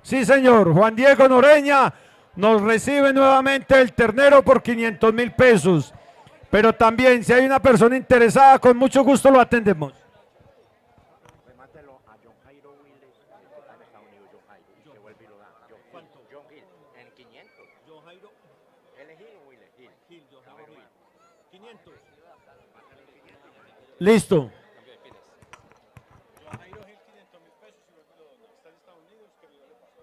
Sí, señor. Juan Diego Noreña nos recibe nuevamente el ternero por 500.000 pesos. Pero también, si hay una persona interesada, con mucho gusto lo atendemos. Remátelo a John Jairo Willes, que está en Estados Unidos, John Jairo, y se vuelve y lo da. John Hill, en 500. John Jairo. ¿Él es Hill o Willes? Gil, John Jairo Gil. 500. Listo. John Jairo Gil, 500.000 pesos y luego lo dona. Está en Estados Unidos, que viva le pasó.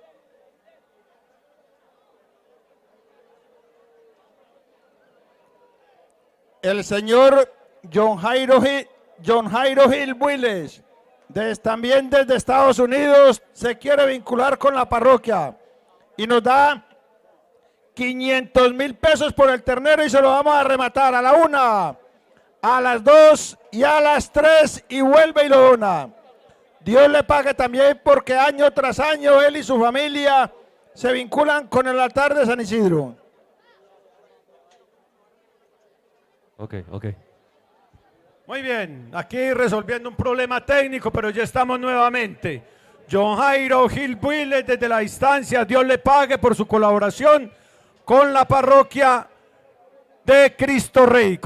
El señor John Jairo Gil Willes, también desde Estados Unidos, se quiere vincular con la parroquia y nos da 500.000 pesos por el ternero y se lo vamos a rematar a la 1, a las 2 y a las 3 y vuelve y lo dona. Dios le pague también porque año tras año él y su familia se vinculan con el altar de San Isidro. Ok. Muy bien, aquí resolviendo un problema técnico, pero ya estamos nuevamente. John Jairo Gil Willes desde la distancia, Dios le pague por su colaboración con la parroquia de Cristo Rey,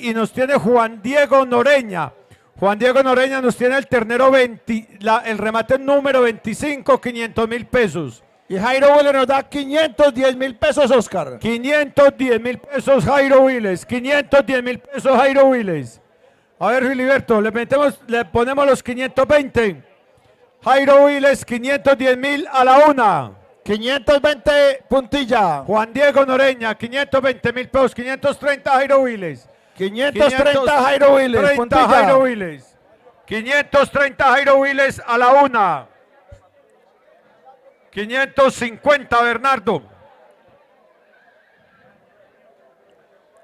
y nos tiene Juan Diego Noreña. Juan Diego Noreña nos tiene el ternero el remate número 25, 500.000 pesos. Y Jairo Willes nos da 510.000 pesos, Oscar. 510.000 pesos Jairo Willes, 510.000 pesos Jairo Willes. A ver, Filiberto, le ponemos los 520. Jairo Willes, 510.000 a la 1. 520 puntilla. Juan Diego Noreña, 520.000 pesos, 530 Jairo Willes. 530 Jairo Willes, 530 Jairo Willes. 530 Jairo Willes a la 1. 550 Bernardo.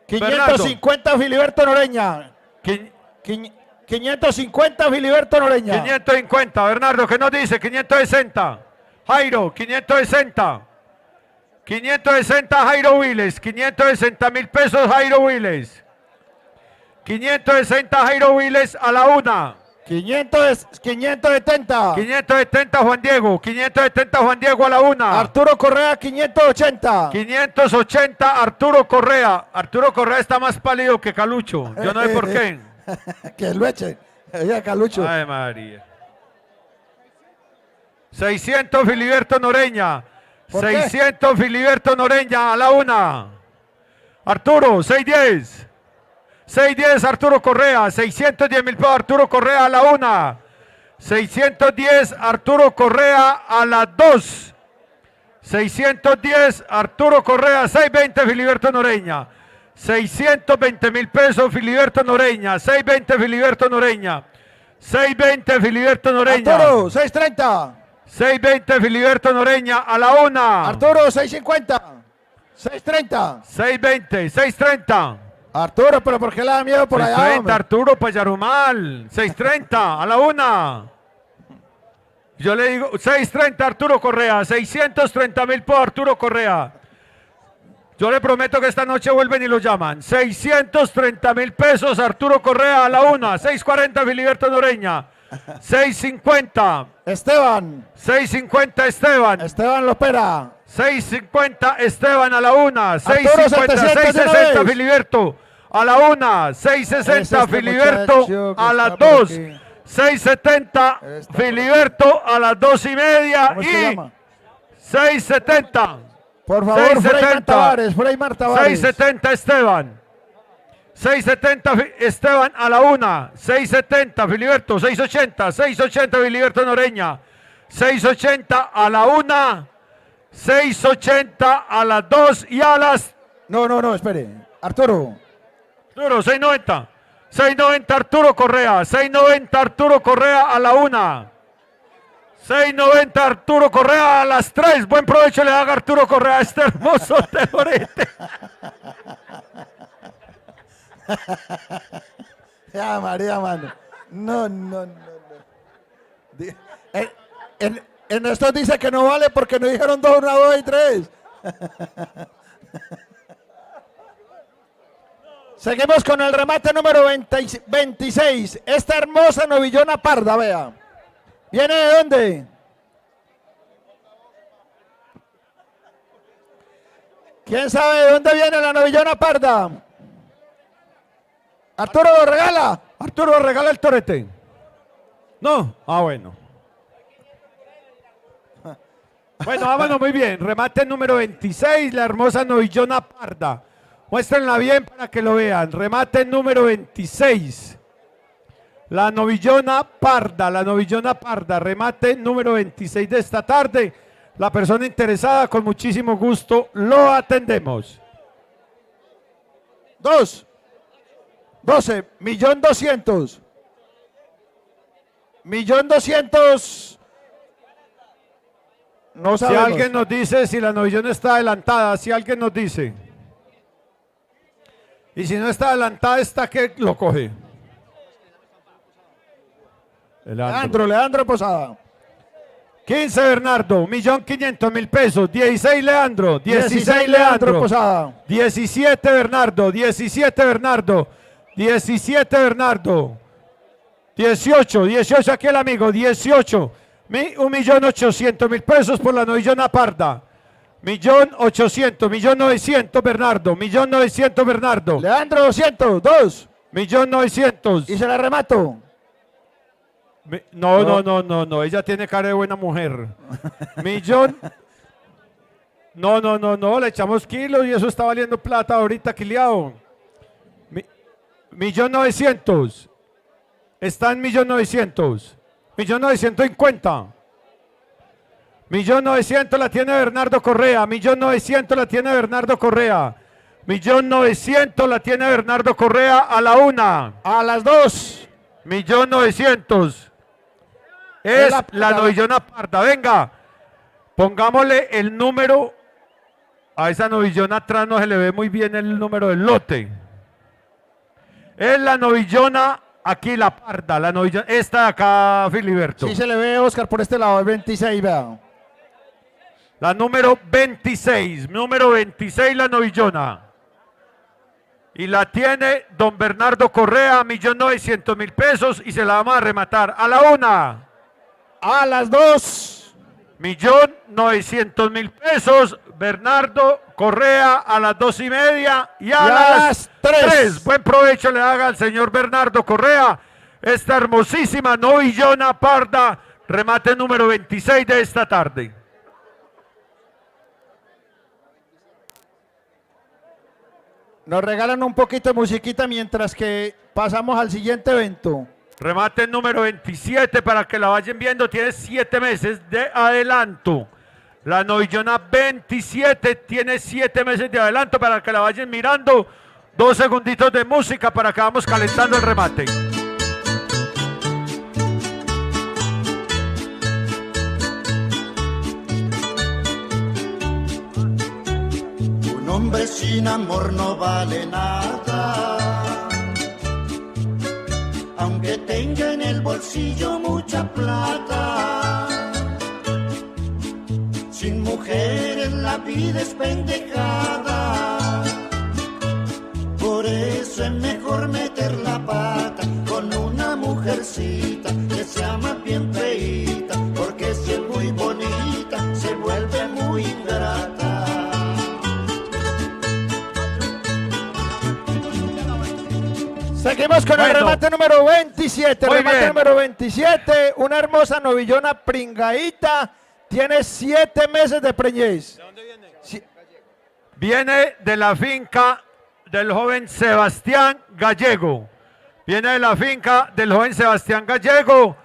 550 Filiberto Noreña. 550 Filiberto Noreña. 550 Bernardo, ¿qué nos dice? 560 Jairo, 560. 560 Jairo Willes, 560.000 pesos Jairo Willes. 560 Jairo Willes a la 1. 570. 570 Juan Diego, 570 Juan Diego a la 1. Arturo Correa, 580. 580 Arturo Correa. Arturo Correa está más pálido que Calucho. Yo no sé por qué. Que lo echen. Oiga, Calucho. Ay, María. 600 Filiberto Noreña. 600 Filiberto Noreña a la 1. Arturo, 610. 610 Arturo Correa, 610.000 pesos Arturo Correa a la 1. 610 Arturo Correa a la 2. 610 Arturo Correa, 620 Filiberto Noreña. 620.000 pesos Filiberto Noreña, 620 Filiberto Noreña. 620 Filiberto Noreña. Arturo, 630. 620 Filiberto Noreña a la 1. Arturo, 650. 630. 620, 630. Arturo, pero ¿por qué le da miedo por allá? 630 Arturo Payarumal, 630 a la 1. Yo le digo 630 Arturo Correa, 630.000 por Arturo Correa. Yo le prometo que esta noche vuelven y lo llaman. 630.000 pesos Arturo Correa a la 1. 640 Filiberto Noreña. 650 Esteban. 650 Esteban. Esteban Lopera. 650 Esteban a la 1. 650, 660 Filiberto a la 1. 660 Filiberto a las 2. 670 Filiberto a las 2:30 y 670. Por favor, Freymar Tavares. 670 Esteban. 670 Esteban a la 1. 670 Filiberto. 680 Filiberto Noreña. 680 a la 1. 680 a las 2 y a las... No, espere. Arturo, 690. 690 Arturo Correa. 690 Arturo Correa a la 1. 690 Arturo Correa a las 3. Buen provecho le haga Arturo Correa a este hermoso tenorete. Ya, María, mano. No. En estos dice que no vale porque no dijeron 2, 1, 2 y 3. Seguimos con el remate número 26. Esta hermosa novillona parda, vea. ¿Viene de dónde? ¿Quién sabe de dónde viene la novillona parda? Arturo lo regala. Arturo, regala el torete. No, bueno. Bueno, vámonos muy bien. Remate número 26, la hermosa novillona parda. Muéstrenla bien para que lo vean. Remate número 26. La novillona parda, remate número 26 de esta tarde. La persona interesada, con muchísimo gusto, lo atendemos. 12, 1.200.000. 1.200.000. No Si sabemos. alguien nos dice si la novillona está adelantada, si alguien nos dice. Y si no está adelantada, está que lo coge. Leandro Posada. 15 Bernardo, 1.500.000 pesos. 16 Leandro, 16 Leandro. Posada. 17 Bernardo, 17 Bernardo, 17 Bernardo. 18 aquí el amigo, 18. 1.800.000 pesos por la novillona parda. 1.800.000, 1.900.000 Bernardo, 1.900.000 Bernardo. Leandro 200, 2. 1.900.000. Y se la remato. No, ella tiene cara de buena mujer. Millón. No, le echamos kilos y eso está valiendo plata ahorita, quiliado. 1.900.000. Está en 1.900.000. 1.950.000. 1.900.000 la tiene Bernardo Correa. 1.900.000 la tiene Bernardo Correa. 1.900.000 la tiene Bernardo Correa a la 1. A las 2. 1.900.000. Es la novillona parda. Venga, pongámosle el número. A esa novillona atrás no se le ve muy bien el número del lote. Es la novillona, aquí la parda, la novillona, esta de acá, Filiberto. Sí se le ve, Oscar, por este lado, el 26, vea. La número 26 la novillona. Y la tiene don Bernardo Correa, 1.900.000 pesos y se la vamos a rematar a la 1. A las 2. 1.900.000 pesos, Bernardo Correa a las 2:30 y a las 3. Buen provecho le haga al señor Bernardo Correa esta hermosísima novillona parda, remate número 26 de esta tarde. Nos regalan un poquito de musiquita mientras que pasamos al siguiente evento. Remate número 27 para que la vayan viendo, tiene 7 meses de adelanto. La novillona 27 tiene 7 meses de adelanto para que la vayan mirando. 2 segunditos de música para que vamos calentando el remate. Un hombre sin amor no vale nada, aunque tenga en el bolsillo mucha plata. Sin mujeres la vida es pendejada, por eso es mejor meter la pata con una mujercita que sea más bien feíta, porque si es muy bonita se vuelve muy ingrata. Seguimos con el remate número 27. Muy Remate bien. número 27. Una hermosa novillona pringadita. Tiene 7 meses de preñez. ¿De dónde viene? Viene de la finca del joven Sebastián Gallego. Viene de la finca del joven Sebastián Gallego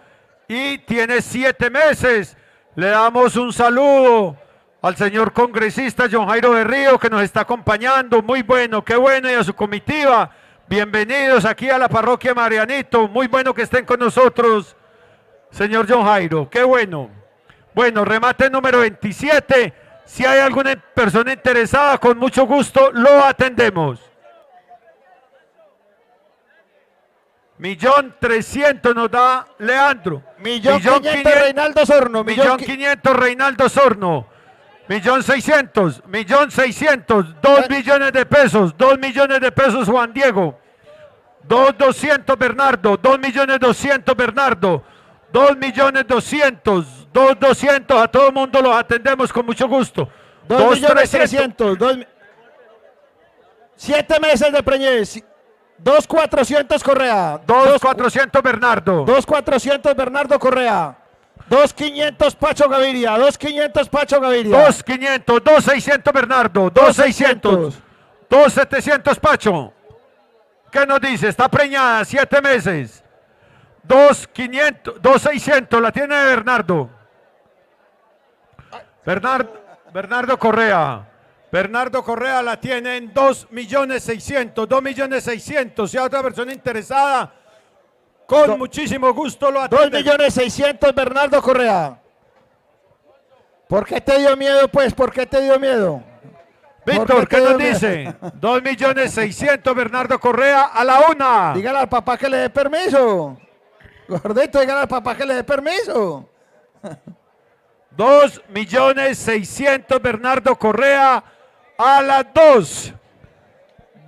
y tiene 7 meses. Le damos un saludo al señor congresista John Jairo Berrío que nos está acompañando. Muy bueno, qué bueno, y a su comitiva. Bienvenidos aquí a la parroquia Marianito. Muy bueno que estén con nosotros, señor John Jairo. Qué bueno. Bueno, remate número 27. Si hay alguna persona interesada, con mucho gusto lo atendemos. 1.300.000 nos da Leandro. 1.500.000 Reinaldo Sorno. 1.500.000 Reinaldo Sorno. 1.600.000. 1.600.000. 2 millones de pesos. 2 millones de pesos Juan Diego. 2.200.000 Bernardo. 2.200.000 Bernardo. 2.200.000. 2.200.000. A todo el mundo los atendemos con mucho gusto. 2.300.000. 7 meses de preñez. 2,400 Correa. 2,400 Bernardo. 2,400 Bernardo Correa. 2,500 Pacho Gaviria. 2,500 Pacho Gaviria. 2,500, 2,600 Bernardo. 2,600. 2,700 Pacho. ¿Qué nos dice? Está preñada, 7 meses. 2,500, 2,600, la tiene Bernardo. Bernardo Correa. Bernardo Correa la tiene en 2.600.000, 2.600.000. Si hay otra persona interesada, con muchísimo gusto lo atiende. 2,600,000 Bernardo Correa. ¿Por qué te dio miedo, pues? ¿Por qué te dio miedo? Víctor, ¿qué nos dice? 2.600.000 Bernardo Correa a la 1. Dígale al papá que le dé permiso. Gordito, dígale al papá que le dé permiso. 2.600.000 Bernardo Correa a las 2.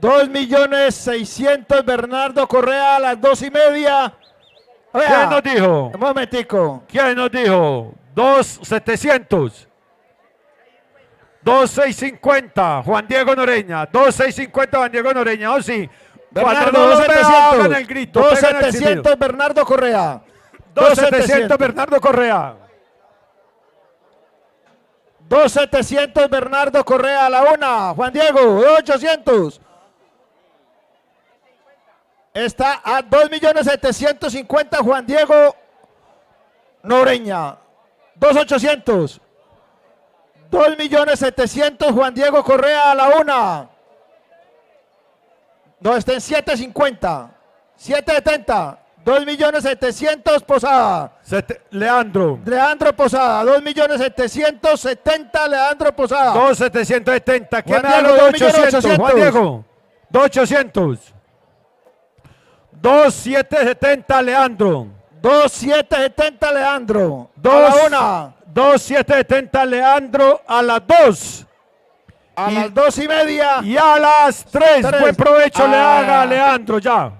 2,600,000 Bernardo Correa a las 2:30. ¿Quién nos dijo? Un momentico. ¿Quién nos dijo? 2.700. 2.650 Juan Diego Noreña. 2.650 Juan Diego Noreña. Oh, sí. Cuando no Bernardo, lo vea, hagan el grito. pegan el silbido. 2,700 Bernardo Correa. 2.700 Bernardo Correa. 2,700 Bernardo Correa a la 1. Juan Diego, 2,800. Está a 2,750,000 Juan Diego Noreña. 2,800. 2,700,000 Juan Diego Correa a la 1. No, está en 7,50. 7,70. 2,700,000 Posada. Leandro. Leandro Posada, 2,770,000 Leandro Posada. 2.770. ¿Quién Juan me da Diego, los 2.800? Juan 2.800.000. Diego. 2.800. 2.770 Leandro. 2,770 Leandro. Dos. A la 1. 2.770 Leandro a las 2. A las 2:30. Y a las 3. Tres. Buen provecho le Ah. haga a Leandro ya.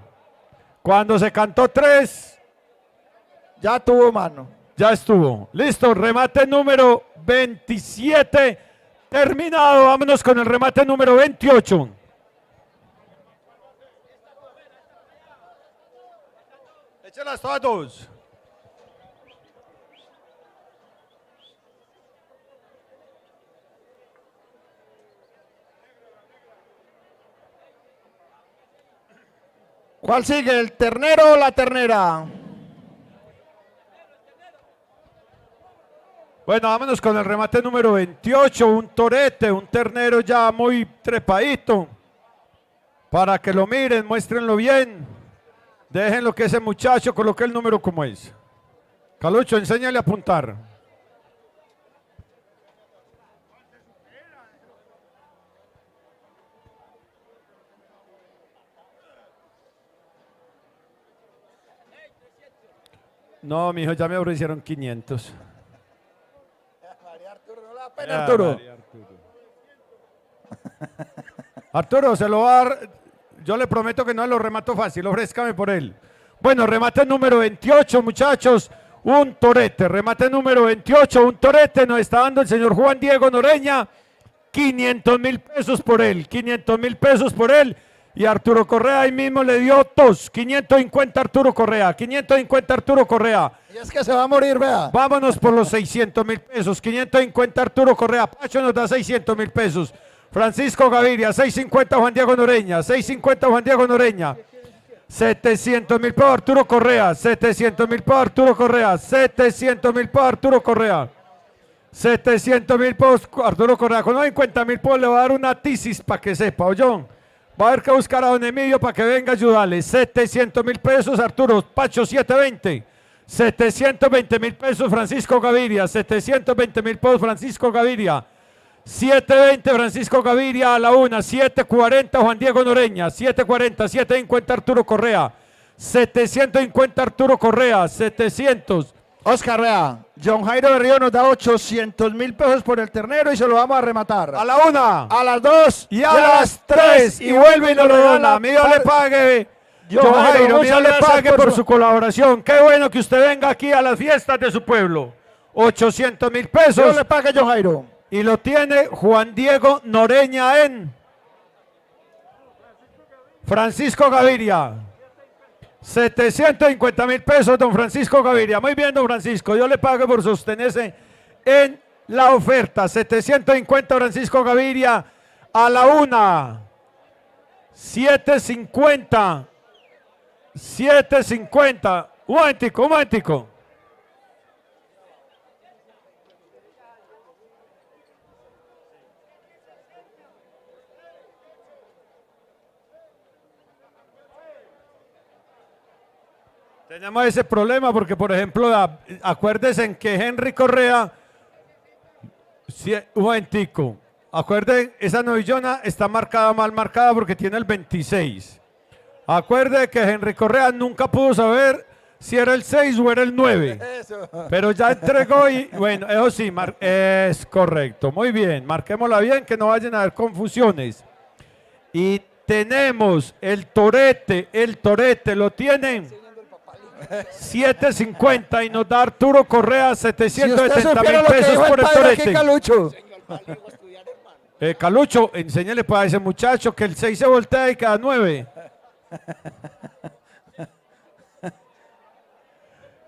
Cuando se cantó 3, Ya tuvo mano. ya estuvo. Listo, remate número 27 terminado. Vámonos con el remate número 28. Échelas todas dos. ¿Cuál sigue? ¿El ternero o la ternera? Bueno, vámonos con el remate número 28, un torete, un ternero ya muy trepadito. Para que lo miren, muéstrenlo bien. Dejen lo que ese muchacho coloque el número como es. Calucho, enséñale a apuntar. No, mijo, ya me ofrecieron 500. Arturo. Arturo, se lo va a dar. Yo le prometo que no lo remato fácil, ofrézcame por él. Bueno, remate número 28, muchachos. Un torete, remate número 28, un torete. Nos está dando el señor Juan Diego Noreña. 500.000 pesos por él, 500.000 pesos por él. Y Arturo Correa ahí mismo le dio 550 Arturo Correa, 550 Arturo Correa. Y es que se va a morir, vea. Vámonos por los 600.000 pesos, 550 Arturo Correa. Pacho nos da 600.000 pesos. Francisco Gaviria, 650 Juan Diego Noreña, 650 Juan Diego Noreña. 700.000 pesos Arturo Correa, 700.000 pesos Arturo Correa, 700.000 pesos Arturo Correa. 700.000 pesos Arturo Correa. Con 50.000 pesos le va a dar una tisis para que sepa, oyón. Va a haber que buscar a don Emilio para que venga a ayudarle. 700.000 pesos Arturo, Pacho 720. 720.000 pesos Francisco Gaviria, 720.000 pesos Francisco Gaviria. 720 Francisco Gaviria a la 1, 740 Juan Diego Noreña, 740, 750 Arturo Correa, 750 Arturo Correa, 700. Oscar, vea. John Jairo Berrío nos da 800.000 pesos por el ternero y se lo vamos a rematar. A la 1. A las 2. Y a las 3. Y vuelve y nos lo dona. Mío le pague. John Jairo, mío le pague por su colaboración. Qué bueno que usted venga aquí a las fiestas de su pueblo. 800.000 pesos. Dios le pague, John Jairo. Y lo tiene Juan Diego Noreña en Francisco Gaviria. 750.000 pesos, don Francisco Gaviria. Muy bien, don Francisco. Yo le pago por sostenerse en la oferta. 750, Francisco Gaviria. A la una. 750. 750. Un momentico, un momentico. Tenemos ese problema porque, por ejemplo, acuérdense en que Henry Correa, un momentico, acuérdense, esa novillona está marcada, mal marcada porque tiene el 26. Acuérdense que Henry Correa nunca pudo saber si era el 6 o era el 9. Pero ya entregó y, bueno, eso sí, es correcto. Muy bien, marquémosla bien, que no vayan a haber confusiones. Y tenemos el torete lo tienen 750 y nos da Arturo Correa 770.000 pesos por el torete. Calucho, enséñale pues a ese muchacho que el 6 se voltea y queda 9.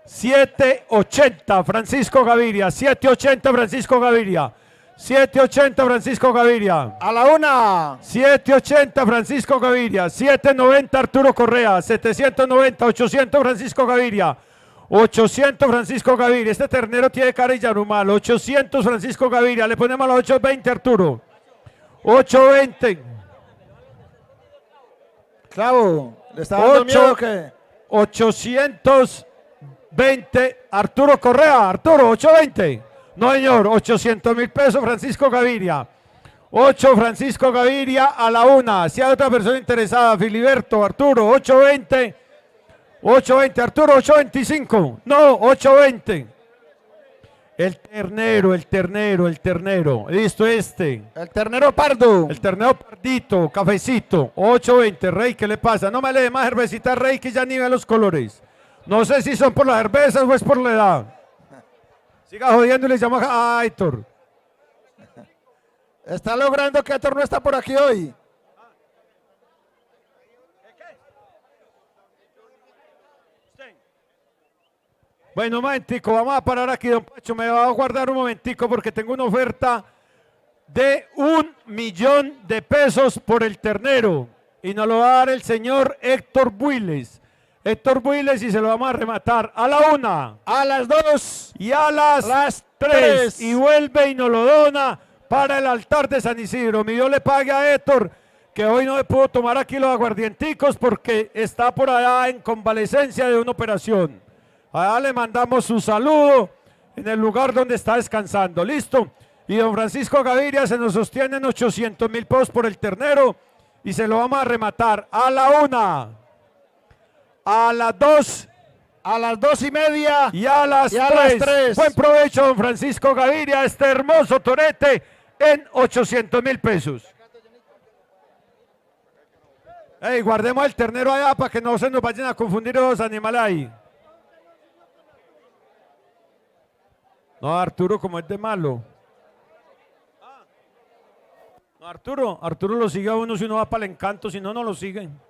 780 Francisco Gaviria, 780 Francisco Gaviria. 780 Francisco Gaviria. A la una. 780 Francisco Gaviria. 790 Arturo Correa. 790, 800 Francisco Gaviria. 800 Francisco Gaviria. Este ternero tiene cara y yarumal. 800 Francisco Gaviria. Le ponemos a los 820 Arturo. 820. Clavo, ¿le está dando miedo o qué? 820 Arturo Correa. Arturo, 820. No, señor, 800.000 pesos Francisco Gaviria. 8 Francisco Gaviria a la una. Si hay otra persona interesada, Filiberto, Arturo, 820. 820, Arturo, 825. No, 820. El ternero. Listo este. El ternero pardo. El ternero pardito, cafecito. 820, Rey, ¿qué le pasa? No me le dé más cervecita, Rey, que ya ni ve los colores. No sé si son por las cervezas o es por la edad. Siga jodiendo y le llama a Héctor. Está logrando que Héctor no está por aquí hoy. Bueno, un momentico, vamos a parar aquí, don Pacho. Me va a guardar un momentico porque tengo una oferta de 1.000.000 de pesos por el ternero. Y nos lo va a dar el señor Héctor Builes. Héctor Builes, y se lo vamos a rematar a la una, a las 2 y a las 3. Y vuelve y nos lo dona para el altar de San Isidro. Mi Dios le pague a Héctor, que hoy no me pudo tomar aquí los aguardienticos porque está por allá en convalecencia de una operación. Allá le mandamos su saludo en el lugar donde está descansando. Listo. Y don Francisco Gaviria se nos sostiene en 800.000 pesos por el ternero y se lo vamos a rematar a la una, a las 2, a las 2:30 y a las 3. Buen provecho, don Francisco Gaviria, este hermoso torete en 800.000 pesos. Ey, guardemos el ternero allá para que no se nos vayan a confundir los animales ahí. No, Arturo, como es de malo. No, Arturo lo sigue a uno si uno va para el encanto, si no, no lo siguen.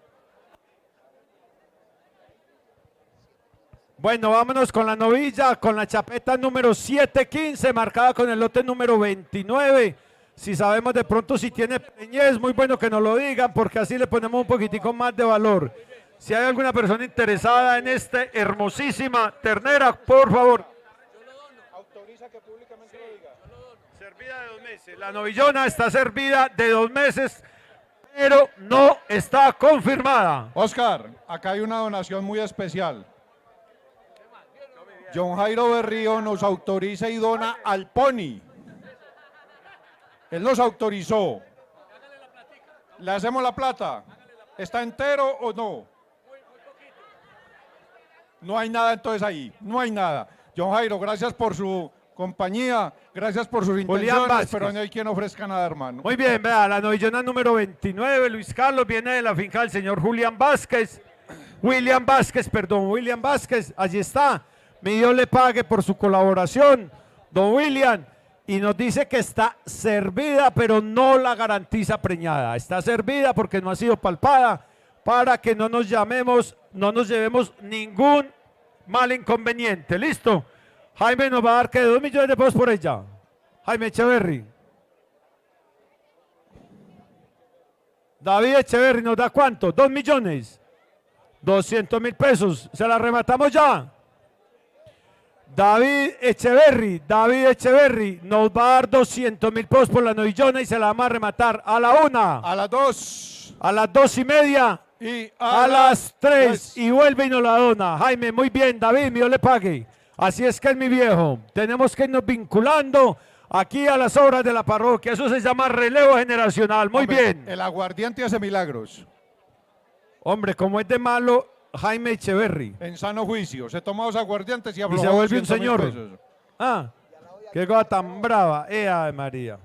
Bueno, vámonos con la novilla, con la chapeta número 715, marcada con el lote número 29. Si sabemos de pronto si tiene preñez, muy bueno que nos lo digan, porque así le ponemos un poquitico más de valor. Si hay alguna persona interesada en esta hermosísima ternera, por favor. Autoriza que públicamente lo diga. Servida de 2 meses. La novillona está servida de 2 meses, pero no está confirmada. Oscar, acá hay una donación muy especial. John Jairo Berrío nos autoriza y dona al pony. Él nos autorizó. ¿Le hacemos la plata? ¿Está entero o no? No hay nada entonces ahí, no hay nada. John Jairo, gracias por su compañía, gracias por sus intenciones, pero no hay quien ofrezca nada, hermano. Muy bien, vea, la novillona número 29, Luis Carlos, viene de la finca del señor William Vázquez, allí está. Mi Dios le pague por su colaboración, don William, y nos dice que está servida, pero no la garantiza preñada. Está servida porque no ha sido palpada, para que no nos llamemos, no nos llevemos ningún mal inconveniente. ¿Listo? Jaime nos va a dar que 2 millones de pesos por ella. Jaime Echeverry. David Echeverry nos da ¿cuánto? 2 millones. 200.000 pesos. Se la rematamos ya. David Echeverry nos va a dar 200.000 pesos por la novillona y se la vamos a rematar a la 1. A las 2. A las 2:30. Y A las 3. Y vuelve y nos la dona. Jaime, muy bien. David, Dios le pague. Así es que es mi viejo. Tenemos que irnos vinculando aquí a las obras de la parroquia. Eso se llama relevo generacional. Muy Hombre, bien. El aguardiente hace milagros. Hombre, como es de malo Jaime Echeverry. En sano juicio. Se toma 2 aguardientes y Y aflojó se vuelve un 200.000 señor. pesos. Ah, qué cosa tan brava. Ave María.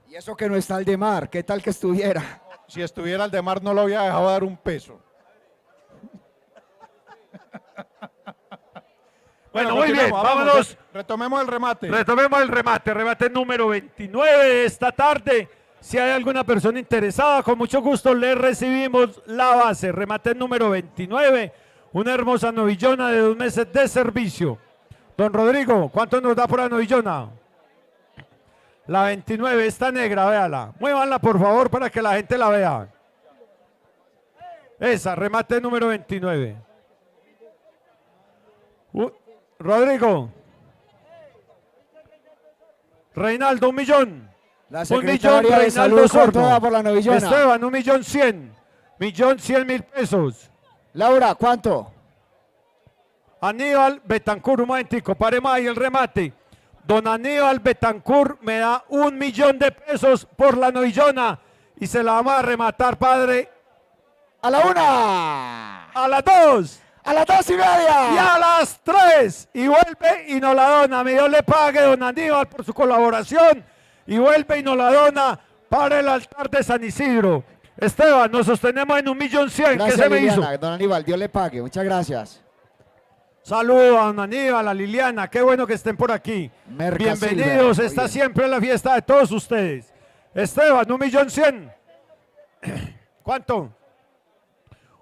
Y eso que no está el de mar, ¿qué tal que estuviera? Si estuviera Aldemar no lo había dejado dar un peso. Bueno, muy bien, continuemos, vámonos. Retomemos el remate. Retomemos el remate número 29 de esta tarde. Si hay alguna persona interesada, con mucho gusto le recibimos la base. Remate número 29, una hermosa novillona de 2 meses de servicio. Don Rodrigo, ¿cuánto nos da por la novillona? La 29, esta negra, véala. Muévanla por favor para que la gente la vea. Esa, remate número 29. Rodrigo. Reinaldo, 1 millón. La 1 millón, secretaria de Reinaldo salud, ¿cuánto da Sordo. por la novillona? Esteban, 1.100.000. 1.100.000 pesos. Laura, ¿cuánto? Aníbal Betancur, un momentico, paremos ahí el remate. Don Aníbal Betancur me da 1 millón de pesos por la novillona y se la vamos a rematar, padre, ¡A la 1! a las 2 ¡A las 2:30! y a las 3. Y vuelve y nos la dona. Mi Dios le pague, don Aníbal, por su colaboración. Y vuelve y nos la dona para el altar de San Isidro. Esteban, nos sostenemos en 1.100.000. ¿Qué Gracias, se me hizo? Liliana. Don Aníbal, Dios le pague. Muchas gracias. Saludos a don Aníbal, a Liliana, qué bueno que estén por aquí. Merca Bienvenidos, Silver, está muy bien. siempre en la fiesta de todos ustedes. Esteban, 1.100.000. ¿Cuánto?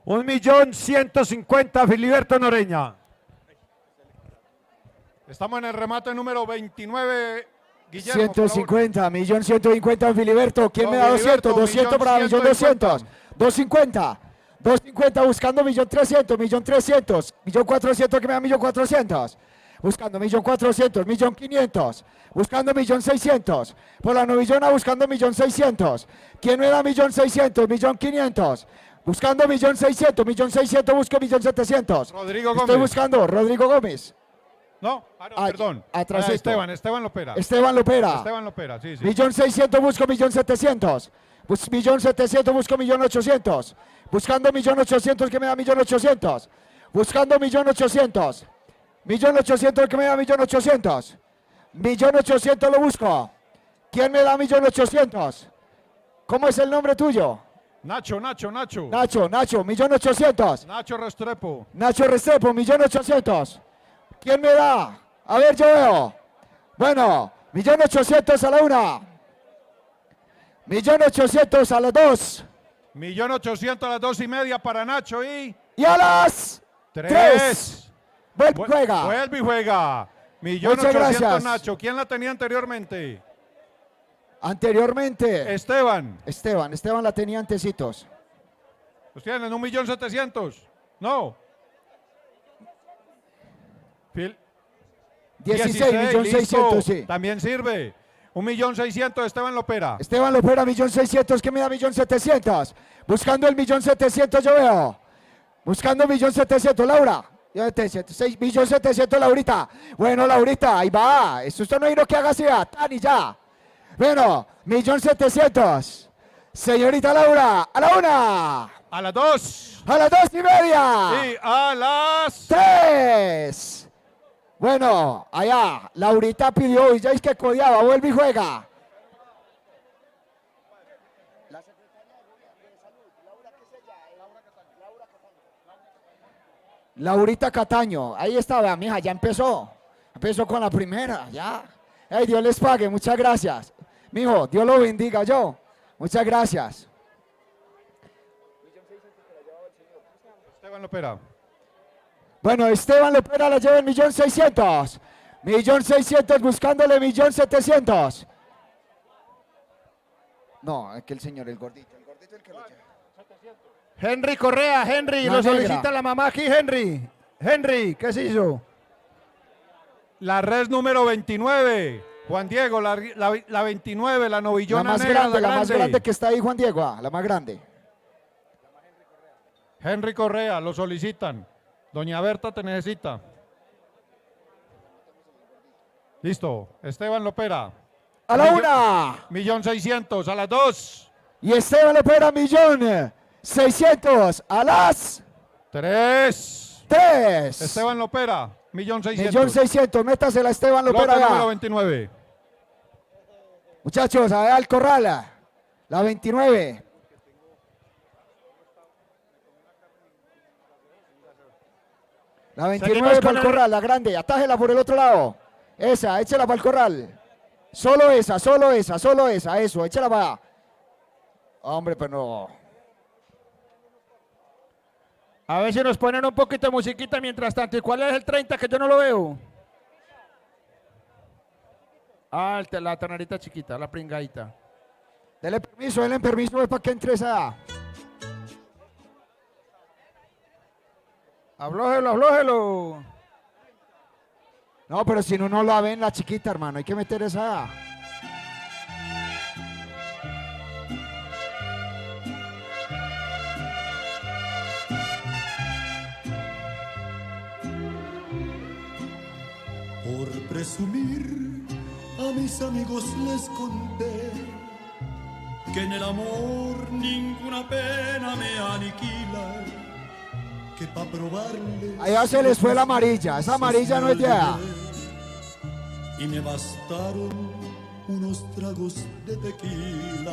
1.150.000, Filiberto Noreña. Estamos en el remate número 29. Guillermo, por favor. 150, 1.150.000, Filiberto. ¿Quién Don me da 200? Filiberto, 200 para 1.200.000. 250. 250 buscando 1.300.000, 1.300.000, 1.400.000 que me da 1.400.000. Buscando 1.400.000, 1.500.000. Buscando 1.600.000. Por la novillona buscando 1.600.000. ¿Quién me da 1.600.000, 1.500.000? Buscando 1.600.000, 1.600.000 busco 1.700.000. Rodrigo Estoy Gómez. buscando Rodrigo Gómez. No, perdón. Atrásito. Esteban Lopera. Esteban Lopera. Esteban Lopera, sí, sí. 1.600.000 busco 1.700.000. 1.700.000 busco 1.800.000. Buscando 1.800.000 que me da 1.800.000. Buscando 1.800.000. 1.800.000 que me da 1.800.000. 1.800.000 lo busco. ¿Quién me da 1.800.000? ¿Cómo es el nombre tuyo? Nacho. Nacho, 1.800.000. Nacho Restrepo. Nacho Restrepo, 1.800.000. ¿Quién me da? A ver, yo veo. Bueno, 1.800.000 a la 1. 1.800.000 a las 2. 1.800.000 a las 2:30 para Nacho y Y a las 3. Vuelve y juega. Vuelve y juega. Muchas gracias. 1.800.000 Nacho. ¿Quién la tenía anteriormente? Anteriormente. Esteban. Esteban la tenía antecitos. ¿Los tienen? 1.700.000. No. 16.600.000, sí. También sirve. 1.600.000 Esteban Lopera. Esteban Lopera, 1.600.000, ¿qué me da 1.700.000? Buscando el 1.700.000 yo veo. Buscando 1.700.000, Laura. 1.700.000 Laurita. Bueno, Laurita, ahí va. Eso usted no hay lo que haga así, tan y ya. Bueno, 1.700.000. Señorita Laura, a la 1. A las 2. A las 2:30. Y a las 3. Bueno, allá, Laurita pidió y ya es que codeaba, vuelve y juega. Laurita Cataño, ahí estaba, mija, ya empezó. Empezó con la primera, ya. Ay, Dios les pague, muchas gracias. Mijo, Dios lo bendiga yo. Muchas gracias. Esteban Lopera. Bueno, Esteban Lopera la lleva en 1.600.000. 1.600.000 buscándole 1.700.000. No, es que el señor, el gordito el que lo lleva. Henry Correa, Henry, La lo negra. solicita la mamá aquí, Henry. Henry, ¿qué se hizo? La res número 29. Juan Diego, la 29, la La novillona más negra, grande, la más grande que está ahí, Juan Diego, la más grande. Henry Correa, lo solicitan. Doña Berta te necesita. Listo. Esteban Lopera. A la 1. 1.600.000. A las 2. Y Esteban Lopera, 1.600.000. A las 3. 3. Esteban Lopera, 1.600.000. 1.600.000. Métasela a Esteban Lopera. Lote número Ya. 29. Muchachos, a ver al corral. La 29. La 29 para el corral, la grande. Atájela por el otro lado. Esa, échela para el corral. Solo esa, solo esa, solo esa. Eso, échala para allá. Hombre, pero no. A ver si nos ponen un poquito de musiquita mientras tanto. ¿Y cuál es el 30 que yo no lo veo? Ah, la ternerita chiquita, la pringadita. Denle permiso para que entre esa. Aflójelo, aflójelo. No, pero si no la ven la chiquita, hermano. Hay que meter esa. Por presumir, a mis amigos les conté que en el amor ninguna pena me aniquila, que pa' probarle Allá se les fue la amarilla. Esa amarilla no es de allá. y me bastaron unos tragos de tequila.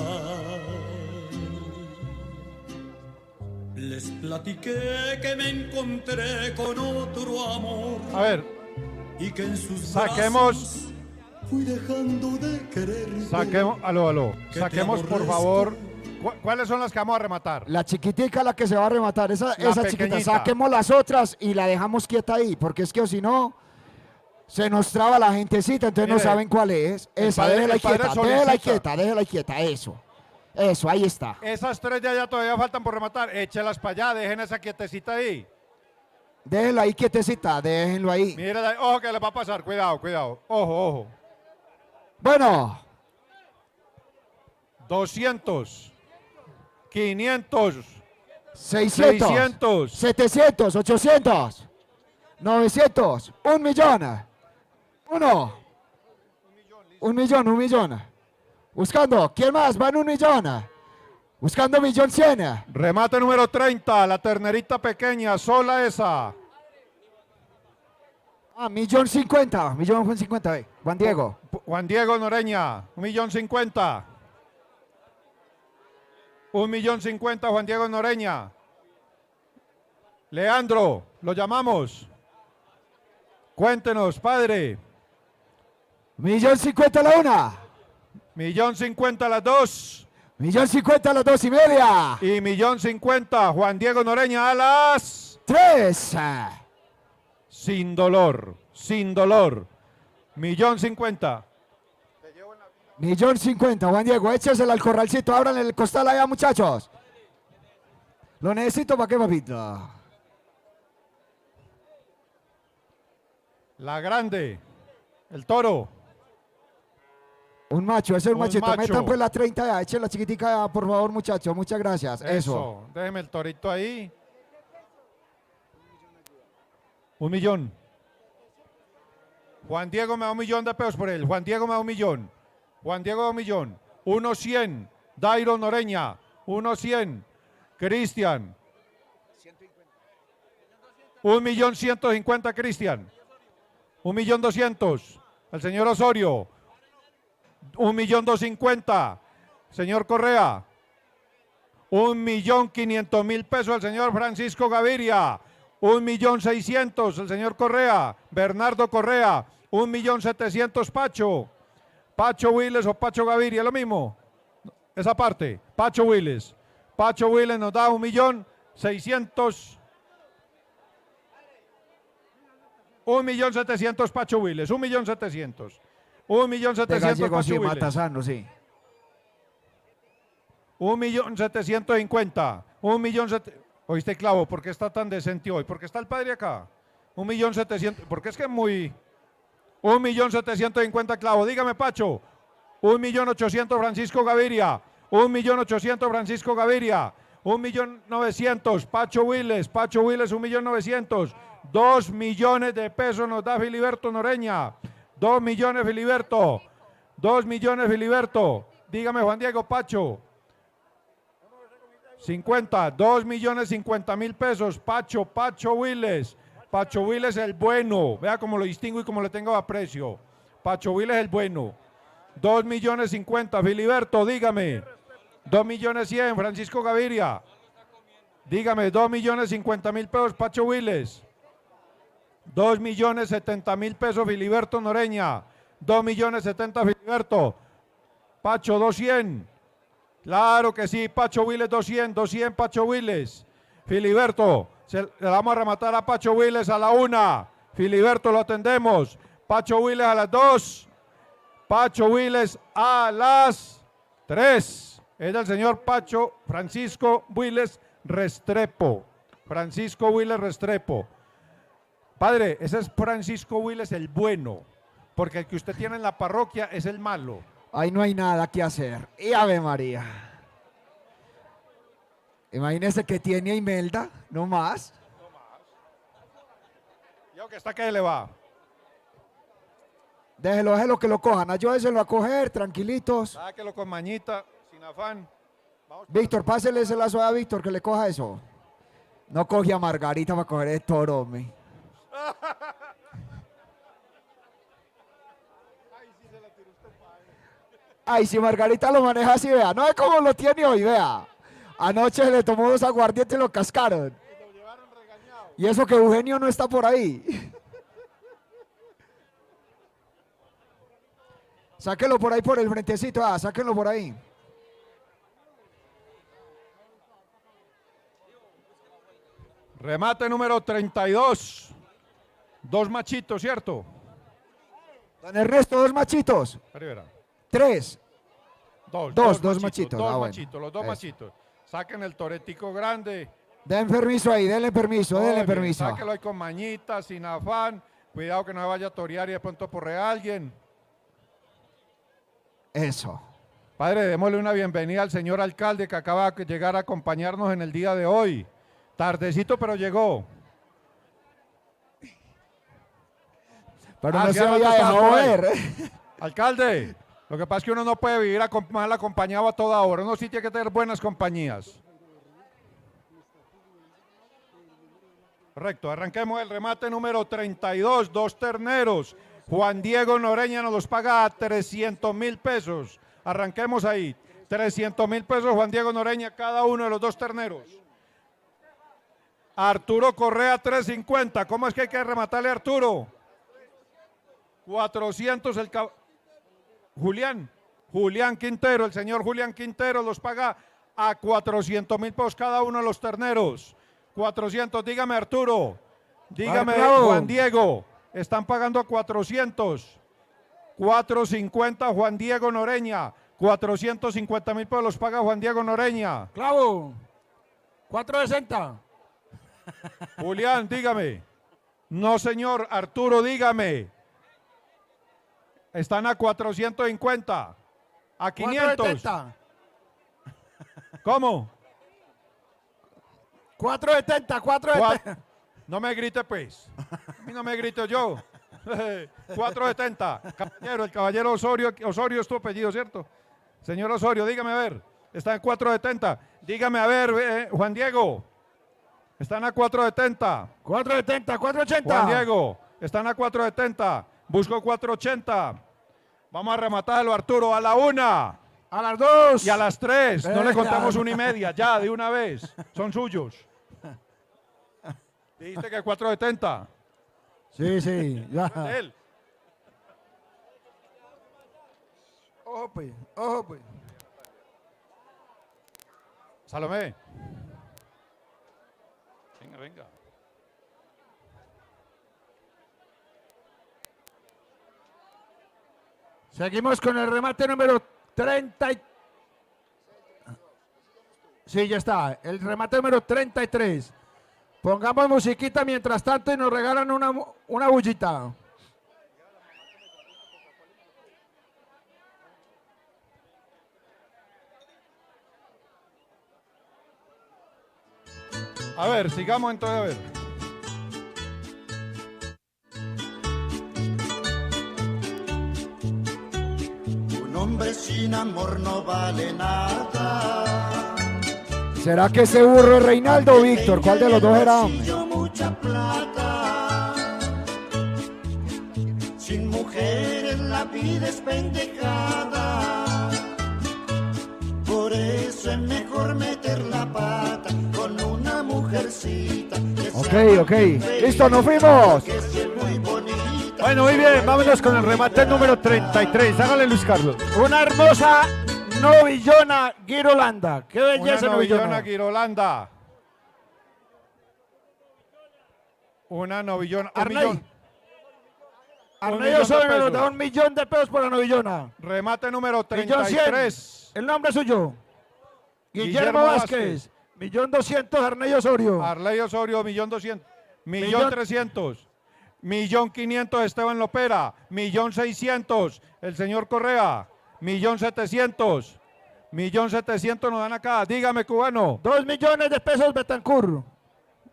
Les platiqué que me encontré con otro amor A ver, y que en sus saquemos. brazos fui dejando de quererte. Saquemos, aló. Que Saquemos, te por aborrezco. favor. ¿Cuáles son las que vamos a rematar? La chiquitica la que se va a rematar. Esa chiquita. pequeñita. Saquemos las otras y la dejamos quieta ahí. Porque es que o si no, se nos traba la gentecita. Entonces no Mire, saben cuál es. Esa, padre- déjela el padre quieta, solicita. déjela quieta. Eso, ahí está. Esas 3 de allá todavía faltan por rematar. Échelas para allá, dejen esa quietecita ahí. Déjenlo ahí quietecita, déjenlo ahí. Mira, ojo que le va a pasar. Cuidado. Ojo. Bueno, 200. 500. 600, 600. 700, 800, 900, 1 millón. 1 millón. Buscando, ¿quién más? Van 1 millón. Buscando 1.100.000. Remate número 30. La ternerita pequeña, sola esa. 1.050.000. 1.050.000. Juan Diego. Juan Diego Noreña, 1.050.000. 1.050.000 Juan Diego Noreña. Leandro, lo llamamos. Cuéntenos, padre. 1.050.000 la una. 1.050.000 las 2. 1.050.000 las 2.5. Y 1.050.000 Juan Diego Noreña a las 3. sin dolor. 1.050.000. 1.050.000, Juan Diego, échesela al corralcito, abran el costal allá, muchachos. Lo necesito para qué, papito. La grande. El toro. Un macho, ese es un Un machito. macho. Metan pues la 30 ya, echen la chiquitica ya, por favor, muchachos. Muchas gracias. Eso. Déjeme el torito ahí. 1 millón. Juan Diego me da 1 millón de pesos por él. Juan Diego me da 1 millón. Juan Diego da 1 millón. 1.100. Dairo Noreña. 1.100. Cristian. 1.150.000 Cristian. 1.200.000. El señor Osorio. 1.250.000. Señor Correa. 1.500.000 pesos el señor Francisco Gaviria. 1.600.000 el señor Correa. Bernardo Correa. 1.700.000 Pacho. Pacho Willes o Pacho Gaviria, lo mismo. Esa parte. Pacho Willes. Pacho Willes nos da 1.600.000 1.700.000 Pacho Willes, 1.700.000. 1.700.000 Gallego, sí, Pacho Willes. Matasano, sí. 1.750.000. 1.700.000. Oíste, Clavo, ¿por qué está tan decente hoy? ¿Por qué está el padre acá? 1.700.000. Porque es que es muy. 1.750.000 Clavo. Dígame, Pacho. 1.800.000 Francisco Gaviria. 1.800.000 Francisco Gaviria. 1.900.000 Pacho Willes. Pacho Willes, 1.900.000. 2 millones de pesos nos da Filiberto Noreña. 2 millones, Filiberto. 2 millones, Filiberto. Dígame, Juan Diego, Pacho. 50, 2.050.000 pesos. Pacho Willes. Pacho Willes el bueno. Vea cómo lo distingo y cómo le tengo aprecio. Pacho Willes el bueno. 2.050.000. Filiberto, dígame. 2.100.000. Francisco Gaviria. Dígame, 2.050.000 pesos. Pacho Willes. 2.070.000 pesos. Filiberto Noreña. 2.070.000 Filiberto. Pacho, 200. Claro que sí, Pacho Willes 200 Pacho Willes. Filiberto, le vamos a rematar a Pacho Willes a la 1. Filiberto, lo atendemos. Pacho Willes a las 2. Pacho Willes a las 3. Es del señor Pacho Francisco Willes Restrepo. Francisco Willes Restrepo. Padre, ese es Francisco Willes el bueno, porque el que usted tiene en la parroquia es el malo. Ahí no hay nada que hacer. Y Ave María. Imagínese que tiene a Imelda, no más. Yo que está que le va. Déjelo que lo cojan. Ayúdeselo a coger, tranquilitos. Sáquelo con mañita, sin afán. Víctor, pásele ese lazo a Víctor que le coja eso. No coge a Margarita para coger el toro, hombre. Ay, si Margarita lo maneja así, vea. No es como lo tiene hoy, vea. Anoche le tomó 2 aguardientes y lo cascaron. Y eso que Eugenio no está por ahí. Sáquenlo por ahí por el frentecito, sáquenlo por ahí. Remate número 32. 2 machitos, ¿cierto? Don Ernesto, 2 machitos. Rivera. 3. Dos machitos. Dos Bueno. machitos, los 2 Eso. machitos. Saquen el toretico grande. Den permiso ahí, denle permiso, Muy denle bien, permiso. Sáquelo ahí con mañita, sin afán. Cuidado que no se vaya a torear y de pronto porre a alguien. Eso. Padre, démosle una bienvenida al señor alcalde que acaba de llegar a acompañarnos en el día de hoy. Tardecito, pero llegó. Pero no sí, se al había rato estaba dejado por ahí. ver. Alcalde, lo que pasa es que uno no puede vivir mal acompañado a toda hora. Uno sí tiene que tener buenas compañías. Correcto, arranquemos el remate número 32, 2 terneros. Juan Diego Noreña nos los paga a 300.000 pesos. Arranquemos ahí. 300.000 pesos Juan Diego Noreña, cada uno de los 2 terneros. Arturo Correa, 350. ¿Cómo es que hay que rematarle a Arturo? 400 el Julián Quintero, el señor Julián Quintero los paga a 400.000 pesos cada uno de los terneros. 400, dígame Arturo, dígame Juan Diego, están pagando a 400. 450 Juan Diego Noreña, 450.000 pesos los paga Juan Diego Noreña. Clavo, 460. Julián, dígame. No, señor, Arturo, dígame. Están a 450. A 500. 470. ¿Cómo? 470, 470. No me grite, pues. A mí no me grito yo. 470. Caballero, el caballero Osorio es tu apellido, ¿cierto? Señor Osorio, dígame a ver. Está en 470. Dígame a ver, Juan Diego. Están a 470. 470, 480. Juan Diego, están a 470. Busco 480. Vamos a rematarlo, Arturo, a la 1. A las 2. Y a las 3. No le contamos 1.5. Ya, de una vez. Son suyos. Dijiste que 470. Sí, ya. De él. Ojo, pues, ojo, pues. Salomé. Venga. Seguimos con el remate número 30. Sí, ya está. El remate número 33. Pongamos musiquita mientras tanto y nos regalan una bullita. A ver, sigamos entonces a ver. Un hombre sin amor no vale nada. ¿Será que ese burro es Reinaldo o Víctor? ¿Cuál de los dos era? Bolsillo mucha plata. Sin mujeres la vida es pendejada. Por eso es mejor meter la pata con una mujercita. Ok. Listo, nos fuimos. Que sea muy bonita. Bueno, muy bien, vámonos con el remate número 33. Hágale, Luis Carlos. Una hermosa novillona Girolanda. Qué belleza Una novillona novillona. Girolanda. Una novillona. un Arney. millón. Arney millón de Osorio nos pesos. da $1.000.000 por la novillona. Remate número 1.100.000. 33. El nombre suyo. Guillermo Guillermo Vázquez. 1.200.000 Arney Osorio. Arley Osorio, 1.200.000. Millón- 1.300.000. 1.500.000 Esteban Lopera. 1.600.000 el señor Correa. 1.700.000. 1.700.000 nos dan acá. Dígame, cubano. 2 millones de pesos Betancur.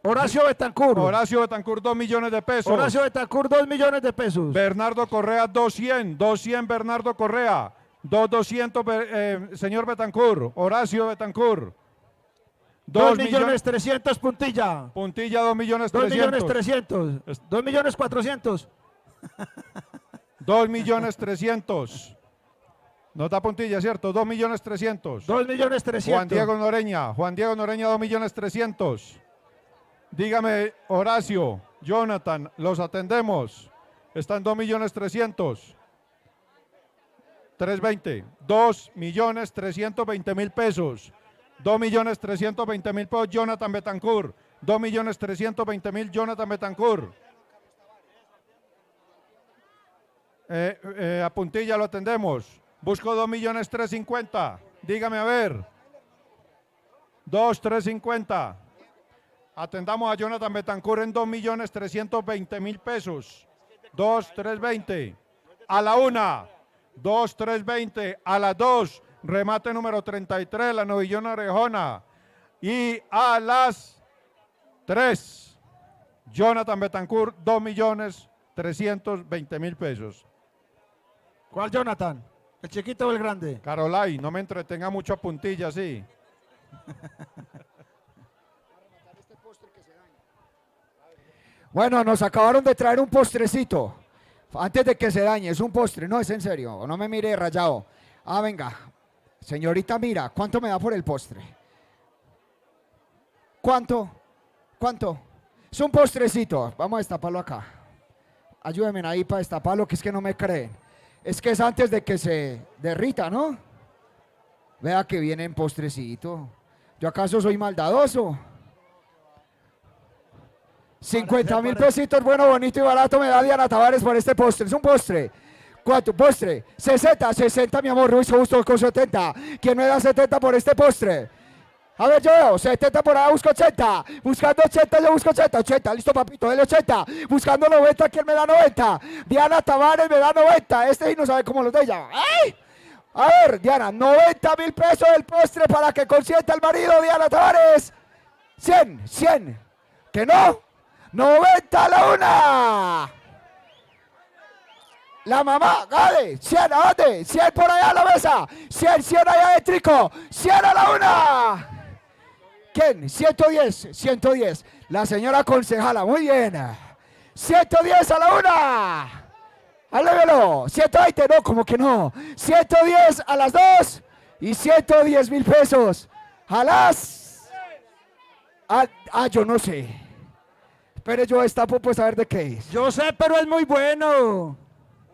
Horacio Betancur. Horacio Betancourt, 2 millones de pesos. Horacio Betancur, 2 millones de pesos. Bernardo Correa, 200. 200 Bernardo Correa. 200 señor Betancourt. Horacio Betancourt. 2 millones 300 Puntilla. Puntilla, 2 millones 2 millones 300. 300. 2 millones 400. 2 millones 300. No está Puntilla, ¿cierto? 2 millones 300. 2 millones 300. Juan Diego Noreña. Juan Diego Noreña, 2 millones 300. Dígame, Horacio, Jonathan, los atendemos. Están 2 millones 300. 320. 2 millones 320.000 pesos. 2 millones 320.000 pesos, Jonathan Betancourt. 2 millones 320.000, Jonathan Betancourt. A Puntilla lo atendemos. Busco 2 millones 350. Dígame a ver. 2.350. Atendamos a Jonathan Betancourt en 2 millones 320.000 pesos. 2.320. A la 1. 2.320. A las 2. Remate número 33, la novillona orejona. Y a las 3. Jonathan Betancourt, 2.320.000 pesos. ¿Cuál Jonathan? ¿El chiquito o el grande? Carolai, no me entretenga mucho a Puntilla, sí. Bueno, nos acabaron de traer un postrecito. Antes de que se dañe, es un postre, no es en serio, no me mire rayado. Ah, venga, señorita, mira, ¿cuánto me da por el postre? ¿Cuánto? ¿Cuánto? Es un postrecito, vamos a destaparlo acá. Ayúdenme ahí para destaparlo, que es que no me creen. Es que es antes de que se derrita, ¿no? Vea que viene en postrecito. ¿Yo acaso soy maldadoso? 50.000 pesitos, bueno, bonito y barato me da Diana Tavares por este postre. Es un postre. ¿Cuánto? Postre. 60, mi amor. Luis Justo con 70. ¿Quién me da 70 por este postre? A ver, yo, 70 por ahí, busco 80. Buscando 80, yo busco 80. 80, listo, papito, dale 80. Buscando 90, ¿quién me da 90? Diana Tavares me da 90. Este sí no sabe cómo los de ella. ¡Ay! A ver, Diana, 90.000 pesos del postre para que consienta al marido, Diana Tavares. 100. ¿Que no? 90 a la 1. La mamá, dale, 100, ¿a dónde? 100 por allá a la mesa. 100 allá de Trico. 100 a la 1. ¿Quién? 110. La señora concejala, muy bien. 110 a la 1. Alévelo. 120, no, como que no. 110 a las 2. Y 110.000 pesos a las... yo no sé. Espere, yo destapo pues a ver de qué es. Yo sé, pero es muy bueno.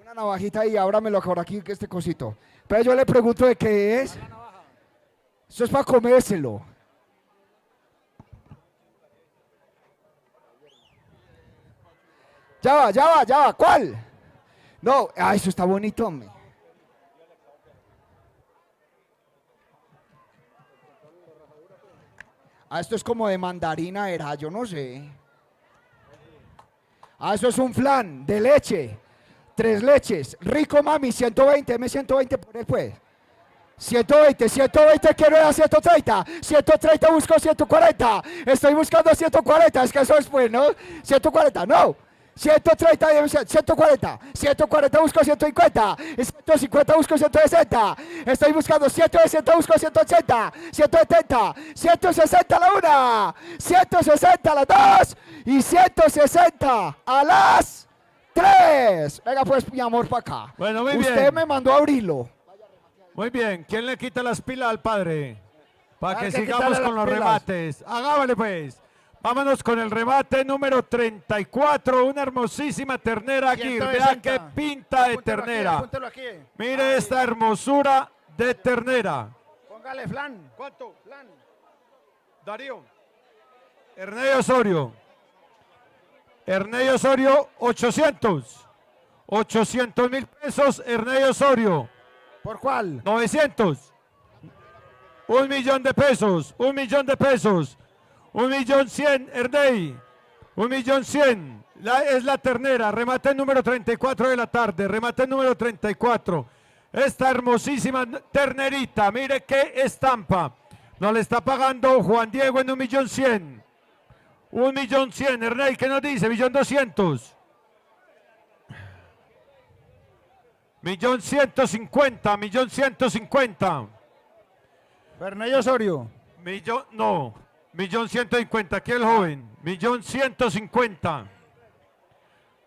Una navajita ahí, ábramelo por aquí, que este cosito. Pero yo le pregunto de qué es. Eso es para comérselo. Ya va. ¿Cuál? No, eso está bonito, hombre. Ah, esto es como de mandarina, era, yo no sé. Ah, eso es un flan de leche. 3 leches. Rico, mami, 120, deme 120 por él, pues. 120, 120, quiero ir a 130. 130, busco 140. Estoy buscando 140, es que eso es pues, ¿no? 140, no. 130, 140, 140 busco 150, 150 busco 160, estoy buscando 160 busco 180, 170, 160 a la 1, 160 a las 2 y 160 a las 3. Venga pues mi amor para acá. Bueno, muy Usted bien. me mandó a abrirlo. Muy bien, ¿quién le quita las pilas al padre? Para que Hay que sigamos quitarle con las los pilas. remates. Hagámosle pues. Vámonos con el remate número 34. Una hermosísima ternera aquí. 160. Vean qué pinta de Apúntelo aquí, ternera. apúntelo aquí. Mire Ahí. esta hermosura de ternera. Póngale flan. ¿Cuánto? Flan. Darío. Ernei Osorio. Ernei Osorio, 800. 800.000 pesos, Ernei Osorio. ¿Por cuál? 900. 1.000.000 de pesos. 1.000.000 de pesos. 1.100.000, Ernei. 1.100.000. Es la ternera. Remate número 34 de la tarde. Remate número 34. Esta hermosísima ternerita. Mire qué estampa. Nos le está pagando Juan Diego en 1.100.000. 1.100.000. Ernei, ¿qué nos dice? 1.200.000. 1.150.000. 1.150.000. Ferney Osorio. No, 1.150.000, aquí el joven, 1.150.000.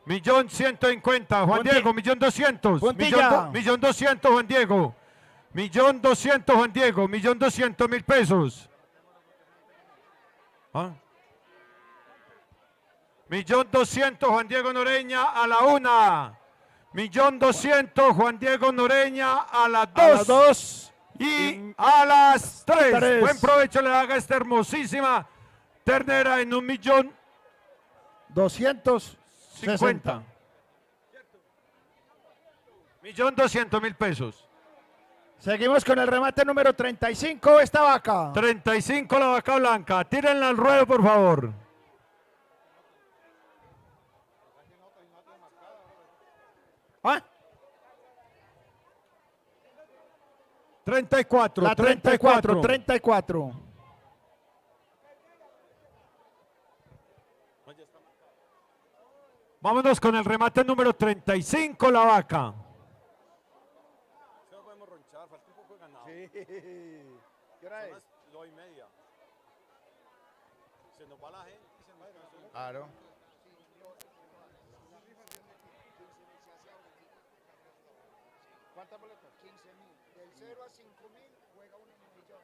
1.150.000, Juan Diego, 1.200.000. Puntilla. 1.200.000, Juan Diego. 1.200.000, Juan Diego, 1.200.000 pesos. ¿Ah? 1.200.000, Juan Diego Noreña a la 1. 1.200.000, Juan Diego Noreña a las A las 2. 2. Y a las 3. Tres. Buen provecho le haga esta hermosísima ternera en 260. 1.050.000. 1.200.000 pesos. Seguimos con el remate número 35. Esta vaca. 35 la vaca blanca. Tírenla al ruedo, por favor. ¿Ah? 34. La 34. 34. Vámonos con el remate número 35, la vaca. Claro. ¿Cuántas boletas? 15.000. Del 0 a 5.000 juega 1 millón.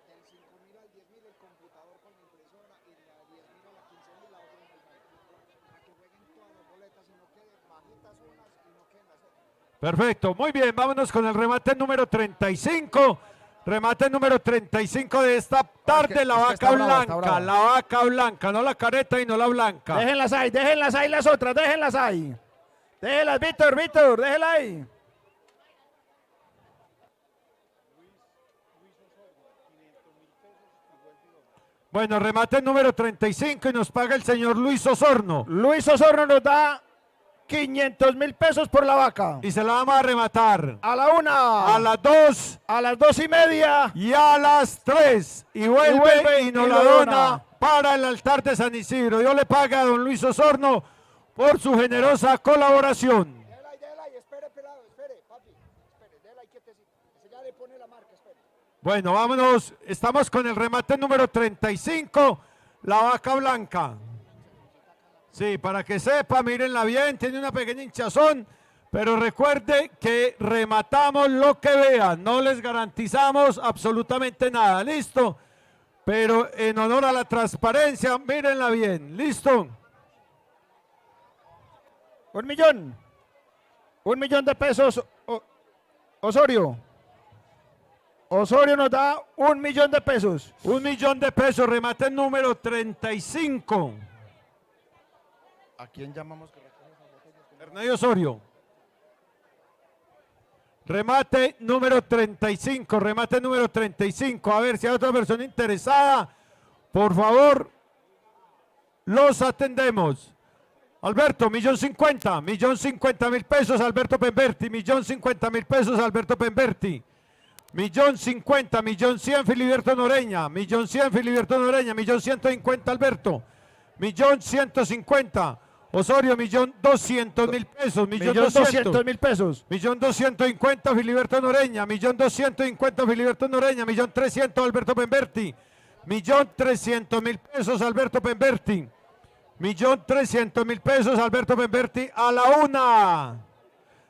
Del 5.000 al 10.000 el computador con la impresora y de la 10.000 a la 15.000 la otra millón. Para que jueguen todas las boletas y no queden bajitas unas y no queden las otras. Perfecto, muy bien, vámonos con el remate número 35. Remate número 35 de esta tarde, la es que vaca está brava, está blanca, brava. la vaca blanca, no la careta y no la blanca. Déjenlas ahí las otras, déjenlas ahí. Déjenlas, Víctor, déjenlas ahí. Bueno, remate número 35 y nos paga el señor Luis Osorno. Luis Osorno nos da 500.000 pesos por la vaca. Y se la vamos a rematar A la 1. a las 2 A las 2:30. y a las 3. Y vuelve y nos y la lo dona dona. para el altar de San Isidro. Dios le paga a don Luis Osorno por su generosa colaboración. Déjela ahí, espere, pelado, espere, papi. Espere, déjela ahí quietecito. Ese ya le pone la marca, espere. Bueno, vámonos. Estamos con el remate número 35, la vaca blanca. Sí, para que sepa, mírenla bien, tiene una pequeña hinchazón, pero recuerde que rematamos lo que vean, no les garantizamos absolutamente nada, ¿listo? Pero en honor a la transparencia, mírenla bien, ¿listo? 1 millón. 1 millón de pesos. Osorio. Osorio nos da 1 millón de pesos. 1 millón de pesos, remate número 35. ¿A quién llamamos? Ernei Osorio. Remate número 35, remate número 35. A ver si hay otra persona interesada. Por favor, los atendemos. Alberto, 1.050.000 pesos, Alberto Pemberti, 1.050.000 pesos, Alberto Pemberti. 1.050.000, 1.100.000, Filiberto Noreña, 1.100.000, Filiberto Noreña, 1.150.000, Alberto, 1.150.000, Osorio, 1.200.000 pesos, 1.200.000 pesos. 1.250.000, Filiberto Noreña, 1.250.000, Filiberto Noreña, 1.300.000, Alberto Pemberti, 1.300.000 pesos, Alberto Pemberti, 1.300.000 pesos, Alberto Pemberti, a la una.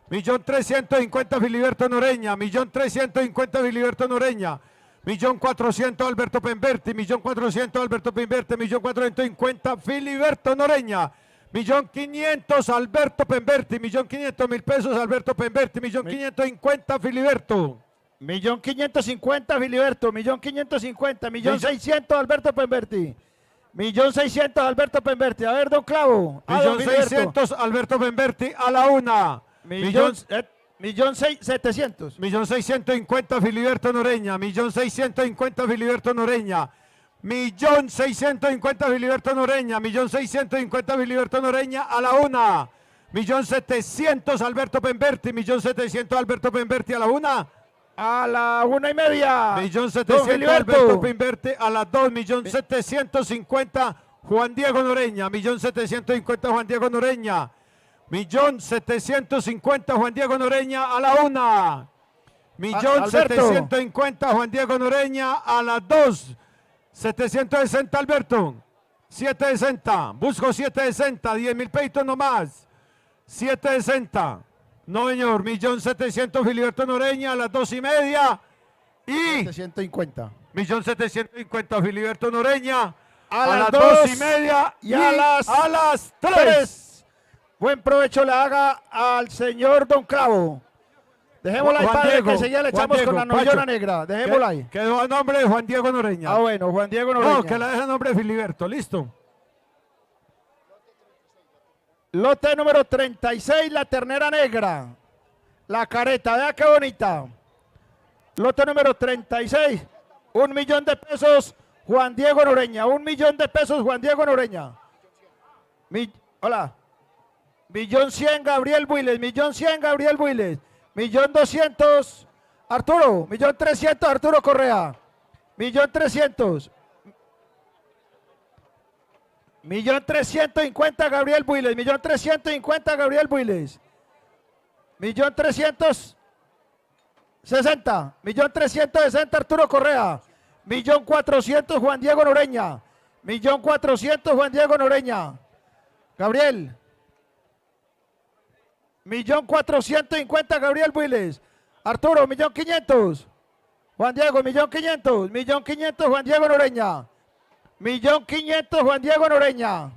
1.350.000, Filiberto Noreña, 1.350.000, Filiberto Noreña, 1.400.000, Alberto Pemberti, 1.400.000, Alberto Pemberti, 1.450.000, Filiberto Noreña, 1.500.000, Alberto Pemberti, 1.500.000 pesos, Alberto Pemberti, 1.550.000, Filiberto. 1.550.000, Filiberto, 1.550.000, 1.600.000, Alberto Pemberti. 1.600.000, Alberto Pemberti. A ver, don Clavo. A don Filiberto. 1.600.000, Alberto Pemberti, a la una. 1.700.000. 1.650.000, Filiberto Noreña, 1.650.000, Filiberto Noreña, 1.650.000, Filiberto Noreña, 1.650.000, Filiberto Noreña, a la una. 1.700.000, Alberto Pemberti, 1.700.000, Alberto Pemberti, a la una. A la 1:30. 1.700.000, Alberto Pemberti, a las 2. 1.750.000, Juan Diego Noreña, 1.750.000, Juan Diego Noreña, 1.750.000, Juan Diego Noreña, a la una. 1.750.000, Juan Diego Noreña, a las 2. 760, Alberto. 760. Busco 760. 10.000 peitos nomás. 760. No, señor. 1.700.000, Filiberto Noreña, a las 2:30. Y 750. 1.750.000, Filiberto Noreña, A a las las 2:30 y a las 3. Buen provecho le haga al señor don Clavo. Dejémosla ahí, Juan padre, Diego, que enseguida le Juan echamos Diego, con la novillona Pacho. negra. Dejémosla ahí. Quedó a nombre de Juan Diego Noreña. Ah, bueno, Juan Diego Noreña. No, que la deje a nombre de Filiberto. Listo. Lote número 36, la ternera negra. La careta, vea qué bonita. Lote número 36, 1.000.000 de pesos, Juan Diego Noreña. 1.000.000 de pesos, Juan Diego Noreña. Hola. 1.100.000, Gabriel Builes. 1.100.000, Gabriel Builes. 1.200.000, Arturo. 1.300.000, Arturo Correa. 1.300.000. 1.350.000, Gabriel Builes. 1.350.000, Gabriel Builes. 1.360.000. 1.360.000, Arturo Correa. 1.400.000, Juan Diego Noreña. 1.400.000, Juan Diego Noreña. Gabriel. 1.450.000, Gabriel Builes. Arturo, 1.500.000. Juan Diego, 1.500.000. 1.500.000, Juan Diego Noreña. 1.500.000, Juan Diego Noreña.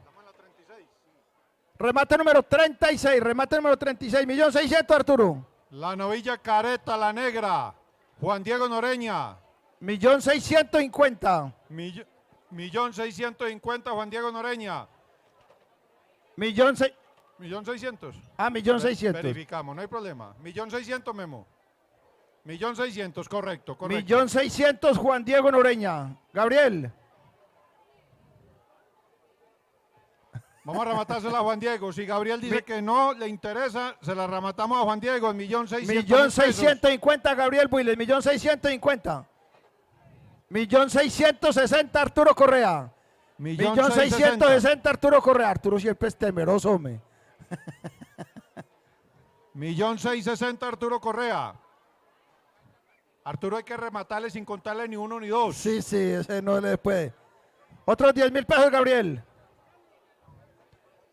Remate número 36, remate número 36, 1.600.000, Arturo. La novilla careta, la negra, Juan Diego Noreña. 1.650.000. 1.650.000, Juan Diego Noreña. 1.600.000. 1.600.000. Ah, 1.600.000. Verificamos, no hay problema. 1.600.000, Memo. 1.600.000, correcto, correcto. 1.600.000, Juan Diego Noreña. Gabriel. Vamos a rematársela a Juan Diego. Si Gabriel dice que no le interesa, se la rematamos a Juan Diego en 1.600.000 pesos. 1.650.000, Gabriel Builes. 1.650.000. 1.660.000, Arturo Correa. 1.660.000, Arturo Correa. Arturo siempre es temeroso, hombre. 1.660.000, Arturo Correa. Arturo hay que rematarle sin contarle ni uno ni dos. Sí, ese no le puede. Otros 10.000 pesos, Gabriel.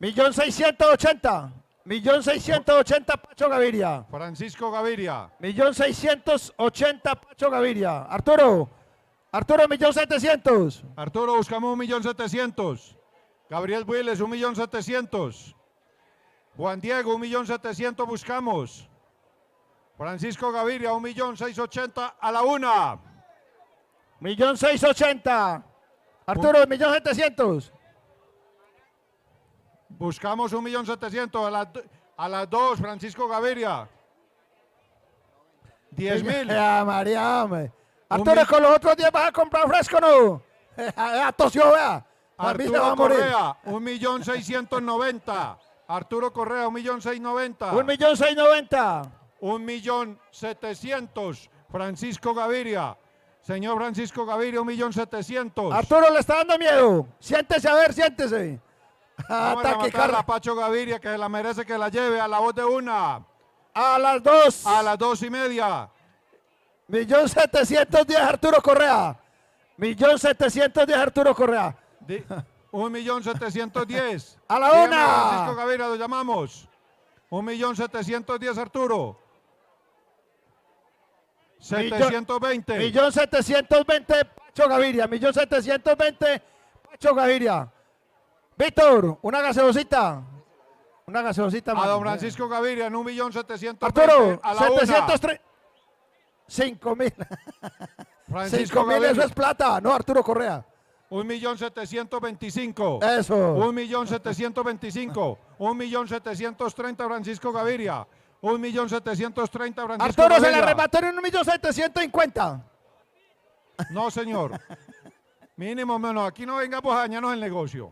1.680.000. 1.680.000, Pacho Gaviria. Francisco Gaviria. 1.680.000, Pacho Gaviria. Arturo. Arturo, 1.700.000. Arturo, buscamos 1.700.000. Gabriel Builes, 1.700.000. Juan Diego, 1.700.000 buscamos. Francisco Gaviria, 1.680.000 a la una. 1.680.000. Arturo, 1.700.000. Buscamos 1.700.000 a las 2, Francisco Gaviria. 10.000. María, hombre. Arturo, con los otros 10 vas a comprar fresco, ¿no? Tosió, vea. A mí se va a Arturo morir. Correa, 1.690.000. Arturo Correa, 1.690.000. 1.690.000. 1.700.000. Francisco Gaviria. Señor Francisco Gaviria, 1.700.000. Arturo le está dando miedo. Siéntese, a ver, siéntese. Vamos a Ataque matar a Pacho Gaviria, que se la merece que la lleve a la voz de una. a las 2. A las 2:30. 1.710.000 Arturo Correa. 1.710.000 Arturo Correa. 1.710.000. A la Dígame, una. Francisco Gaviria, lo llamamos. 1.710.000 Arturo. 720. 1.720.000 Pacho Gaviria. 1.720.000 Pacho Gaviria. Víctor, una gaseosita. Una gaseosita. A mano. don Francisco Gaviria en 1.720.000. Arturo, a la 730. 5.000. 5.000. 5.000, eso es plata. No, Arturo Correa. 1.725.000. Eso. 1.725.000. 1.730.000 Francisco Gaviria. 1.730.000 Francisco Arturo se le Gaviria. arrebató en 1.750.000. No, señor. Mínimo menos. Aquí no vengamos a dañarnos el negocio.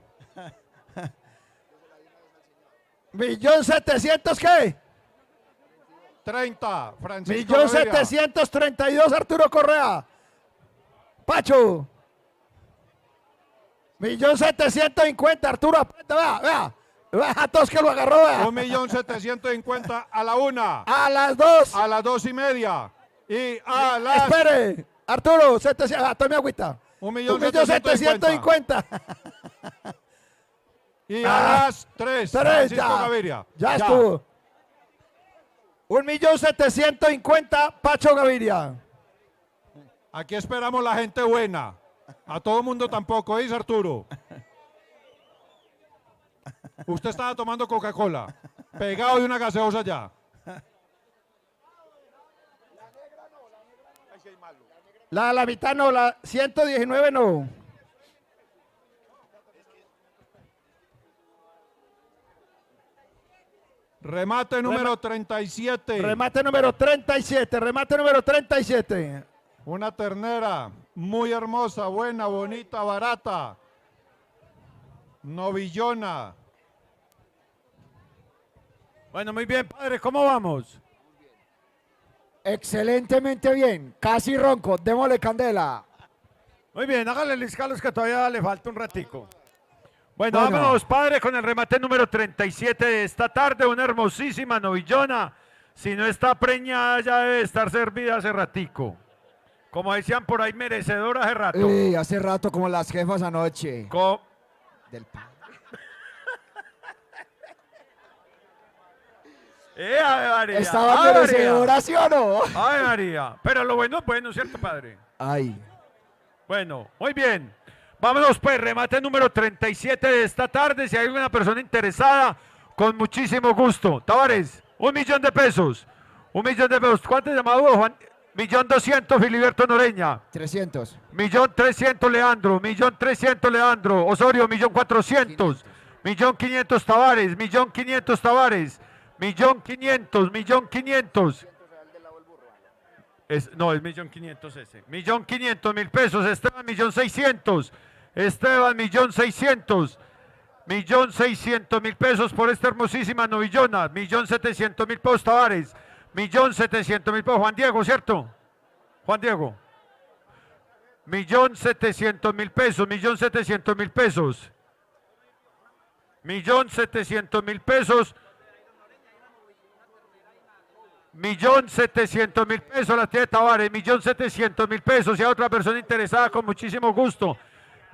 1.700.000, ¿qué? 30, Francisco Gaviria. 1.732.000 Arturo Correa. Pacho. 1.750.000 Arturo. Vea, vea. Vea a todos que lo agarró, vea. 1.750.000 a la 1. A las 2. A las 2:30. Y a las Espere. Arturo, 700. Tome agüita. 1.750.000. 1.750.000. Y a las 3. 3, Francisco ya. Gaviria. Ya estuvo. 1.750.000 Pacho Gaviria. Aquí esperamos la gente buena. A todo mundo tampoco, dice Arturo. Usted estaba tomando Coca-Cola, pegado de una gaseosa ya. La mitad no, la 119 no. Remate número 37. Remate número 37, remate número 37. Una ternera muy hermosa, buena, bonita, barata. Novillona. Bueno, muy bien, padre, ¿cómo vamos? Excelentemente bien. Casi ronco. Démosle candela. Muy bien, hágale Luis Carlos que todavía le falta un ratico. Bueno, Bueno. vámonos, padre, con el remate número 37 de esta tarde. Una hermosísima novillona. Si no está preñada, ya debe estar servida hace ratico. Como decían por ahí, merecedora hace rato. Uy, hace rato como las jefas anoche. Del pan. Ave María, Estaba Ave merecedora, María, ¿sí o no? Ave María. Pero lo bueno es bueno, ¿cierto, padre? Ay. Bueno, muy bien. Vámonos pues, remate número 37 de esta tarde. Si hay alguna persona interesada, con muchísimo gusto. Tavares, 1.000.000 de pesos. 1.000.000 de pesos. ¿Cuánto llamado, Juan? 1.200.000 Filiberto Noreña. 300. 1.300.000 Leandro. 1.300.000 Leandro. Osorio, 1.400.000. 1.500.000 Tavares. 1.500.000 Tavares. 1.500.000. 1.500.000. No, es 1.500.000 ese. 1.500.000 pesos. Esteban, 1.600.000. Esteban, 1.600.000. 1.600.000 pesos por esta hermosísima novillona. 1.700.000 pesos Tavares. 1.700.000 pesos. Juan Diego, ¿cierto? Juan Diego. 1.700.000 pesos. 1.700.000 pesos. 1.700.000 pesos. 1.700.000 pesos la tiene Tavares, 1.700.000 pesos. Si hay otra persona interesada, con muchísimo gusto.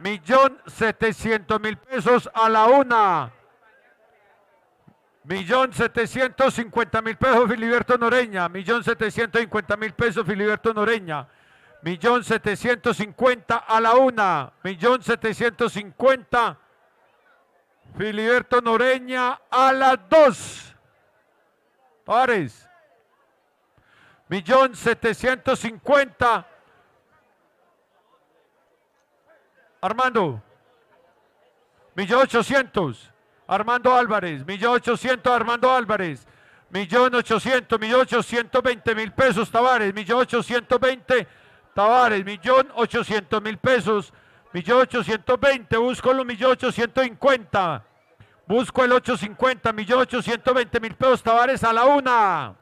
1.700.000 pesos a la 1. 1.750.000 pesos Filiberto Noreña. 1.750.000 pesos Filiberto Noreña. 1.750.000 a la 1. 1.750.000 Filiberto Noreña a las 2. Tavares. 1.750.000. Armando. 1.800.000. Armando Álvarez. 1.800.000 Armando Álvarez. 1.800.000. 1.820.000 pesos Tavares. 1.820.000 Tavares. 1.800.000 pesos 1.820.000, busco los 1.850.000. Busco el 850, 1.820.000 pesos, Tavares a la una.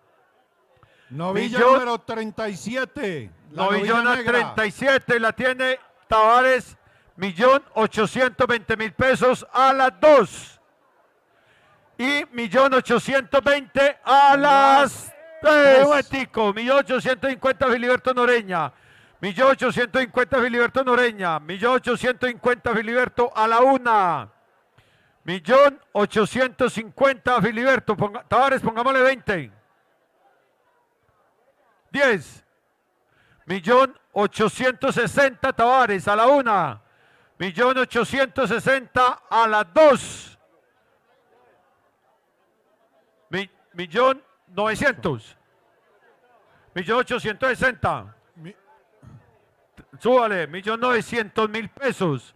Novilla Millón- número 37. La novilla Novillona negra. 37 la tiene Tavares, 1.820.000 pesos a las 2. Y 1.820.000 a las 3. Momentico, 1.850 Filiberto Noreña. 1.850 Filiberto Noreña. 1.850 Filiberto a la 1. 1.850 Filiberto. Tavares, pongámosle 20. 10. 1.860 Tavares a la 1. 1.860 a las 2. 1.900.000. 1.860. Súbale, 1.900.000 pesos.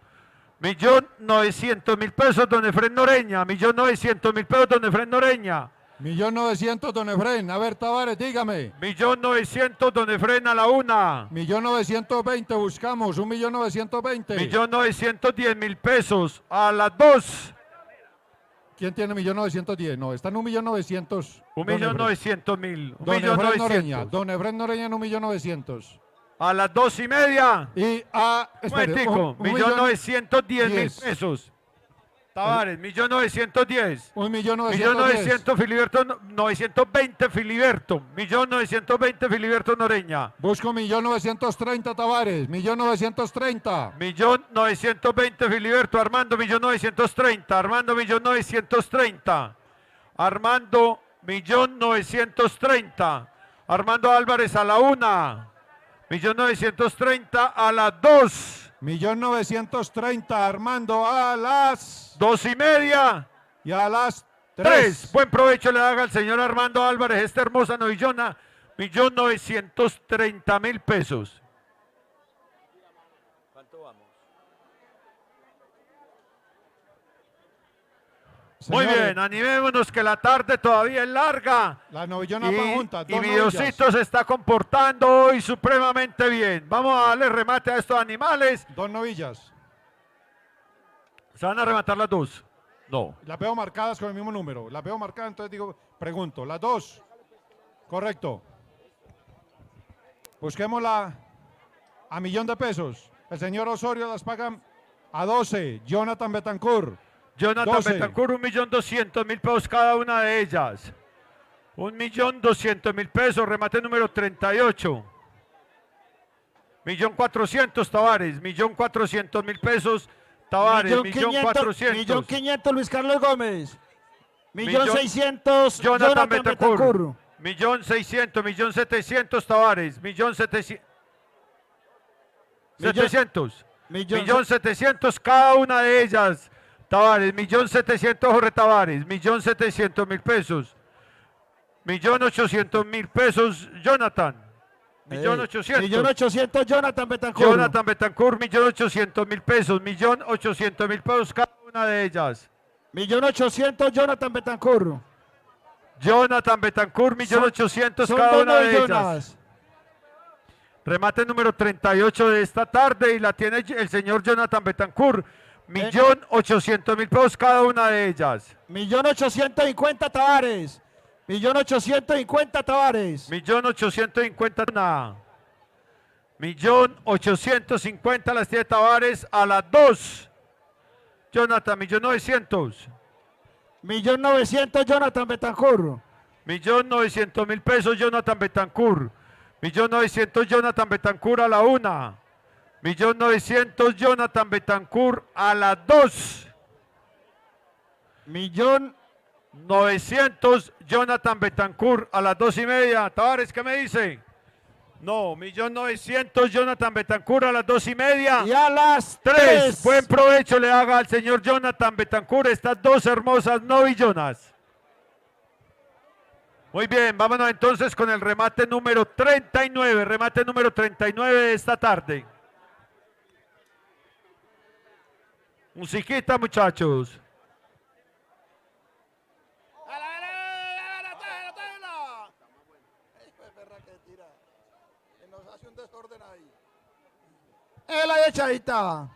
1.900.000 pesos, don Efren Noreña. 1.900.000 pesos, don Efren Noreña. 1.900.000, don Efren. A ver, Tavares, dígame. 1.900.000, don Efren a la 1. 1.920.000, buscamos. 1.920.000. 1.910.000 pesos a las 2. ¿Quién tiene 1.910.000? No, están 1.900.000. 1.900.000. Don Efren Noreña. 1.900.000. Don Efren Noreña en 1.900.000. A las 2:30. Y a... Momentico, 1.910.000 pesos. Tavares, 1.910.000. 1.910.000. 1.900.000 Filiberto, 920 Filiberto. 1.920 Filiberto Noreña. Busco 1.930, Tavares. 1.930. 1.920 Filiberto. Armando, 1.930. Armando, 1.930. Armando, 1.930. Armando Álvarez a la 1. 1.930 a las 2. 1.930, Armando, a las 2:30. y a las 3. 3. Buen provecho le haga al señor Armando Álvarez, esta hermosa novillona, 1.930.000 pesos. Muy Señores, bien, animémonos que la tarde todavía es larga. La novillona va junta. Y mi Diosito se está comportando hoy supremamente bien. Vamos a darle remate a estos animales. Dos novillas. ¿Se van a rematar las 2? No. Las veo marcadas con el mismo número. Las veo marcadas, entonces digo, pregunto. Las 2. Correcto. Busquémosla a 1.000.000 de pesos. El señor Osorio las paga a 12. Jonathan Betancourt. Jonathan 12. Betancourt, 1.200.000 pesos cada una de ellas. 1.200.000 pesos, remate número 38. 1.400.000 Tavares, 1.400.000 pesos Tavares, 1.400.000. 1.500.000 Luis Carlos Gómez. Millón- 1.600.000 Jonathan Betancourt. 1.600.000, 1.700.000 Tavares, 1.700.000. 1.700.000 cada una de ellas. Tavares, 1.700.000 Jorge Tavares, 1.700.000 pesos. 1.800.000 pesos Jonathan. 1.800.000. 1.800.000 Jonathan Betancourt. Jonathan Betancourt, 1.800.000 pesos. 1.800.000 pesos cada una de ellas. 1.800.000 Jonathan Betancourt. Jonathan Betancourt, 1.800.000 Son cada dos una de ellas. novillonas. Remate número 38 de esta tarde y la tiene el señor Jonathan Betancourt. 1.800.000 pesos cada una de ellas. 1.850.000 Tavares. 1.850.000 Tavares. 1.850.000 una. 1.850.000 las tiene Tavares a las 2. Jonathan, 1.900.000. 1.900.000 Jonathan Betancourt. 1.900.000 pesos Jonathan Betancourt. 1.900.000 Jonathan Betancourt a la 1. 1.900.000 Jonathan Betancourt a las 2. 1.900.000 Jonathan Betancourt a las 2:30. Tavares, ¿qué me dice? No, 1.900.000 Jonathan Betancourt a las 2:30. Y a las 3. 3. Buen provecho le haga al señor Jonathan Betancourt estas dos hermosas novillonas. Muy bien, vámonos entonces con el remate número 39. Remate número 39 de esta tarde. Musiquita, muchachos. Él ahí echadita.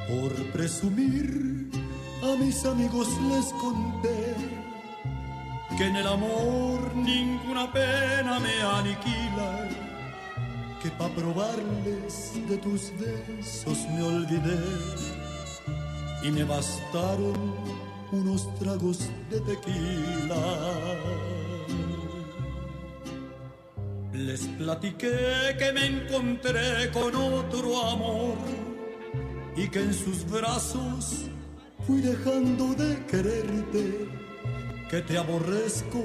Por presumir, a mis amigos les conté que en el amor ninguna pena me aniquila, que pa' probarles de tus besos me olvidé y me bastaron unos tragos de tequila. Les platiqué que me encontré con otro amor y que en sus brazos fui dejando de quererte, que te aborrezco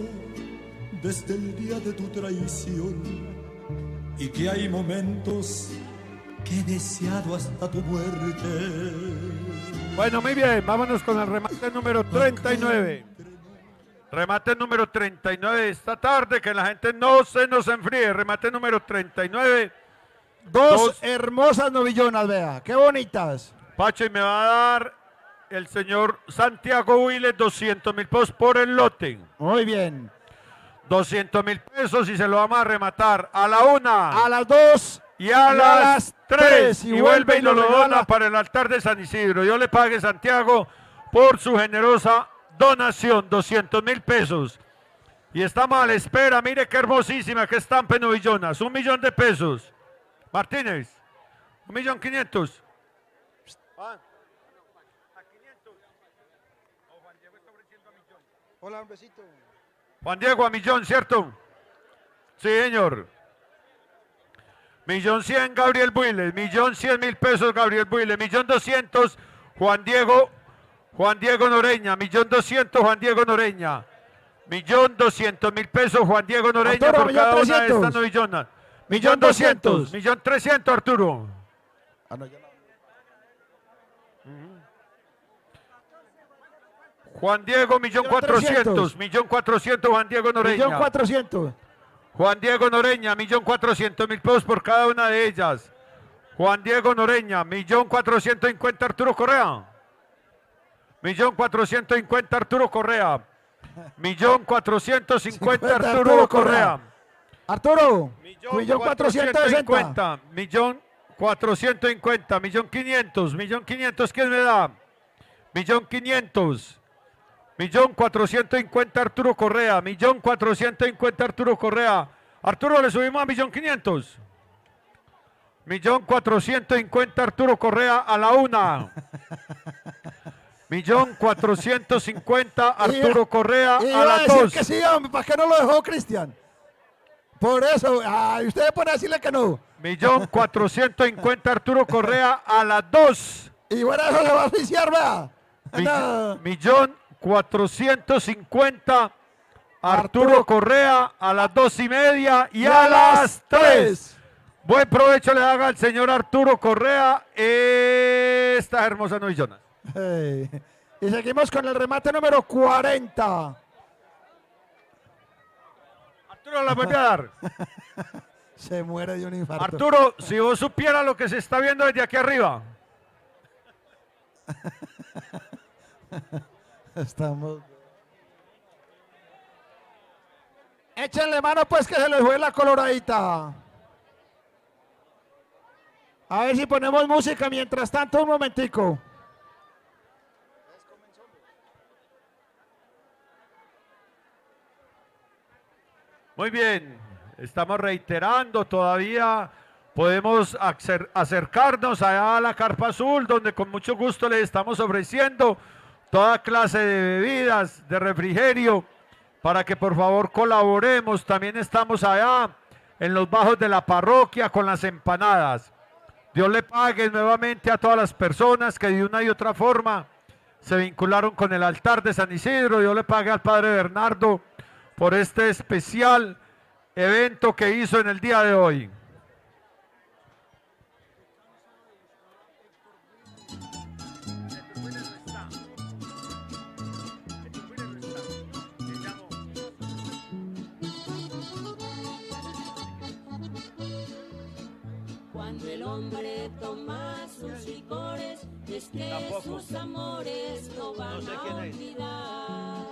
desde el día de tu traición y que hay momentos que he deseado hasta tu muerte. Bueno, muy bien, vámonos con el remate número 39. Remate número 39 de esta tarde, que la gente no se nos enfríe. Remate número 39. Dos hermosas novillonas, vea, qué bonitas. Pacho, y me va a dar el señor Santiago Huiles 200.000 pesos por el lote. Muy bien. 200.000 pesos y se lo vamos a rematar a la 1, A las 2 y a las 3. Y vuelve y lo dona regala. para el altar de San Isidro. Yo le pague, Santiago, por su generosa donación, 200.000 pesos. Y estamos a la espera, mire qué hermosísima, qué estampa en novillonas, 1.000.000 de pesos. Martínez, 1.500.000. Hola, un besito. Juan Diego, a 1.000.000, ¿cierto? Sí, señor. 1.100.000, Gabriel Builes. 1.100.000 pesos, Gabriel Builes. 1.200.000, Juan Diego Noreña. 1.200.000, Juan Diego Noreña. 1.200.000 pesos, Juan Diego Noreña, Arturo, por cada una de 1.300.000. estas novillonas. 1.200.000. 1.300.000, Arturo. Ah, no, ya no. Juan Diego, 1.400.000. 1.400.000, Juan Diego Noreña. 1.400.000. Juan Diego Noreña, 1.400.000 pesos por cada una de ellas. Juan Diego Noreña, 1.450.000, Arturo Correa. 1.450.000, Arturo Correa. 1.450.000, Arturo Correa. Arturo, 1.460.000. 1.450.000, 1.500.000, 1.500.000, ¿quién me da? 1.500.000. 1.450.000, Arturo Correa. 1.450.000, Arturo Correa. Arturo, le subimos a 1.500.000. 1.450.000, Arturo Correa a la 1. 1.450.000, Arturo Correa a la 2. Que sí, hombre, ¿para qué no lo dejó Cristian? Por eso, usted pone a decirle que no. 1.450.000, Arturo Correa a la 2. Y bueno, eso se va a oficiar, vea. No. 1.450.000, Arturo Correa a las 2:30 y a las 3. Buen provecho le haga al señor Arturo Correa estas hermosas novillonas. Y seguimos con el remate número 40. Arturo la vuelve a dar. Se muere de un infarto. Arturo, si vos supieras lo que se está viendo desde aquí arriba. Estamos. Échenle mano pues que se les fue la coloradita. A ver si ponemos música mientras tanto, un momentico. Muy bien, estamos reiterando, todavía podemos acercarnos allá a la Carpa Azul, donde con mucho gusto les estamos ofreciendo toda clase de bebidas, de refrigerio, para que por favor colaboremos. También estamos allá en los bajos de la parroquia con las empanadas. Dios le pague nuevamente a todas las personas que de una y otra forma se vincularon con el altar de San Isidro. Dios le pague al Padre Bernardo por este especial evento que hizo en el día de hoy. Cuando el hombre toma sus licores, es que Tampoco. sus amores no van sé a quién es. olvidar.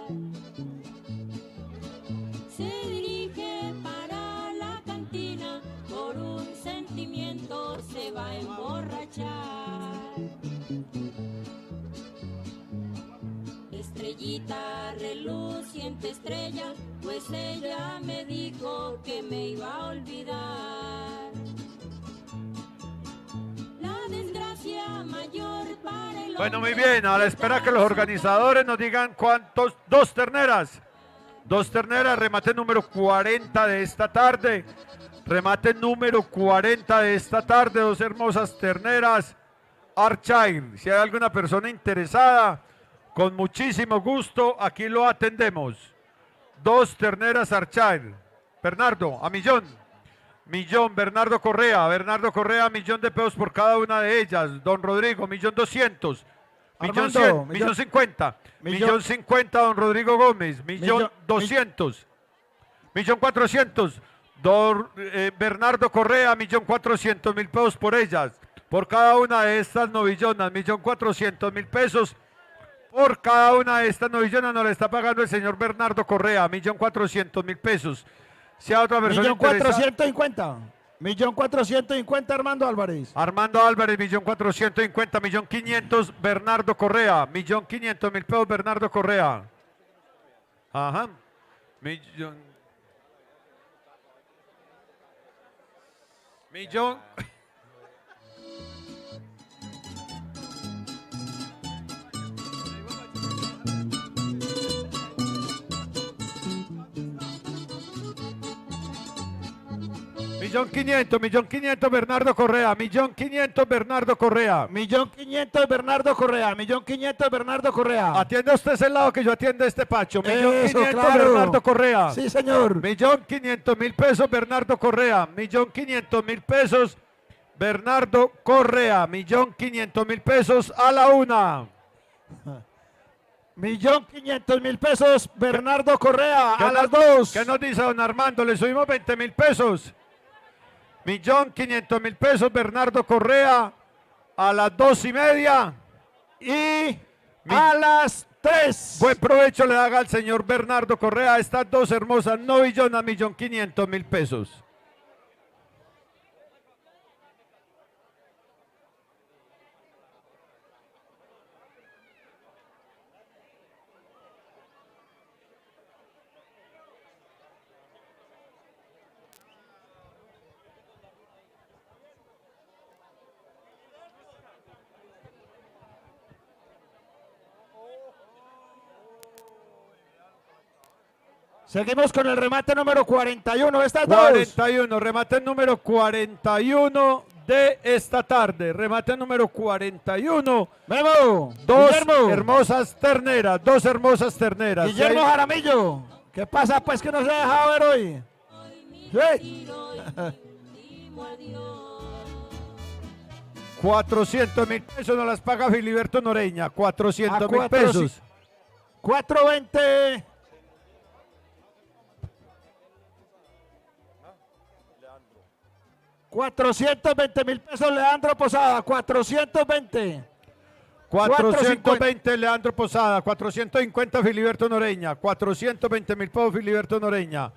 Se dirige para la cantina, por un sentimiento se va a emborrachar. Estrellita, reluciente estrella, pues ella me dijo que me iba a olvidar. La desgracia mayor para el Bueno, muy hombre bien, a la espera que los organizadores nos digan cuántos, dos terneras, remate número 40 de esta tarde, remate número 40 de esta tarde, dos hermosas terneras, Archair, si hay alguna persona interesada, con muchísimo gusto, aquí lo atendemos, dos terneras Archair, Bernardo, a millón, Bernardo Correa, millón de pesos por cada una de ellas, don Rodrigo, 1.200.000, Armando, millón 50, millón- 50, don Rodrigo Gómez, millón 200, millón 400, don Bernardo Correa, 1.400.000 pesos por ellas, por cada una de estas novillonas, 1.400.000 pesos. Por cada una de estas novillonas nos le está pagando el señor Bernardo Correa, 1.400.000 pesos. Si a otra persona interesada, 1.450.000. 1.450.000 Armando Álvarez. Armando Álvarez, 1.450.000, 1.500.000 Bernardo Correa, 1.500.000 pesos Bernardo Correa. Ajá. Millón. Millón 500 Bernardo Correa, 1.500.000 Bernardo Correa. 1.500.000 Bernardo Correa. 1.500.000 Bernardo Correa. Atienda usted ese lado que yo atiende este pacho. Eso, 1.500.000 claro. Bernardo Correa. Sí, señor. 1.500.000 pesos Bernardo Correa. 1.500.000 pesos Bernardo Correa. 1.500.000 pesos a la una. 1.500.000 pesos Bernardo Correa. ¿Qué A las nos- 2. ¿Qué nos dice don Armando? Le subimos 20.000 pesos. 1.500.000 pesos Bernardo Correa a las 2:30. Y a las 3. Buen provecho le haga al señor Bernardo Correa a estas dos hermosas novillonas, 1.500.000 pesos. Seguimos con el remate número 41. Estas dos. 41, remate número 41 de esta tarde. Remate número 41. Memo. Dos Guillermo. hermosas terneras, dos hermosas terneras. Guillermo Si hay- Jaramillo. ¿Qué pasa pues que no se ha dejado ver hoy? Sí. 400.000 pesos nos las paga Filiberto Noreña. 400.000 A pesos. 420. $420.000 pesos Leandro Posada. 420. 420 Leandro Posada, 450 Filiberto Noreña, 420.000 pesos Filiberto Noreña,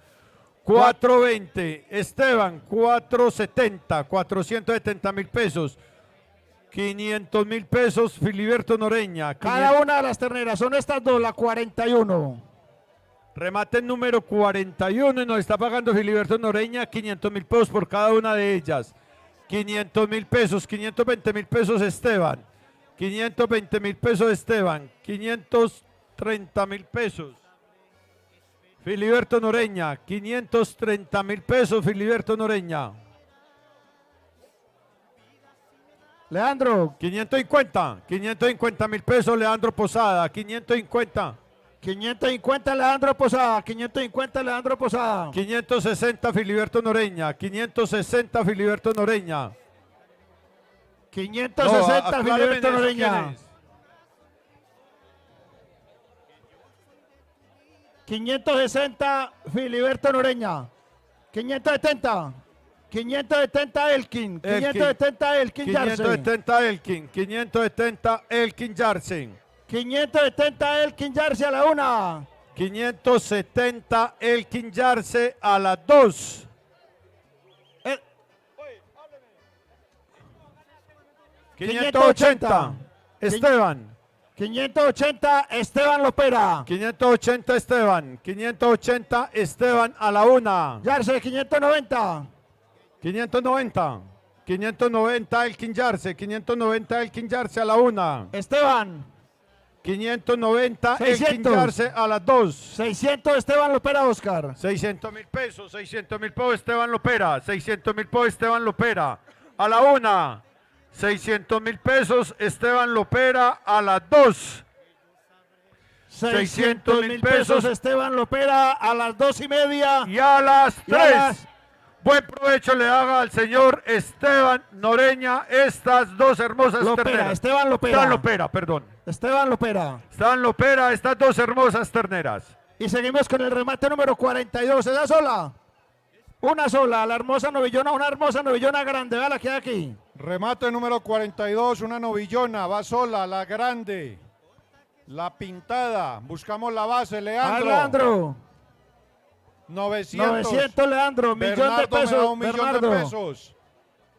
420 Esteban, 470.000 pesos, 500.000 pesos Filiberto Noreña, Cada una de las terneras son estas dos, la 41. remate número 41 y nos está pagando Filiberto Noreña 500.000 pesos por cada una de ellas, 500.000 pesos, 520.000 pesos Esteban, 520.000 pesos Esteban, 530.000 pesos Filiberto Noreña, 530.000 pesos Filiberto Noreña, Leandro, 550.000 pesos Leandro Posada, 550, 550 Leandro Posada, 550 Leandro Posada. 560 Filiberto Noreña, 560 Filiberto Noreña. 560 acláreme Filiberto eso, Noreña. ¿quién es? 560 Filiberto Noreña. 570. 570 Elkin. 570 Elkin Jarsen. 570 Elkin. 570 Elkin Jarsen. 570 Elkin Jarse a la 1. 570 Elkin Jarse a las 2. 580 Esteban. 580 Esteban Lopera. 580 Esteban. 580 Esteban a la 1. Jarse 590. 590. 590 Elkin Jarse. 590 Elkin Jarse a la 1. Esteban. 590 Elkin 600. Jarse a las 2. 600 Esteban Lopera Oscar. 600.000 pesos. 600.000 pesos Esteban Lopera. 600.000 pesos Esteban Lopera a la 1. 600.000 pesos Esteban Lopera a las 2. 600.000 pesos Esteban Lopera a las 2:30. Y a las Y a 3. las- Buen provecho le haga al señor Esteban Noreña estas dos hermosas Lopera, terneras. Esteban Lopera. Esteban Lopera, perdón. Esteban Lopera. Esteban Lopera, estas dos hermosas terneras. Y seguimos con el remate número 42. ¿Esa sola? Una sola. La hermosa novillona, una hermosa novillona grande. Vea la que hay aquí. Remate número 42, una novillona, va sola, la grande, la pintada. Buscamos la base, Leandro. Leandro. 900. 900 Leandro. Millón de Bernardo me da pesos. 1.000.000 Bernardo. de pesos.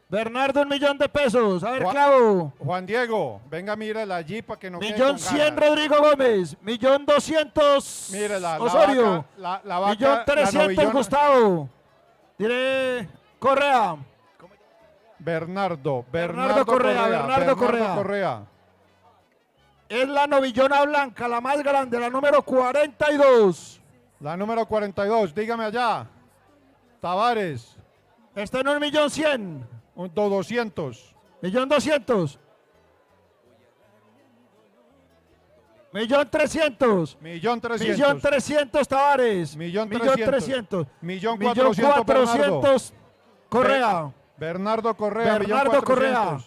Bernardo, 1.000.000 de pesos. A ver, Juan- clavo. Juan Diego, venga, mírela allí para que no quede 1.100.000 con ganas. Rodrigo Gómez. 1.200.000 Mírela, Osorio. la vaca, 1.300.000 la novillona. Gustavo. Diré Correa. Bernardo Correa, Bernardo Correa. Es la novillona blanca, la más grande, la número 42. La número 42, dígame allá. Tavares, Está en 1.100.000. 200. 1.200.000. 1.300.000. 1.300.000. 1.300.000 Tavares. 1.300.000. 1.400.000 1.400.000 Correa. Bernardo Correa. Bernardo Correa.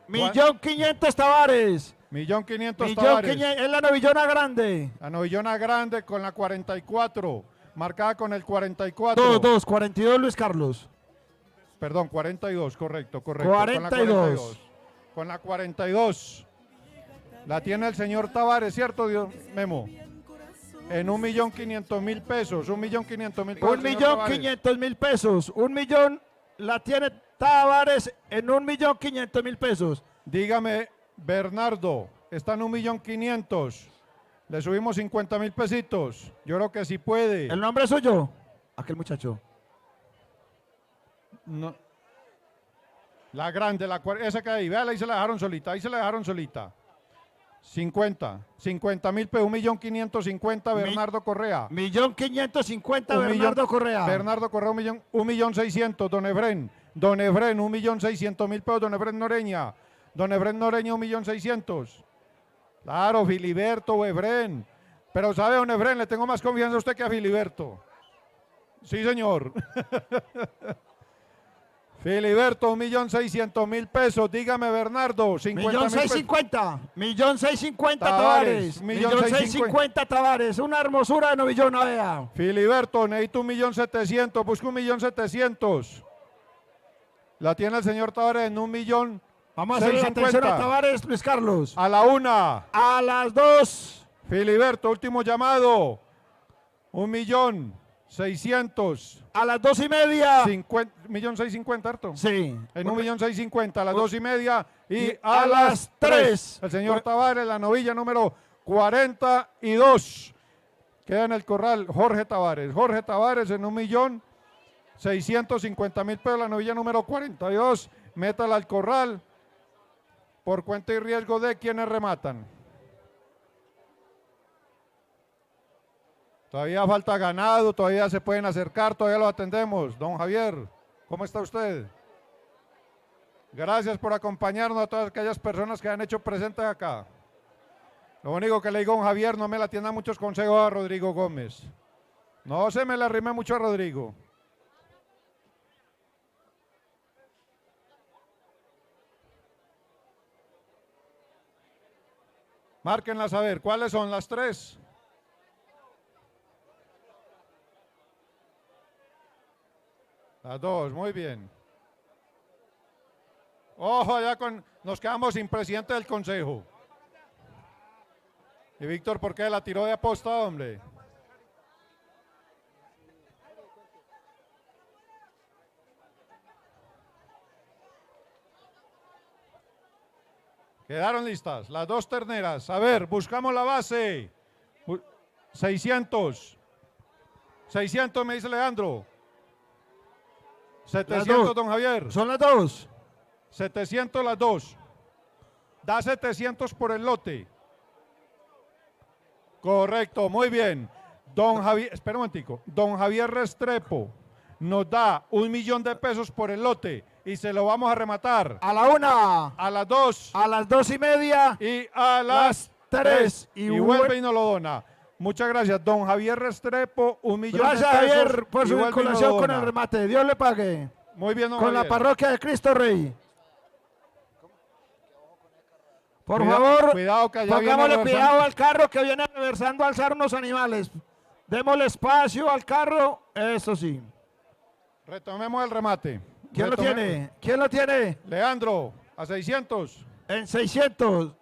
1.500.000 Tavares. 1.500.000 1.500.000 Tavares. es la novillona grande. La novillona grande con la 44. Marcada con el 44. 42 Luis Carlos. Perdón, 42, correcto. 42. Con la 42. La tiene el señor Tavares, ¿cierto, Dios? Memo? En 1.500.000 pesos. 1.500.000 pesos. 1.500.000 pesos. 1.000.000 la tiene Tavares en 1.500.000 pesos. Dígame, Bernardo, está en 1.500.000. Le subimos 50.000 pesitos. Yo creo que sí puede. ¿El nombre es suyo? Aquel muchacho. No. La grande, esa que ahí, véala, ahí se la dejaron solita, 50.000 pesos, 1.550.000 Bernardo Correa. 1.550.000 Un millón- Bernardo Correa. Bernardo Correa, 1.600.000, Don Efren. Don Efren, 1.600.000 pesos, Don Efren Noreña. Don Efren Noreña, 1.600.000. Claro, Filiberto, Efren. Pero sabe, Don Efren, le tengo más confianza a usted que a Filiberto. Sí, señor. Filiberto, 1.600.000 pesos. Dígame, Bernardo, 50.000 pesos. 1.650.000. 1.650.000 Tavares, Tavares. 1.650.000 Tavares. Una hermosura de novillona, vea. Filiberto, necesito 1.700.000, busca 1.700.000. La tiene el señor Tavares en 1.650.000. Vamos a hacer la atención a Tavares, Luis Carlos. A la 1. A las 2. Filiberto, último llamado. 1.600.000. A las 2:30. 1.650.000, harto. Sí. En 1.650.000, a las 2:30 y Y a las 3. 3. El señor Tavares, la novilla número 42. Queda en el corral Jorge Tavares. Jorge Tavares en 1.650.000 pesos, la novilla número 42. Métala al corral por cuenta y riesgo de quienes rematan. Todavía falta ganado, todavía se pueden acercar, todavía lo atendemos. Don Javier, ¿cómo está usted? Gracias por acompañarnos a todas aquellas personas que han hecho presentes acá. Lo único que le digo a don Javier, no me le atienda muchos consejos a Rodrigo Gómez. No se me le arrime mucho a Rodrigo. Márquenlas a ver, ¿cuáles son las 3? Las 2, muy bien. Ojo, allá nos quedamos sin presidente del consejo. Y Víctor, ¿por qué la tiró de aposta, hombre? Quedaron listas las dos terneras. A ver, buscamos la base. 600. 600 me dice Leandro. 700 don Javier. Son las dos. 700 las dos. Da 700 por el lote. Correcto, muy bien. Don Javier, espera un momentico. Don Javier Restrepo nos da 1.000.000 de pesos por el lote y se lo vamos a rematar A la 1, a las 2 a las 2:30 y a las 3. 3 y vuelve y nos lo dona. Muchas gracias, don Javier Restrepo, 1.000.000 de pesos. Gracias, Javier, por y su vuelve y nos lo vinculación con dona. el remate. Dios le pague. Muy bien, don Con la Javier. parroquia de Cristo Rey. Por Cuidado- favor, cuidado que allá viene pongámosle reversando. cuidado al carro que viene reversando a alzar unos animales. Démosle espacio al carro, eso sí. Retomemos el remate. ¿Quién lo tiene? ¿Quién lo tiene? Leandro, a 600. En 600.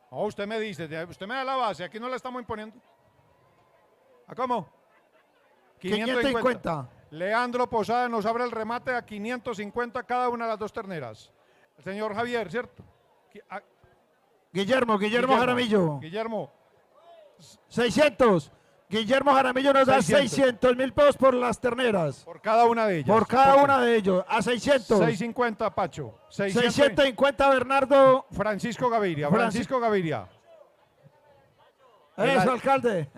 Oh, usted me dice, usted me da la base, aquí no la estamos imponiendo. ¿A cómo? 550. Leandro Posada nos abre el remate a 550 cada una de las dos terneras. El señor Javier, ¿cierto? Guillermo Jaramillo. Guillermo, 600. Guillermo Jaramillo nos da 600. 600.000 pesos por las terneras. por cada una de ellas. Por cada Ok. una de ellos. A 600. 650 Pacho. 650 Bernardo. Francisco Gaviria. Francisco Gaviria. Eso, alcalde.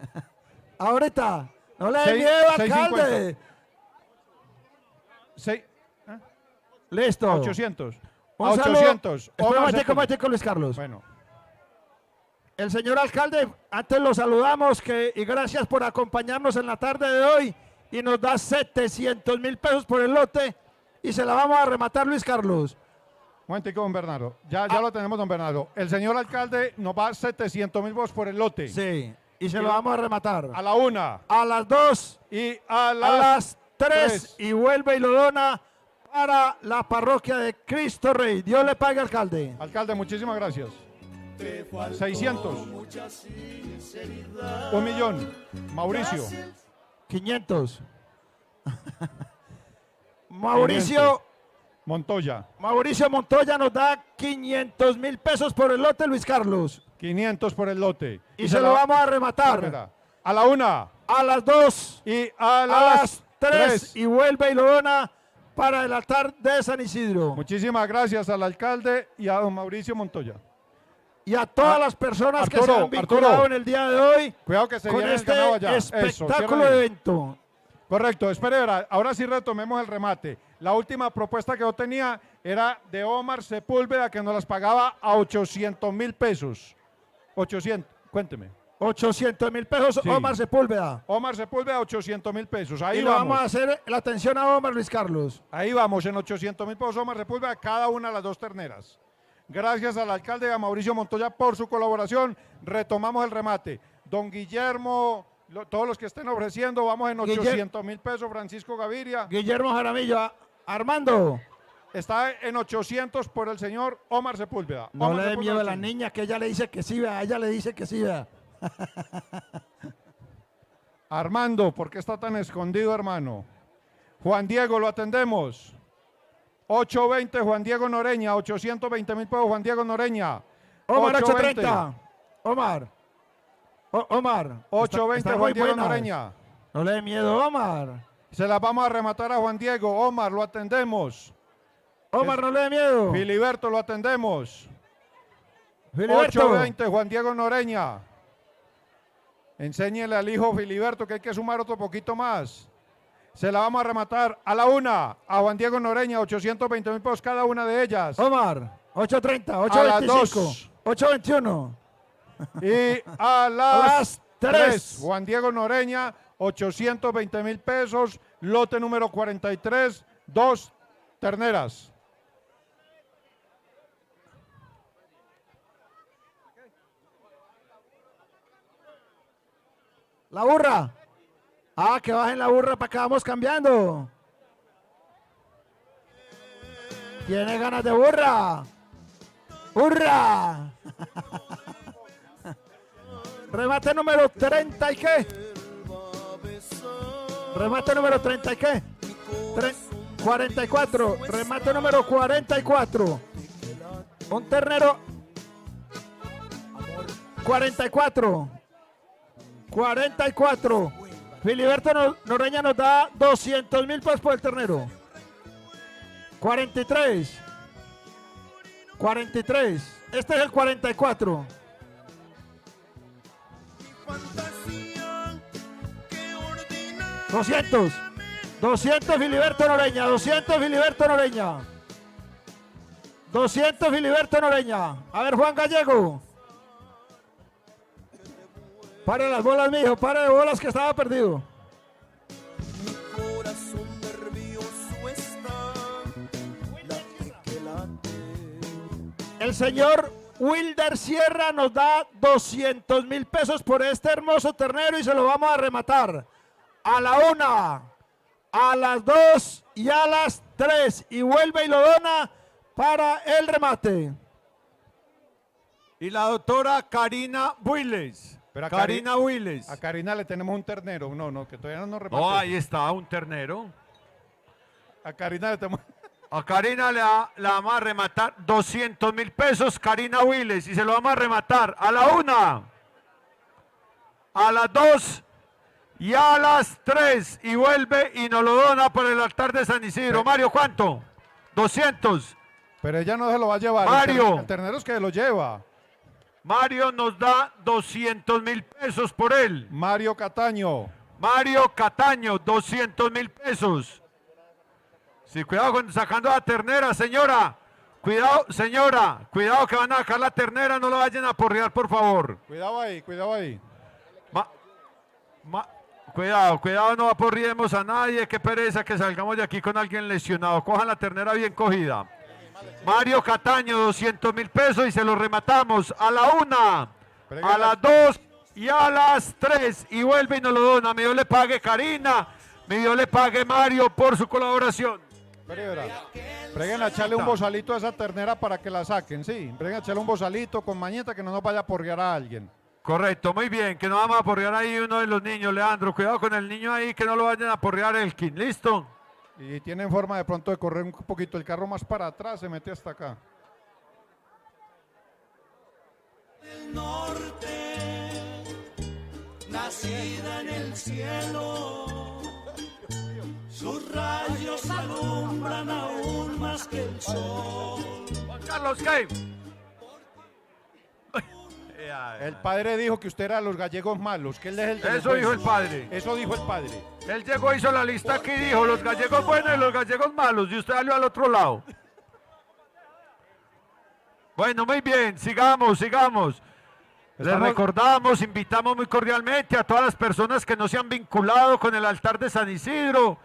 Ahorita. No le dé Seis- miedo, 650. alcalde. Seis- Listo. 800. Un A saludo. 800. Espera un Omar momentico, Sepúlveda. con Luis Carlos. Bueno, El señor alcalde, antes lo saludamos y gracias por acompañarnos en la tarde de hoy y nos da 700.000 pesos por el lote y se la vamos a rematar, Luis Carlos. un momentico, don Bernardo. Ya lo tenemos, don Bernardo. El señor alcalde nos va 700.000 votos por el lote. Sí, y se lo vamos a rematar. A la 1 A las 2, y a a las las 3 tres. y vuelve y lo dona para la parroquia de Cristo Rey. Dios le pague, alcalde. Alcalde, muchísimas gracias. 600. 1.000.000. Mauricio. 500. Mauricio Montoya. Montoya nos da 500.000 pesos por el lote, Luis Carlos. 500 por el lote. Y se lo vamos a rematar Espera. A la 1 a las 2, y a a las las 3 y vuelve y lo dona para el altar de San Isidro. Muchísimas gracias al alcalde y a don Mauricio Montoya. Y a todas las personas que se Arturo, han vinculado Arturo. en el día de hoy Cuidado que se con viene el este ganado allá. espectáculo Eso, de cierra ahí. evento. Correcto, espere, ahora sí retomemos el remate. La última propuesta que yo tenía era de Omar Sepúlveda, que nos las pagaba a 800.000 pesos. 800, cuénteme. 800.000 pesos, Sí. Omar Sepúlveda. Omar Sepúlveda, 800.000 pesos. Ahí Y le vamos a vamos. hacer la atención a Omar, Luis Carlos. Ahí vamos, en 800.000 pesos Omar Sepúlveda, cada una de las dos terneras. Gracias al alcalde y a Mauricio Montoya por su colaboración. Retomamos el remate. Don Guillermo, todos los que estén ofreciendo, vamos en 800.000 pesos. Francisco Gaviria Guillermo Jaramillo, Armando. está en 800 por el señor Omar Sepúlveda. No Omar le dé Sepúlveda, miedo a la 800. niña que ella le dice que sí, vea. Ella le dice que sí, vea. Armando, ¿por qué está tan escondido, hermano? Juan Diego, lo atendemos. 820, Juan Diego Noreña, 820.000 pesos, Juan Diego Noreña. Omar 820. 830. Omar. Omar. 820, Está Juan muy Diego buenas. Noreña. No le dé miedo, Omar. Se las vamos a rematar a Juan Diego. Omar, lo atendemos. Omar, no le dé miedo. Filiberto, lo atendemos. Filiberto. 820, Juan Diego Noreña. Enséñele al hijo Filiberto que hay que sumar otro poquito más. Se la vamos a rematar a la 1 a Juan Diego Noreña, 820.000 pesos cada una de ellas. Omar. 830, A las 825, 2. 821. Y a A las las 3, 3. Juan Diego Noreña, 820.000 pesos, lote número 43, 2 terneras. La burra. Ah, que bajen la burra para que vamos cambiando. ¿Tiene ganas de burra? ¡Hurra! Remate número 30 y qué? Remate número 30 y qué? 44. Remate número 44. Un ternero. 44. 44. Filiberto Noreña nos da 200.000 pesos por el ternero. 43. 43. Este es el 44. 200. 200 Filiberto Noreña. 200 Filiberto Noreña. 200 Filiberto Noreña. A ver, Juan Gallego. Pare las bolas, mijo. Pare de bolas que estaba perdido. El señor Wilder Sierra nos da 200.000 pesos por este hermoso ternero y se lo vamos a rematar a la 1, a las 2 y a las 3. Y vuelve y lo dona para el remate. Y la doctora Karina Builes. Pero a Karina Builes. A Karina le tenemos un ternero. No, que todavía no nos remate. Oh, ahí está, un ternero. A Karina le tenemos... A Karina la vamos a rematar 200.000 pesos, Karina Willes, y se lo vamos a rematar a la 1, a las 2 y a las 3. Y vuelve y nos lo dona por el altar de San Isidro. Mario, ¿cuánto? 200. Pero ella no se lo va a llevar. Mario. El ternero es que lo lleva. Mario nos da 200.000 pesos por él. Mario Cataño. Mario Cataño, 200.000 pesos. Sí, cuidado con sacando la ternera, señora. Cuidado, señora. Cuidado que van a sacar la ternera, no la vayan a porrear, por favor. Cuidado ahí, cuidado ahí. Cuidado, no aporriemos a nadie. Qué pereza que salgamos de aquí con alguien lesionado. Cojan la ternera bien cogida. Mario Cataño, 200.000 pesos y se lo rematamos a la 1, a las 2 y a las 3. Y vuelve y nos lo dona. Me Dios le pague Karina, me Dios le pague Mario por su colaboración. Preguen a echarle un bozalito a esa ternera para que la saquen, sí. Preguen a echarle un bozalito con mañeta que no nos vaya a porrear a alguien. Correcto, muy bien, que no vamos a porrear ahí uno de los niños, Leandro. Cuidado con el niño ahí, que no lo vayan a porrear Elkin. ¿Listo? Y tienen forma de pronto de correr un poquito el carro más para atrás, se mete hasta acá. Del norte, nacida en el cielo, sus rayos alumbran aún más que el sol. Juan Carlos, ¿qué? El padre dijo que usted era de los gallegos malos, que él es el de los Eso dijo el buenos. padre. Eso dijo el padre. Él llegó, hizo la lista aquí y dijo los gallegos buenos y los gallegos malos. Y usted salió al otro lado. Bueno, muy bien, sigamos. Les recordamos, invitamos muy cordialmente a todas las personas que no se han vinculado con el altar de San Isidro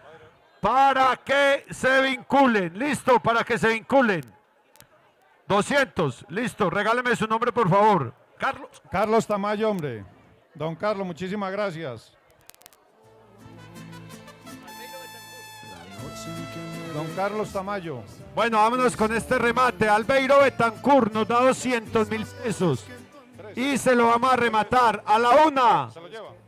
para que se vinculen. Listo, para que se vinculen. 200, listo, regáleme su nombre por favor. Carlos Tamayo, hombre. Don Carlos, muchísimas gracias. Don Carlos Tamayo. Bueno, vámonos con este remate. Albeiro Betancourt nos da 200.000 pesos. Y se lo vamos a rematar a la 1,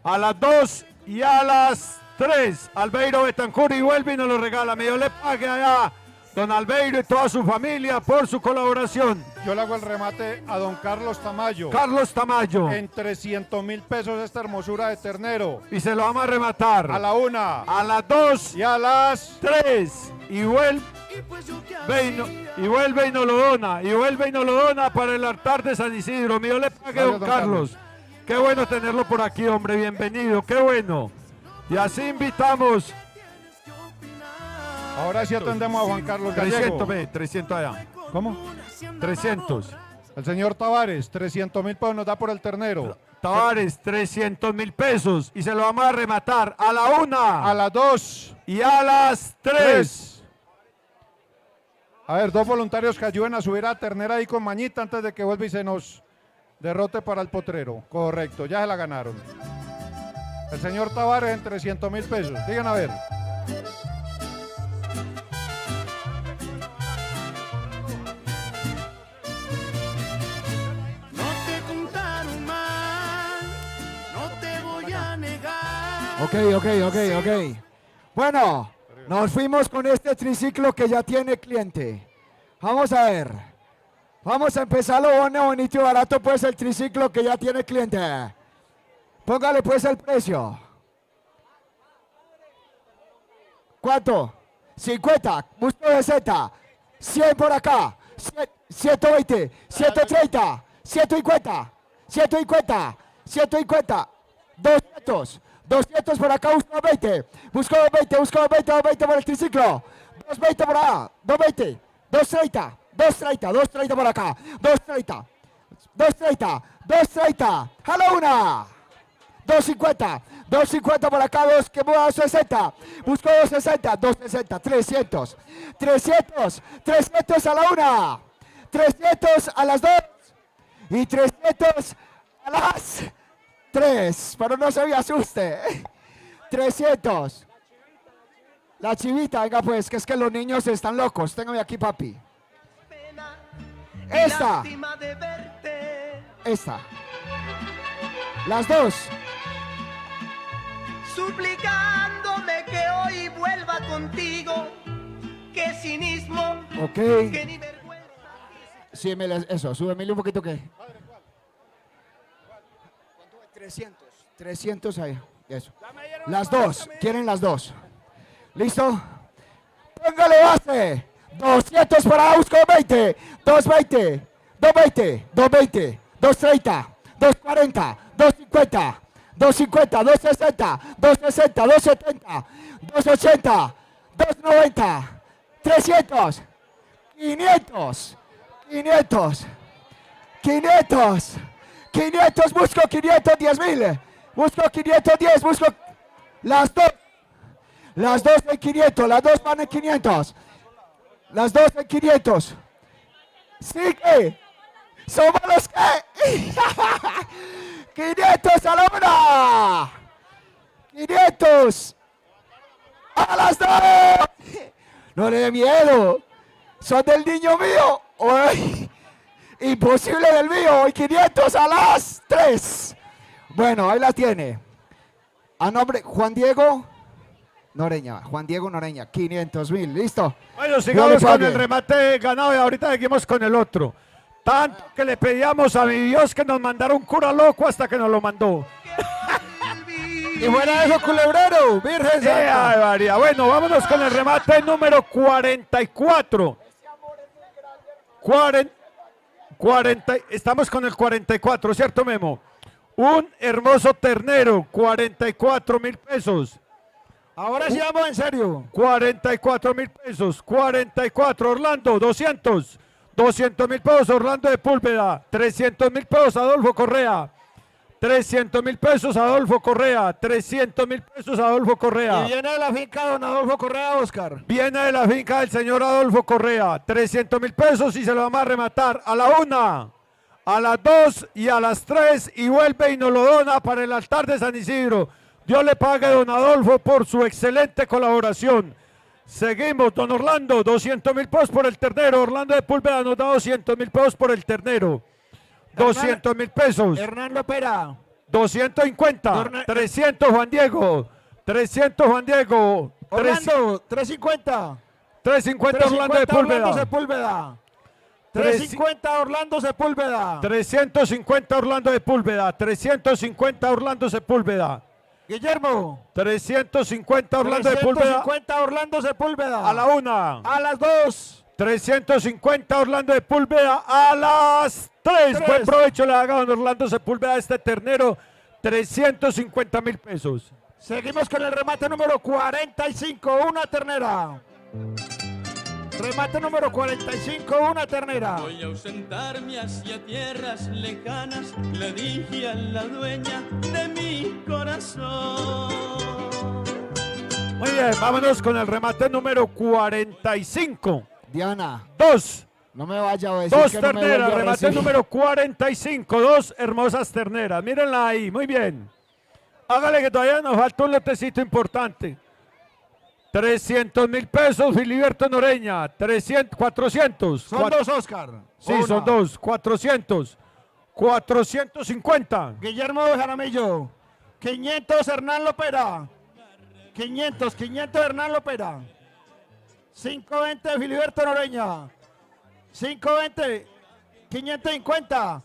a las 2 y a las 3. Albeiro Betancourt y vuelve y nos lo regala. Me Dios le pague allá don Albeiro y toda su familia por su colaboración. Yo le hago el remate a don Carlos Tamayo. Carlos Tamayo. En 300.000 pesos esta hermosura de ternero. Y se lo vamos a rematar. A la 1. A las 2. Y a las 3. Y vuelve y nos lo dona. Y vuelve y nos lo dona para el altar de San Isidro. Mío le pague, don Carlos. Qué bueno tenerlo por aquí, hombre. Bienvenido. Qué bueno. Y así invitamos. Ahora sí atendemos a Juan Carlos Gallego. 300 allá. ¿Cómo? 300. El señor Tavares, 300.000 pesos nos da por el ternero. Tavares, 300.000 pesos. Y se lo vamos a rematar a la 1. A las 2. Y a las 3. A ver, 2 voluntarios que ayuden a subir a ternera ahí con mañita antes de que vuelva y se nos derrote para el potrero. Correcto, ya se la ganaron. El señor Tavares en 300.000 pesos. Digan a ver. Ok. Bueno, nos fuimos con este triciclo que ya tiene cliente. Vamos a ver. Vamos a empezar lo bueno, bonito y barato, pues el triciclo que ya tiene cliente. Póngale pues el precio. ¿Cuánto? 50. Busco de Z. 100 por acá. 120. 130. 150. 150. 150. 200. 200 por acá. Busco 20. Busco 20. Busco 20. 20 por el triciclo. 220 por acá. 220. 230. 230. 230 por acá. 230. 230. 230. A la una. 250. 250 por acá, que mueva 260. Busco 260, 260, 300. 300, 300 a la una. 300 a las 2. Y 300 a las 3. Pero no se me asuste. 300. La chivita, venga pues, que es que los niños están locos. Téngame aquí, papi. Esta. Esta. Las dos. Suplicándome que hoy vuelva contigo, que cinismo, Ok. que ni vergüenza. Súbeme eso, súbemele un poquito que. 300. 300 ahí. Eso. Las dos. Quieren las dos. ¿Listo? Póngale base. 200 para busco 20. 220. 220. 220. 230. 240. 250. 250, 260, 260, 270, 280, 290, 300, 500, 500, 500, 500, busco 510,000, busco 510, busco las dos en 500, las dos van en 500, las dos en 500, sigue, somos los que... 500 a la una. 500 a las 2. No le dé miedo. Son del niño mío. Uy, imposible del mío. Y 500 a las 3. Bueno, ahí la tiene. A nombre Juan Diego Noreña. Juan Diego Noreña. 500,000. ¿Listo? Bueno, sigamos con el remate ganado y ahorita seguimos con el otro. Tanto que le pedíamos a mi Dios que nos mandara un cura loco hasta que nos lo mandó. Y fuera eso, culebrero, Virgen Santa. Ay, María. Bueno, vámonos con el remate número 44. 40, estamos con el 44, ¿cierto, Memo? Un hermoso ternero, 44,000 pesos. Ahora sí vamos en serio. 44,000 pesos. 44, Orlando, 200. 200,000 pesos, Orlando de Púlveda. 300,000 pesos, Adolfo Correa. 300,000 pesos, Adolfo Correa. 300,000 pesos, Adolfo Correa. Y viene de la finca don Adolfo Correa, Oscar. Viene de la finca del señor Adolfo Correa. 300,000 pesos y se lo vamos a rematar a la 1, a las 2 y a las 3. Y vuelve y nos lo dona para el altar de San Isidro. Dios le pague a don Adolfo por su excelente colaboración. Seguimos, don Orlando, 200,000 pesos por el ternero. Orlando de Púlveda nos da 200,000 pesos por el ternero. 200,000 pesos. Hernán Lopera. 250. 300, Juan Diego. 300, Juan Diego. Orlando, 350. 350, Orlando de Orlando Púlveda. Sepúlveda. 350 Orlando Sepúlveda. 350, Orlando de Púlveda. 350, Orlando Sepúlveda. Guillermo. 350, Orlando de Púlveda. 350 Orlando Sepúlveda. A la 1. A las 2. 350, Orlando de Púlveda a las 3. Buen provecho le haga don Orlando Sepúlveda a este ternero. 350,000 pesos. Seguimos con el remate número 45, una ternera. Remate número 45, una ternera. Voy a ausentarme hacia tierras lejanas, le dije a la dueña de mi corazón. Muy bien, vámonos con el remate número 45. Diana. 2. No me vaya a decir Dos que no me terneras, vuelve a remate recibir. número 45. 2 hermosas terneras. Mírenla ahí, muy bien. Hágale que todavía nos falta un lotecito importante. 300,000 pesos, Filiberto Noreña. 300, 400. Son dos, Oscar. Sí, Una. son 2. 400. 450. Guillermo Jaramillo. 500 Hernán Lopera. 500 Hernán Lopera. 520 Filiberto Noreña. 520. 550.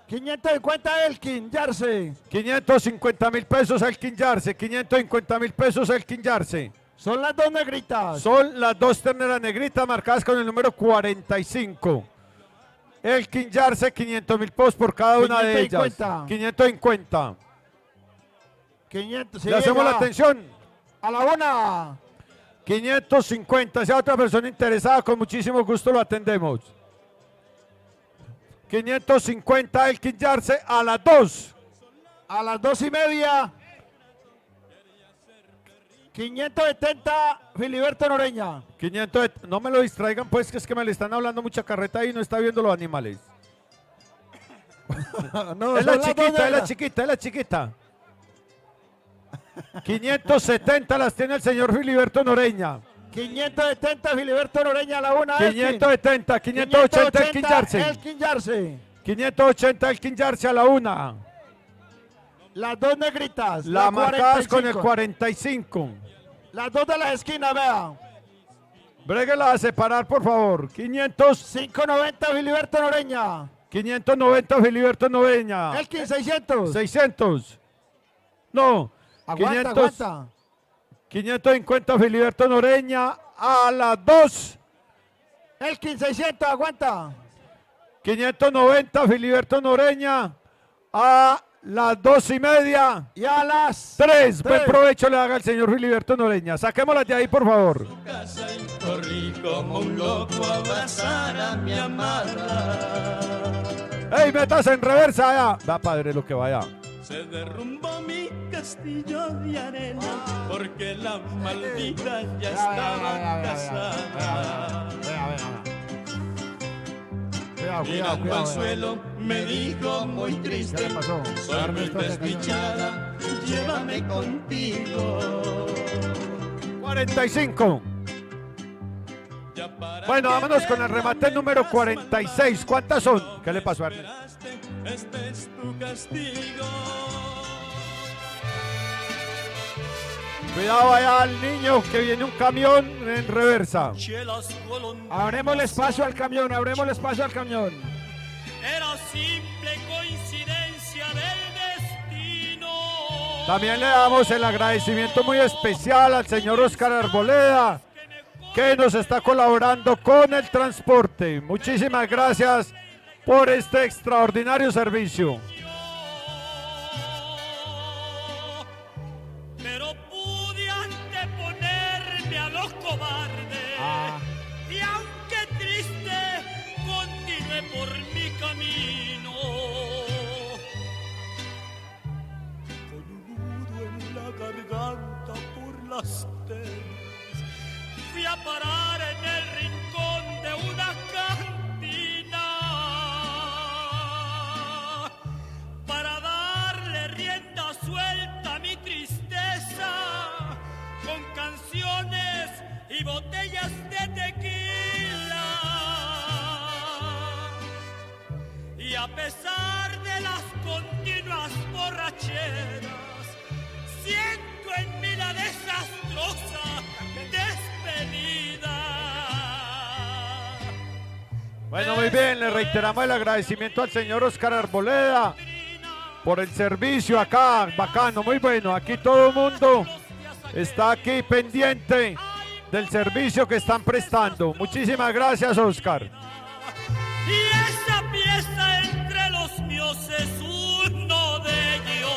550 Elkin Yarse. 550.000 pesos Elkin Yarse. 550.000 pesos Elkin Yarse. Son las dos negritas. Son las dos terneras negritas marcadas con el número 45. Elkin Yarse, 500.000 pesos por cada una de ellas. 550. 500. Le hacemos la atención. A la una. 550. Si hay otra persona interesada, con muchísimo gusto lo atendemos. 550 Elkin Yarse a las 2. A las 2:30. 570 Filiberto Noreña. 500, no me lo distraigan pues, que es que me le están hablando mucha carreta y no está viendo los animales. No, Es la son las dos chiquita, es la negras. chiquita, es la chiquita. 570 las tiene el señor Filiberto Noreña. 570 Filiberto Noreña a la una. 570, 580 Elkin Yarse. Elkin Yarse. 580 Elkin Yarse a la una. Las dos negritas. La marcadas con el 45. 45. Las dos de las esquinas, vea. Bréguela a separar, por favor. 590 Filiberto Noreña. 590 Filiberto Noreña. Elkin 600. 600. No. Aguanta, 500. aguanta. 550 Filiberto Noreña a las 2. Elkin 600, aguanta. 590 Filiberto Noreña a las 2:30. Y a las 3. Buen provecho le haga el señor Filiberto Noreña. Saquémoslas de ahí, por favor. Casa y corrí como un loco a abrazar a mi amada. ¡Ey, metas en reversa allá! Da, padre, lo que vaya. Se derrumbó mi castillo de arena porque la maldita ya estaba casada. Mirando al suelo me dijo muy triste, soy muy desdichada, llévame contigo. 45. Bueno, vámonos con el remate número 46. ¿Cuántas son? ¿Qué le pasó a Ernest? Este es tu castigo. Cuidado allá al niño, que viene un camión en reversa. Abremos el espacio al camión, abremos el espacio al camión. Era simple coincidencia del destino. También le damos el agradecimiento muy especial al señor Oscar Arboleda, que nos está colaborando con el transporte. Muchísimas gracias por este extraordinario servicio. Pero pude anteponerme a los cobardes. Y aunque triste, continué por mi camino. Con un nudo en la garganta por las telas, fui a parar en el rincón de una cantina para darle rienda suelta a mi tristeza con canciones y botellas de tequila. Y a pesar de las continuas borracheras, siento en mí la desastrosa despedida. Bueno, muy bien, le reiteramos el agradecimiento al señor Oscar Arboleda por el servicio acá, bacano, muy bueno. Aquí todo el mundo está aquí pendiente del servicio que están prestando. Muchísimas gracias, Oscar. Y esa pieza entre los míos es uno de ellos.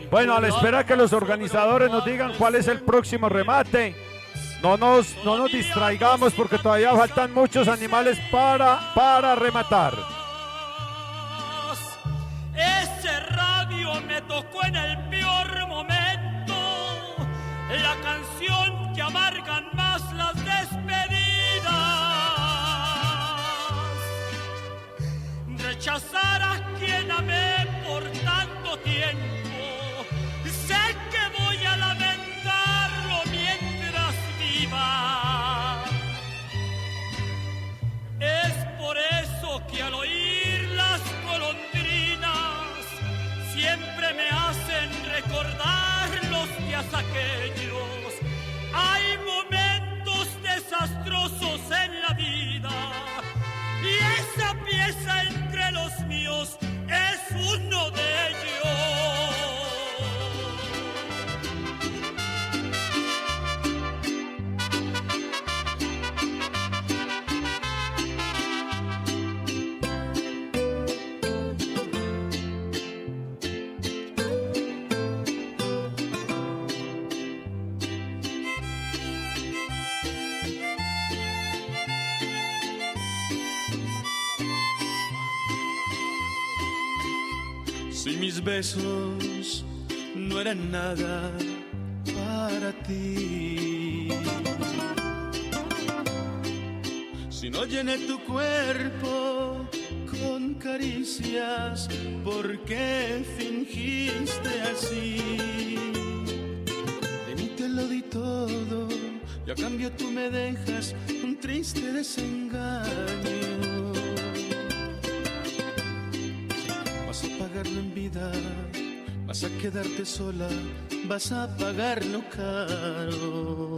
Bueno, a la espera que los organizadores nos digan cuál es el próximo remate. No nos distraigamos porque todavía faltan muchos animales para rematar. Ese radio me tocó en el peor momento, la canción que amargan más las despedidas. Rechazar a quien amé por tanto tiempo, sé que voy a la vez recordar los días aquellos. Hay momentos desastrosos en la vida y esa pieza entre los míos es uno de ellos. Si mis besos no eran nada para ti, si no llené tu cuerpo con caricias, ¿por qué fingiste así? De mí te lo di todo y a cambio tú me dejas un triste desengaño. Vas a pagarlo en vida, vas a quedarte sola, vas a pagarlo caro.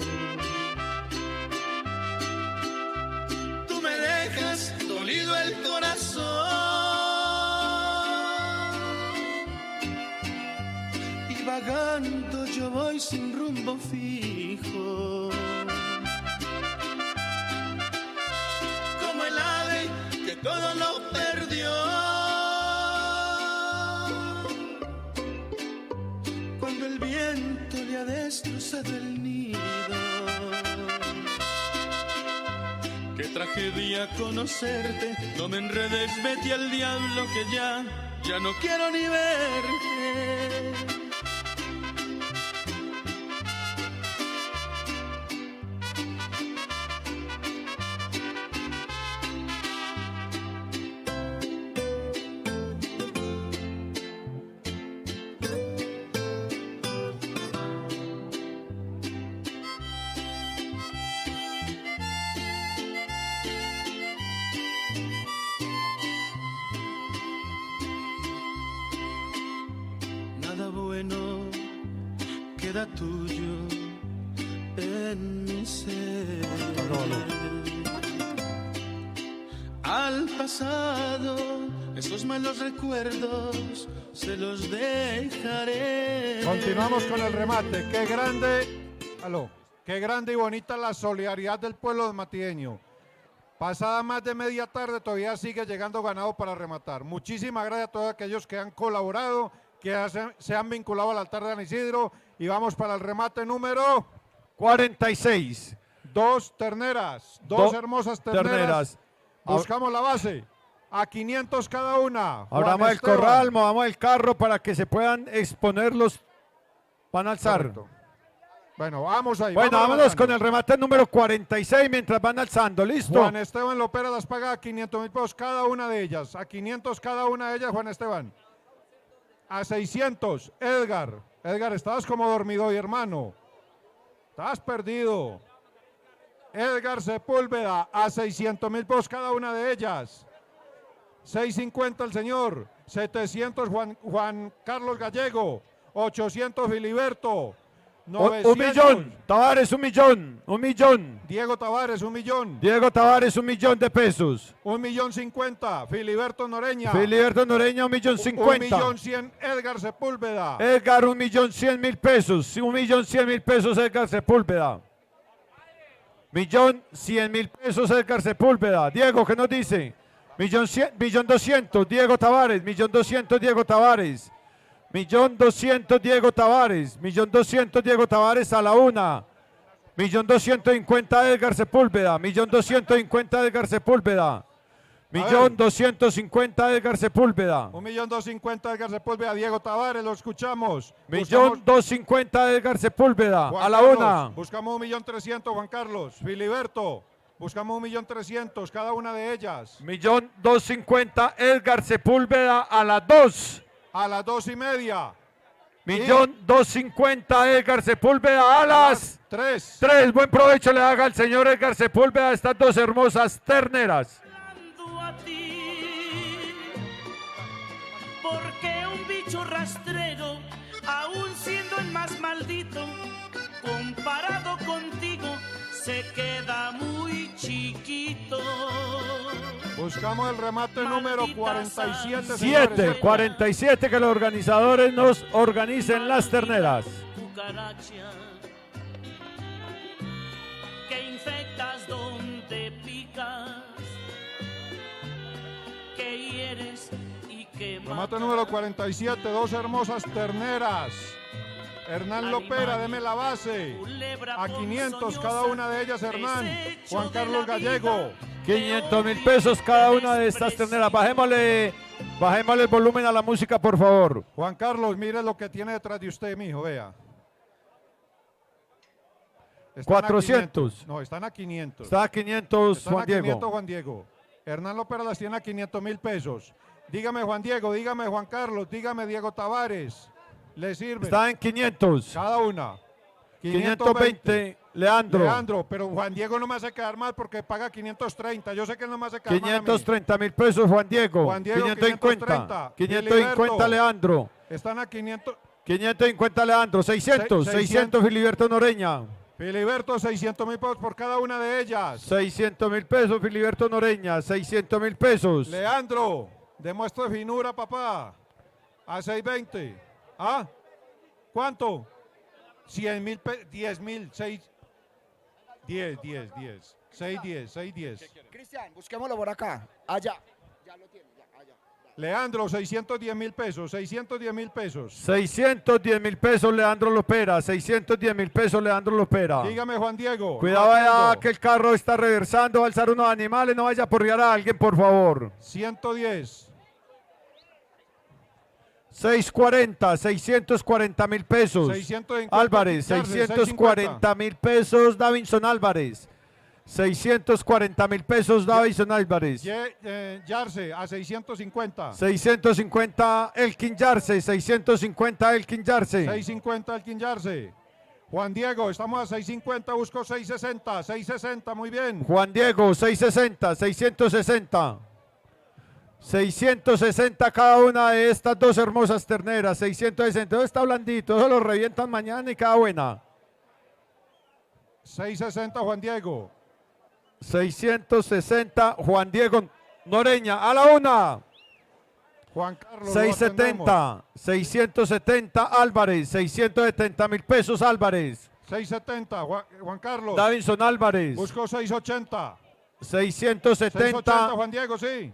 Tú me dejas dolido el corazón y vagando yo voy sin rumbo fijo. Como el ave que todo lo perdió. Cuando el viento le ha destrozado el nido. Qué tragedia conocerte, no me enredes, vete al diablo que ya no quiero ni verte. Nada bueno queda tuyo en mi ser. Al pasado, esos malos recuerdos se los dejaré. Continuamos con el remate. Qué grande, qué grande y bonita la solidaridad del pueblo matieño. Pasada más de media tarde todavía sigue llegando ganado para rematar. Muchísimas gracias a todos aquellos que han colaborado, que se han vinculado al altar de San Isidro, y vamos para el remate número 46. Dos terneras, dos hermosas terneras. Ahora- Buscamos la base, a 500 cada una. Abramos Juan el Esteban. corral, movamos el carro para que se puedan exponer los. Van a alzar. Correcto. Bueno, vamos ahí. Bueno, vamos vámonos avanzando. con el remate número 46 mientras van alzando. ¿Listo? Juan Esteban Lopera las paga a 500.000 pesos cada una de ellas. A 500 cada una de ellas, Juan Esteban. A 600, Edgar. Edgar, estabas como dormido hoy, hermano. Estás perdido. Edgar Sepúlveda, a 600.000 pesos cada una de ellas. 650 el señor. 700 Juan Carlos Gallego. 800 Filiberto. 900. Un millón. Tavares, un millón. Un millón. Diego Tavares, 1 millón. Diego Tavares, 1 millón de pesos. 1.050.000. Filiberto Noreña. Filiberto Noreña, 1.150.000. 1.100.000 Edgar Sepúlveda. Edgar, 1.100.000 pesos. 1.100.000 pesos Edgar Sepúlveda. 1.100.000 pesos Edgar Sepúlveda. Diego, ¿qué nos dice? 1.200.000 Diego Tavares. 1.200.000 Diego Tavares. 1.200.000 Diego Tavares. 1.200.000 Diego Tavares a la una. 1.250.000 Edgar Sepúlveda. 1.250.000 Edgar Sepúlveda. 1.250.000 Edgar Sepúlveda. 1.250.000 Edgar Sepúlveda. Diego Tavares, lo escuchamos. 1.250.000 Edgar Sepúlveda. Juan A la Carlos, una. Buscamos 1.300.000 Juan Carlos. Filiberto. Buscamos 1.300.000 cada una de ellas. 1.250.000 Edgar Sepúlveda a las 2. A las 2:30. 1.250.000 Edgar Sepúlveda a las 3. 3. Buen provecho le haga al señor Edgar Sepúlveda a estas dos hermosas terneras. A ti, porque un bicho rastrero aún siendo el más maldito, comparado contigo, se queda muy chiquito. Buscamos el remate número 47. 7, 47, que los organizadores nos organicen las terneras. Cucaracha, que infectas donde picas, que hieres y que Remate número 47, dos hermosas terneras. Hernán Lopera, deme la base. A 500 cada una de ellas, Hernán. Juan Carlos Gallego. 500.000 pesos cada una de estas terneras. Bajémosle el volumen a la música, por favor. Juan Carlos, mire lo que tiene detrás de usted, mijo, vea. Están a 400. 500. No, están a 500. Está a 500, Están Juan a Diego. 500, Juan Diego. Hernán Lopera las tiene a 500.000 pesos. Dígame, Juan Diego, dígame, Juan Carlos, dígame, Diego Tavares. ¿Le sirve? Está en 500. Cada una. 520, Leandro. Leandro, pero Juan Diego no me hace quedar mal porque paga 530. Yo sé que él no me hace quedar mal a mí. 530.000 pesos, Juan Diego. Juan Diego, 550. 550, Filiberto. Leandro. Están a 500. 550, Leandro. 600, 600, Filiberto Noreña. Filiberto, 600.000 pesos por cada una de ellas. 600.000 pesos, Filiberto Noreña. 600.000 pesos. Leandro, demuestra finura, papá. A 620. ¿Ah? ¿Cuánto? 100.000 pesos. 10.000. 10. 610. Cristian, busquémoslo por acá. Allá. Ya lo tiene, ya, allá. Leandro, 610.000 pesos. 610.000 pesos. 610.000 pesos, Leandro Lopera. 610.000 pesos, Leandro Lopera. Dígame, Juan Diego. Cuidado no allá atiendo. que el carro está reversando, va a alzar unos animales, no vaya a porrear a alguien, por favor. 110. 640, 640.000 pesos. 650, Álvarez, Charles, 640.000 pesos, Davinson Álvarez. 640.000 pesos, Davinson Álvarez. Yarse, a 650. 650, Elkin Yarse. 650, Elkin Yarse. 650 Elkin Yarse. Juan Diego, estamos a 650, busco 660. 660, muy bien. Juan Diego, 660, 660. 660 cada una de estas dos hermosas terneras. 660, todo está blandito, eso lo revientan mañana y cada buena. 660 Juan Diego. 660 Juan Diego Noreña, a la una. Juan Carlos. lo 670, 670 Álvarez, 670.000 pesos Álvarez. 670 Juan Carlos. Davinson Álvarez, Busco 680. 670 680 Juan Diego, sí.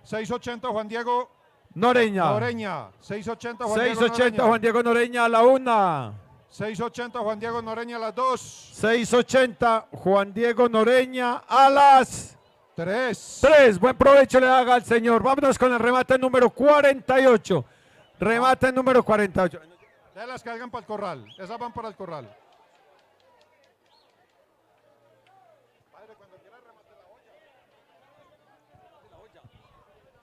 680 Juan Diego Noreña. Noreña. 680 Juan Diego 680 Noreña. Juan Diego Noreña a la una. 680 Juan Diego Noreña a las 2. 680 Juan Diego Noreña a las 3. 3. Buen provecho le haga al señor. Vámonos con el remate número 48. Remate número 48. De las que hagan para el corral. Esas van para el corral.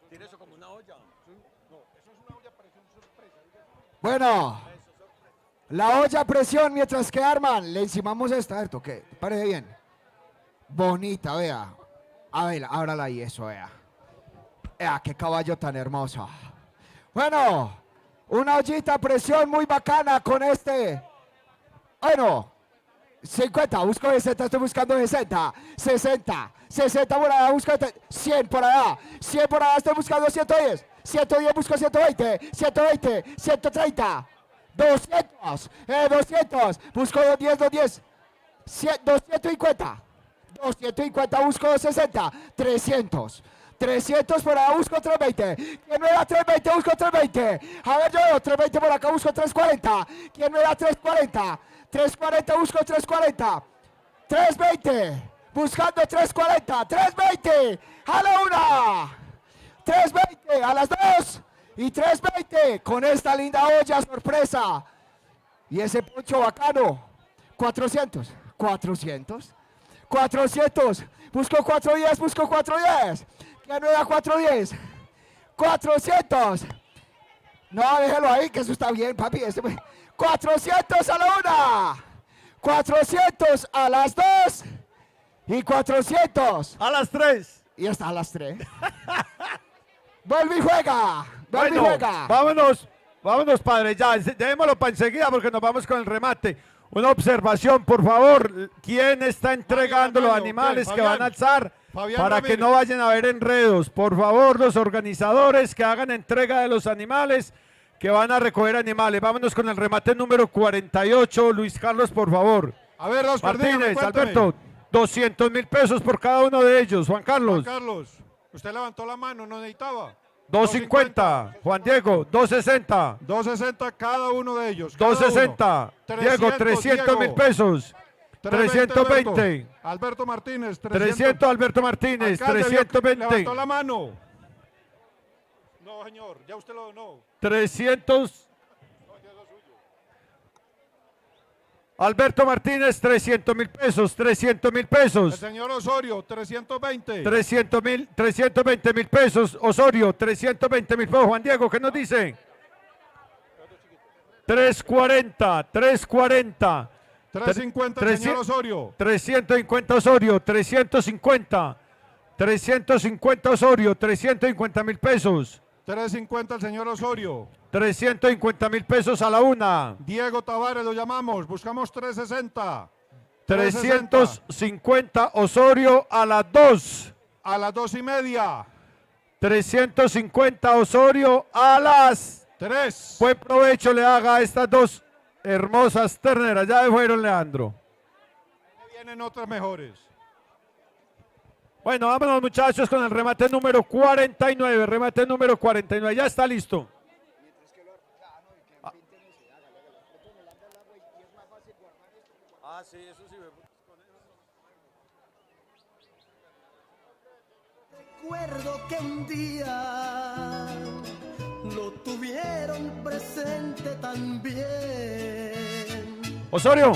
Tire eso como una olla. Bueno, la olla a presión mientras que arman. Le encimamos esta, ¿cierto? ¿Qué? Parece bien. Bonita, vea. A ver, ábrala ahí, eso, vea. Vea, qué caballo tan hermoso. Bueno, una ollita a presión muy bacana con este. Bueno, 50, busco 60, estoy buscando 60. 60 por allá, busco 100 por allá. 100 por allá, estoy buscando 110. 110, busco 120. 120, 130. 200, 200, busco 210. 250. 250, busco 260. 300. 300 por acá, busco 320. ¿Quién me da 320? Busco 320. A ver, yo 320 por acá, busco 340. ¿Quién me da 340? 340, busco 340. 320. Buscando 340. 320. A la una. 320. A las 2. Y 320. Con esta linda olla sorpresa. Y ese poncho bacano. 400. 400. 400. Busco 410. Busco 410. ¿Quién me da 410? 400. No, déjelo ahí, que eso está bien, papi. 400 a la una. 400 a las 2. Y 400. A las 3. Y hasta a las 3. Vuelve y juega. Vuelve y Bueno, juega. vámonos. vámonos, padre, ya, démoslo para enseguida porque nos vamos con el remate. Una observación, por favor. ¿Quién está entregando los animales que van a alzar Fabián para que Ramírez. no vayan a haber enredos? Por favor, los organizadores que hagan entrega de los animales que van a recoger animales. Vámonos con el remate número 48. Luis Carlos, por favor. A ver, Oscar, dígame, Martínez, cuénteme. Alberto, 200.000 pesos por cada uno de ellos. Juan Carlos, Juan Carlos, usted levantó la mano, no necesitaba. 250. Juan Diego, 260. 260 cada uno de ellos. cada 260. uno. Diego, 300.000 Diego. pesos. 320. Alberto Martínez, 300 Alberto Martínez, Alcalde, 320. levantó la mano. No, señor, ya usted lo donó. 300. Alberto Martínez, 300.000 pesos, 300.000 El pesos. señor Osorio, 320. 320.000 pesos. Osorio, 320.000 pesos. Juan Diego, ¿qué nos dice? 340, 340. 350 el señor Osorio. 350 Osorio, 350. 350 Osorio, 350.000 pesos. 350 el señor Osorio. 350.000 pesos a la una. Diego Tavares lo llamamos, buscamos 360. 350 Osorio a las 2. A las 2:30. 350 Osorio a las 3. Buen provecho le haga a estas dos hermosas terneras. Ya fueron, Leandro. Vienen otras mejores. Bueno, vámonos, muchachos, con el remate número 49. Remate número 49. Ya está listo. Recuerdo que un día lo tuvieron presente también. Osorio.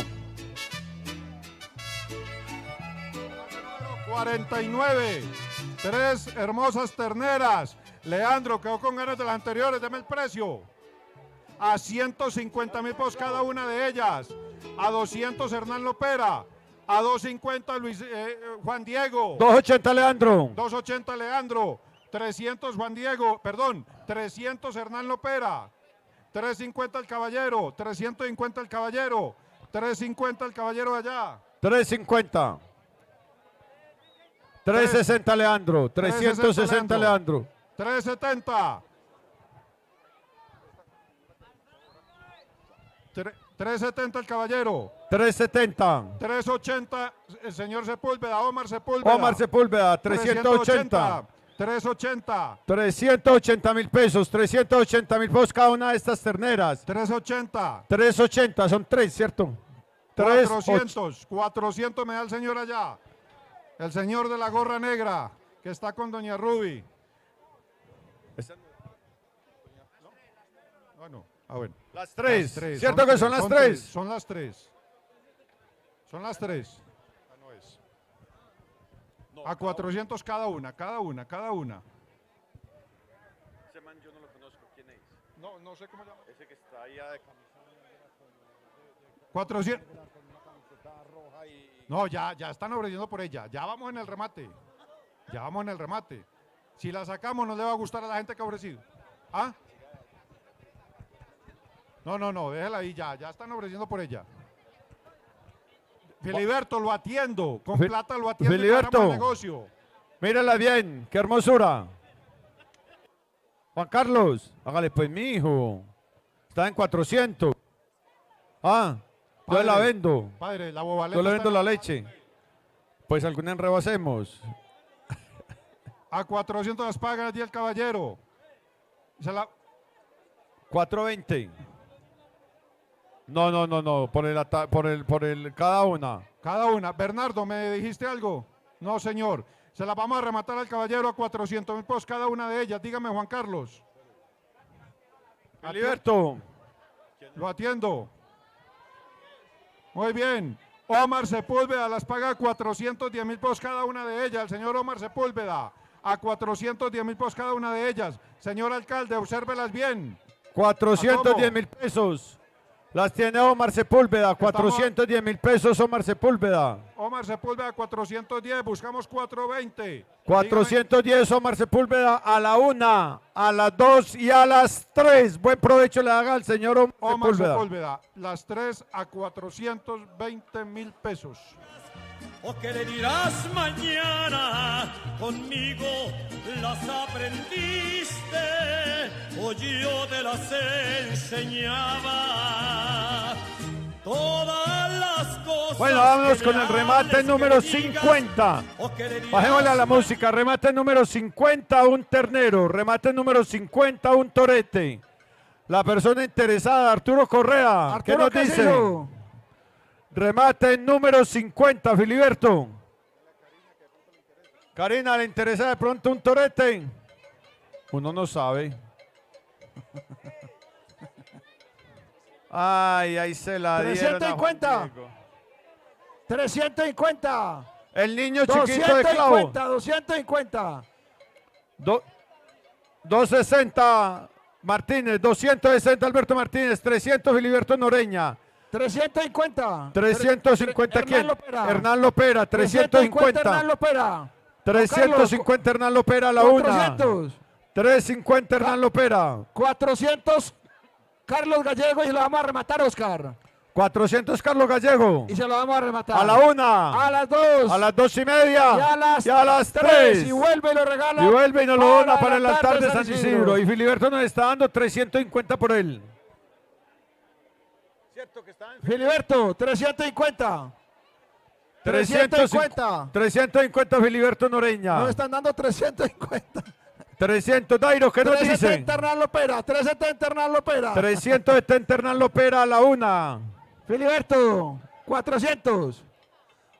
49. 3 hermosas terneras. Leandro quedó con ganas de las anteriores. Deme el precio. A 150.000 pesos cada una de ellas. A 200 Hernán Lopera. A 250 Juan Diego. 280 Leandro. 280 Leandro. 300 Juan Diego. Perdón. 300 Hernán Lopera. 350 el caballero. 350 el caballero. 350 el caballero de allá. 350. 360 Leandro. 360 Leandro. 370. 370 el caballero. 370. 380 el señor Sepúlveda, Omar Sepúlveda. Omar Sepúlveda. 380. 380. 380.000 pesos. 380.000 pesos cada una de estas terneras. 380. 380. Son 3, ¿cierto? 400. 400 me da el señor allá. El señor de la gorra negra que está con doña Ruby. Bueno, bueno. Las 3. ¿Cierto que son las 3? Son las 3. Son las 3. No es. A 400 cada una. Ese man yo no lo conozco. ¿Quién es? No sé cómo llama. Ese que está ahí de camisa. 400. No, ya están ofreciendo por ella. Ya vamos en el remate. Si la sacamos, no le va a gustar a la gente que ha ofrecido. ¿Ah? No, déjela ahí ya están ofreciendo por ella. Filiberto, lo atiendo. Con plata lo atiendo. Filiberto. El negocio. Mírala bien, qué hermosura. Juan Carlos, hágale pues, mi hijo. Está en 400. Yo la vendo. Padre, la bobaleta. Yo le vendo está la leche. Pues algún enredo hacemos. a 400 las pagan allí el caballero. 420. No. Por el cada una. Cada una. Bernardo, ¿me dijiste algo? No, señor. Se la vamos a rematar al caballero a 400.000 pesos cada una de ellas. Dígame, Juan Carlos. Filiberto. Lo atiendo. Muy bien. Omar Sepúlveda las paga a 410.000 pesos cada una de ellas. El señor Omar Sepúlveda a 410.000 pesos cada una de ellas. Señor alcalde, obsérvelas bien. 410.000 pesos. Las tiene Omar Sepúlveda, 410.000 pesos Omar Sepúlveda. Omar Sepúlveda 410, buscamos 420. 410 Omar Sepúlveda a la 1, a las 2 y a las 3. Buen provecho le haga al señor Omar Sepúlveda. Sepúlveda, las 3 a 420.000 pesos. ¿O qué le dirás mañana? Conmigo las aprendiste o yo te las enseñaba. Todas las cosas. Bueno, vámonos que con me el remate hables, número que me digas, 50. ¿o qué le dirás Bajémosle a la mañana? música. Remate número 50, un ternero. Remate número 50, un torete. La persona interesada, Arturo Correa. ¿Qué nos dice? Casillo. Remate número 50, Filiberto. Karina, ¿le interesa de pronto un torete? Uno no sabe. Ay, ahí se la dieron a Juan 350. Diego. 350. El niño chiquito de clavo. 250. Do- 260 Martínez, 260 Alberto Martínez, 300 Filiberto Noreña, 350. 350 ¿quién? Hernán Lopera. Hernán Lopera, 350. Hernán Lopera. 350 Hernán Lopera a la 1. 400. 350 Hernán Lopera. 400 Carlos Gallego y se lo vamos a rematar, Oscar. 400 Carlos Gallego. Y se lo vamos a rematar. A la 1. A las 2. A las 2:30. Y a las 3. Y 3. vuelve y lo regala. Y vuelve y nos lo dona para el altar de de San Isidro. Y Filiberto nos está dando 350 por él. Filiberto, 350. 350. 350 Filiberto Noreña. Nos están dando 350. 300 Dairo, ¿qué nos dice? 370 Hernán Lopera. 370 Hernán Lopera. 370 Hernán Lopera a la 1. Filiberto, 400.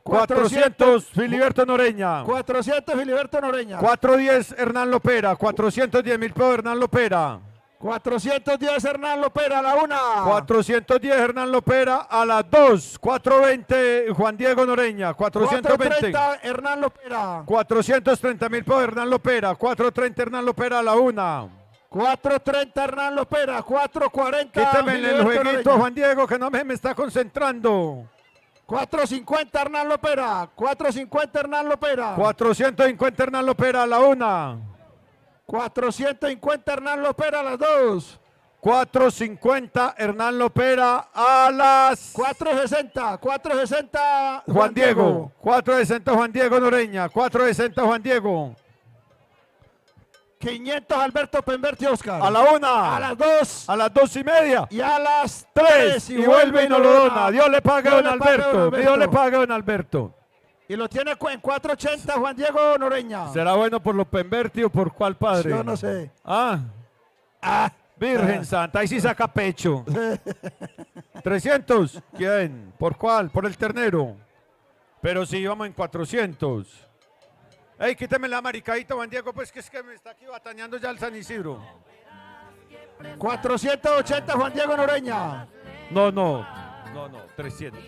400 Filiberto Noreña. 400 Filiberto Noreña. 410 Hernán Lopera. 410.000 por Hernán Lopera. 410 Hernán Lopera a la 1. 410 Hernán Lopera a las 2. 420 Juan Diego Noreña. 420. 430 Hernán Lopera. 430.000 por Hernán Lopera. 430 Hernán Lopera a la 1. 430 Hernán Lopera. 440 Quíteme el Filiberto jueguito, Noreña. Juan Diego, que no me está concentrando. 450 Hernán Lopera. 450 Hernán Lopera. 450 Hernán Lopera a la 1. 450 Hernán Lopera a las 2. 450 Hernán Lopera a las 460. 460 Juan Diego. 460 Juan Diego Noreña. 460 Juan Diego. 500 Alberto Pemberti Oscar. A la 1. A las 2. A las 2:30. Y a las 3. Y vuelve y nos lo dona. Dios le pague a Dios don le pague a don Alberto. Alberto. Dios le pague a don Alberto. Y lo tiene en 480 Juan Diego Noreña. ¿Será bueno por los Pemberti o por cuál padre? Yo no sé. Ah. Virgen Santa, ahí sí saca pecho. 300. ¿Quién? ¿Por cuál? Por el ternero. Pero sí, vamos en 400. Ey, quíteme la maricadita, Juan Diego, pues que es que me está aquí bataneando ya el San Isidro. 480 Juan Diego Noreña. No, 300.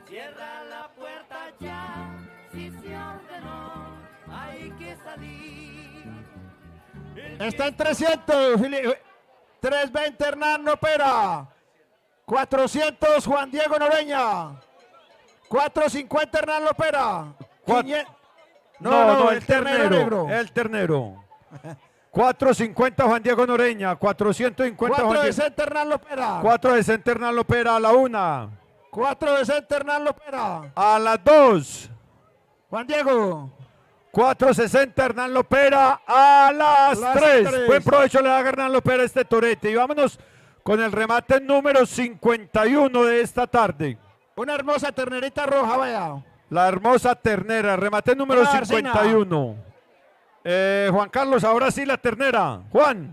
Cierra la puerta ya, si se ordenó, hay que salir. Está en 300. 320 Hernán Lopera. 400 Juan Diego Noreña. 450 Hernán Lopera. Cuat- 500. No, el ternero. negro. El ternero. 450 Juan Diego Noreña. 450 Juan Diego. 460 Hernán Lopera. 460 Hernán Lopera a la 1. 460 Hernán Lopera. A las 2. Juan Diego. 460 Hernán Lopera a las Las 3. 3. Buen provecho le da a Hernán Lopera este torete. Y vámonos con el remate número 51 de esta tarde. Una hermosa ternerita roja, vaya. La hermosa ternera, remate número Una Arcina. 51. Juan Carlos, ahora sí la ternera. Juan,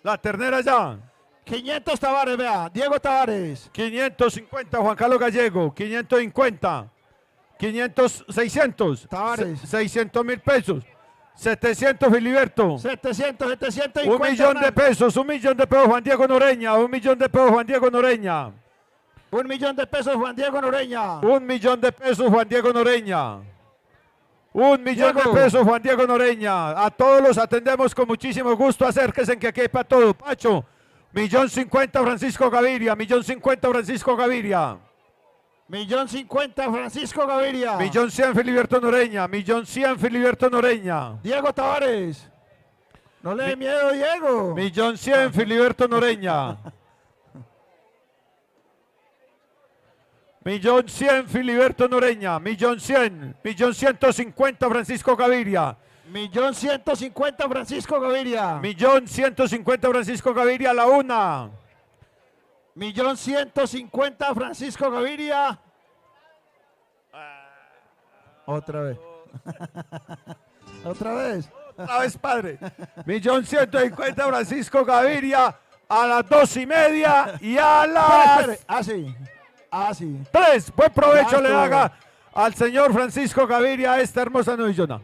la ternera ya. 500 Tavares, vea. Diego Tavares. 550 Juan Carlos Gallego. 550. 600. Tavares. 600.000 pesos. 700 Filiberto. 700, 750. 1 millón de pesos. 1 millón de pesos Juan Diego Noreña. 1 millón de pesos Juan Diego Noreña. 1 millón de pesos Juan Diego Noreña. 1 millón de pesos Juan Diego Noreña. 1 millón de Diego. pesos, Juan Diego Noreña. A todos los atendemos con muchísimo gusto. Acérquense que aquí hay para todo. Pacho, 1.050.000 Francisco Gaviria. 1.050.000 Francisco Gaviria. 1.050.000 Francisco Gaviria. 1.100.000 Filiberto Noreña. 1.100.000 Filiberto Noreña. Diego Tavares. No le dé miedo, Diego. 1.100.000 Filiberto Noreña. 1.100.000 Filiberto Noreña. 1.100.000. 1.150.000 Francisco Gaviria. 1.150.000 Francisco Gaviria. 1.150.000 Francisco Gaviria a la 1. 1.150.000 Francisco Gaviria. Otra vez. Otra vez. Otra vez, padre. 1.150.000 Francisco Gaviria a las 2:30 y a las Espere. Así. Así. 3. Buen provecho le Gasto. haga al señor Francisco Gaviria esta hermosa novillona.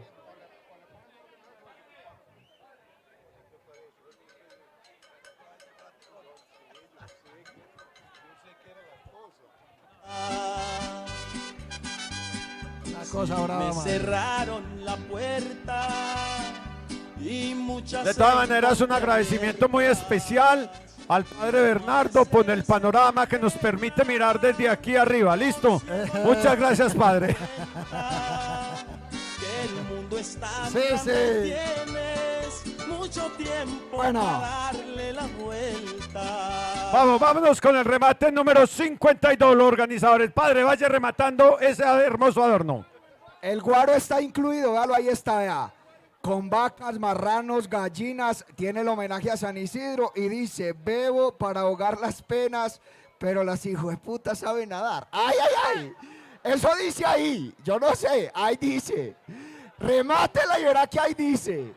Una cosa brava, Me man. cerraron la puerta y muchas De todas maneras, un agradecimiento muy especial al padre Bernardo por el panorama que nos permite mirar desde aquí arriba. ¿Listo? Muchas gracias, padre. que el mundo está Sí, mirando, sí. tienes mucho tiempo Bueno. para darle la vuelta. Vámonos con el remate número 52. Los organizadores. Padre, vaya rematando ese hermoso adorno. El guaro está incluido, véalo, ahí está, vea. Con vacas, marranos, gallinas, tiene el homenaje a San Isidro y dice, bebo para ahogar las penas, pero las hijueputas saben nadar. ¡Ay, ay, ay! Eso dice ahí, yo no sé, ahí dice. Remátela y verá que ahí dice.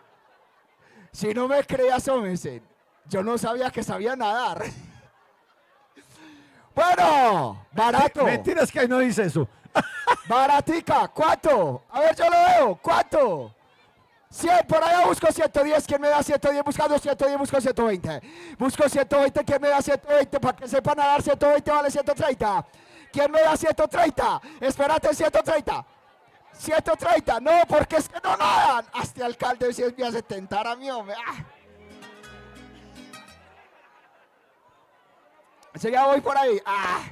Si no me cree, asómese. Yo no sabía que sabía nadar. Bueno, barato. Mentiras que ahí no dice eso. Baratica, ¿cuánto? A ver, yo lo veo, ¿cuánto? 100, por allá busco 110, ¿quién me da 110? Buscando 110, busco 120. Busco 120, ¿quién me da 120? Para que sepan nadar, 120 vale 130. ¿Quién me da 130? Espérate, 130. 130, no, porque es que no nadan. Hasta alcalde si me hace tentar a mí, hombre. Ah. Ya voy por ahí. Ah.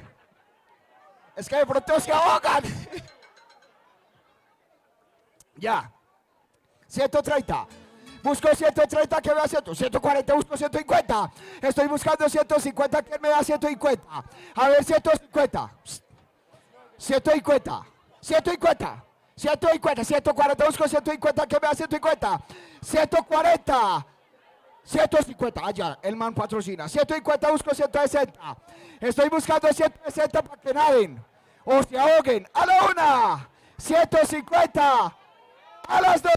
Es que de pronto se ahogan. Ya. 130. Busco 130, que me da 100. 140, busco 150. Estoy buscando 150, que me da 150. A ver, 150. 150. 150. 150. 140, busco 150, que me da 150. 140. 150, allá, el man patrocina. 150, busco 160. Estoy buscando 160 para que naden o se ahoguen. A la 1, 150 a las 2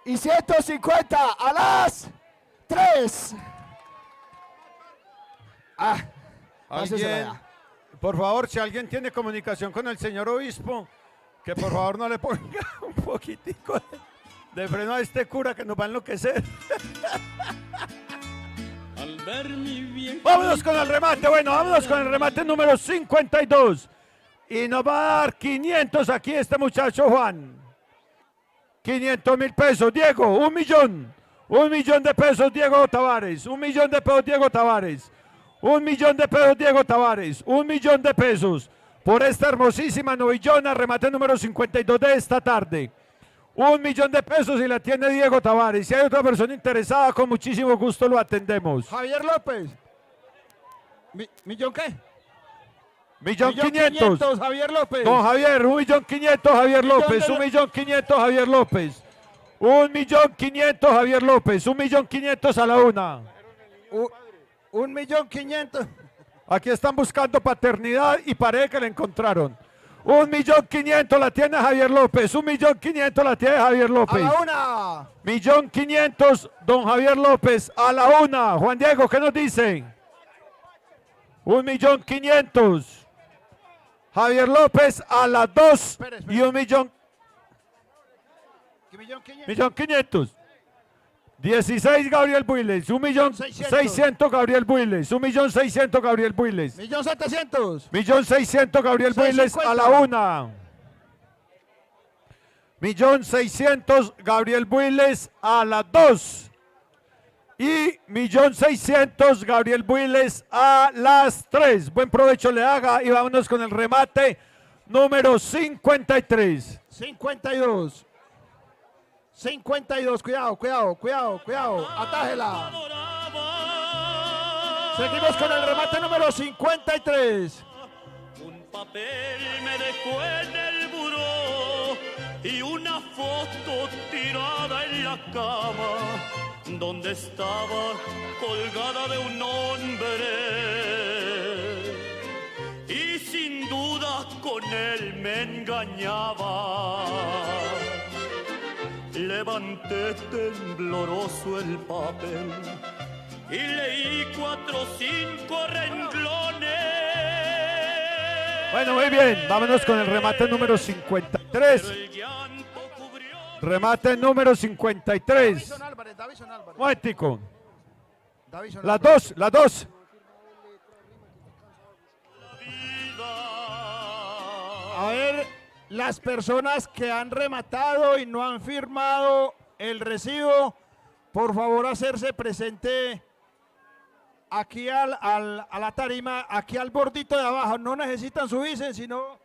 y 150 a las 3. Ah, pásesela Alguien, ya. por favor, si alguien tiene comunicación con el señor obispo, que por favor no le ponga un poquitico de freno a este cura que nos va a enloquecer. Al ver mi bien Vámonos con el remate, bueno, vámonos con el remate número 52. Y nos va a dar 500 aquí este muchacho Juan. 500.000 pesos, Diego, 1 millón. 1 millón de pesos, Diego Tavares. 1 millón de pesos, Diego Tavares. 1 millón de pesos, Diego Tavares. 1 millón de pesos por esta hermosísima novillona, remate número 52 de esta tarde. 1 millón de pesos y la tiene Diego Tavares. Si hay otra persona interesada, con muchísimo gusto lo atendemos. Javier López. ¿Millón qué? 1.500.000. Javier López. Don Javier, 1.500.000 Javier López. 1.500.000 Javier López. 1.500.000 Javier López. 1.500.000 a la 1. 1.500.000. Aquí están buscando paternidad y parece que la encontraron. 1.500.000 la tiene Javier López. 1.500.000 la tiene Javier A López. la 1. 1.500.000 don Javier López a la 1. Juan Diego, ¿qué nos dicen? 1.500.000 Javier López a las 2 Espere. y 1.500.000. 1.500.000. 16 Gabriel Builes, 1.600.000 Gabriel Builes, 1.600.000 Gabriel Builes, 1.700.000. 1.600.000 Gabriel Builes a la 1. 1.600.000 Gabriel Builes a las 2. Y 1.600.000 Gabriel Builes a las 3. Buen provecho le haga y vámonos con el remate número 53. 52. 52, cuidado, atájela. Seguimos con el remate número 53. Un papel me dejó en el buró y una foto tirada en la cama donde estaba colgada de un hombre y sin duda con él me engañaba. Levanté tembloroso el papel y leí 4 o 5 renglones. Bueno, muy bien, vámonos con el remate número 53. Remate número 53. Davison Álvarez. Momentico. Las dos. A ver, las personas que han rematado y no han firmado el recibo, por favor hacerse presente aquí a la tarima, aquí al bordito de abajo. No necesitan subirse, sino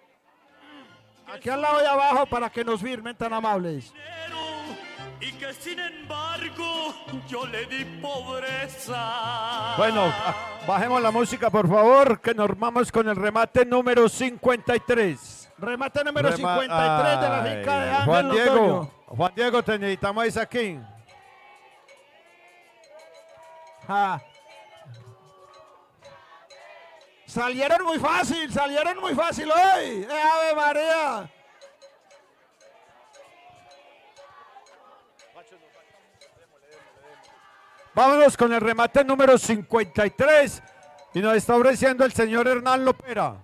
aquí al lado de abajo para que nos firmen, tan amables. Y que sin embargo yo le di pobreza. Bueno, bajemos la música, por favor, que nos vamos con el remate número 53. Remate número 53 de la finca de Ángel Juan Diego, Londoño. Juan Diego, te necesitamos aquí. Salieron muy fácil hoy. ¡Ave María! Vámonos con el remate número 53 y nos está ofreciendo el señor Hernán Lopera.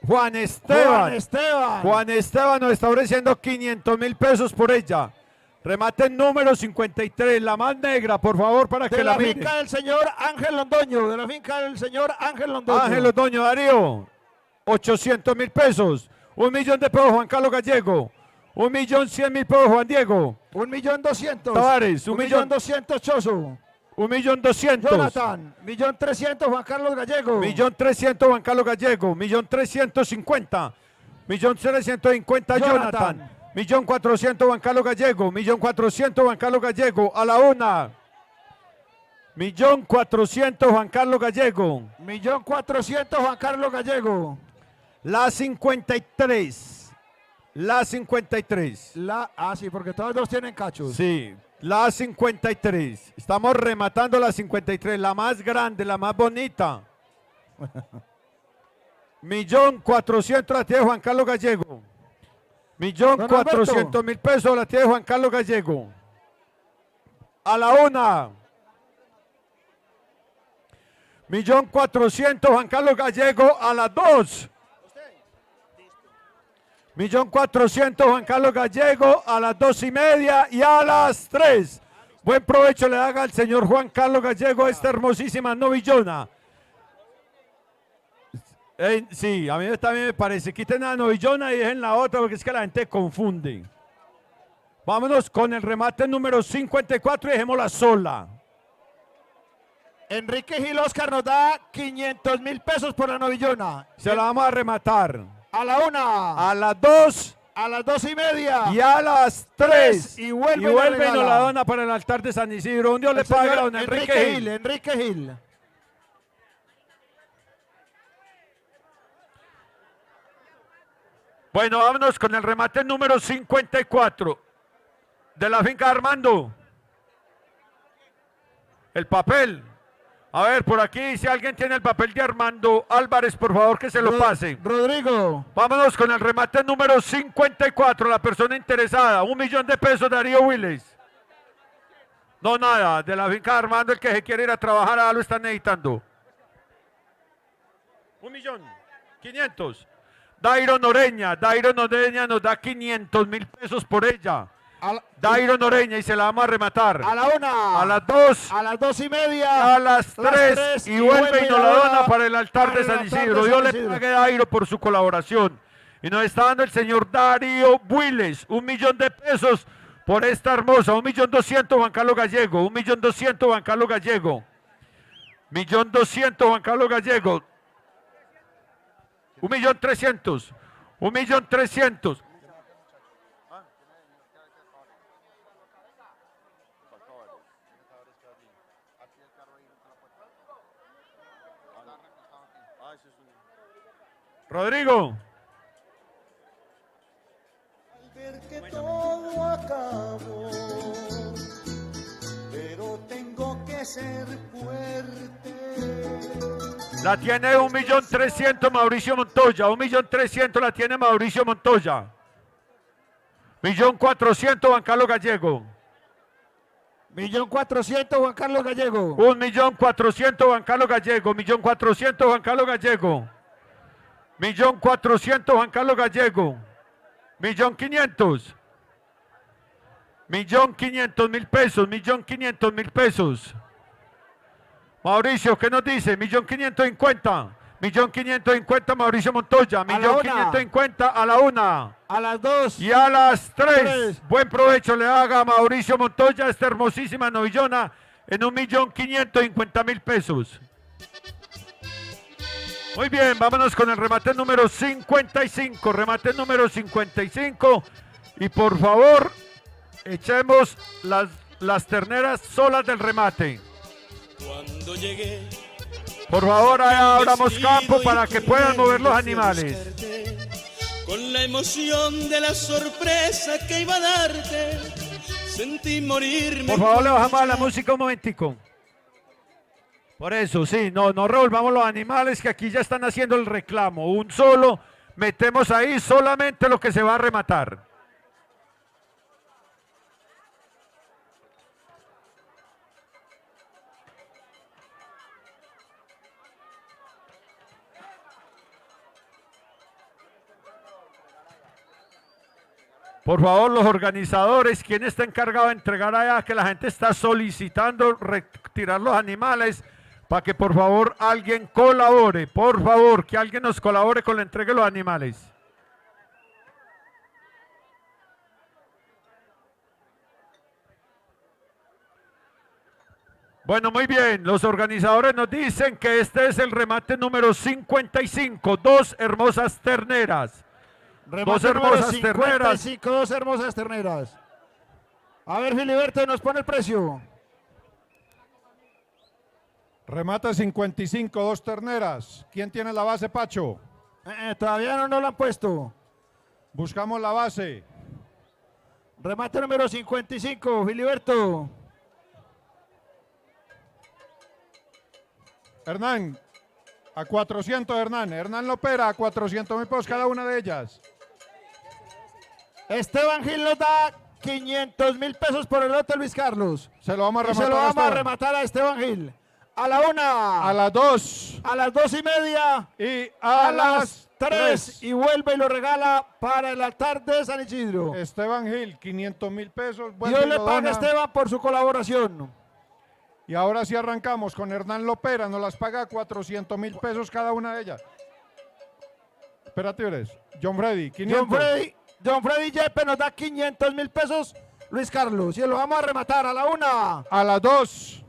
Juan Esteban nos está ofreciendo 500.000 pesos por ella. Remate número 53, la más negra, por favor, para que la mire. De la finca del señor Ángel Londoño, Ángel Londoño, Darío, 800.000 pesos. 1.000.000 de pesos, Juan Carlos Gallego. 1.100.000 pesos, Juan Diego. 1.200.000. Tavares, 1.200.000 Choso. 1.200.000. Jonathan, 1.300.000 Juan Carlos Gallego. 1.300.000 Juan Carlos Gallego. 1.350.000. 1.350.000 Jonathan. 1.400.000 Juan Carlos Gallego. 1.400.000 Juan Carlos Gallego. A la 1. 1.400.000 Juan Carlos Gallego. 1.400.000 Juan Carlos Gallego. La 53. La 53. Sí, porque todos dos tienen cachos. Sí, la 53. Estamos rematando la 53, la más grande, la más bonita. 1.400.000 la tiene Juan Carlos Gallego. 1.400.000 pesos la tiene Juan Carlos Gallego. A la 1. 1.400.000 Juan Carlos Gallego a las 2. 1.400.000 Juan Carlos Gallego a las 2:30 y a las 3. Buen provecho le haga al señor Juan Carlos Gallego a esta hermosísima novillona. Sí, a mí también me parece. Quiten la novillona y dejen la otra porque es que la gente confunde. Vámonos con el remate número 54 y dejémosla sola. Enrique Gil Oscar nos da 500.000 pesos por la novillona. Se la vamos a rematar. A la 1. A las 2. A las 2:30. Y a las 3. Y vuelve y nos la dona para el altar de San Isidro. Un Dios le pague a don Enrique Gil. Enrique Gil. Bueno, vámonos con el remate número 54 de la finca de Armando. El papel. A ver, por aquí, si alguien tiene el papel de Armando Álvarez, por favor que se lo pase. Rodrigo. Vámonos con el remate número 54, la persona interesada. 1.000.000 de pesos, Darío Willis. No, nada, de la finca de Armando, el que se quiere ir a trabajar, ahora lo están necesitando. 1.500.000. Dairo Noreña nos da 500.000 pesos por ella. Dairo Noreña y se la vamos a rematar. A la 1. A las 2. A las 2:30. A las 3. Y vuelve y nos la dona para el altar de San Isidro. Dios le pague a Dairo por su colaboración. Y nos está dando el señor Darío Builes, 1.000.000 de pesos por esta hermosa. 1.200.000 Juan Carlos Gallego. 1.200.000 Juan Carlos Gallego. 1.200.000 Juan Carlos Gallego. 1.300.000. 1.300.000. Rodrigo. Al ver que todo acabó, pero tengo que ser fuerte. La tiene 1.300.000 Mauricio Montoya. 1.300.000 la tiene Mauricio Montoya. 1.400.000 Juan Carlos Gallego. 1.400.000 Juan Carlos Gallego. 1.400.000 Juan Carlos Gallego. 1.400.000 Juan Carlos Gallego. 1.400.000 Juan Carlos Gallego. 1.500.000. 1.500.000 pesos. 1.500.000 pesos. Mauricio, ¿qué nos dice? 1.550.000. 1.550.000 Mauricio Montoya. 1.550.000 a la 1. A las 2. Y a las 3. Buen provecho le haga a Mauricio Montoya esta hermosísima novillona en 1.550.000 pesos. Muy bien, vámonos con el remate número 55. Remate número 55. Y por favor, echemos las terneras solas del remate. Cuando llegué, Por favor, abramos campo para que puedan mover los animales. con la emoción de la sorpresa que iba a darte, sentí morirme. Por favor, le bajamos a la música un momentico. Por eso, sí, no revolvamos los animales que aquí ya están haciendo el reclamo. Un solo, metemos ahí solamente lo que se va a rematar. Por favor, los organizadores, ¿quién está encargado de entregar allá? Que la gente está solicitando retirar los animales para que por favor alguien colabore. Por favor, que alguien nos colabore con la entrega de los animales. Bueno, muy bien. Los organizadores nos dicen que este es el remate número 55. Dos hermosas terneras. Dos hermosas terneras. 55, 2 hermosas terneras. A ver, Filiberto, nos pone el precio. Remata 55, 2 terneras. ¿Quién tiene la base, Pacho? Todavía no nos lo han puesto. Buscamos la base. Remate número 55, Filiberto. Hernán, a 400, Hernán. Hernán lo opera a 400.000 pesos cada una de ellas. Esteban Gil nos da 500.000 pesos por el lote, Luis Carlos. Se lo vamos a Y rematar. se lo vamos a Esteban. rematar a Esteban Gil. A la 1. A las 2. A las 2:30. Y A las 3. Y vuelve y lo regala para el altar de San Isidro. Esteban Gil, 500.000 pesos. vuelve Dios y le lo pague a dona. Esteban por su colaboración. Y ahora sí arrancamos con Hernán Lopera. Nos las paga a 400.000 pesos cada una de ellas. Espérate, Ores. John Freddy, 500. John Freddy Yepe nos da 500.000 pesos, Luis Carlos. Y lo vamos a rematar a la 1. A las 2.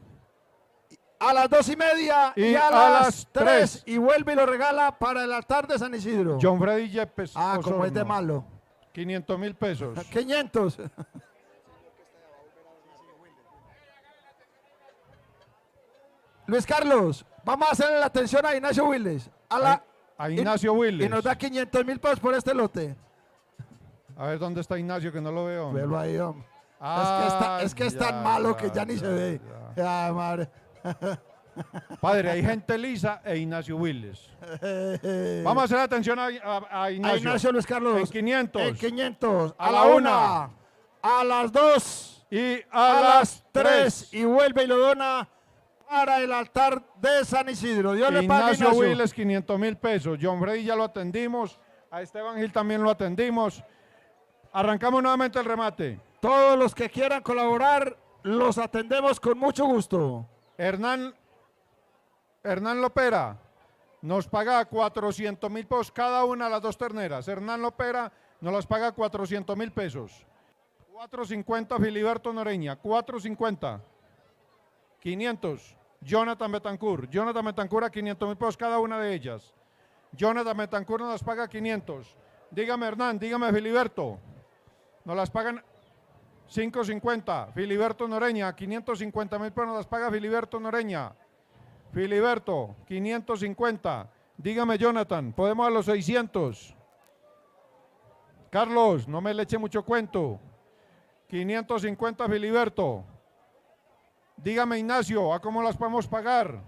A las 2:30 Y a a las las 3. 3. Y vuelve y lo regala para el altar de San Isidro. John Freddy Yepes. Como es de malo. 500.000 pesos. 500. Luis Carlos, vamos a hacerle la atención a Ignacio Willes. A Ignacio Willes. Y nos da 500.000 pesos por este lote. A ver, ¿dónde está Ignacio? Que no lo veo. Velo ahí, hombre. Ah, es que es tan ya, malo ya, que ya ni se ve. Ya, madre. Padre, hay gente lisa e Ignacio Willes. Vamos a hacer atención a Ignacio. A Ignacio Luis Carlos. En 500. En 500. A A la la 1. 1. A las 2. Y A las 3. 3. Y vuelve y lo dona para el altar de San Isidro. Dios le pague, Ignacio Ignacio. Willes, 500.000 pesos. John Freddy ya lo atendimos. A Esteban Gil también lo atendimos. Arrancamos nuevamente el remate. Todos los que quieran colaborar, los atendemos con mucho gusto. Hernán Lopera. nos paga 400.000 pesos cada una de las dos terneras. Hernán Lopera nos las paga 400.000 pesos. 450 Filiberto Noreña, 450. 500. Jonathan Betancourt a 500.000 pesos cada una de ellas. Jonathan Betancourt nos las paga 500. Dígame Hernán, dígame Filiberto. Nos las pagan 550. Filiberto Noreña, 550.000 pesos nos las paga Filiberto Noreña. Filiberto, 550. Dígame Jonathan, podemos a los 600. Carlos, no me le eche mucho cuento. 550 Filiberto. Dígame Ignacio, ¿a cómo las podemos pagar?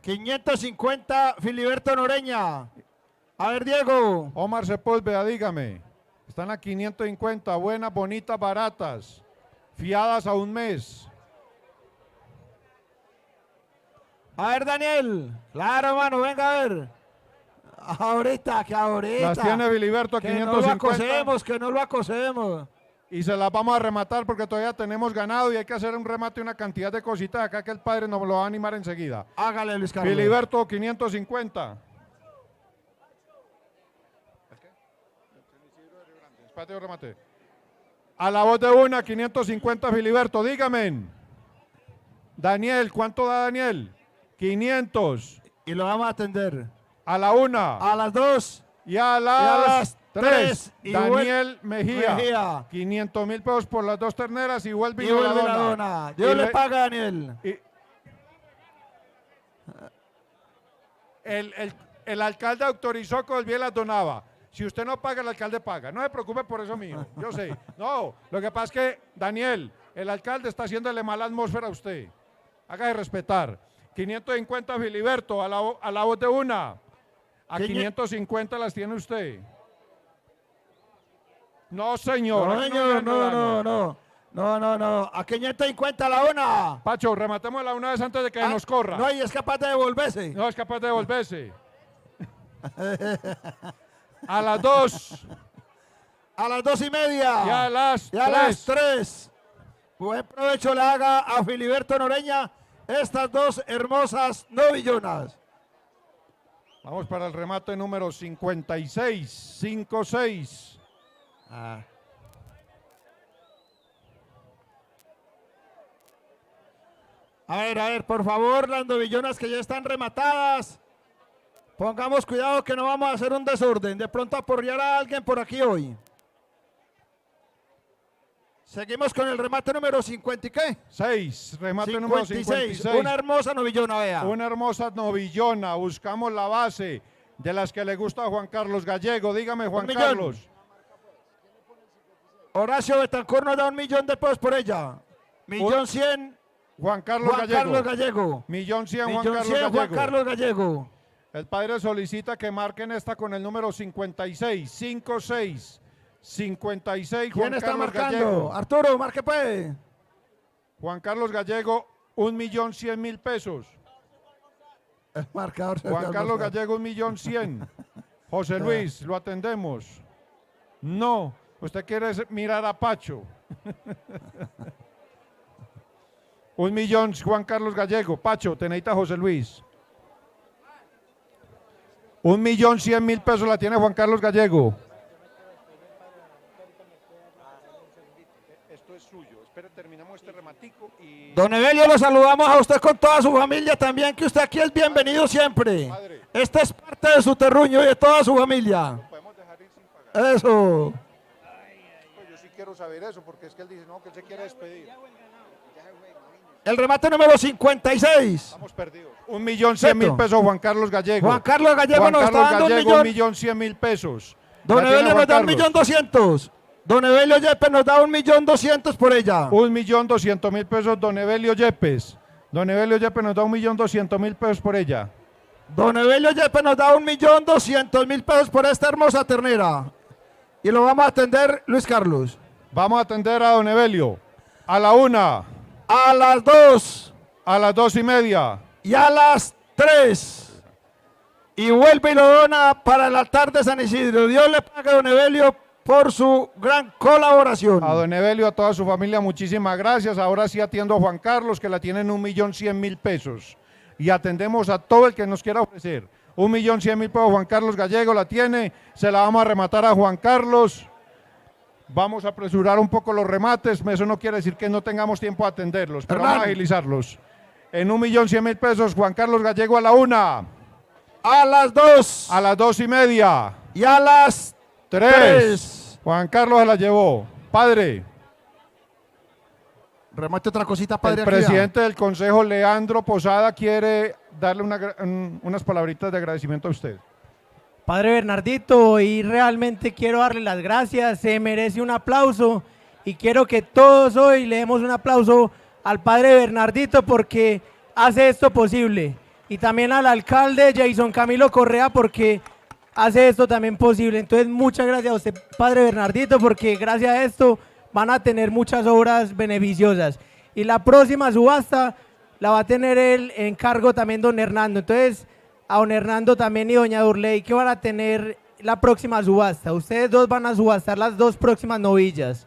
550 Filiberto Noreña. A ver, Diego. Omar Sepúlveda, dígame. Están a 550, buenas, bonitas, baratas. Fiadas a un mes. A ver, Daniel. Claro, hermano, venga a ver. Ahorita. Las tiene Filiberto a Que no lo 550. que no lo acosemos. Y se las vamos a rematar porque todavía tenemos ganado y hay que hacer un remate, una cantidad de cositas acá que el padre nos lo va a animar enseguida. Hágale, Luis Carlos. Filiberto, 550. Espérate, yo remate. A la voz de una, 550 Filiberto, dígame. Daniel, ¿cuánto da Daniel? 500. Y lo vamos a atender. A la una. A las 2. Y a las 3. y Daniel Mejía. Mejía. 500.000 pesos por las dos terneras y vuelve Y vuelve la dona. dona. Dios Y le re- paga, Daniel. El alcalde autorizó que volviera y las donaba. Si usted no paga, el alcalde paga. No se preocupe por eso mío, yo sé. No, lo que pasa es que, Daniel, el alcalde está haciéndole mala atmósfera a usted. Hágase respetar. 550 Filiberto, a la voz de una. A 550 las tiene usted. No, señor. No, señor, no. A 550 la una. Pacho, rematémosla una vez antes de que nos corra. No, y es capaz de devolverse. No es capaz de devolverse. A las 2. A las 2:30. Y a las Y a las 3. 3. Buen provecho le haga a Filiberto Noreña estas dos hermosas novillonas. Vamos para el remate número 56. 56. A ver, por favor, las novillonas que ya están rematadas. Pongamos cuidado que no vamos a hacer un desorden. De pronto aporrear a alguien por aquí hoy. Seguimos con el remate número 50 y ¿qué? 6. Remate número 56. Una hermosa novillona, vea. Una hermosa novillona. Buscamos la base de las que le gusta a Juan Carlos Gallego. Dígame, Juan millón. Carlos. Horacio Betancourt nos da 1.000.000 de pesos por ella. 1.100.000. Juan Carlos Gallego. Gallego. 1.100.000 Juan 1.100.000 Carlos Gallego. Juan Carlos Gallego. El padre solicita que marquen esta con el número 56. 56. 56 ¿Quién Juan está Carlos marcando? Gallego. Arturo, marque pues. Juan Carlos Gallego, 1.100.000 pesos. El marcador. Juan Carlos Gallego, 1.100.000. José Luis, lo atendemos. No, usted quiere mirar a Pacho. 1.000.000 Juan Carlos Gallego. Pacho, te necesita José Luis. 1.100.000 pesos la tiene Juan Carlos Gallego. Esto es suyo. Espera, terminamos este rematico y... Don Evelio, lo saludamos a usted con toda su familia también, que usted aquí es bienvenido siempre. Padre. Esta es parte de su terruño y de toda su familia. Podemos dejar ir sin pagar. Eso. Pues yo sí quiero saber eso, porque es que él dice, no, que él se quiere despedir. El remate número 56. Estamos perdidos. 1.100.000 pesos Juan Carlos Gallego. Juan Carlos Gallego Juan nos está Carlos dando Gallego, 1.100.000. 1.100.000 pesos. Don La tiene Evelio nos Juan da Carlos. 1.200.000. Don Evelio Yepes nos da 1.200.000 por ella. 1.200.000 pesos Don Evelio Yepes. Don Evelio Yepes nos da 1.200.000 pesos por ella. Don Evelio Yepes nos da 1.200.000 pesos por esta hermosa ternera. Y lo vamos a atender Luis Carlos. Vamos a atender a Don Evelio. A la 1, A las 2 a las 2:30. y a las 3. Y vuelve y lo dona para el altar de San Isidro. Dios le pague a Don Evelio por su gran colaboración. A Don Evelio, a toda su familia, muchísimas gracias. Ahora sí atiendo a Juan Carlos, que la tiene en 1.100.000 pesos. y atendemos a todo el que nos quiera ofrecer. 1.100.000 pesos, Juan Carlos Gallego la tiene, se la vamos a rematar a Juan Carlos. Vamos a apresurar un poco los remates, eso no quiere decir que no tengamos tiempo a atenderlos, pero vamos a agilizarlos. En 1.100.000 pesos, Juan Carlos Gallego a la 1. A las 2. A las 2:30. Y a las 3. Juan Carlos se la llevó. Padre. Remate otra cosita, padre. El presidente del Consejo, Leandro Posada, quiere darle unas palabritas de agradecimiento a usted. Padre Bernardito, y realmente quiero darle las gracias, se merece un aplauso y quiero que todos hoy le demos un aplauso al Padre Bernardito porque hace esto posible y también al alcalde Jason Camilo Correa porque hace esto también posible. Entonces muchas gracias a usted, Padre Bernardito, porque gracias a esto van a tener muchas obras beneficiosas y la próxima subasta la va a tener él en cargo también don Hernando. Entonces a don Hernando también y doña Durley que van a tener la próxima subasta. Ustedes dos van a subastar las 2 próximas novillas.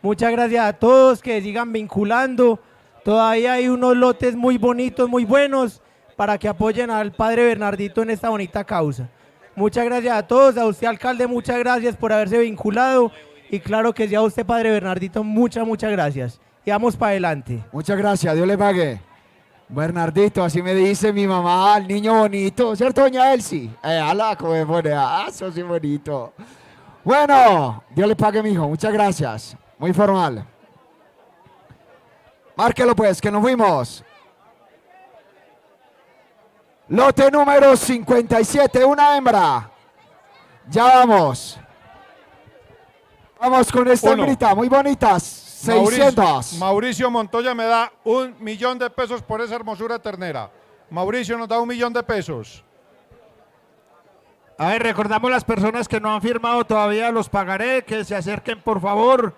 Muchas gracias a todos, que sigan vinculando. Todavía hay unos lotes muy bonitos, muy buenos, para que apoyen al Padre Bernardito en esta bonita causa. Muchas gracias a todos, a usted alcalde, muchas gracias por haberse vinculado. Y claro que sí a usted, Padre Bernardito, muchas gracias. Y vamos para adelante. Muchas gracias, Dios le pague. Bernardito, así me dice mi mamá, el niño bonito, ¿cierto, doña Elsie? Ala, como me pone, eso sí bonito. Bueno, Dios le pague, mijo, muchas gracias, muy formal. Márquelo pues, que nos fuimos. Lote número 57, una hembra. Ya vamos. Vamos con esta hembrita, muy bonitas. 600. Mauricio Montoya me da 1.000.000 de pesos por esa hermosura ternera. Mauricio nos da 1.000.000 de pesos. A ver, recordamos las personas que no han firmado todavía los pagaré, que se acerquen por favor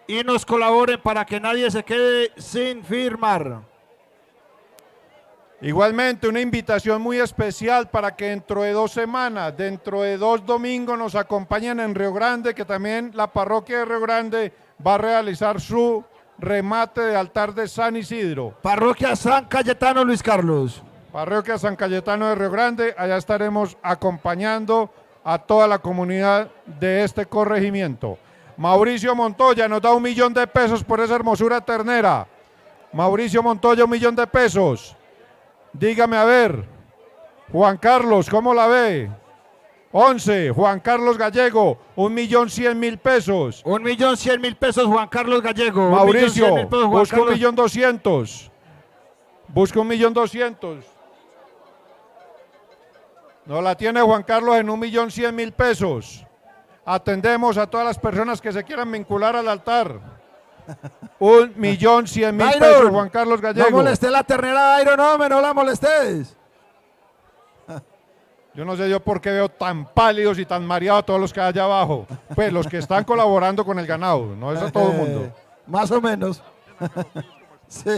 y nos colaboren para que nadie se quede sin firmar. Igualmente, una invitación muy especial para que dentro de 2 semanas, dentro de 2 domingos, nos acompañen en Río Grande, que también la parroquia de Río Grande va a realizar su remate de altar de San Isidro. Parroquia San Cayetano, Luis Carlos. Parroquia San Cayetano de Río Grande, allá estaremos acompañando a toda la comunidad de este corregimiento. Mauricio Montoya nos da 1.000.000 de pesos por esa hermosura ternera. Mauricio Montoya, 1.000.000 de pesos. Dígame a ver, Juan Carlos, ¿cómo la ve? 11, Juan Carlos Gallego, 1.100.000 pesos. 1.100.000 pesos, Juan Carlos Gallego. Mauricio, 1.100.000 pesos, Juan busca Carlos. 1.200.000. Busca 1.200.000. No la tiene Juan Carlos en 1.100.000 pesos. Atendemos a todas las personas que se quieran vincular al altar. 1.100.000 pesos, Juan Carlos Gallego. No molesté la ternera, Iron, no la molestes. Yo no sé yo por qué veo tan pálidos y tan mareados a todos los que hay allá abajo. Pues los que están colaborando con el ganado, no es a todo el mundo. Más o menos. Sí.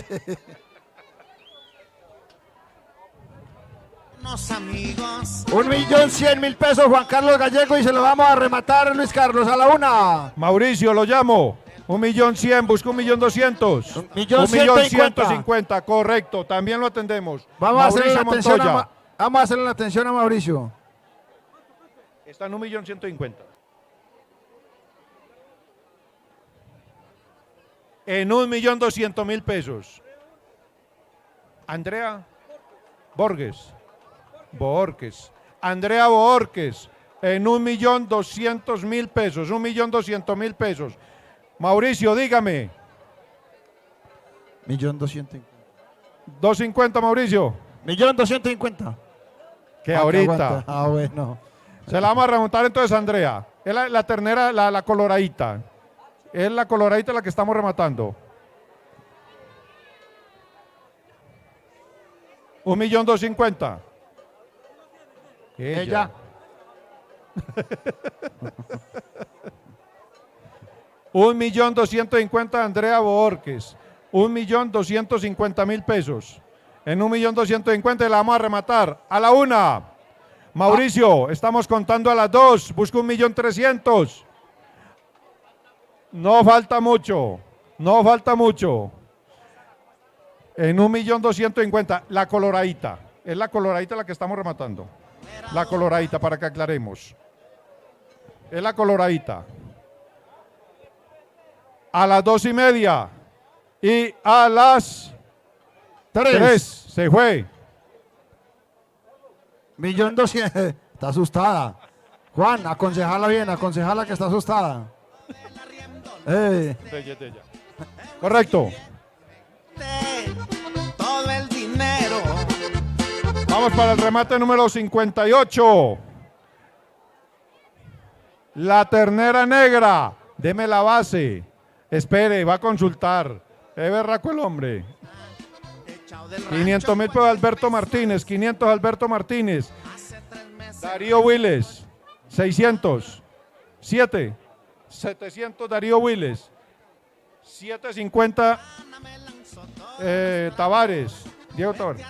Unos amigos. 1.100.000 pesos, Juan Carlos Gallego, y se lo vamos a rematar, Luis Carlos, a la 1. Mauricio, lo llamo. 1.100.000, busca 1.200.000. 1.150.000, correcto, también lo atendemos. Vamos a hacerle la Mauricio atención Montoya. vamos a hacerle la atención a Mauricio. Está en 1.150.000. En 1.200.000 pesos. Andrea Borges. Andrea Borges. En 1.200.000 pesos. 1.200.000 pesos. Mauricio, dígame. 1.250.000. 250, Mauricio. 1.250.000. Que ahorita. Bueno. Se la vamos a remontar entonces, Andrea. Es la ternera, la coloradita. Es la coloradita la que estamos rematando. 1.250.000. Ella. 1.250.000 Andrea Borges. 1.250.000 pesos. En 1.250.000 la vamos a rematar. A la 1. Mauricio, estamos contando a las 2. Busca 1.300.000. No falta mucho. En 1.250.000 la coloradita. Es la coloradita la que estamos rematando. La coloradita, para que aclaremos. Es la coloradita. A las 2:30 y a las 3 se fue. 1.200.000. Está asustada. Juan, aconsejala bien, aconsejala que está asustada. Correcto. Todo el dinero. Vamos para el remate número 58. La ternera negra. Deme la base. Espere, va a consultar. Es berraco el hombre. 500.000 pesos Alberto Martínez. 500 Alberto Martínez. Darío Willes. 600. 7. 700 Darío Willes. 750 Tavares. Diego Tavares.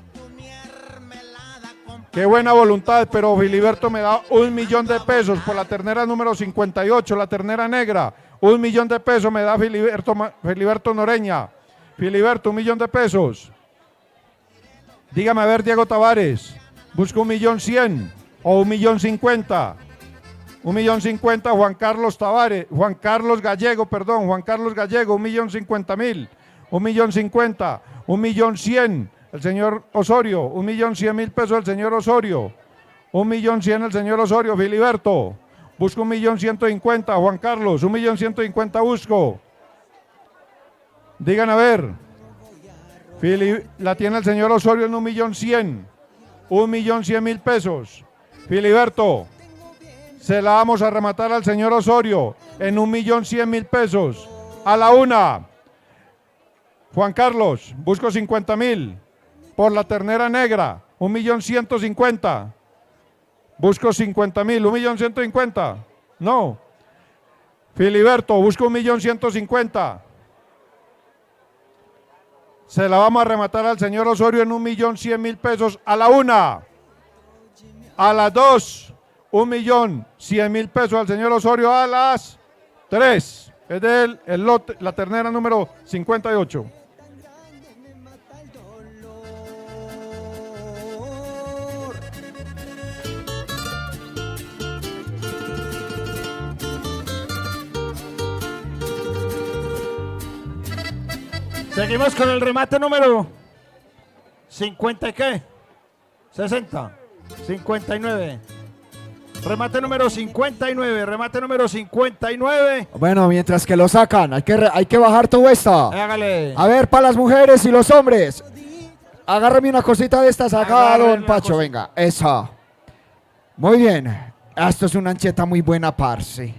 Qué buena voluntad, pero Filiberto me da 1 millón de pesos por la ternera número 58, la ternera negra. 1 millón de pesos me da Filiberto Noreña. Filiberto, 1 millón de pesos. Dígame a ver, Diego Tavares. Busco 1.100.000 o 1.050.000. 1.050.000 Juan Carlos Tavares, Juan Carlos Gallego, 1.050.000. 1.050.000, 1.100.000 el señor Osorio, 1.100.000 pesos el señor Osorio, 1.100.000 el señor Osorio. Filiberto, busco 1.150.000, Juan Carlos, 1.150.000 busco. Digan a ver, la tiene el señor Osorio en 1.100.000, 1.100.000 pesos. Filiberto, se la vamos a rematar al señor Osorio en 1.100.000 pesos. A la una. Juan Carlos, busco 50.000 por la ternera negra, 1.150.000. Busco 50.000, 1.150.000. No. Filiberto, busco 1.150.000. Se la vamos a rematar al señor Osorio en 1.100.000 pesos a la una. A las 2, 1.100.000 pesos al señor Osorio a las 3. Es de él el lote, la ternera número 58. Seguimos con el remate número 50 y qué? 60, 59. Remate número 59, remate número 59. Bueno, mientras que lo sacan, hay que bajar todo esto. Hágale. A ver, para las mujeres y los hombres. Agárrame una cosita de estas acá, Agárrame don una Pacho, cosa. venga. Eso. Muy bien. Esto es una ancheta muy buena, parce.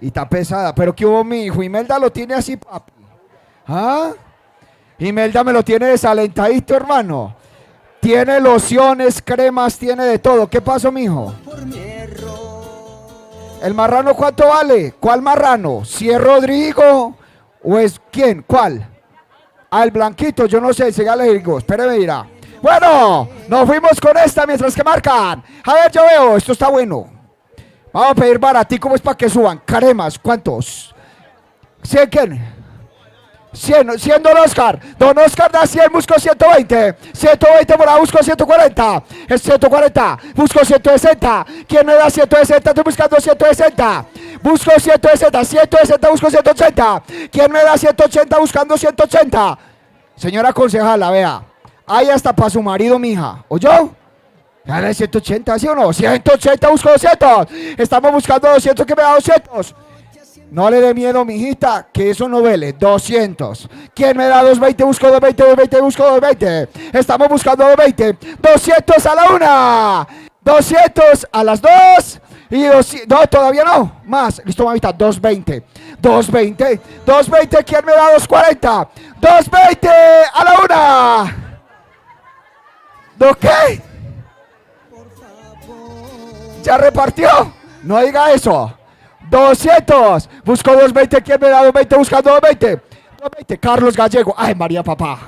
Y está pesada. Pero ¿qué hubo, mi hijo? Imelda lo tiene así, papi. ¿Ah? Imelda me lo tiene desalentadito, hermano. Tiene lociones, cremas, tiene de todo. ¿Qué pasó, mijo? ¿El marrano cuánto vale? ¿Cuál marrano? ¿Si es Rodrigo o es quién? ¿Cuál? Al blanquito, yo no sé, si ya le digo. Espéreme, dirá. Bueno, nos fuimos con esta mientras que marcan. A ver, yo veo, esto está bueno. Vamos a pedir baratico, es para que suban. Cremas, ¿cuántos? ¿100 quién? 100 don Oscar. Don Oscar da 100, busco 120. 120 por ahí, busco 140. Es 140, busco 160. ¿Quién me da 160? Estoy buscando 160. Busco 160, 160, busco 180. ¿Quién me da 180? Buscando 180. Señora concejala, vea. Ahí hasta para su marido, mija. ¿Oyó? Dale 180, ¿sí o no? 180, busco 200. Estamos buscando 200, que me da 200. No le dé miedo, mijita, que eso no vele. 200. ¿Quién me da 220? Busco 220, 220, busco 220. Estamos buscando 220. 200 a la una. 200 a las 2. Y 200. No, todavía no. Más. Listo, mamita. 220. 220. 220. ¿Quién me da 240? 220 a la una. ¿Do qué? ¿Ya repartió? No diga eso. 200, busco 220, ¿quién me da 220? Buscando 220, 220, Carlos Gallego, ay María papá,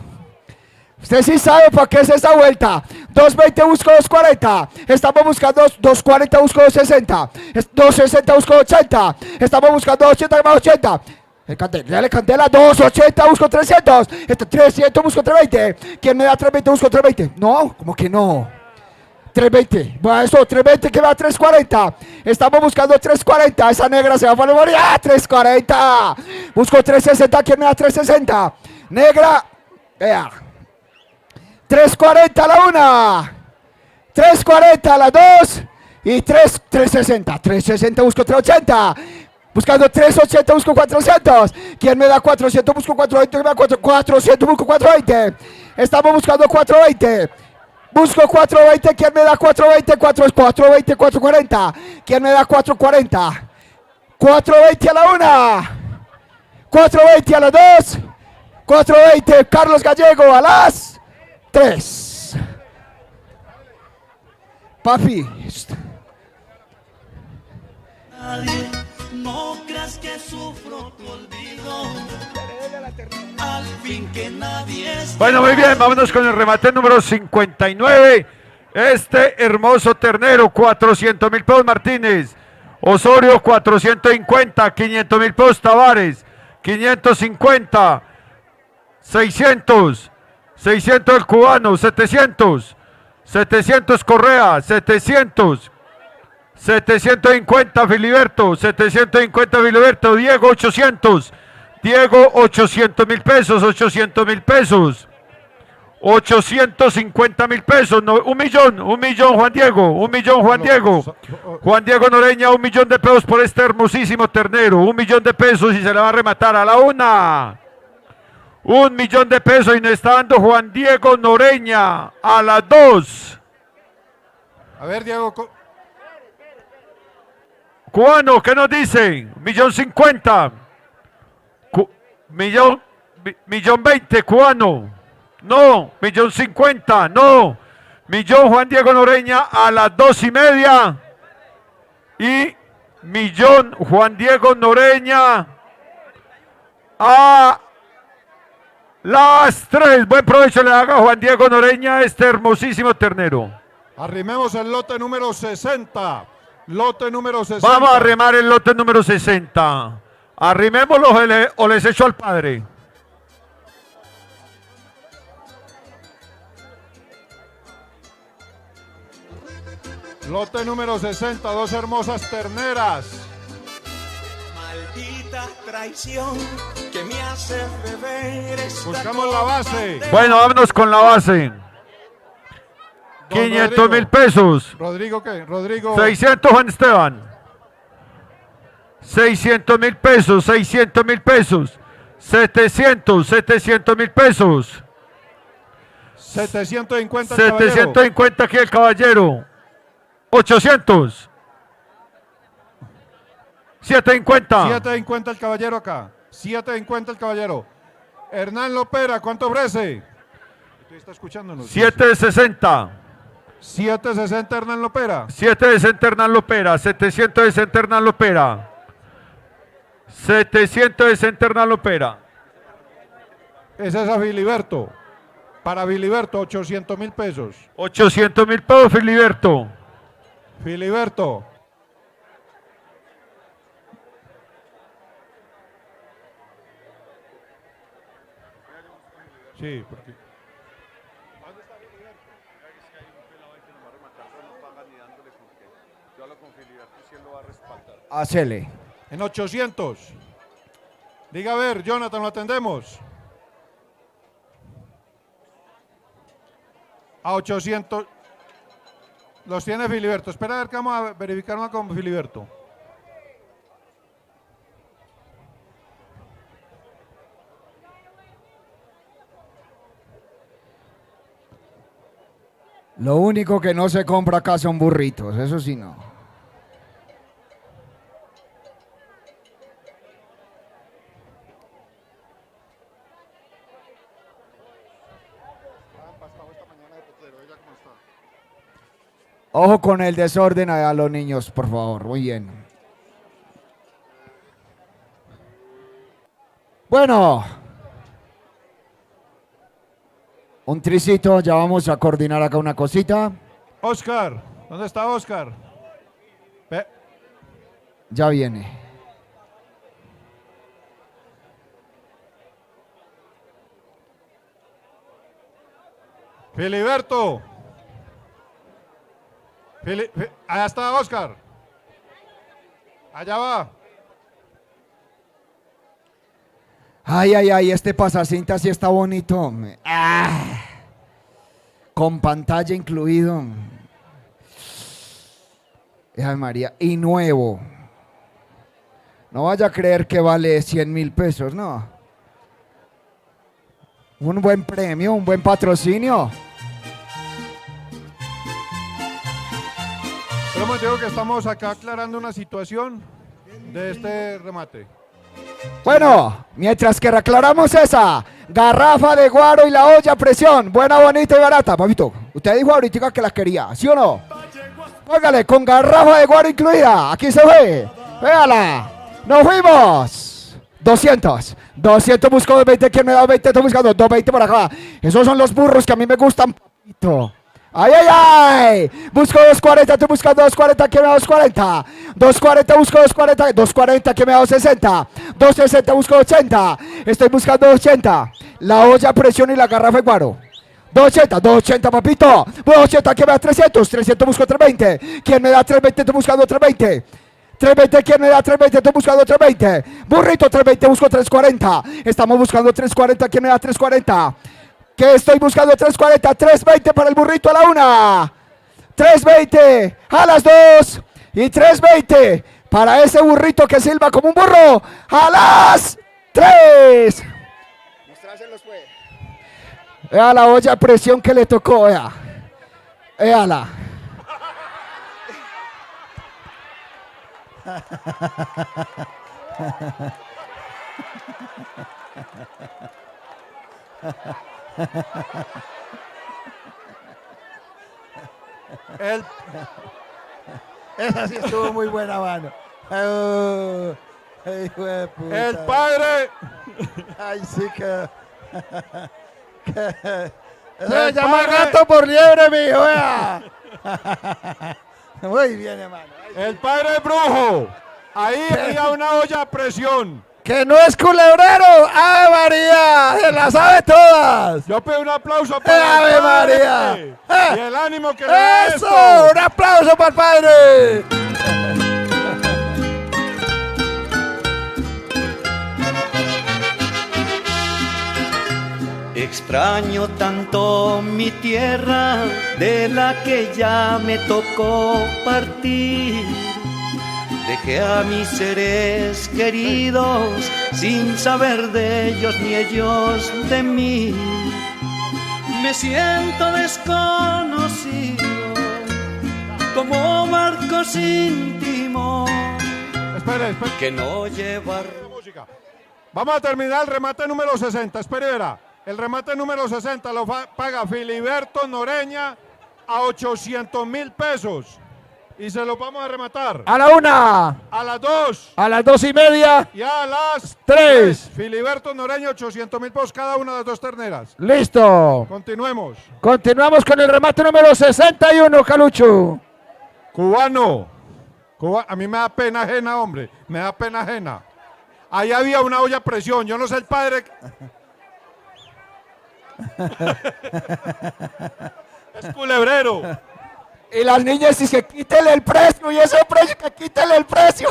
usted sí sabe para qué es esa vuelta. 220, busco 240, estamos buscando 240, busco 260, 260, busco 80, estamos buscando 80 más 80, Dale candela, 280, busco 300. 300, busco 320. ¿Quién me da 320? Busco 320. No, ¿cómo que no? 320. Bueno, eso, 320 que va a 340. Estamos buscando 340. Esa negra se va a morir. ¡Ah, 340! Busco 360. ¿Quién me da 360? Negra. Vea. 340 a la 1. 340 a la 2. Y 360. 360 busco 380. Buscando 380, busco 400. ¿Quién me da 400? Busco 420. ¿Quién me da 400? Busco 420. Estamos buscando 420. Busco 420. ¿Quién me da 420? 420, 440. ¿Quién me da 440? 420 a la 1. 420 a la 2. 420. Carlos Gallego a las 3. Papi. Nadie, no creas que sufro tu olvido. Al fin que nadie es. Bueno, muy bien, vámonos con el remate número 59. Este hermoso ternero, 400.000 pesos Martínez. Osorio, 450, 500.000 pesos Tavares, 550, 600, 600 el cubano, 700, 700 Correa, 700, 750 Filiberto, 750 Filiberto, Diego 800, Diego 800.000 pesos, 800.000 pesos, 850.000 pesos, no, 1.000.000 Juan Diego, 1.000.000 Juan Diego, Juan Diego Noreña, 1.000.000 de pesos por este hermosísimo ternero, 1.000.000 de pesos y se le va a rematar a la 1. 1.000.000 de pesos y nos está dando Juan Diego Noreña a la 2. A ver, Diego. Cubano, ¿qué nos dice? 1.050.000. Millón 20, cubano. No, 1.050.000, no. 1.000.000 Juan Diego Noreña a las 2.5. Y 1.000.000 Juan Diego Noreña a las 3. Buen provecho le haga Juan Diego Noreña a este hermosísimo ternero. Arrimemos el lote número 60. Lote número 60. Vamos a arrimar el lote número 60. Arrimémoslo o les echo al padre. Lote número 60, dos hermosas terneras. Maldita traición que me hace beber esta Buscamos la base. Bueno, vámonos con la base. 500.000 pesos. ¿Rodrigo qué? Rodrigo. 600 Juan Esteban. 600.000 pesos, 600.000 pesos. 700.000 pesos. 750 750 aquí el caballero. 800. 750. 750 el caballero acá. 750 el caballero. Hernán Lopera, ¿cuánto ofrece? Usted está escuchándonos. 760. 760 Hernán Lopera. 760 Hernán Lopera. 760 Hernán Lopera. 760 Hernán Lopera. Ese es a Filiberto. Para Filiberto, 800.000 pesos. 800.000 pesos, Filiberto. Filiberto. Sí, porque... Hacele. En 800. Diga a ver, Jonathan, lo atendemos. A 800. Los tiene Filiberto. Espera a ver que vamos a verificar una con Filiberto. Lo único que no se compra acá son burritos, eso sí no. Ojo con el desorden a los niños, por favor. Muy bien. Bueno. Un tricito, ya vamos a coordinar acá una cosita. Oscar, ¿dónde está Oscar? Ya viene. Filiberto. Allá está Oscar. Allá va. Ay, ay, ay, este pasacinta sí está bonito. Con pantalla incluido. Ay, María. Y nuevo. No vaya a creer que vale 100.000 pesos, no. Un buen premio, un buen patrocinio. Pero me digo que estamos acá aclarando una situación de este remate. Bueno, mientras que aclaramos esa garrafa de guaro y la olla a presión, buena, bonita y barata, papito. Usted dijo ahorita que la quería, ¿sí o no? Póngale, con garrafa de guaro incluida. Aquí se ve. Véala. Nos fuimos. 200 busco 220. ¿Quién me da 20? Estoy buscando 220 por acá. Esos son los burros que a mí me gustan, papito. ¡Ay, ay, ay! Busco 240, estoy buscando 240, ¿quién me da 240? 240, busco 240, 240, ¿quién me da 260? 260, busco 80, estoy buscando 80. La olla a presión y la garrafa de guaro. 280, papito. 280, ¿quién me da 300? 300, busco 320. ¿Quién me da 320? Estoy buscando 320. 320, ¿quién me da 320? Estoy buscando 320. Burrito, 320, busco 340. Estamos buscando 340, ¿quién me da 340? Que estoy buscando 340, 320 para el burrito a la 1, 320 a las 2 y 320 para ese burrito que silba como un burro a las 3. Vea la olla a presión que le tocó, vea. Véala. Esa sí estuvo muy buena, mano. Hijo de puta. El padre. Ay, sí que. Eso El se llama padre. gato por liebre, mijo. Vea. Muy bien, hermano. El padre brujo. Ahí había una olla a presión. Que no es culebrero. ¡Ave María! ¡Se la sabe todas! Yo pido un aplauso para ¡Ave el padre María! y el ánimo que le da ¡Eso! esto. ¡Un aplauso para el padre! Extraño tanto mi tierra, de la que ya me tocó partir. Dejé a mis seres queridos sin saber de ellos ni ellos de mí. Me siento desconocido, como barco sin timón, Espere. que no lleva... Vamos a terminar el remate número 60. Espere, verá. El remate número 60 lo paga Filiberto Noreña a 800.000 pesos. Y se lo vamos a rematar. A la 1, A las 2 a las 2:30. y a las 3. Filiberto Noreña, 800.000 pesos cada una de las dos terneras. Listo. Continuemos. Continuamos con el remate número 61, Calucho. Cubano. A mí me da pena ajena, hombre. Me da pena ajena. Ahí había una olla a presión. Yo no sé el padre. Es culebrero. Y las niñas dicen que quítele el precio y ese precio que quítele el precio.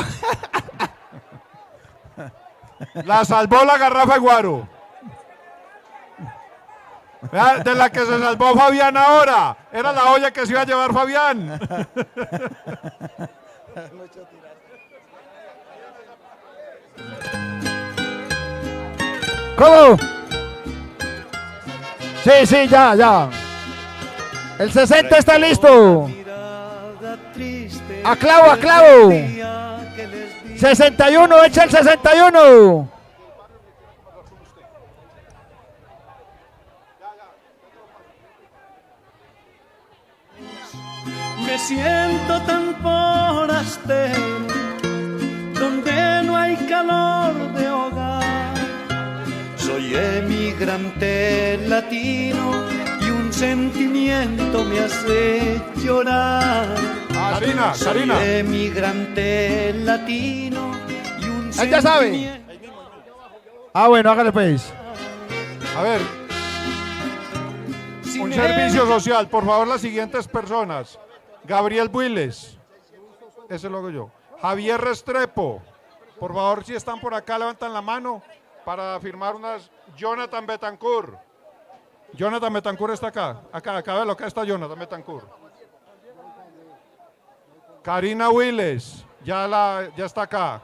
La salvó la garrafa de guaro. Vea, de la que se salvó Fabián ahora. Era la olla que se iba a llevar Fabián. ¿Cómo? Sí, ya. El 60 está listo. A clavo. 61, echa el 61. Me siento tan forastero, donde no hay calor de hogar. Soy emigrante latino y un sentimiento me hace llorar. Sarina. Soy emigrante latino y un Él ya sabe. sentimiento... Ah, bueno, hágale pues. A ver. Un servicio social, por favor, las siguientes personas. Gabriel Builes, ese lo hago yo. Javier Restrepo, por favor, si están por acá, levantan la mano para firmar unas. Jonathan Betancourt. Jonathan Betancourt está acá, véalo, acá está Jonathan Betancourt. Karina Builes, ya está acá.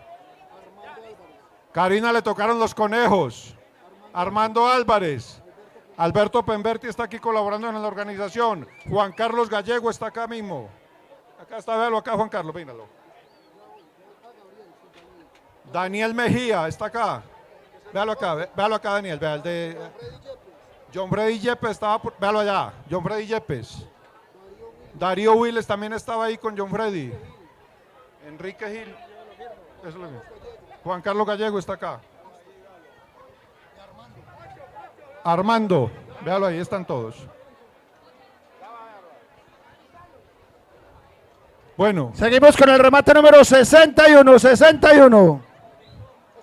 Karina le tocaron los conejos. Armando Álvarez. Alberto Pemberti está aquí colaborando en la organización. Juan Carlos Gallego está acá mismo. Acá está, véalo acá, Juan Carlos, míralo. Daniel Mejía está acá. Véalo acá, Daniel. Vea el de John Freddy Yepes estaba, véalo allá. John Freddy Yepes. Darío Willes también estaba ahí con John Freddy. Enrique Gil. Eso es lo mismo. Juan Carlos Gallego está acá. Armando, véalo ahí, están todos. Bueno. Seguimos con el remate número 61.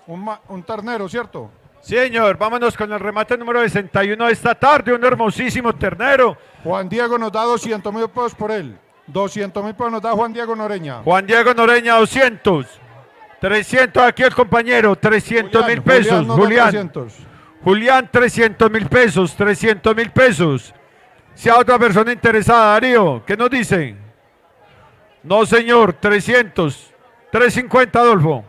Un ternero, ¿cierto? Sí, señor, vámonos con el remate número 61 de esta tarde, un hermosísimo ternero. Juan Diego nos da 200.000 pesos por él. 200.000 pesos nos da Juan Diego Noreña. Juan Diego Noreña, 200. 300 aquí el compañero, 300.000 pesos. Julián, 300.000 pesos, 300.000 pesos. Si hay otra persona interesada, Darío, ¿qué nos dice? No, señor, 300. 350, Adolfo.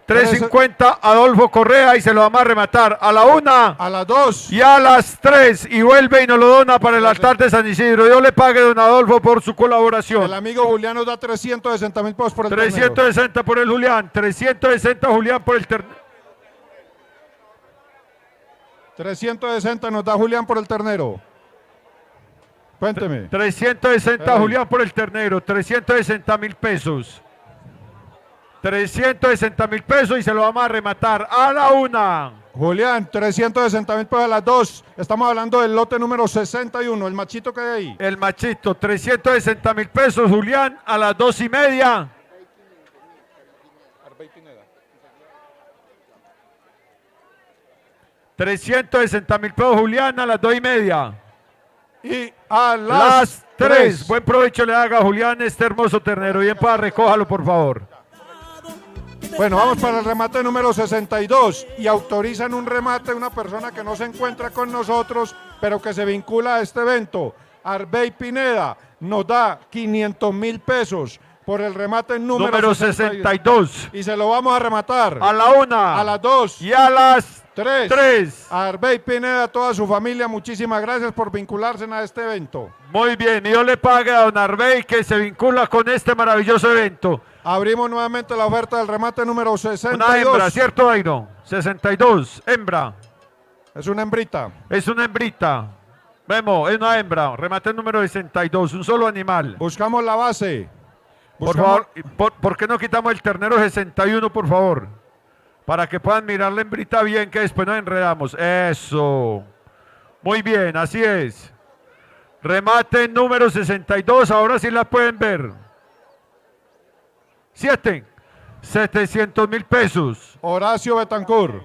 350, Adolfo Correa, y se lo vamos a rematar a la 1, a las 2 y a las 3, y vuelve y nos lo dona para el altar de San Isidro. Dios le pague, don Adolfo, por su colaboración. El amigo Julián nos da 360.000 pesos por el 360 ternero. por el Julián, 360 Julián por el ternero. 360 nos da Julián por el ternero. Cuénteme. 360 Julián por el ternero, 360.000 pesos. 360.000 pesos y se lo vamos a rematar a la 1. Julián, 360.000 pesos a las 2. Estamos hablando del lote número 61, el machito que hay ahí. El machito, 360.000 pesos, Julián, a las 2:30. 360.000 pesos, Julián, a las 2:30. Y a las 3. Buen provecho le haga, Julián, este hermoso ternero. Bien, para recójalo, por favor. Bueno, vamos para el remate número 62 y autorizan un remate de una persona que no se encuentra con nosotros, pero que se vincula a este evento. Arbey Pineda nos da 500.000 pesos por el remate número 62. Y se lo vamos a rematar. A la 1. A las 2. Y a las 3. Arbey Pineda, toda su familia, muchísimas gracias por vincularse a este evento. Muy bien, y Dios le pague a don Arbey que se vincula con este maravilloso evento. Abrimos nuevamente la oferta del remate número 62. Una hembra, ¿cierto, Airo? 62, hembra. Es una hembrita. Es una hembrita. Vemos, es una hembra. Remate número 62, un solo animal. Buscamos la base. Por favor, ¿por qué no quitamos el ternero 61, por favor? Para que puedan mirar la hembrita bien, que después nos enredamos. Eso. Muy bien, así es. Remate número 62, ahora sí la pueden ver. 700.000 pesos. Horacio Betancourt.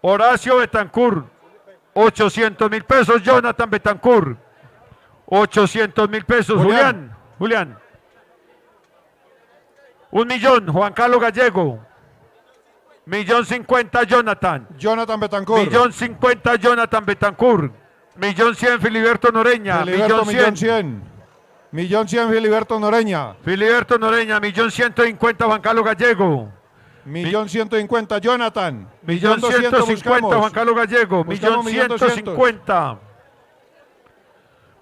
800.000 pesos, Jonathan Betancourt. 800.000 pesos, Julián. 1.000.000, Juan Carlos Gallego. 1.050.000, Jonathan Betancourt. 1.050.000, Jonathan Betancourt. 1.100.000, Filiberto Noreña. 1.100.000, Filiberto Noreña. Filiberto Noreña, 1.150.000, Juan Carlos Gallego. 1.150.000, Jonathan. 1.150.000, Juan Carlos Gallego. 1.150.000.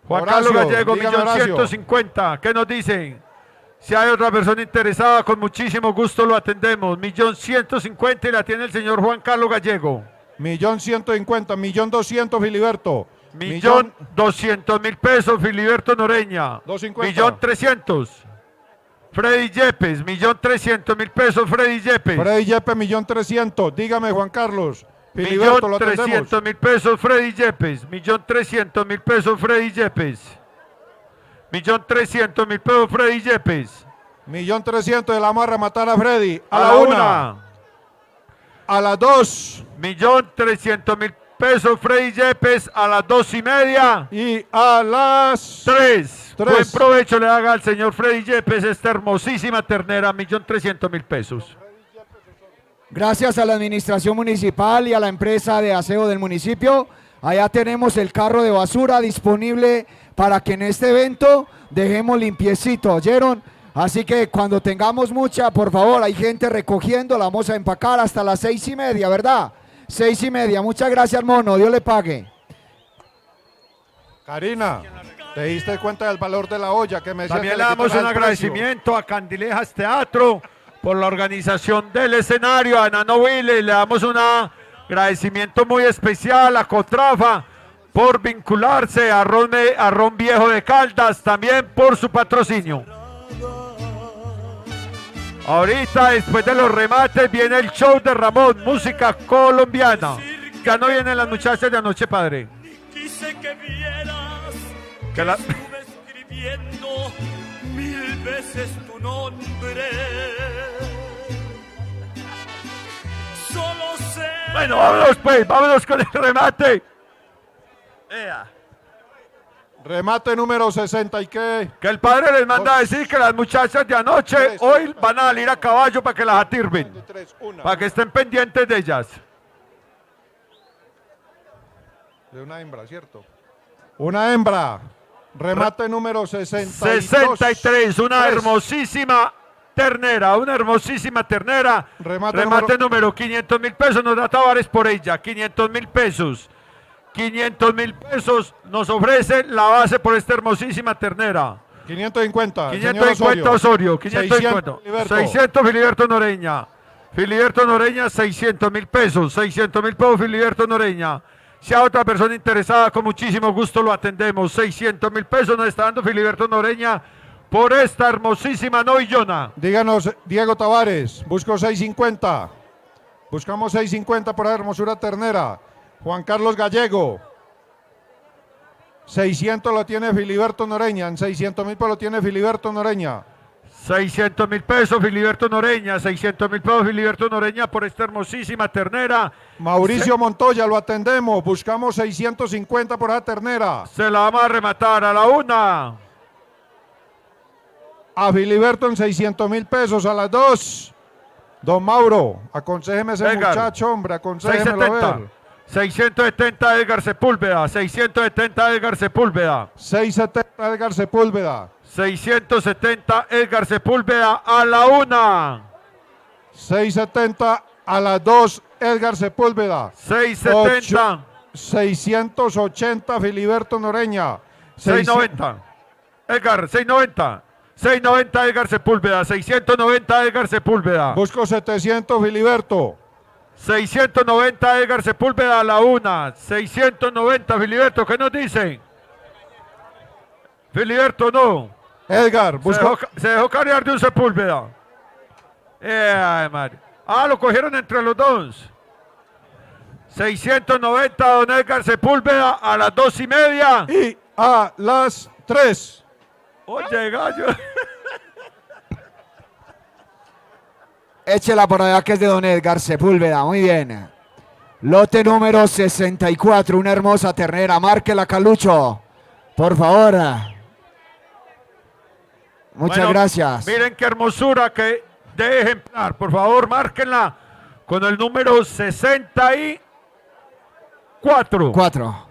Juan Carlos Gallego, 1.150.000. ¿Qué nos dicen? Si hay otra persona interesada, con muchísimo gusto lo atendemos. 1.150.000 y la tiene el señor Juan Carlos Gallego. 1.150.000, 1.200.000, Filiberto. 1.200.000 pesos, Filiberto Noreña. 1.300.000. Freddy Yepes, 1.300.000 pesos, Freddy Yepes. Freddy Yepes, 1.300.000. Dígame, Juan Carlos. Filiberto, lo atendemos. 1.300.000 pesos, Freddy Yepes. 1.300.000 pesos, Freddy Yepes. 1.300.000 pesos, Freddy Yepes. 1.300.000, le vamos a rematar a Freddy. A la 1. A las 2. 1.300.000 pesos Freddy Yepes a las 2:30. Y a las 3. Tres. Buen provecho le haga al señor Freddy Yepes esta hermosísima ternera, 1.300.000 pesos. Gracias a la administración municipal y a la empresa de aseo del municipio. Allá tenemos el carro de basura disponible para que en este evento dejemos limpiecito, ¿oyeron? Así que cuando tengamos mucha, por favor, hay gente recogiendo, la vamos a empacar hasta las 6:30, ¿verdad? 6:30. Muchas gracias, mono. Dios le pague. Karina, ¿te diste cuenta del valor de la olla que me decía También que le damos quitara un el precio? agradecimiento a Candilejas Teatro por la organización del escenario, a Nano Willy, le damos un agradecimiento muy especial a Cotrafa por vincularse, a Ron Viejo de Caldas también por su patrocinio. Ahorita, después de los remates, viene el show de Ramón, música colombiana. Ya no vienen las muchachas de anoche, padre. Quise que vieras Que la- estuve escribiendo 1000 veces tu nombre. Solo sé. Bueno, vámonos pues, vámonos con el remate. Ea. Remate número 60 y qué. Que el padre les manda a decir que las muchachas de anoche hoy van a salir a caballo para que las atirben, para que estén pendientes de ellas. De una hembra, ¿cierto? Una hembra. Remate número 62. 63, una Tres. hermosísima ternera, una hermosísima ternera. Remate número 500.000 pesos, nos da Tavares por ella, 500.000 pesos. 500.000 pesos nos ofrece la base por esta hermosísima ternera. 550. 550 Osorio, 550. 600 Filiberto. 600 Filiberto Noreña. Filiberto Noreña, 600.000 pesos. 600.000 pesos Filiberto Noreña. Si a otra persona interesada, con muchísimo gusto lo atendemos. 600.000 pesos nos está dando Filiberto Noreña por esta hermosísima novillona. Díganos, Diego Tavares, busco 650. Buscamos 650 por la hermosura ternera. Juan Carlos Gallego. 600 lo tiene Filiberto Noreña. En 600.000 lo tiene Filiberto Noreña. 600.000 pesos Filiberto Noreña. 600.000 pesos Filiberto Noreña por esta hermosísima ternera. Mauricio Montoya, lo atendemos. Buscamos 650 por la ternera. Se la vamos a rematar a la 1. A Filiberto en 600.000 pesos. A las 2. Don Mauro, aconséjeme ese Edgar, muchacho, hombre. Aconséjemelo 670. ver. 670 Edgar Sepúlveda. 670 Edgar Sepúlveda. 670 Edgar Sepúlveda. 670 Edgar Sepúlveda a la 1. 670 a las 2 Edgar Sepúlveda. 670. 680 Filiberto Noreña. 690. Edgar, 690. 690 Edgar Sepúlveda. 690 Edgar Sepúlveda. Busco 700 Filiberto. 690 Edgar Sepúlveda a la 1. 690 Filiberto, ¿qué nos dicen? Filiberto no. Edgar, busco. Se dejó cargar de un Sepúlveda. Ay, madre. Lo cogieron entre los dos. 690 don Edgar Sepúlveda a las 2:30. Y a las 3. Oye, gallo. Échela por allá que es de don Edgar Sepúlveda. Muy bien. Lote número 64. Una hermosa ternera. Márquela, Calucho. Por favor. Muchas Bueno, gracias. Miren qué hermosura que de ejemplar. Por favor, márquenla con el número 64. 4.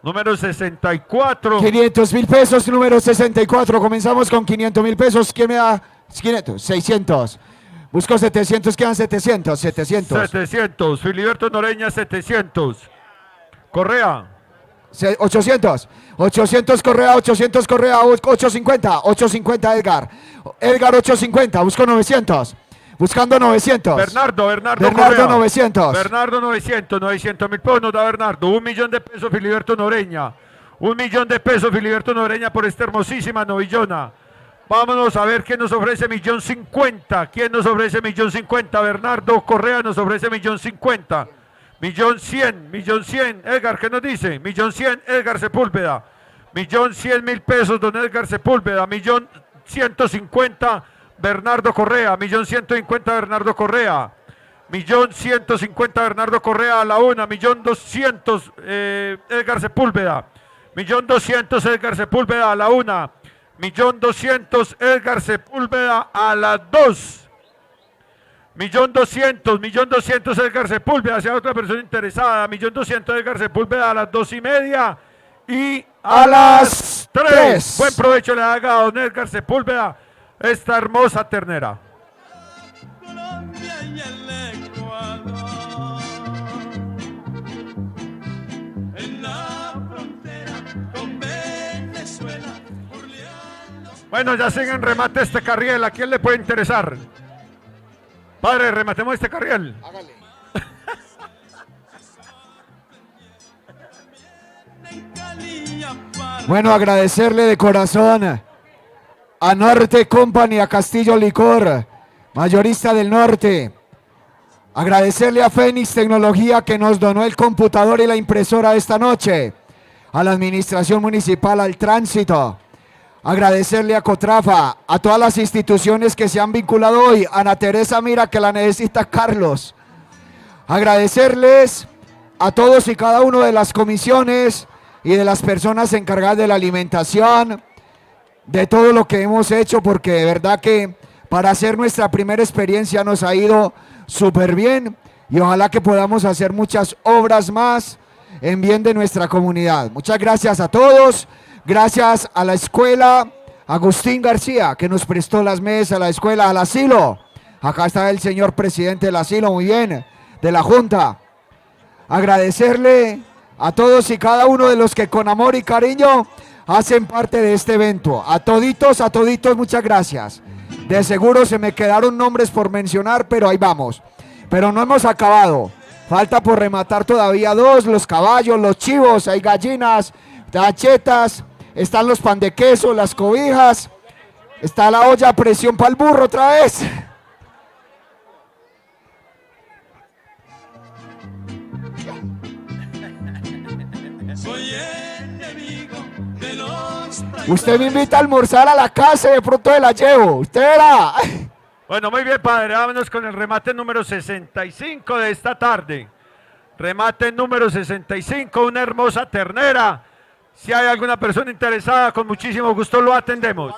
Número 64. 500.000 pesos, número 64. Comenzamos con 500.000 pesos. ¿Quién me da? 500, 600. Busco 700, quedan 700. 700. 700. Filiberto Noreña, 700. Correa. 800. 800 Correa, 800 Correa, 850. 850 Edgar. Edgar 850. Busco 900. Buscando 900. Bernardo Correa. 900. Bernardo 900, 900.000 pesos nos da Bernardo. 1.000.000 de pesos Filiberto Noreña. 1.000.000 de pesos Filiberto Noreña por esta hermosísima novillona. Vámonos a ver quién nos ofrece 1.050.000. ¿Quién nos ofrece 1.050.000? Bernardo Correa nos ofrece 1.050.000. 1.100.000. Edgar, ¿qué nos dice? 1.100.000 Edgar Sepúlveda. 1.100.000 pesos don Edgar Sepúlveda. 1.150.000 Bernardo Correa. 1.150.000 Bernardo Correa. 1.150.000 Bernardo Correa a la 1, 1.200.000 Edgar Sepúlveda, 1.200.000 Edgar Sepúlveda a la 1, 1.200.000 Edgar Sepúlveda a las 2, 1.200.000 Edgar Sepúlveda, si hay otra persona interesada, 1.200.000 Edgar Sepúlveda a las 2:30 y a las 3. Buen provecho le haga a don Edgar Sepúlveda esta hermosa ternera. Colombia y el Ecuador, en la frontera con Venezuela, burleando. Bueno, ya siguen remate este carriel. ¿A quién le puede interesar? Padre, rematemos este carriel. Bueno, agradecerle de corazón a Norte Company, a Castillo Licor, mayorista del norte. Agradecerle a Fénix Tecnología que nos donó el computador y la impresora esta noche. A la administración municipal, al tránsito. Agradecerle a Cotrafa, a todas las instituciones que se han vinculado hoy. Ana Teresa, mira que la necesita Carlos. Agradecerles a todos y cada uno de las comisiones y de las personas encargadas de la alimentación, de todo lo que hemos hecho, porque de verdad que para hacer nuestra primera experiencia nos ha ido súper bien y ojalá que podamos hacer muchas obras más en bien de nuestra comunidad. Muchas gracias a todos, gracias a la escuela Agustín García que nos prestó las mesas, la escuela, al asilo. Acá está el señor presidente del asilo, muy bien, de la Junta. Agradecerle a todos y cada uno de los que con amor y cariño hacen parte de este evento. A toditos, muchas gracias. De seguro se me quedaron nombres por mencionar, pero ahí vamos. Pero no hemos acabado. Falta por rematar todavía 2, los caballos, los chivos, hay gallinas, tachetas, están los pan de queso, las cobijas, está la olla a presión para el burro otra vez. Soy enemigo de los Usted me invita a almorzar a la casa y de pronto me la llevo. Usted verá. Bueno, muy bien, padre. Vámonos con el remate número 65 de esta tarde. Remate número 65, una hermosa ternera. Si hay alguna persona interesada, con muchísimo gusto lo atendemos.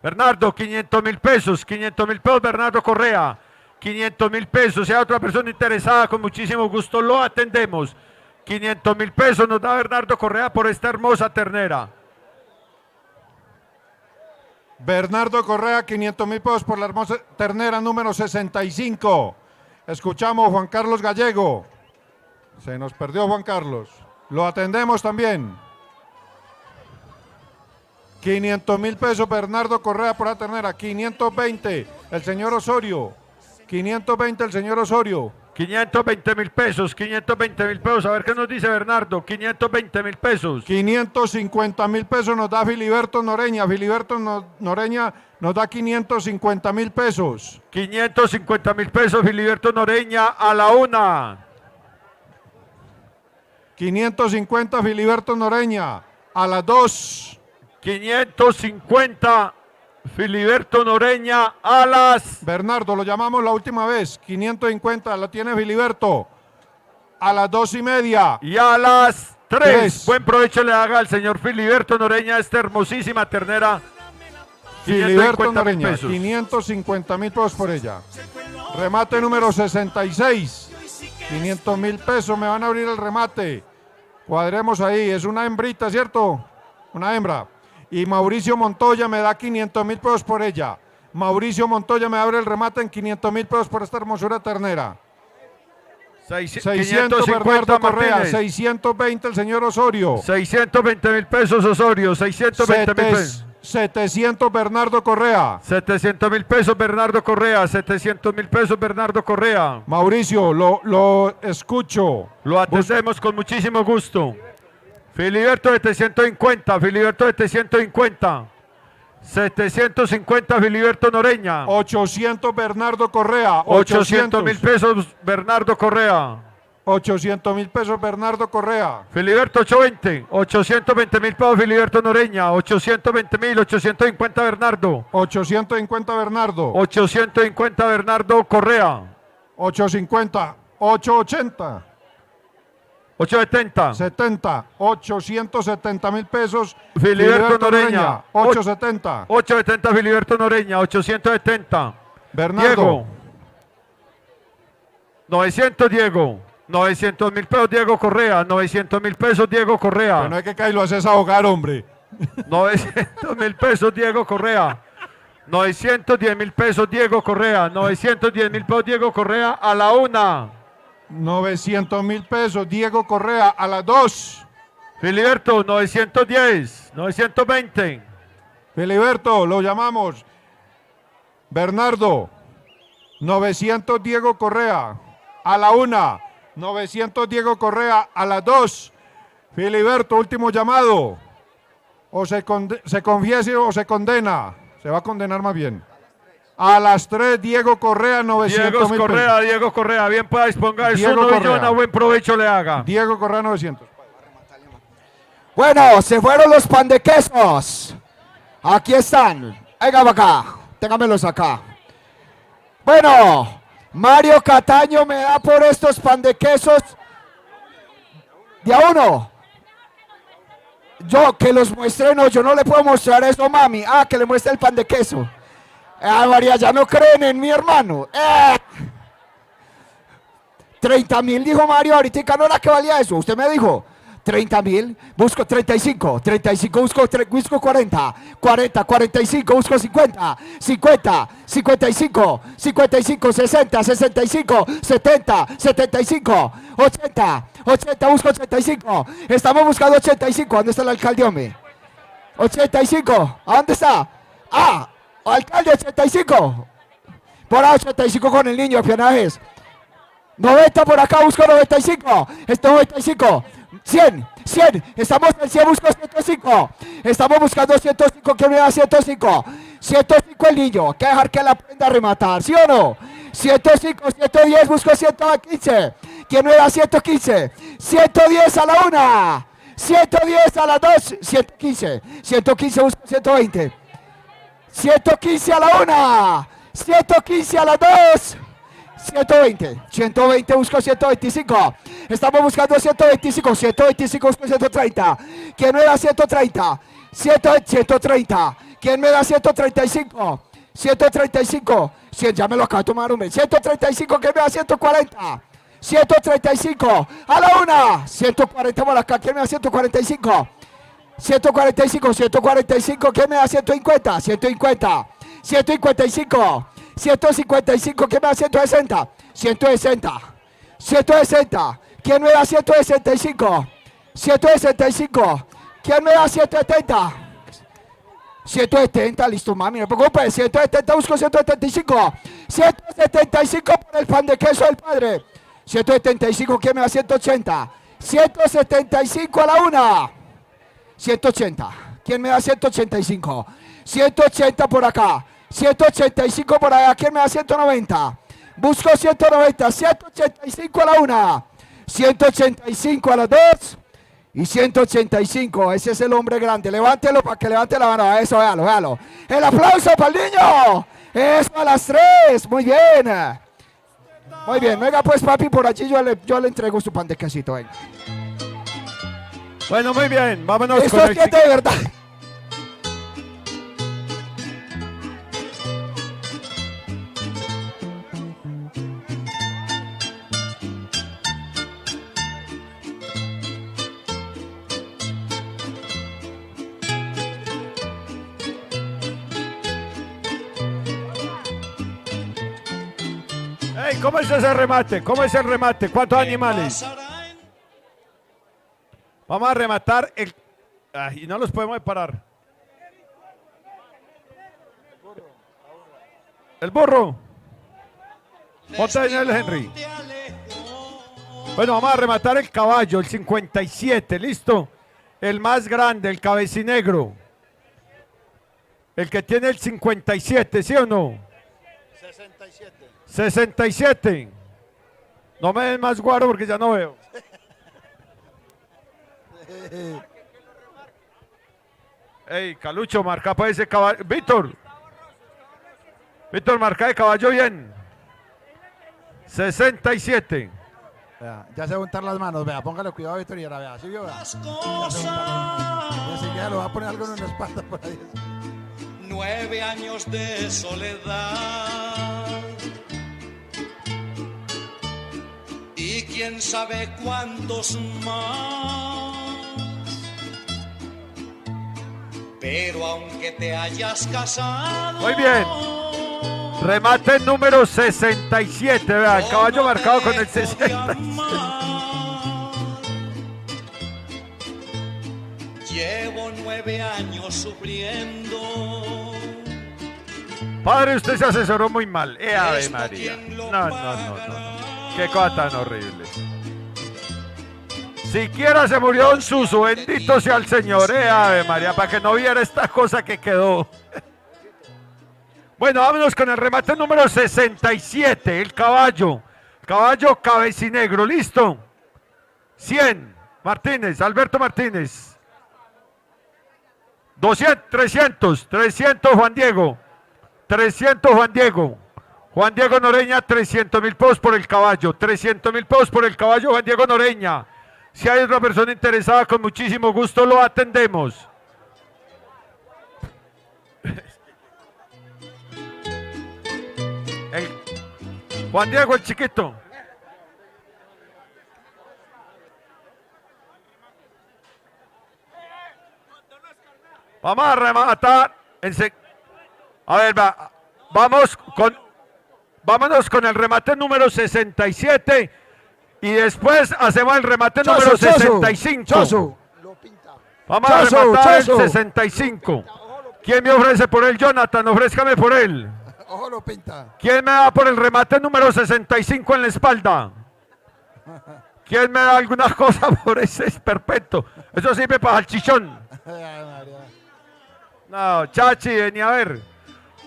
Bernardo, 500.000 pesos. 500.000 pesos, Bernardo Correa. 500.000 pesos. Si hay otra persona interesada, con muchísimo gusto lo atendemos. 500.000 pesos nos da Bernardo Correa por esta hermosa ternera. Bernardo Correa, 500.000 pesos por la hermosa ternera número 65. Escuchamos Juan Carlos Gallego. Se nos perdió Juan Carlos. Lo atendemos también. 500.000 pesos Bernardo Correa por la ternera. 520 el señor Osorio. 520 el señor Osorio. 520.000 pesos, 520.000 pesos. A ver qué nos dice Bernardo. 520.000 pesos. 550.000 pesos nos da Filiberto Noreña. Filiberto Noreña nos da 550.000 pesos. 550.000 pesos, Filiberto Noreña a la 1. 550 Filiberto Noreña a las 2. 550 Filiberto Noreña a las... Bernardo, lo llamamos la última vez. 550 lo tiene Filiberto a las 2:30. Y a las 3. Buen provecho le haga al señor Filiberto Noreña esta hermosísima ternera. Filiberto Noreña, 550.000 pesos por ella. Remate número 66. 500.000 pesos, me van a abrir el remate. Cuadremos ahí, es una hembrita, ¿cierto? Una hembra. Y Mauricio Montoya me da 500.000 pesos por ella. Mauricio Montoya me abre el remate en 500.000 pesos por esta hermosura ternera. 600 Bernardo Correa, 620 el señor Osorio. 620.000 pesos Osorio, 620.000 pesos. 700 Bernardo Correa. 700.000 pesos Bernardo Correa, 700.000 pesos Bernardo Correa. Mauricio, lo escucho. Lo atendemos con muchísimo gusto. Filiberto 750, Filiberto 750. 750 Filiberto Noreña. 800 Bernardo Correa. 800.000 pesos Bernardo Correa. 800.000 pesos Bernardo Correa. Filiberto 820, 820.000 pesos Filiberto Noreña, 820.000, 850 Bernardo, 850 Bernardo. 850 Bernardo Correa, 850. 880. 870, 70. 870.000 pesos Filiberto Noreña. 870. 870 Filiberto Noreña, 870 Bernardo. Diego, 900 Diego, 900.000 pesos Diego Correa, 900.000 pesos Diego Correa. Pero no hay que caer, lo haces ahogar, hombre. 900.000 pesos Diego Correa, 910.000 pesos Diego Correa, 910.000 pesos Diego Correa a la 1. 900.000 pesos Diego Correa a las 2. Filiberto 910, 920. Filiberto, lo llamamos. Bernardo, 900 Diego Correa a la 1. 900 Diego Correa a las 2. Filiberto, último llamado. O se confiese o se condena. Se va a condenar más bien. A las 3, Diego Correa, 900.000 pesos. Diego Correa, bien pueda disponga de su Diego millón, Correa. a buen provecho le haga. Diego Correa, 900. Bueno, se fueron los pan de quesos. Aquí están. Venga acá. Téngamelos acá. Bueno, Mario Cataño me da por estos pan de quesos. De a uno. Yo que los muestre, no, yo no le puedo mostrar eso, mami. Ah, que le muestre el pan de queso. Ah, María, ya no creen en mi hermano. 30.000 dijo Mario, ahorita no era que valía eso. Usted me dijo 30.000, busco 35, 35, busco 40, 40, 45, busco 50, 50, 55, 55, 60, 65, 70, 75, 80, 80, busco 85. Estamos buscando 85. ¿Dónde está el alcalde, hombre? 85, ¿a dónde está? Ah, alcalde 85. Por ahí 85 con el niño, peajes. 90 por acá, busco 95. Esto 95. 100, 100. Estamos en 100, busco 105. Estamos buscando 105. ¿Quién me da 105? 105 el niño. Hay que dejar que la aprenda a rematar, ¿sí o no? 105, 110, busco 115. ¿Quién me da 115? 110 a la 1. 110 a la 2. 115. 115, busco 120. 115 a la 1. 115 a la 2. 120, 120, busco 125. Estamos buscando 125, 125, busco 130. ¿Quién me da 130? 130. ¿Quién me da 135? 135. 100, ya me lo acabo de tomar, hombre. 135, ¿quién me da 140? 135. A la 1. 140 por acá, ¿quién me da 145? 145, 145, ¿quién me da 150? 150. 155. 155, ¿quién me da 160? 160. 160, ¿quién me da 165? 165, ¿quién me da 170? 170, listo, mami, no me preocupes. 170, busco 175. 175 por el pan de queso del padre. 175, ¿quién me da 180? 175 a la 1. 180, ¿quién me da 185? 180 por acá. 185 por allá, ¿quién me da 190? Busco 190, 185 a la 1, 185 a las 2 y 185. Ese es el hombre grande. Levántelo para que levante la mano. Eso, véalo, véalo. El aplauso para el niño. Eso a las 3. Muy bien. Muy bien. Venga, pues, papi, por allí yo le entrego su pan de quesito. Venga. Bueno, muy bien. Vámonos Eso con es que de verdad. Hey, ¿cómo es ese remate? ¿Cómo es el remate? ¿Cuántos animales? Vamos a rematar el... Ay, no los podemos parar. El burro. Ponte en el Henry. Bueno, vamos a rematar el caballo, el 57, ¿listo? El más grande, el cabecinegro. El que tiene el 57, ¿sí o no? 67. No me den más guaro porque ya no veo. Ey, Calucho, marca para ese caballo. Víctor. Víctor, marca de caballo bien. 67. Vea, ya se juntar las manos, vea, póngale cuidado a Víctor y ahora vea, ¿sí vio? Vea. Las Ya se juntan las manos. Ese ya lo va a poner algo en la espalda por ahí. 9 años de soledad y quién sabe cuántos más. Pero aunque te hayas casado, Muy bien. Remate número 67. Vea, el caballo marcado con el 67. Llevo 9 años sufriendo. Padre, usted se asesoró muy mal. Ave María. No. Qué cosa tan horrible. Siquiera se murió Don Suso. Bendito sea el Señor. Ave María, para que no viera esta cosa que quedó. Bueno, vámonos con el remate número 67. El caballo. Caballo cabecinegro. ¿Listo? 100. Martínez. Alberto Martínez. 200. 300. 300 Juan Diego. 300 Juan Diego. Juan Diego Noreña, 300.000 pesos por el caballo. 300.000 pesos por el caballo Juan Diego Noreña. Si hay otra persona interesada, con muchísimo gusto lo atendemos. Juan Diego, el chiquito. Vamos a rematar. A ver, vámonos con el remate número 67 y después hacemos el remate número 65. Choso. Vamos a rematar el 65. ¿Quién me ofrece por él, Jonathan? Ofrézcame por él. Ojo lo pinta. ¿Quién me da por el remate número 65 en la espalda? ¿Quién me da alguna cosa por ese perfecto? Eso sirve para el chichón. No, Chachi, vení a ver.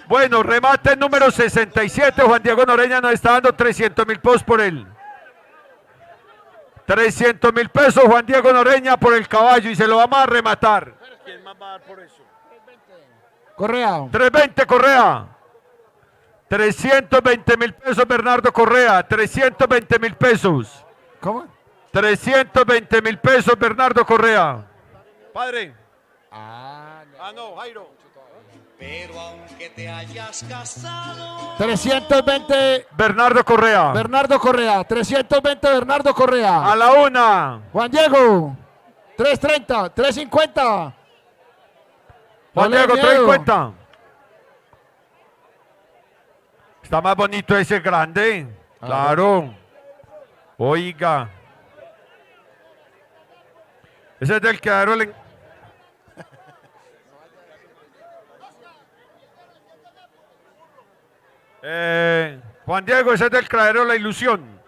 Bueno, remate número 67. Juan Diego Noreña nos está dando 300.000 pesos por él. 300.000 pesos Juan Diego Noreña por el caballo y se lo vamos a rematar. ¿Quién más va a dar por eso? Correa. 320 Correa. 320.000 pesos Bernardo Correa. 320.000 pesos. ¿Cómo? 320.000 pesos Bernardo Correa. Padre. No, Jairo. Pero aunque te hayas casado, 320. Bernardo Correa. Bernardo Correa. 320 Bernardo Correa. A la una. Juan Diego. 330. 350. Juan Diego, 350. Está más bonito ese grande. Claro. Oiga. Ese es del quedadero. Juan Diego, ese es del criadero La Ilusión.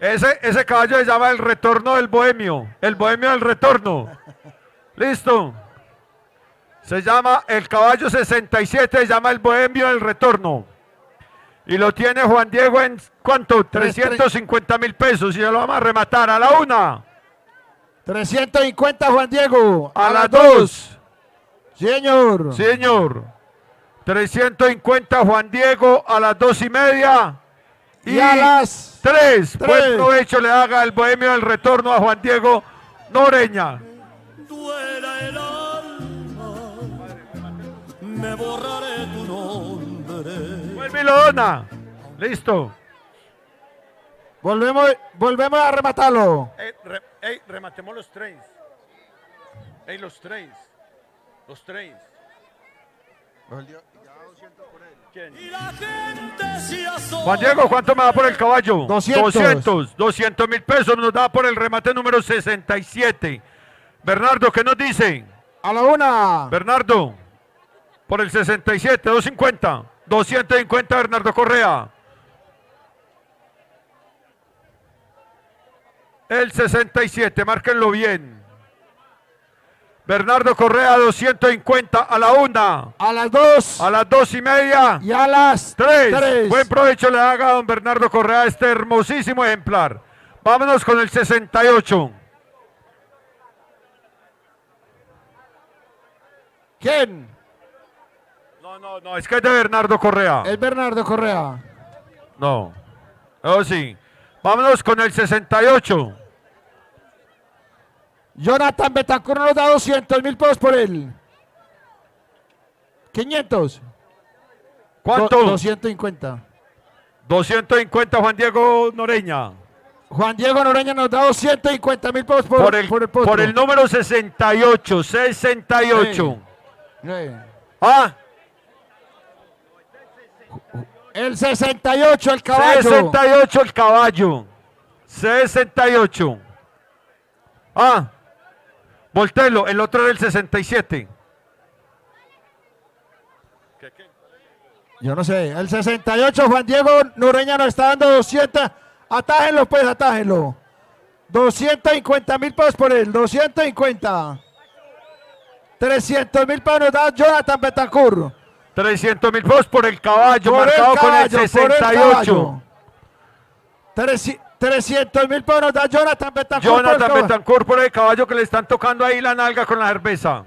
Ese caballo se llama El Retorno del Bohemio. El Bohemio del Retorno. Listo. Se llama el caballo 67, se llama El Bohemio del Retorno. Y lo tiene Juan Diego en ¿cuánto? 350.000 pesos. Y se lo vamos a rematar a la una. 350 Juan Diego. A las dos. Sí, señor. Sí, señor. 350 Juan Diego a las 2:30. Y a las 3. Buen provecho le haga el Bohemio del Retorno a Juan Diego Noreña. Duela el alma, me borraré tu nombre. Vuelve y lo dona. Listo. Volvemos a rematarlo. Rematemos los tres. Los tres. Los tres. ¿Quién? Y la gente se asoma. Juan Diego, ¿cuánto me da por el caballo? 200. 200.000 pesos nos da por el remate número 67. Bernardo, ¿qué nos dice? A la una. Bernardo, por el 67, 250. 250 Bernardo Correa. El 67, márquenlo bien. Bernardo Correa 250 a la 1, A las 2 a las 2:30. y a las 3. 3. Buen provecho le haga a don Bernardo Correa este hermosísimo ejemplar. Vámonos con el 68. ¿Quién? No, es que es de Bernardo Correa. Es Bernardo Correa. No. Oh, sí. Vámonos con el 68. Jonathan Betancourt nos da 200.000 pesos por él. 500. ¿Cuánto? 250. 250 Juan Diego Noreña. Juan Diego Noreña nos da 250.000 pesos por el potro. Por el número 68. 68. Sí. Ah, El 68, el caballo. 68 el caballo. 68. Ah, voltelo, el otro era el 67. Yo no sé. El 68, Juan Diego Noreña nos está dando 200. Atájenlo, pues, atájenlo. 250.000 pesos por él. 250. 300.000 pesos nos da Jonathan Betancourt. 300.000 pesos por el caballo, Por el marcado con el caballo, 68. 300.000 pesos nos da Jonathan Betancourt. Jonathan Betancourt por el caballo que le están tocando ahí la nalga con la cerveza.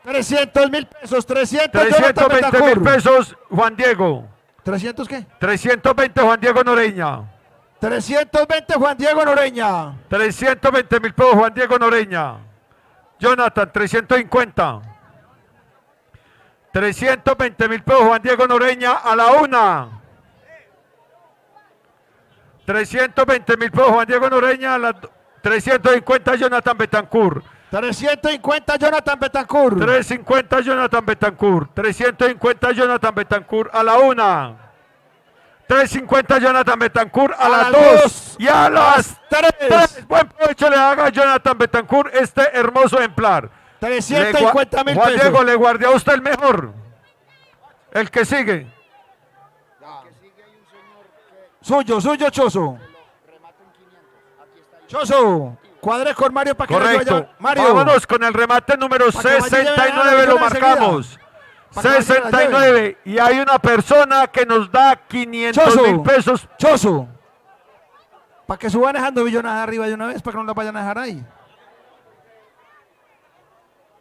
300.000 pesos. 320.000 pesos Juan Diego. ¿300 qué? 320 Juan Diego Noreña. 320 Juan Diego Noreña. 320.000 pesos Juan Diego Noreña. Jonathan, 350. 320.000 pesos Juan Diego Noreña a la 1. 320.000 pesos Juan Diego Noreña a la 350 Jonathan Betancourt. 350 Jonathan Betancourt. 350 Jonathan Betancourt. 350 Jonathan Betancourt a la 1. 350 Jonathan Betancourt a las 2 y a las 3. Buen provecho le haga a Jonathan Betancourt este hermoso ejemplar. 350.000 Juan pesos. Diego, le guardé a usted el mejor. El que sigue. Suyo, Choso. Choso, cuadre con Mario para que no Correcto. vaya. Mario. Vámonos con el remate número Pa' que vaya 69, lo enseguida. marcamos. Pa' que vaya 69 y hay una persona que nos da 500.000 pesos. Choso. Para que suban dejando billonadas arriba de una vez, para que no la vayan a dejar ahí.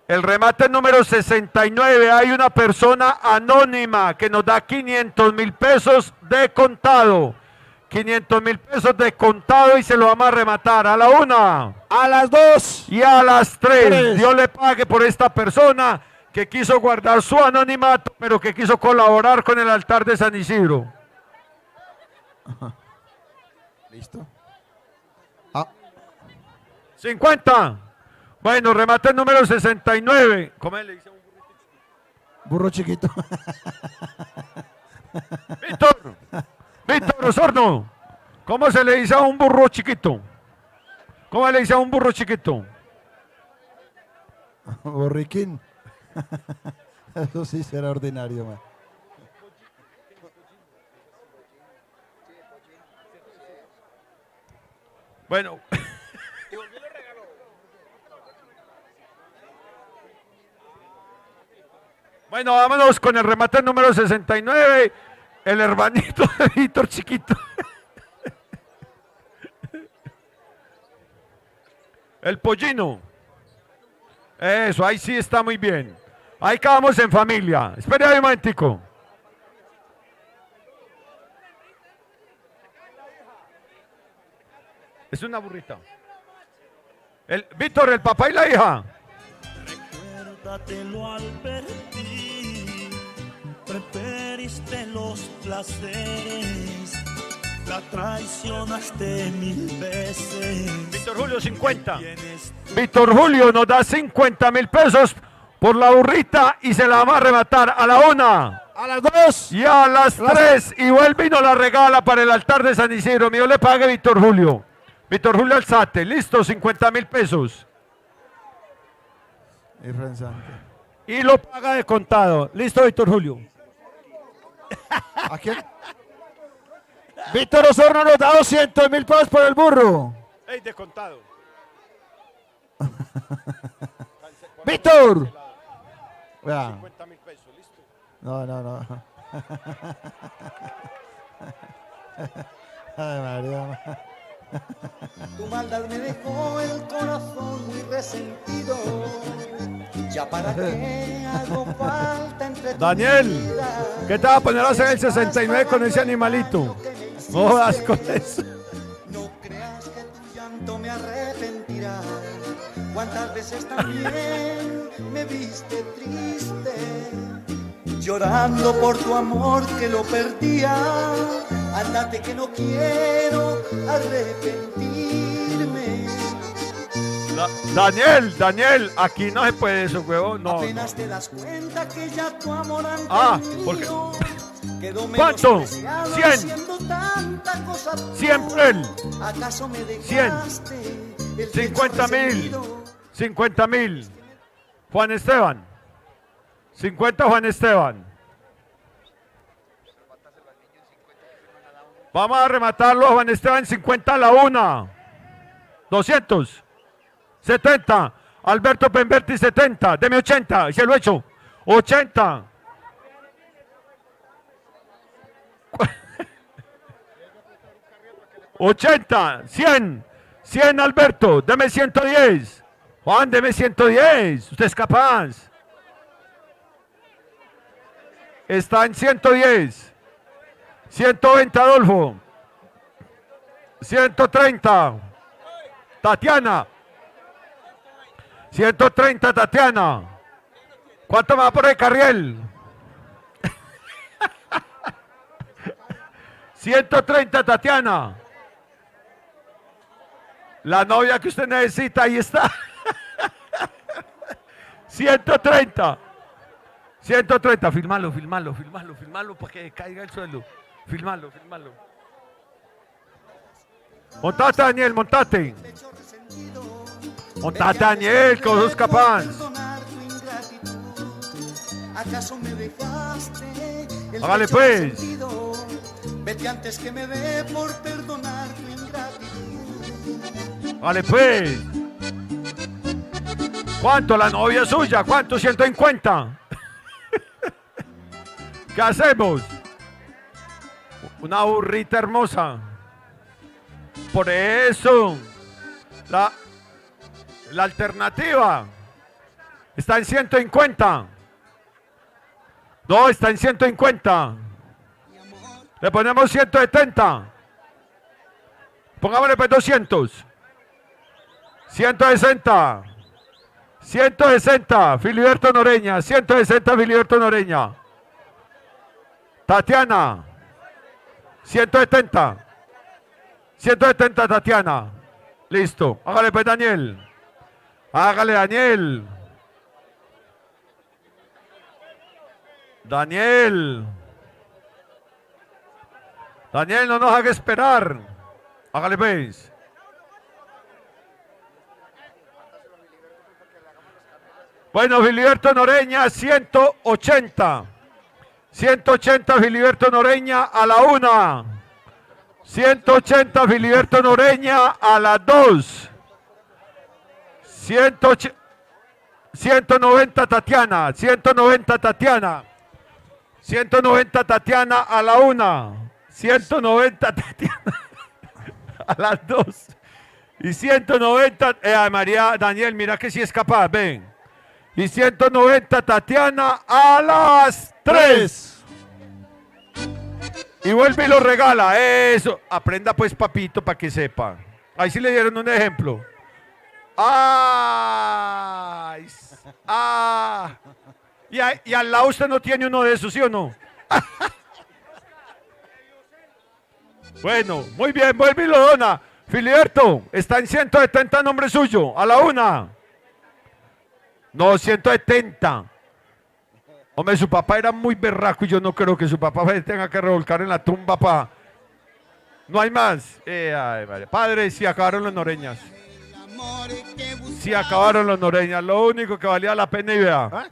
El remate número 69, hay una persona anónima que nos da 500.000 pesos de contado. 500.000 pesos de contado y se lo vamos a rematar a la 1. A las 2. Y a las 3. Dios le pague por esta persona que quiso guardar su anonimato, pero que quiso colaborar con el altar de San Isidro. Listo. 50. Bueno, remate el número 69. ¿Cómo le dice? Burro chiquito. Víctor Osorno. ¿Cómo se le dice a un burro chiquito? ¿Cómo le dice a un burro chiquito? Borriquín. Eso sí será ordinario, man. Bueno. Bueno, vámonos con el remate número 69. El hermanito de Víctor Chiquito. El pollino. Eso, ahí sí está muy bien. Ahí quedamos en familia. Espere ahí un momentico. Es una burrita. Víctor, el papá y la hija. Recuérdatelo al partir, preferiste los placeres, la traicionaste 1000 veces. Víctor Julio, 50. Víctor Julio nos da 50.000 pesos por la burrita y se la vamos a arrebatar a la 1. A las 2. Y a las 3. Y vuelve y nos la regala para el altar de San Isidro. Mío le pague Víctor Julio. Víctor Julio Alzate. Listo, 50.000 pesos. Y lo paga de contado. Listo, Víctor Julio. ¿A quién? Víctor Osorno nos da 200.000 pesos por el burro. ¡Ey, de contado! Víctor. Vea. No, no, no. Ay, María. Tu maldad me dejó el corazón muy resentido. Ya para qué hago falta entre tu Daniel, vida. ¿qué te va a poner a hacer el 69 con ese animalito? No jodas con eso. No creas que tu llanto me arrepentirá. Cuántas veces también me viste triste, llorando por tu amor que lo perdía. Ándate que no quiero arrepentirme. Daniel, aquí no se puede eso, huevón. No. Apenas te das cuenta que ya tu amor ante porque... quedó menos ¿Cuánto? preciado 100. haciendo tanta cosa por. 100 por él. ¿Acaso me 100. dejaste el 50.000. 50.000. Juan Esteban. 50 Juan Esteban. Vamos a rematarlo a Juan Esteban 50 a la una. 200. 70. Alberto Pemberti 70. Deme 80. Se lo he hecho. 80. 80. 100. 100 Alberto. Deme 110. Juan, deme 110. Usted es capaz. Está en 110. 120 Adolfo. 130 Tatiana. 130 Tatiana. ¿Cuánto me va por el Carriel? 130 Tatiana. La novia que usted necesita, ahí está. 130. 130, filmalo para que caiga el suelo. Filmalo. Montate, Daniel, montate. Montate, Daniel, que vos sos capaz. ¿Acaso me dejaste el Hágale, pecho pues. resentido? Vete antes que me dé por perdonar tu ingratitud. Vale, pues. ¿Cuánto la novia suya? ¿Cuánto? 150. ¿Qué hacemos? Una burrita hermosa. Por eso, la alternativa está en 150. No, está en 150. Le ponemos 170. Pongámosle pues 200. 160. 160. Filiberto Noreña. 160 Filiberto Noreña. Tatiana. 170. 170 Tatiana. Listo. Hágale pues Daniel. Hágale Daniel. Daniel. Daniel, no nos haga esperar. Hágale pues. Bueno, Filiberto Noreña, 180. 180 Filiberto Noreña a la 1. 180 Filiberto Noreña a las 2. 190 Tatiana. 190 Tatiana. 190 Tatiana a la 1. 190 Tatiana a las 2. Y 190, María Daniel, mira que sí es capaz, ven. Y 190 Tatiana a las 3. Y vuelve y lo regala. Eso. Aprenda pues, papito, para que sepa. Ahí sí le dieron un ejemplo. ¡Ay! ¡Ah! Y al lado usted no tiene uno de esos, ¿sí o no? Bueno, muy bien, vuelve y lo dona. Filiberto, está en 170 nombre suyo. A la 1. No, 170. Hombre, su papá era muy berraco y yo no creo que su papá tenga que revolcar en la tumba para... No hay más. Ay, María. Padre, sí acabaron los Noreñas. Sí acabaron los Noreñas. Lo único que valía la pena y vea.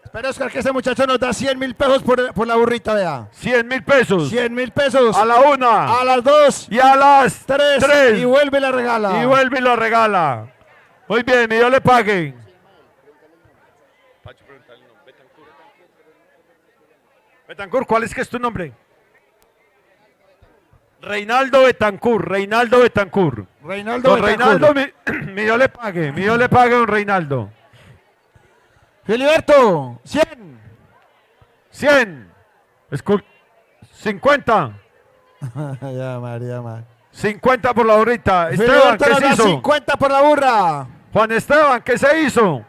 Espera, Oscar, que este muchacho nos da 100.000 pesos por la burrita, vea. 100.000 pesos. 100.000 pesos. A la 1. A las 2. Y a las 3. 3. Y vuelve y la regala. Y vuelve y lo regala. Muy bien, mi Dios le pague. Betancur, ¿cuál es que es tu nombre? Reinaldo Betancur, Reinaldo Betancur. Reinaldo Don Betancur. Reinaldo, mi Dios le pague, mi Dios le pague, don Reinaldo. Filiberto, 100. 100. 50. Ya, María, 50 por la burrita. Esteban, Filiberto ¿qué nos se da hizo? 50 por la burra. Juan Esteban, ¿qué se hizo?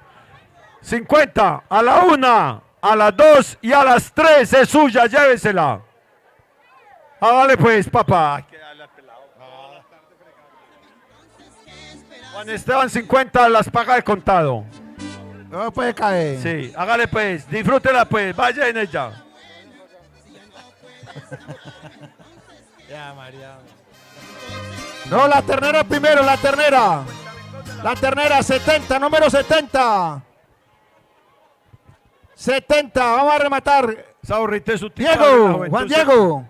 50 a la 1, a las 2 y a las 3 es suya, llévesela. Hágale pues, papá. Juan Esteban, 50 las paga de contado. No puede caer. Sí, hágale pues, disfrútela pues, vaya en ella. Ya, María. No, la ternera primero, la ternera. La ternera, 70, número 70. 70, vamos a rematar. Esa burrita es su Diego, Juan Diego.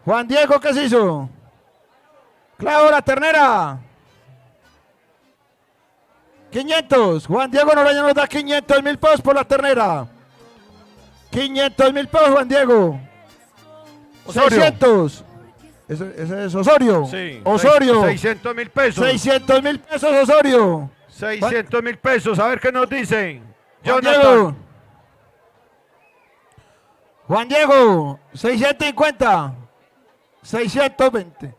Juan Diego, ¿qué se hizo? Clavo, la ternera. 500. Juan Diego Noreña nos da 500.000 pesos por la ternera. 500.000 pesos, Juan Diego. Osorio. 600. Ese es Osorio. Sí. Osorio. 600.000 pesos. 600.000 pesos, Osorio. 600.000 pesos. A ver qué nos dicen. Juan Jonathan. Diego. Juan Diego, 650. 620.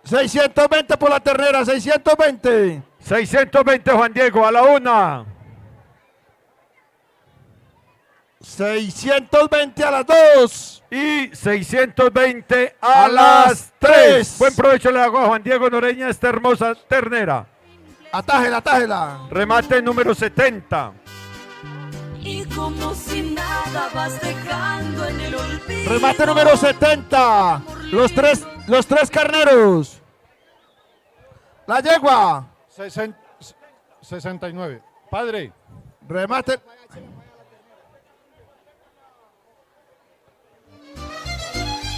620 por la ternera, 620. 620 Juan Diego a la 1. 620 a las 2. Y 620 A a las las 3. 3. Buen provecho le hago a Juan Diego Noreña esta hermosa ternera. Atájela, atájela. Remate número 70. Y como si nada vas dejando en el olvido. Remate número 70. Los tres carneros. La yegua. 69. Padre. Remate.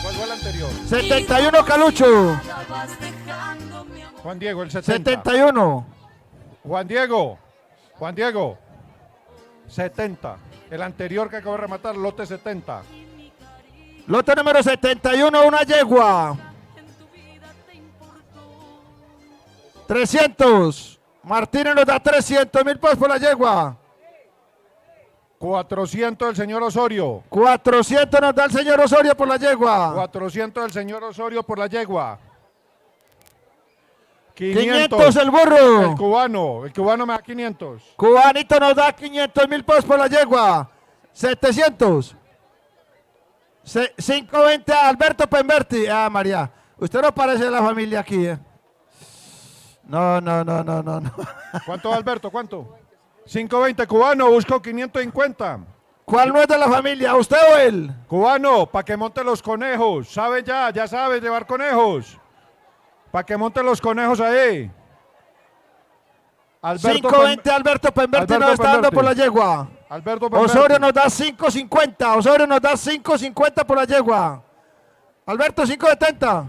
¿Cuál fue el anterior? 71 Calucho. Nada vas dejando, mi amor. Juan Diego, el 70. 71. Juan Diego. Juan Diego. 70. El anterior que acabo de rematar, lote 70. Lote número 71, una yegua. 300. Martínez nos da 300.000 pesos por la yegua. 400 del señor Osorio. 400 nos da el señor Osorio por la yegua. 400 del señor Osorio por la yegua. 500 el El burro. cubano me da 500. Cubanito nos da 500.000 pesos por la yegua. 700. 520 a Alberto Pemberti. Ah, María. Usted no parece de la familia aquí, ¿eh? No. ¿Cuánto va Alberto? ¿Cuánto? 520 cubano, busco 550. ¿Cuál no es de la familia? ¿Usted o él? Cubano, para que monte los conejos. ¿Sabe ya sabe llevar conejos? Para que monte los conejos ahí. 520 Alberto Pemberti Alberto nos está dando Pemberti. por la yegua. Alberto Pemberti. Osorio nos da 5.50. Osorio nos da 5.50 por la yegua. Alberto, 5.70.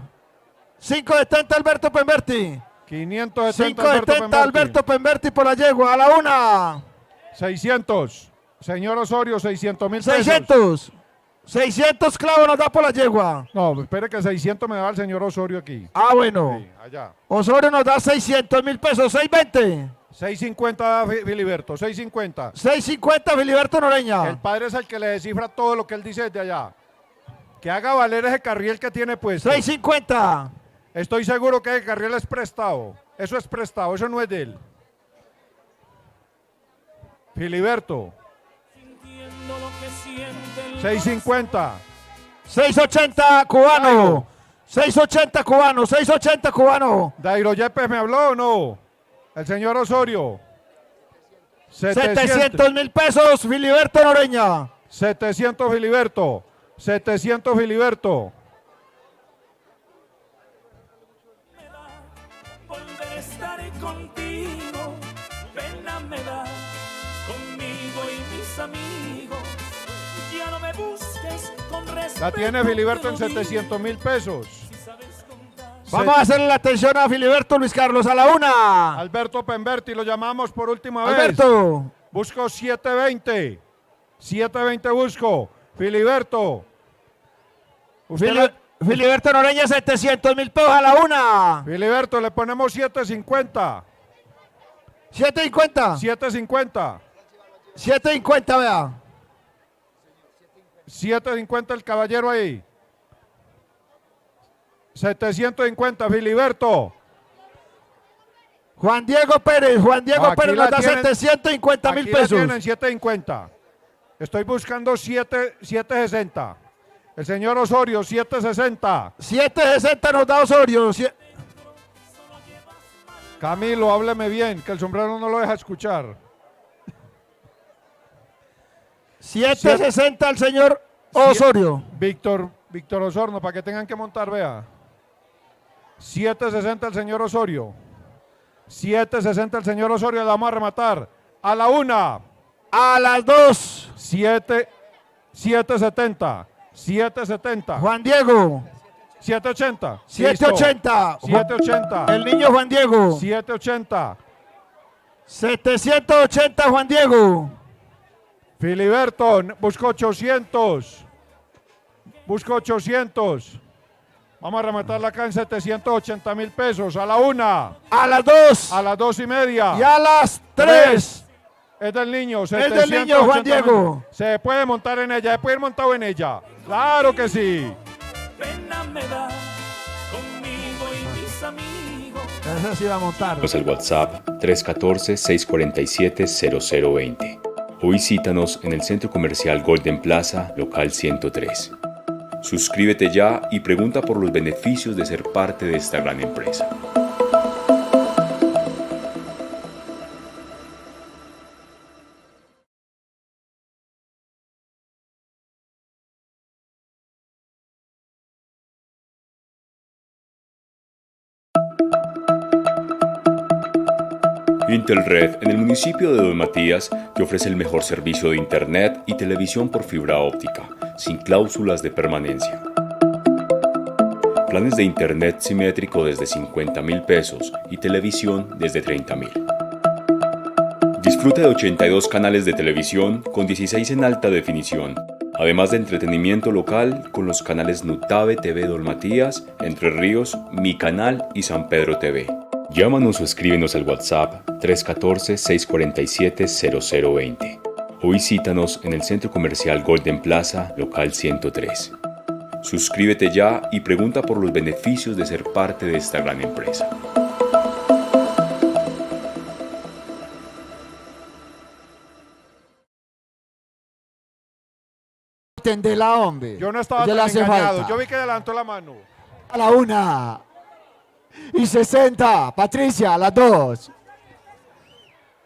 5.70 Alberto Pemberti. 570 5.70 Alberto Pemberti por la yegua. A la 1. 600. Señor Osorio, 600.000 pesos. 600. 600 clavos nos da por la yegua. No, espere que 600 me da el señor Osorio aquí. Ah, bueno. Sí, allá. Osorio nos da 600.000 pesos. 6.20. 650 da Filiberto, 650. 6.50 Filiberto El Noreña. padre es el que le descifra todo lo que él dice desde allá. Que haga valer ese carriel que tiene puesto. 6.50. Estoy seguro que el carriel es prestado. Eso es prestado, eso no es de él. Filiberto, Sintiendo lo que sienten 650. 6.80 cubano. 6.80 cubano. 6.80 cubano. Dairo Yepes me habló o no. El señor Osorio. 700.000 pesos Filiberto Noreña. 700 Filiberto. 700 Filiberto. volver a estar contigo, pena me da conmigo y mis amigos. Ya no me busques con respeto. La tiene Filiberto en 700.000 pesos. Si sabes contar, Vamos a hacerle la atención a Filiberto Luis Carlos a la 1. Alberto Pemberti, lo llamamos por última vez. Alberto. Busco 720. 720 busco. Filiberto. Filiberto Noreña, 700.000 pesos a la 1. Filiberto, le ponemos 750. 750. 750. 750, vea. 750 el caballero ahí. 750, Filiberto. Juan Diego Pérez Aquí Pérez la nos da tienen. 750.000 Aquí la pesos. tienen 750. Estoy buscando 760. El señor Osorio, 760. 760 nos da Osorio. Camilo, hábleme bien, que el sombrero no lo deja escuchar. 760 al señor Osorio. Víctor Osorno, para que tengan que montar, vea. 760 el señor Osorio. 760 el señor Osorio, le vamos a rematar. A la 1. A las 2. 770. 770. Juan Diego. 780. 780. 780. El niño Juan Diego. 780. 780 Juan Diego. Filiberto, busco 800. Busco 800. Vamos a rematarla acá en 780.000 pesos. A la 1. A las 2. A las 2:30. Y a las 3. Es del niño. Es del niño Juan 780.000. Diego. Se puede montar en ella. Se puede ir montado en ella. Claro que sí. Pena me da conmigo y mis amigos. Esa sí va a montar. Al WhatsApp 314-647-0020 o visítanos en el Centro Comercial Golden Plaza, local 103. Suscríbete ya y pregunta por los beneficios de ser parte de esta gran empresa. Intelred en el municipio de Don Matías te ofrece el mejor servicio de internet y televisión por fibra óptica, sin cláusulas de permanencia. Planes de internet simétrico desde 50.000 pesos y televisión desde 30.000. Disfruta de 82 canales de televisión con 16 en alta definición, además de entretenimiento local con los canales Nutave TV Don Matías, Entre Ríos, Mi Canal y San Pedro TV. Llámanos o escríbenos al WhatsApp 314-647-0020 o visítanos en el Centro Comercial Golden Plaza, local 103. Suscríbete ya y pregunta por los beneficios de ser parte de esta gran empresa. Tendela, hombre. Yo no estaba Ya le tan hace engañado. falta. Yo vi que adelantó la mano. A la 1. Y 60. Patricia, a las 2.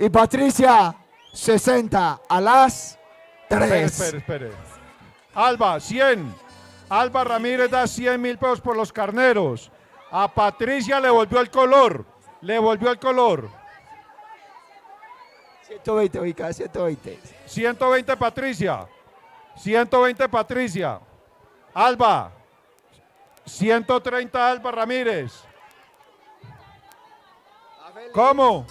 Y Patricia, 60 a las 3. Espere. Alba, 100. Alba Ramírez da 100.000 pesos por los carneros. A Patricia le volvió el color. 120, ubica, 120. 120 Patricia. 120 Patricia. Alba. 130 Alba Ramírez. ¿Cómo?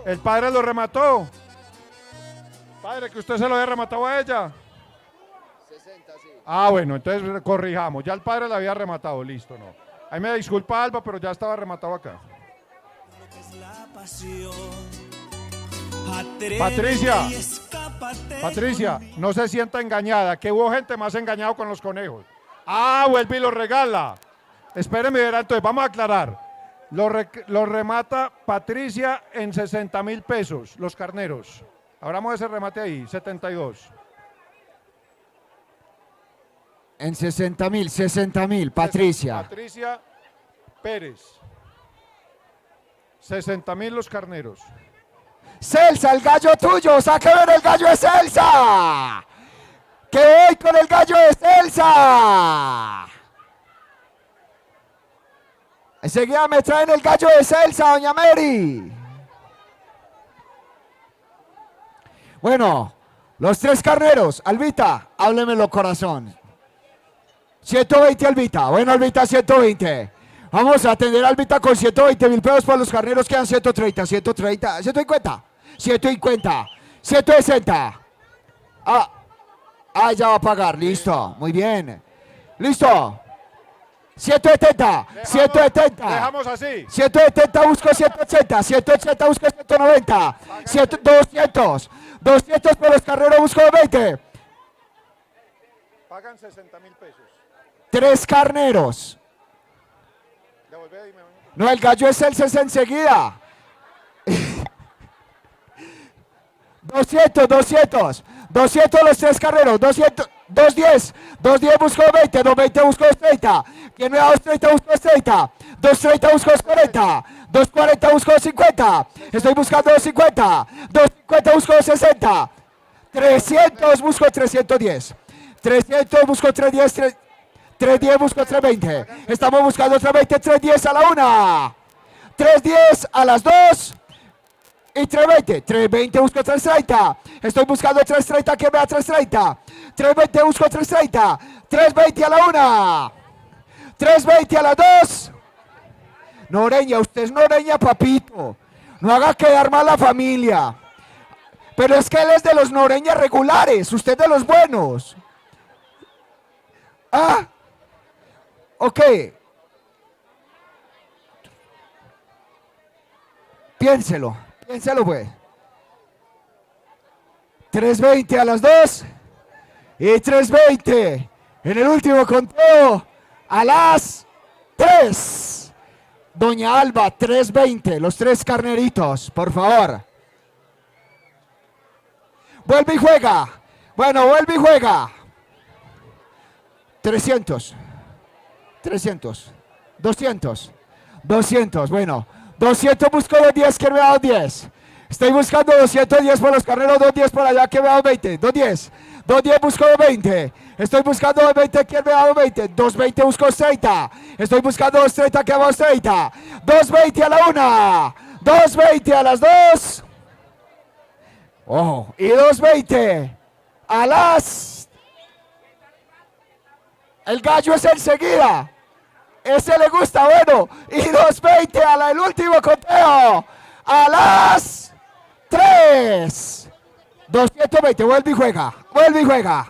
El padre lo remató. Padre, que usted se lo había rematado a ella. 60, sí. Ah, bueno, entonces corrijamos. Ya el padre la había rematado, listo, ¿no? Ahí me disculpa Alba, pero ya estaba rematado acá. Patricia, no se sienta engañada, que hubo gente más engañado con los conejos. Ah, vuelve y lo regala. Espéreme, verá, entonces vamos a aclarar. Lo remata Patricia en 60.000 pesos, los carneros. Abramos ese remate ahí, 72. En 60.000, Patricia. Patricia Pérez. 60.000 los carneros. Celsa, el gallo tuyo, saque ver el gallo de Celsa. Que voy con el gallo de Celsa. Enseguida me traen el gallo de Celsa, doña Mary. Bueno, los 3 carneros. Albita, háblemelo corazón. 120 Albita. Bueno, Albita, 120. Vamos a atender al Vita con 120.000 pesos por los carneros. Quedan 130, 130, 150, 150, 160. Ya va a pagar. Listo. Muy bien. Listo. 170, 170. Dejamos así. 170 busco 180, 180 busco 190, 200, 200 por los carneros busco 20. Pagan 60.000 pesos. 3 carneros. Devolvé y me... No, el gallo es el 60 enseguida. 200, 200, 200 los 3 carneros, 200, 210, 210 busco 20, 220 busco 230. ¿Quién me da 230 busco 230? 230 busco 240, 240 busco 250. Estoy buscando 250, 250 busco 260. 300 busco 310. 300 busco 310, 310 busco 320. Estamos buscando 320, 310 a la 1. 310 a las 2. Y 320, 320 busco 330. Estoy buscando 330, que me da 330. 320 busco 330. 320 a la 1. 320 a las 2. Noreña, usted es Noreña, papito. No haga quedar mal a la familia. Pero es que él es de los Noreñas regulares, usted de los buenos. Ok. Piénselo pues. 320 a las 2 y 320 en el último conteo a las 3. Doña Alba, 320, los 3 carneritos, por favor. Vuelve y juega. Bueno, vuelve y juega. 300, 300, 200, 200, bueno. 200 busco 210, que me da 210. Estoy buscando 210 por los carneros, 210 por allá, que me da 20. 210, 210 busco 220. Estoy buscando 220, que me da 220. 220 busco 30. Estoy buscando 230, que me da 230. 220 a la 1. 220 a las 2. Ojo. Y 220 a las... El gallo es enseguida. Ese le gusta, bueno. Y 220 el último conteo. A las 3. 220, vuelve y juega. Vuelve y juega.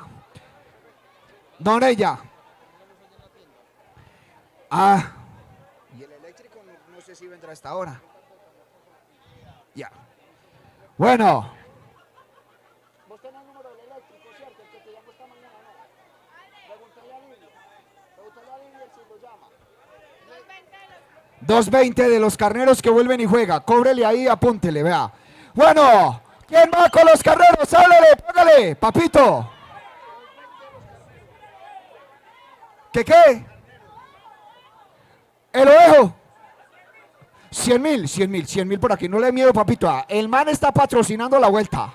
Noreña. Y el eléctrico no sé si vendrá a esta hora. Ya. Bueno. Vos tenés el número del eléctrico, ¿cierto? El que te llamó esta mañana, ¿no? Pregúntale a Livia. Pregúntale a Livia si lo llama. 220 de los carneros que vuelven y juega. Cóbrele ahí, apúntele, vea. Bueno, ¿quién va con los carneros? Háblale, págale, papito. ¿Qué? El ovejo. 100.000 por aquí. No le miedo, papito. El man está patrocinando la vuelta.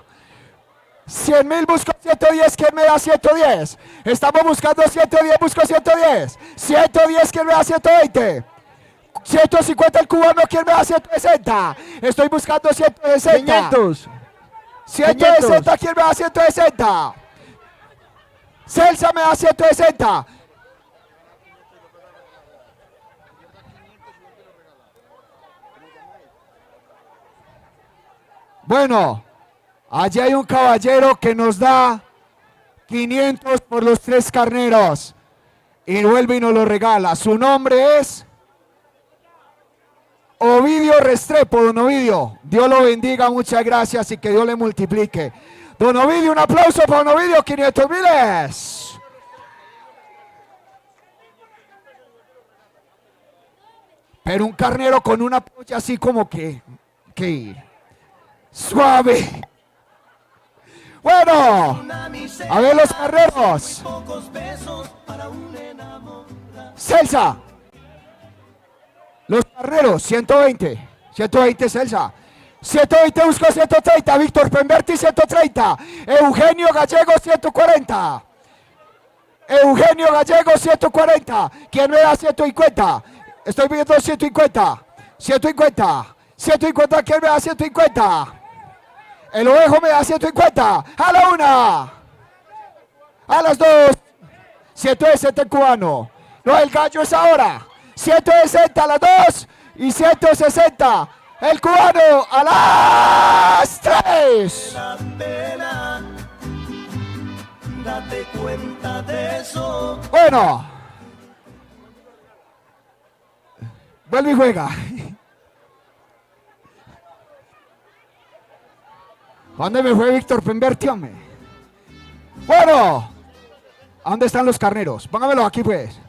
100.000 busco 110, ¿quién me da 110? Estamos buscando 110, busco 110. 110, ¿quién me da 120? 150 el cubano, ¿quién me da 160? Estoy buscando 160. 500. 160, ¿quién me da 160? Celsa me da 160. Bueno, allí hay un caballero que nos da 500 por los 3 carneros. Y vuelve y nos lo regala. Su nombre es Ovidio Restrepo. Don Ovidio, Dios lo bendiga, muchas gracias y que Dios le multiplique. Don Ovidio, un aplauso para Don Ovidio, 500.000. Pero un carnero con una polla así como que suave. Bueno, a ver los carneros. Celsa. Los carneros, 120 Celsa. 120 busco 130, Víctor Pemberti 130, Eugenio Gallego 140. Eugenio Gallego 140. ¿Quién me da 150? Estoy pidiendo 150. 150, ¿quién me da 150? El ovejo me da 150. A la 1. A las 2. 160 el cubano. No, el gallo es ahora. 160 a las 2 y 160. El cubano a las 3. La pena, date cuenta de eso. Bueno. Vuelve y juega. ¿Dónde me fue Víctor Pemberti, hombre? Bueno. ¿A dónde están los carneros? Póngamelos aquí, pues.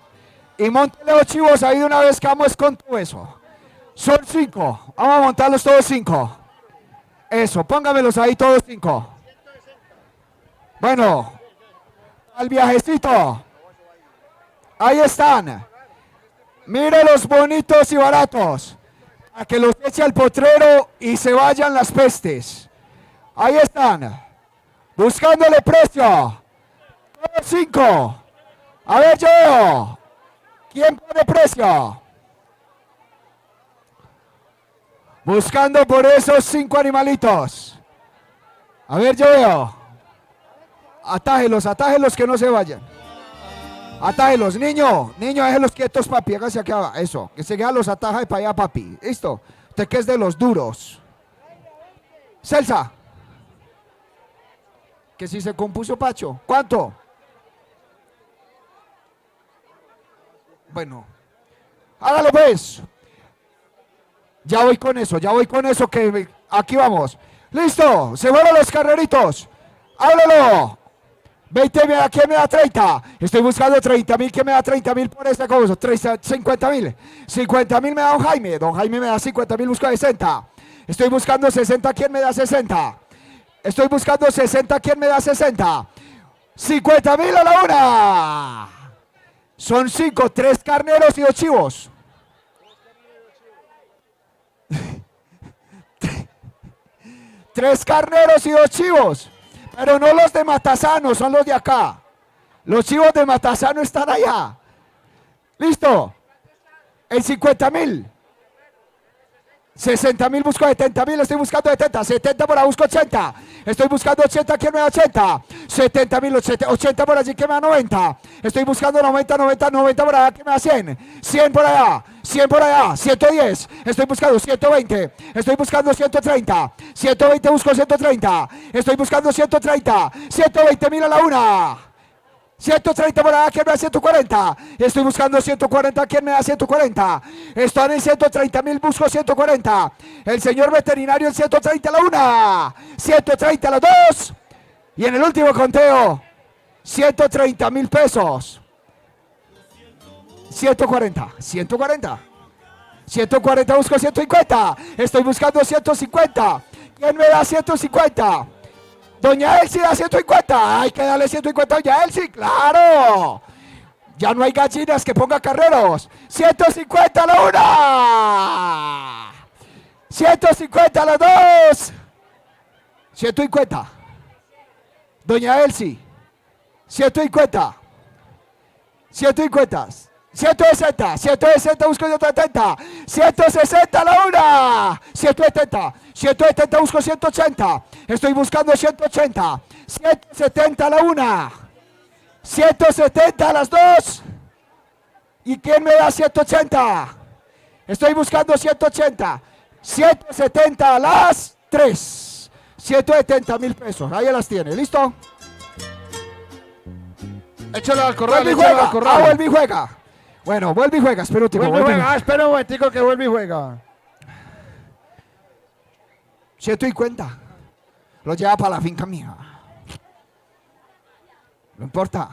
Y montele los chivos ahí de una vez que vamos con todo eso. Son 5. Vamos a montarlos todos 5. Eso, póngamelos ahí todos 5. Bueno. Al viajecito. Ahí están. Mire los bonitos y baratos. A que los eche al potrero y se vayan las pestes. Ahí están. Buscándole precio. Todos 5. A ver, yo. ¿Quién pone precio? Buscando por esos 5 animalitos. A ver, yo veo. Atájelos que no se vayan. Atájelos, niño, déjelos quietos, papi, hágase aquí abajo. Eso, que se quedan los ataja y para allá, papi. Listo, usted que es de los duros. Celsa. Que si se compuso Pacho. ¿Cuánto? Bueno. Hágalo pues. Ya voy con eso, que aquí vamos. Listo, se fueron los carreritos. Háblalo. 20.000, ¿a quién me da 30? Estoy buscando 30.000, ¿quién me da 30.000 por esta cosa? 50.000. 50.000 me da don Jaime me da 50.000, busco 60. Estoy buscando 60, ¿quién me da 60? Estoy buscando 60, ¿quién me da 60? 50.000 a la una. Son 5, 3 carneros y 2 chivos. 3 carneros y 2 chivos. Pero no los de Matasano, son los de acá. Los chivos de Matasano están allá. ¿Listo? En 50.000. 60.000 busco 70.000, estoy buscando 70. 70 por ahí busco 80. Estoy buscando 80, ¿quién me da 80? 70.000, 80 por allí, ¿quién me da 90? Estoy buscando 90 por allá, ¿quién me da 100? 100 por allá, 100 por allá, 110. Estoy buscando 120. Estoy buscando 130. 120 busco 130. Estoy buscando 130. 120.000 a la una. 130 por allá, ¿quién me da 140? Estoy buscando 140, ¿quién me da 140? Están en 130.000, busco 140. El señor veterinario en 130 a la una, 130 a las 2. Y en el último conteo, 130.000 pesos. 140, 140. 140, busco 150. Estoy buscando 150. ¿Quién me da 150? Doña Elsie da 150. Hay que darle 150 a Doña Elsie, claro. Ya no hay gallinas que ponga carreros. 150 a la una. 150 a las 2. 150. Doña Elsie. 150. 150. 160, 160, busco 170, 160 a la una, 170, 170, busco 180, estoy buscando 180, 170 a la una, 170 a las 2, ¿y quién me da 180? Estoy buscando 180, 170 a las 3, 170.000 pesos, ahí las tiene, ¿listo? Échale al corral, Vuelve y échale juega, al corral. vuelve y juega. Bueno, vuelve y juega, espera un tiempo. Vuelve y juega, espera un momentico que vuelve y juega. 150. Lo lleva para la finca mía. No importa.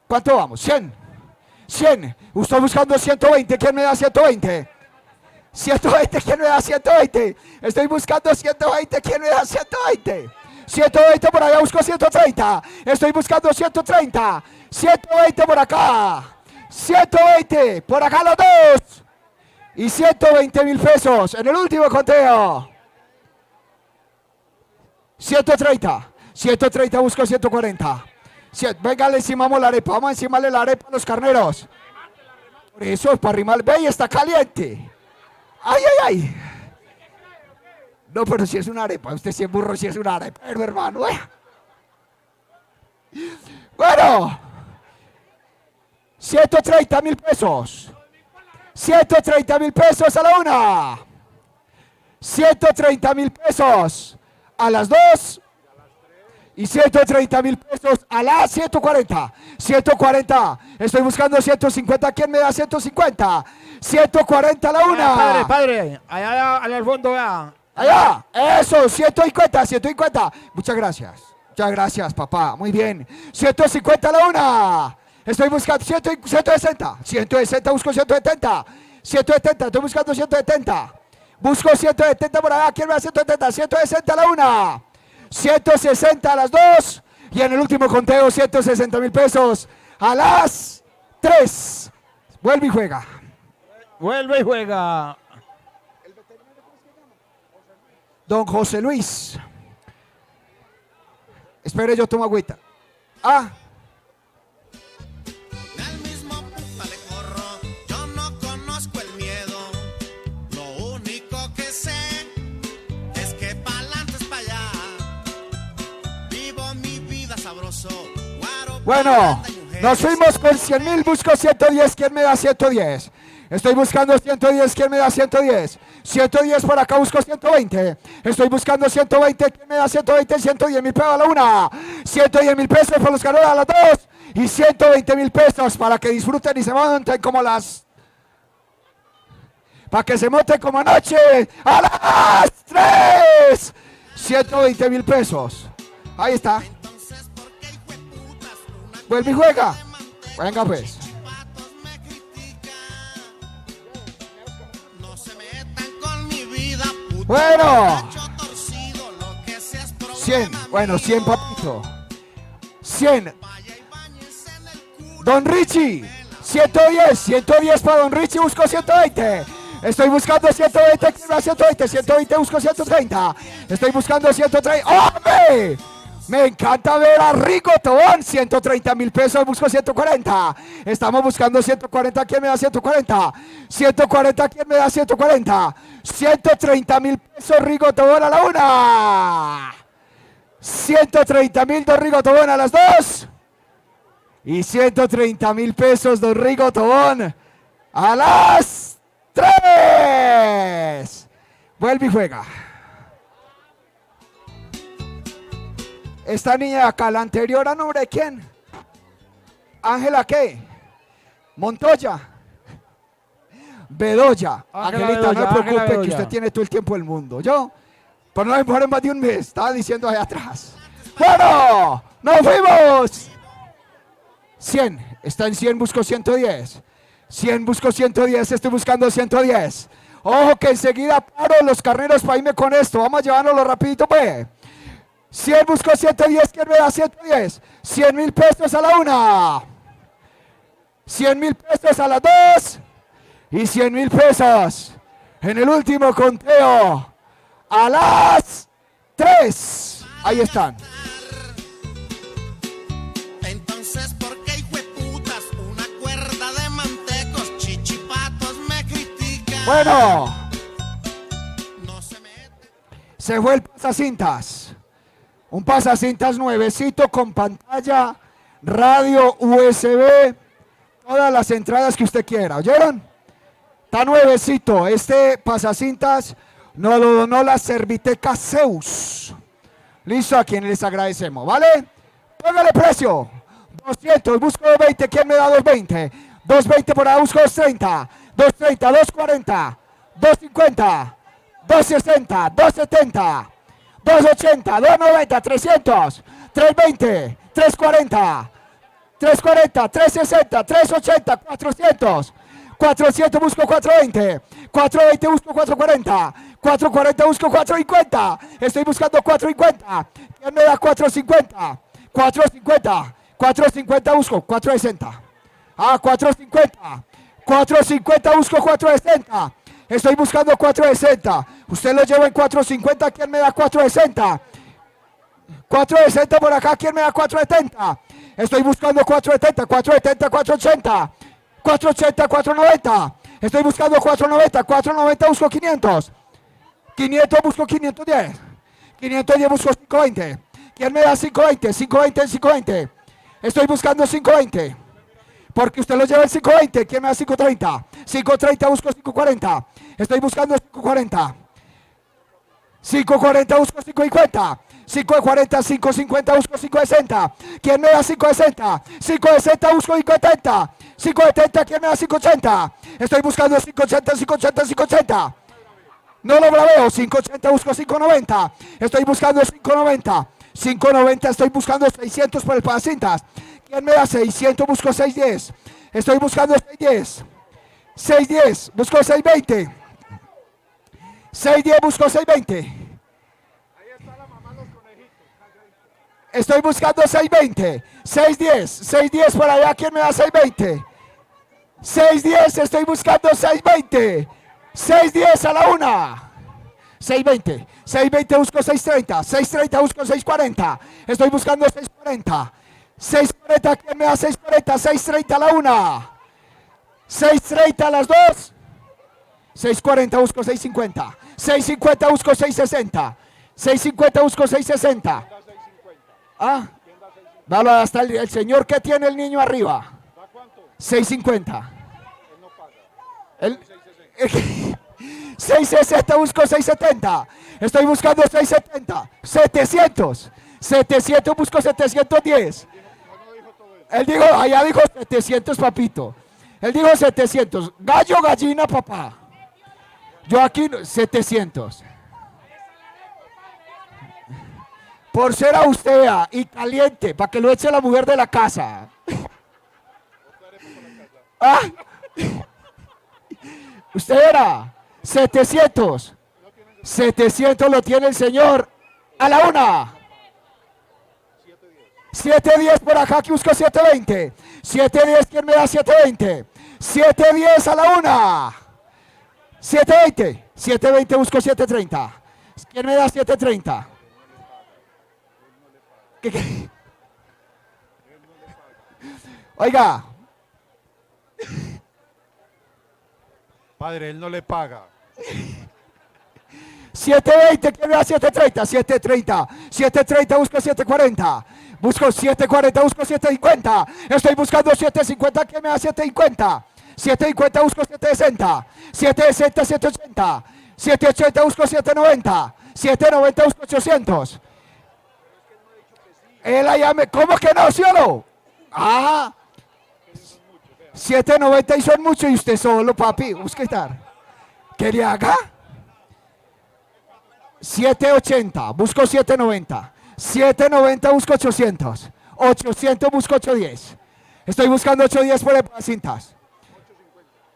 ¿Cuánto vamos? 100. 100. Estoy buscando 120. ¿Quién me da 120? 120. ¿Quién me da 120? Estoy buscando 120. ¿Quién me da 120? 120 por allá, busco 130. Estoy buscando 130. 120 por acá. 120 por acá los dos. Y 120.000 pesos en el último conteo. 130. 130 busco 140. Venga, le encimamos la arepa. Vamos a encimarle la arepa a los carneros. Por eso, para arrimar. Ve, y está caliente. Ay, ay, ay. No, pero si es una arepa. Usted si es burro, si es una arepa. Pero hermano, Bueno. 130.000 pesos. 130.000 pesos a la una. 130.000 pesos a las dos. Y 130.000 pesos a las 140. 140. Estoy buscando 150. ¿Quién me da 150? 140 a la una. Padre, allá al fondo, vea. Allá. Eso, 150, 150. Muchas gracias. Muchas gracias, papá. Muy bien. 150 a la una. Estoy buscando 160. 160, busco 170. 170, estoy buscando 170. Busco 170 por allá. ¿Quién me da 170? 160 a la una. 160 a las 2 y en el último conteo 160.000 pesos a las 3. Vuelve y juega. Vuelve y juega. Don José Luis. Espere, yo tomo agüita. Ah. Del mismo puta le corro, yo no conozco el miedo. Lo único que sé es que pa'lante es pa' allá. Vivo mi vida sabroso. Bueno, nos fuimos con 100.000, busco 110, ¿quién me da 110? Estoy buscando 110, ¿quién me da 110? 110 por acá, busco 120. Estoy buscando 120, ¿quién me da 120? 110.000 pesos a la una. 110.000 pesos por los ganadores a las 2. Y 120.000 pesos para que disfruten y se monten como las... Para que se monten como anoche a las 3. 120.000 pesos. Ahí está. Vuelve y juega. Venga pues. Bueno. 100. Bueno, 100 papito. 100. Don Richie. 110. 110 para Don Richie. Busco 120. Estoy buscando 120. 120. 120. Busco 130. Estoy buscando 130. ¡Hombre! Me encanta ver a Rigo Tobón, 130.000 pesos, busco 140. Estamos buscando 140, ¿quién me da 140? 140, ¿quién me da 140? 130.000 pesos, Rigo Tobón a la una. 130.000, don Rigo Tobón a las 2. Y 130.000 pesos, don Rigo Tobón a las 3. Vuelve y juega. Esta niña de acá, la anterior a nombre de quién? Ángela ¿qué? Montoya. Bedoya. Angelita, no se preocupe que usted tiene todo el tiempo del mundo. Yo, por no demorar más de un mes, estaba diciendo allá atrás. Bueno, nos fuimos. 100, está en 100, busco 110. 100, busco 110, estoy buscando 110. Ojo que enseguida paro los carneros para irme con esto. Vamos a llevárnoslo rapidito, pues. 100, busco 110, ¿quién me da 110? 100.000 pesos a la una. 100.000 pesos a las 2. Y 100.000 pesos en el último conteo a las 3. Ahí están. Entonces, ¿por qué hijo de putas? Una cuerda de mantecos, chichipatos me critican. Bueno, se fue el pasacintas. Un pasacintas nuevecito con pantalla, radio, USB, todas las entradas que usted quiera. ¿Oyeron? Está nuevecito. Este pasacintas nos lo donó la Serviteca Zeus. Listo, a quienes les agradecemos, ¿vale? Póngale precio. 200, busco 220. ¿Quién me da 220? 220 por ahí, busco 230. 230, 240, 250, 260, 270. 280, 290, 300, 320, 340, 340, 360, 380, 400, 400 busco 420, 420 busco 440, 440 busco 450, estoy buscando 450, ¿quién me da 450? 450, 450 busco 460, 450, 450 busco 460. Estoy buscando 460. Usted lo lleva en 450. ¿Quién me da 460? 460 por acá. ¿Quién me da 470? Estoy buscando 470. 470, 480. 480, 490. Estoy buscando 490. 490 busco 500. 500 busco 510. 510 busco 520. ¿Quién me da 520? 520 en 520. Estoy buscando 520. Porque usted lo lleva en 520. ¿Quién me da 530? 530 busco 540. Estoy buscando 540. 540 busco 550. 540, 550 busco 560. ¿Quién me da 560? 560 busco 570. 570, ¿quién me da 580? Estoy buscando 580, 580, 580. No lo veo. 580 busco 590. Estoy buscando 590. 590, estoy buscando 600 por el pasacintas. ¿Quién me da 600? Busco 610. Estoy buscando 610. 610, busco 620. 610, busco 620. Estoy buscando 620. 610, 610 por allá. ¿Quién me da 620? 610, estoy buscando 620. 610 a la una. 620. 620 busco 630. 630 busco 640. Estoy buscando 640. 640, ¿quién me da 640? 630 a la una. 630 a las dos. 640 busco 650. 650 busco 660. 650 busco 660. Ah, dale hasta el señor que tiene el niño arriba. 650. El 660 busco 670. Estoy buscando 670. 700. 700 busco 710. Él dijo, allá dijo 700, papito. Él dijo 700. Gallo, gallina, papá. Yo aquí 700. Por ser austera y caliente, para que lo eche la mujer de la casa. ¿Ah? Usted era 700. 700 lo tiene el señor a la una. 710 por acá, que busco 720. 710, ¿quién me da 720? 710 a la una. 720. 720 busco 730. ¿Quién me da 730? ¿Qué? Oiga. Padre, él no le paga. 720, ¿quién me da 730? 730. 730 busco 740. Busco 740, busco 750. Estoy buscando 750, ¿quién me da 750? 750 busco 760. 760, 780. 780 busco 790. 790 busco 800. Él allá me... ¿Cómo que no, sí o no? Ah. 790 y son mucho y usted solo, papi. Busque estar. ¿Qué le haga? 780, busco 790. 790 busco 800. 800 busco 810. Estoy buscando 810 por el cintas.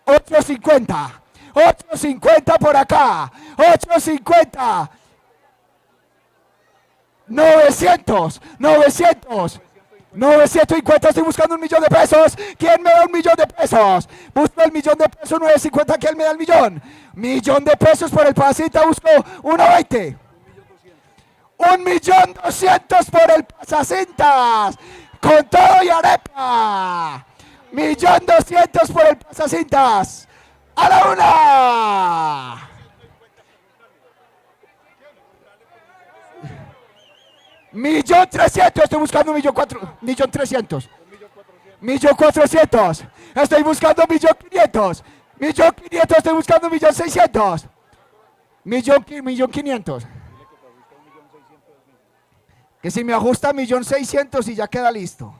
850. 850 por acá. 850. 900. 900. 950, estoy buscando 1.000.000 de pesos. ¿Quién me da 1.000.000 de pesos? Busco el 1.000.000 de pesos, 950. ¿Quién me da el 1.000.000? 1.000.000 de pesos por el pasacita, busco 1.20. 1.200.000 por el pasacintas. Con todo y arepa. 1.200.000 por el pasacintas. A la una. 1.300.000, estoy buscando 1.300.000. 1.400.000, estoy buscando 1.500.000. 1.500.000, estoy buscando 1.600.000. 1.500.000. Que si me ajusta 1.600.000 y ya queda listo.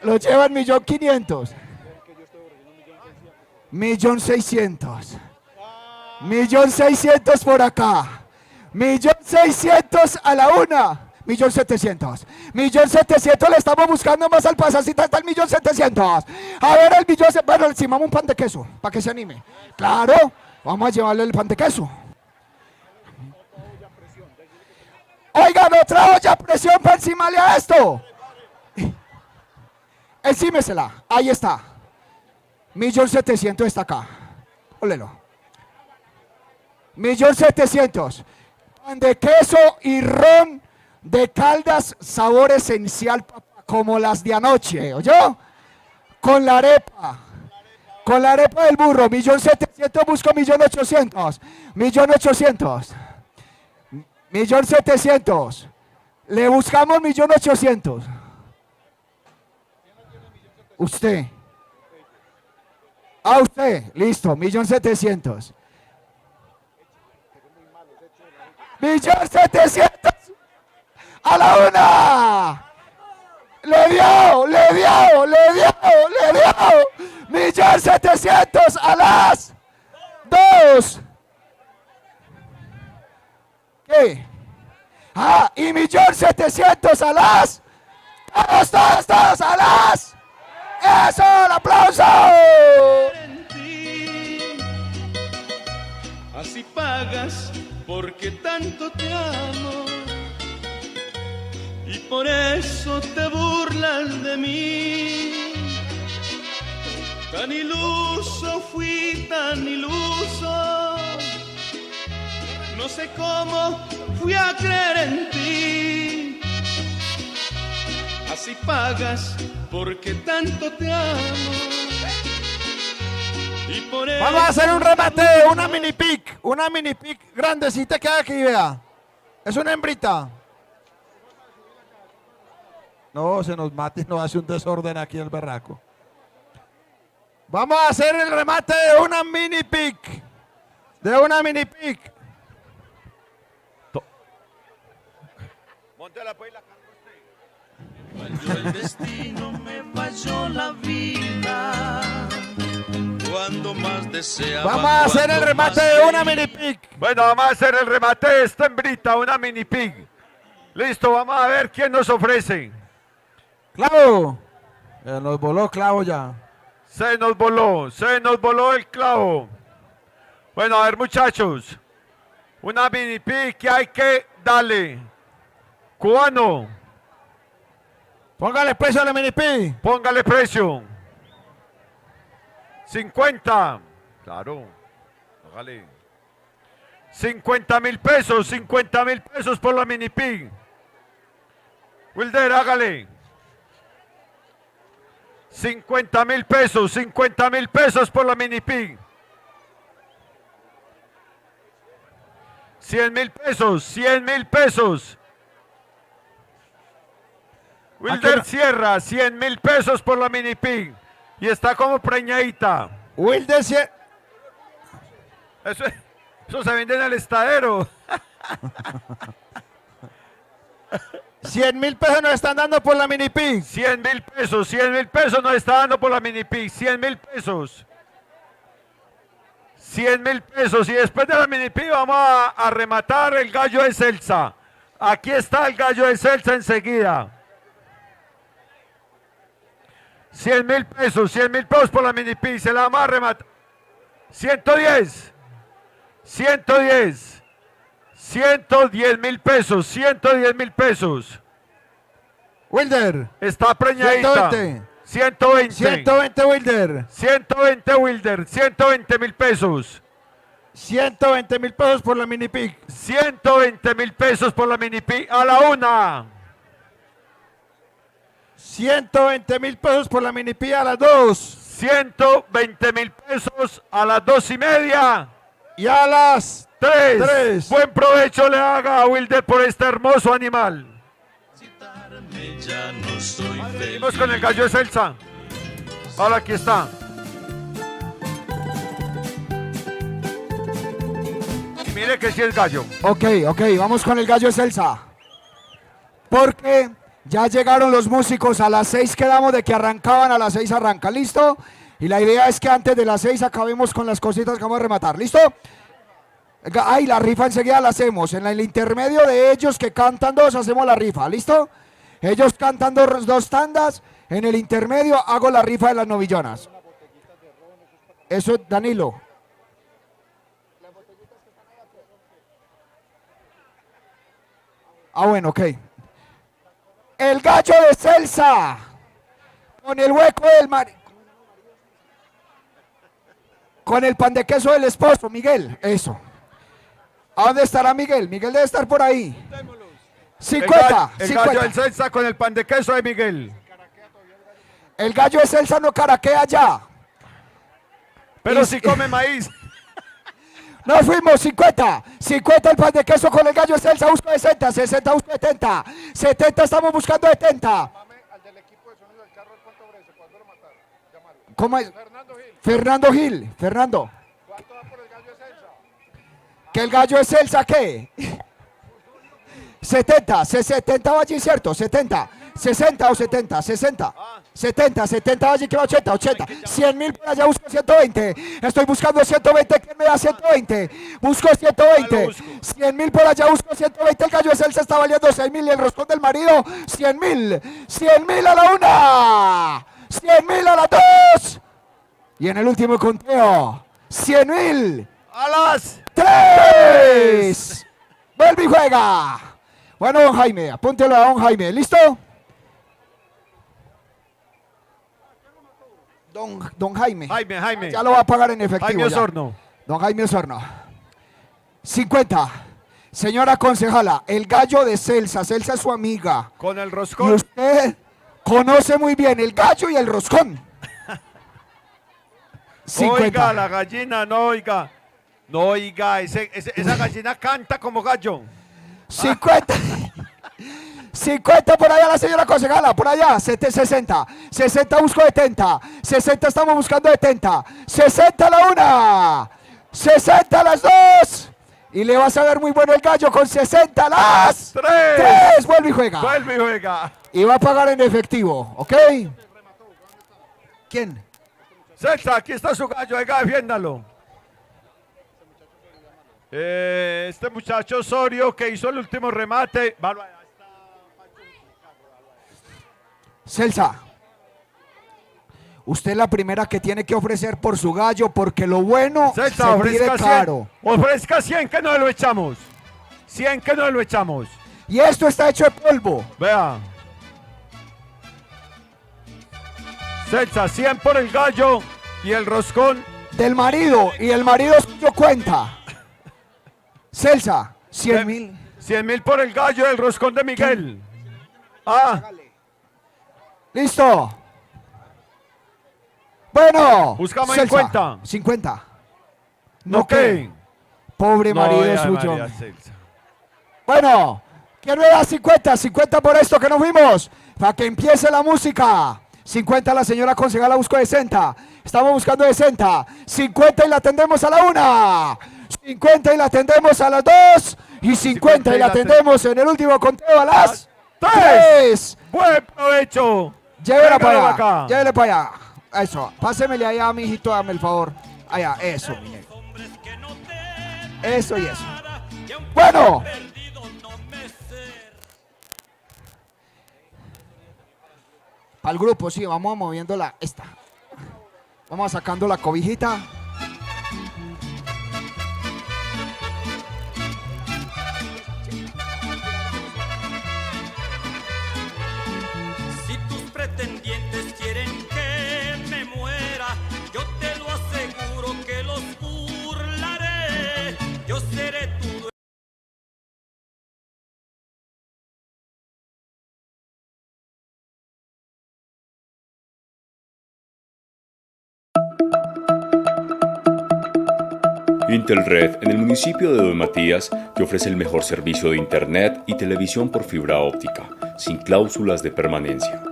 Lo llevan 1.500.000. 1.600.000. 1.600.000 por acá. 1.600.000 a la una. 1.700.000. 1.700.000 le estamos buscando más al pasacita hasta el 1.700.000. A ver el 1.700.000. Bueno, le encimamos un pan de queso para que se anime. Claro, vamos a llevarle el pan de queso. Oigan, otra olla a presión para encimarle a esto. Encímesela. Ahí está. 1.700.000 está acá. Ólelo. 1.700.000. Pan de queso y ron de Caldas, sabor esencial, papá, como las de anoche, ¿oyó? Con la arepa. Con la arepa del burro. 1.700.000, busco 1.800.000. 1.800.000. 1.700.000. Le buscamos 1.800.000. Usted. A usted. Listo, 1.700.000. 1.700.000. A la una. Le dio. 1.700.000 a las 2. ¿Qué? Ah, y 1.700.000 a las. Todos a las. ¡Eso! ¡El aplauso! Así pagas porque tanto te amo y por eso te burlas de mí. Tan iluso fui, tan iluso. No sé cómo fui a creer en ti. Así pagas porque tanto te amo. Y por eso... Vamos a hacer un remate, una mini pic grandecita que hay aquí, vea. Es una hembrita. No, se nos mate y nos hace un desorden aquí el berraco. Vamos a hacer el remate de una mini pic. Móntela pues la carga usted. Falló el destino, me falló la vida. Cuando más deseaba. Vamos a hacer el remate de una mini pic. Bueno, vamos a hacer el remate de esta hembrita, una mini pig. Listo, vamos a ver quién nos ofrece. Clavo. Nos voló clavo ya. Se nos voló el clavo. Bueno, a ver muchachos. Una mini pig que hay que darle. Cubano, Póngale precio a la mini pic. póngale precio. 50. Claro. Hágale. 50.000 pesos, 50.000 pesos por la mini pig. Wilder, hágale. 50.000 pesos, 50.000 pesos por la mini pig. 100.000 pesos, 100.000 pesos. Wilder cierra, 100.000 pesos por la mini pig. Y está como preñadita. Wilder Eso se vende en el estadero. 100.000 pesos nos están dando por la mini pig. 100.000 pesos nos está dando por la mini pig. 100.000 pesos. 100.000 pesos. Y después de la mini pig vamos a rematar el gallo de Celsa. Aquí está el gallo de Celsa enseguida. 100.000 pesos por la mini pig. Se la vamos a rematar. 110. 110.000 pesos. 110.000 pesos. Wilder. Está preñadita. 120. 120 Wilder. 120 Wilder. 120.000 pesos. 120.000 pesos por la mini pig. 120.000 pesos por la mini pig. A la una. 120.000 pesos por la mini pig a las 2. 120.000 pesos a las 2:30. Y a las 3. Buen provecho le haga a Wilder por este hermoso animal. Ya no soy Seguimos con el gallo de Celsa. Ahora aquí está. Y mire que sí es gallo. Ok, vamos con el gallo de Celsa. Porque ya llegaron los músicos, a las 6 quedamos de que arrancaban, a las 6 arranca, ¿listo? Y la idea es que antes de las 6 acabemos con las cositas que vamos a rematar, ¿listo? Ay, la rifa enseguida la hacemos, en el intermedio de ellos que cantan dos hacemos la rifa, ¿listo? Ellos cantan dos tandas, en el intermedio hago la rifa de las novillonas. Eso es Danilo. Ah, bueno, ok. El gallo de Celsa. Con el hueco del mar. Con el pan de queso del esposo, Miguel. Eso. ¿A dónde estará Miguel? Miguel debe estar por ahí. 50. El gallo del Celsa con el pan de queso de Miguel. El gallo de Celsa no caraquea ya. Pero si come maíz. Nos fuimos, 50. 50 el pan de queso con el gallo de Celsa, busco 60. 60 busco 70. 70 estamos buscando 70. ¿Cómo es? Fernando Gil. Fernando. ¿Cuánto va por el gallo de Celsa? ¿Que el gallo de Celsa qué? 70. 70 va allí, ¿cierto? 70. 60 o 70, 60, 70, 70 va allí que va 80, 80, 100.000 por allá, busco 120, estoy buscando 120, ¿quién me da 120? Busco 120, 100.000 por allá, busco 120, el gallo de Celsa está valiendo 6.000 y el roscón del marido, 100.000, 100.000 a la una, 100.000 a las dos, y en el último conteo, 100.000 a las tres, vuelve y juega. Bueno, don Jaime, apúntelo a don Jaime, ¿listo? Don Jaime. Jaime. Ya lo va a pagar en efectivo. Jaime Osorno. Don Jaime Osorno. 50. Señora concejala, el gallo de Celsa. Celsa es su amiga. Con el Y roscón. usted conoce muy bien el gallo y el roscón. 50. Oiga, la gallina, no oiga. No oiga, esa gallina canta como gallo. 50. 50 por allá la señora concejala, por allá, 60, 60 busco 70, 60 estamos buscando 70, 60 a la una, 60 a las dos, y le vas a ver muy bueno el gallo con 60 a las tres, vuelve y juega. Vuelve y juega. Y va a pagar en efectivo, ¿ok? ¿Quién? Celsa, aquí está su gallo, venga, defiéndalo. Este muchacho Osorio que hizo el último remate. Celsa, usted es la primera que tiene que ofrecer por su gallo porque lo bueno Celsa, se pide caro. Ofrezca 100 que no lo echamos. 100 que no lo echamos. Y esto está hecho de polvo. Vea. Celsa, 100 por el gallo y el roscón. Del marido, y el marido suyo cuenta. Celsa, 100.000. 100.000 por el gallo y el roscón de Miguel. Listo. Bueno. Buscamos Celsa, 50. 50. ¿No qué? Pobre No, marido ya, suyo. María Celsa. Bueno, ¿quién me da 50? 50 por esto que nos vimos. Para que empiece la música. 50 la señora concejala busco 60. Estamos buscando 60. 50 y la atendemos a la una. 50 y la atendemos a las dos. Y 50 y la atendemos en el último conteo a las tres. Buen provecho. Llévela Venga, para allá. acá. Llévele para allá. Eso. Pásemele allá, mijito, dame el favor. Allá, eso, mi negro. Eso y eso. Bueno. Al grupo, sí, vamos moviendo esta. Vamos sacando la cobijita. Si tus pretendientes quieren que me muera, yo te lo aseguro que los burlaré. Yo seré tu Intelred, en el municipio de Don Matías, te ofrece el mejor servicio de internet y televisión por fibra óptica, sin cláusulas de permanencia.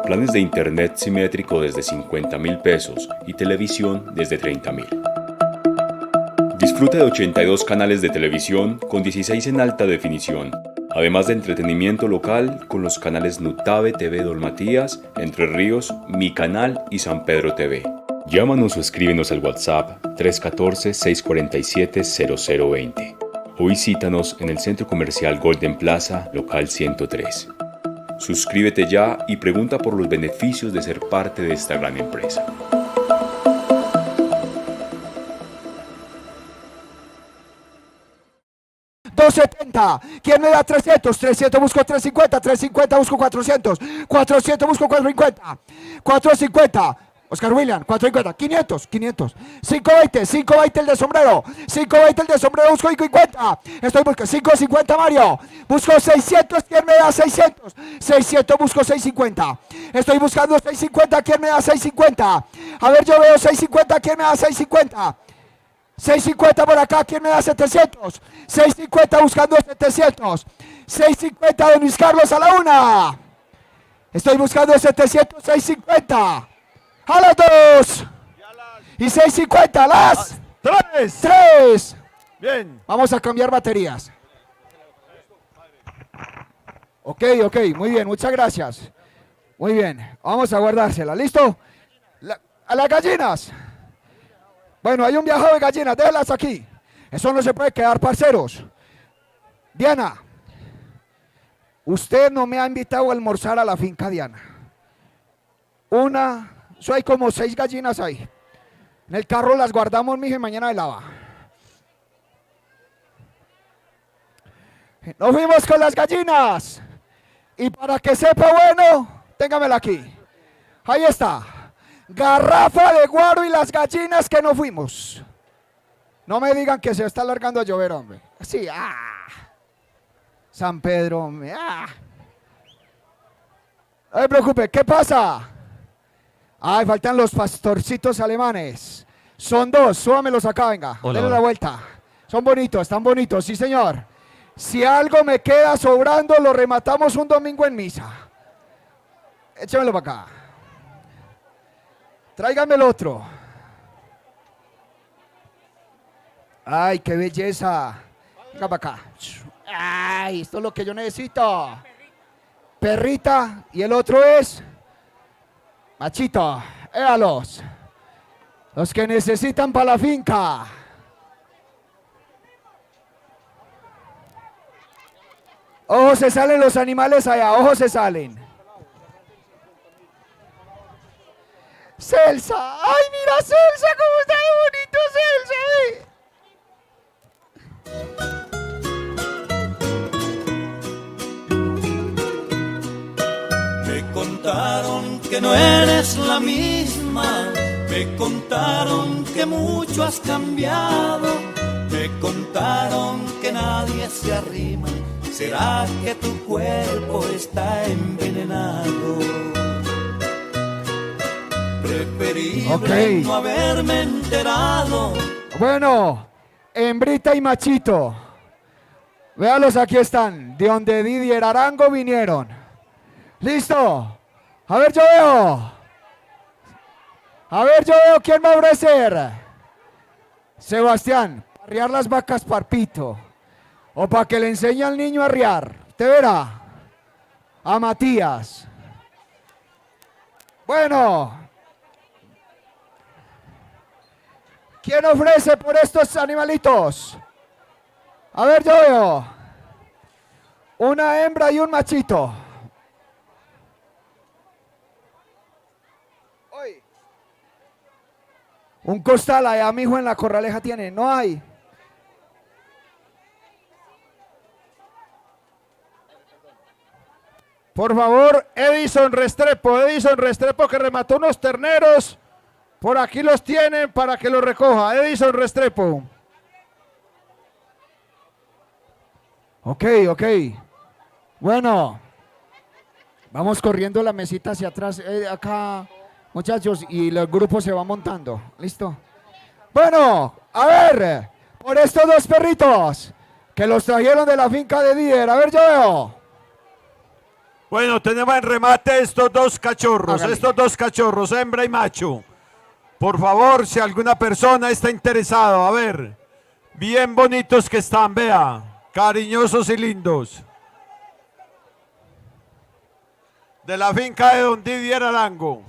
Planes de internet simétrico desde 50.000 pesos y televisión desde 30.000. Disfruta de 82 canales de televisión con 16 en alta definición, además de entretenimiento local con los canales Nutave TV Don Matías, Entre Ríos, Mi Canal y San Pedro TV. Llámanos o escríbenos al WhatsApp 314-647-0020 o visítanos en el Centro Comercial Golden Plaza, local 103. Suscríbete ya y pregunta por los beneficios de ser parte de esta gran empresa. $270. ¿Quién me da 300? 300 busco 350. 350 busco 400. 400 busco 450. 450. Oscar William, 450, 500, 520, 520 el de sombrero, 520 el de sombrero, busco 550, estoy buscando 550 Mario, busco 600, ¿quién me da 600? 600 busco 650, estoy buscando 650, ¿quién me da 650? A ver, yo veo 650, ¿quién me da 650? 650 por acá, ¿quién me da 700? 650 buscando 700. 650 don Luis Carlos a la una. Estoy buscando 700, 650. A las 2. Y 650 a las 3. Bien. Vamos a cambiar baterías. Ok, muy bien, muchas gracias. Muy bien, vamos a guardársela, ¿listo? A las gallinas. Bueno, hay un viajado de gallinas, déjalas aquí. Eso no se puede quedar, parceros. Diana, usted no me ha invitado a almorzar a la finca, Diana. Eso hay como 6 gallinas ahí. En el carro las guardamos, mija, y mañana de lava. Nos fuimos con las gallinas. Y para que sepa bueno, téngamela aquí. Ahí está. Garrafa de guaro y las gallinas que no fuimos. No me digan que se está alargando a llover, hombre. Sí, San Pedro, hombre. No me preocupe, ¿qué pasa? Ay, faltan los pastorcitos alemanes. Son 2, súbamelos acá, venga. Hola, Denle hola. la vuelta. Son bonitos, están bonitos, sí señor. Si algo me queda sobrando, lo rematamos un domingo en misa. Échamelo para acá. Tráigame el otro. Ay, qué belleza. Venga para acá. Ay, esto es lo que yo necesito. Perrita. Y el otro es machito. Éalos. Los que necesitan para la finca. Ojo, se salen los animales allá. Ojo, se salen. Celsa. Ay, mira Celsa, cómo está de bonito Celsa. Me contaron que no eres la misma, me contaron que mucho has cambiado, me contaron que nadie se arrima, ¿será que tu cuerpo está envenenado? Preferible no haberme enterado. Bueno, hembrita y machito. Véalos, aquí están. De donde Didier Arango vinieron. ¿Listo? A ver, yo veo. ¿Quién va a ofrecer? Sebastián, arriar las vacas parpito. O para que le enseñe al niño a arriar. Usted verá. A Matías. Bueno. ¿Quién ofrece por estos animalitos? A ver, yo veo. Una hembra y un machito. Un costal allá, mijo, en la corraleja tiene. No hay. Por favor, Edison Restrepo que remató unos terneros. Por aquí los tienen para que los recoja. Edison Restrepo. Ok. Bueno. Vamos corriendo la mesita hacia atrás. Acá, muchachos, y el grupo se va montando. ¿Listo? Bueno, a ver. Por estos 2 perritos que los trajeron de la finca de Dier. A ver, yo veo. Bueno, tenemos en remate estos 2 cachorros. Hágale. Estos 2 cachorros, hembra y macho. Por favor, si alguna persona está interesado, a ver, bien bonitos que están, vea, cariñosos y lindos. De la finca de don Didier Arango.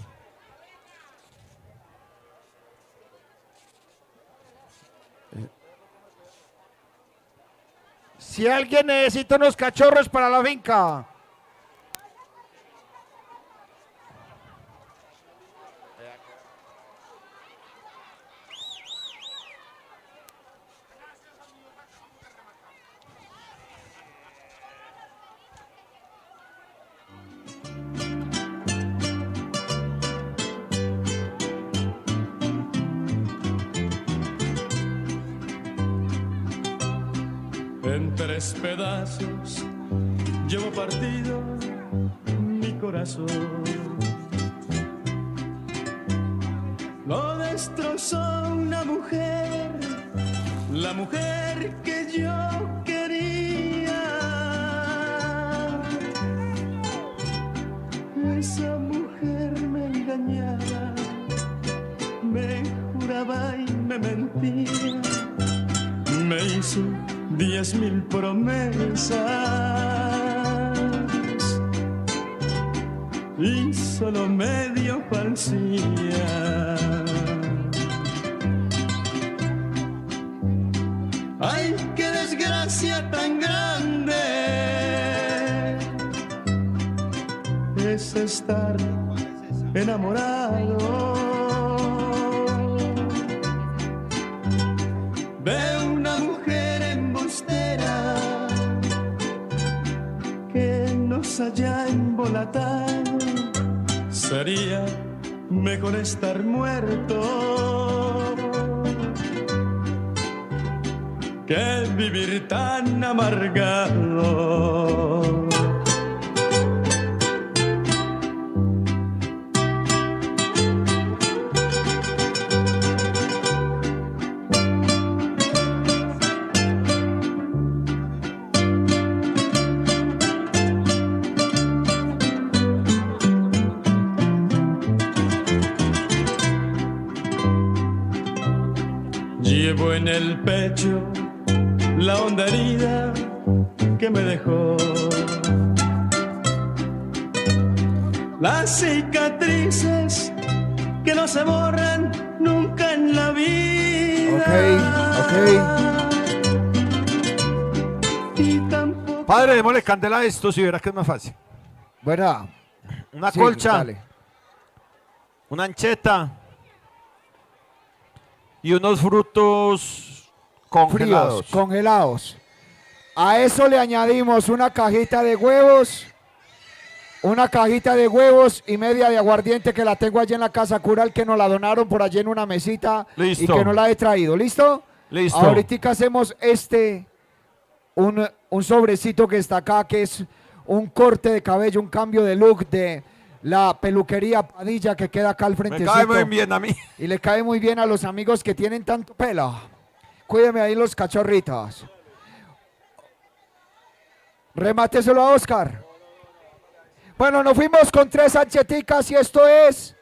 Si alguien necesita unos cachorros para la finca. En 3 pedazos llevo partido mi corazón. Lo destrozó una mujer la mujer que yo quería. Esa mujer me engañaba, me juraba y me mentía, me hizo 10,000 promesas y solo me dio falsía. ¡Ay, qué desgracia tan grande! Es estar enamorado de una mujer embustera que nos haya embolatado. Sería mejor estar muerto que vivir tan amargado. Llevo en el pecho la honda herida que me dejó, las cicatrices que no se borran nunca en la vida. Y tampoco... Padre, démosle candela a esto si verás que es más fácil. Bueno, Una sí, colcha, dale. una ancheta y unos frutos congelados. Fríos, congelados. A eso le añadimos una cajita de huevos y media de aguardiente que la tengo allí en la casa cural, que nos la donaron por allí en una mesita. Listo. Y que no la he traído. ¿Listo? Listo. Ahorita hacemos un sobrecito que está acá, que es un corte de cabello, un cambio de look de la peluquería Padilla, que queda acá al frente. Me cae muy bien a mí. Y le cae muy bien a los amigos que tienen tanto pelo. Cuídeme ahí los cachorritos. Remáteselo a Oscar. Bueno, nos fuimos con 3 ancheticas y esto es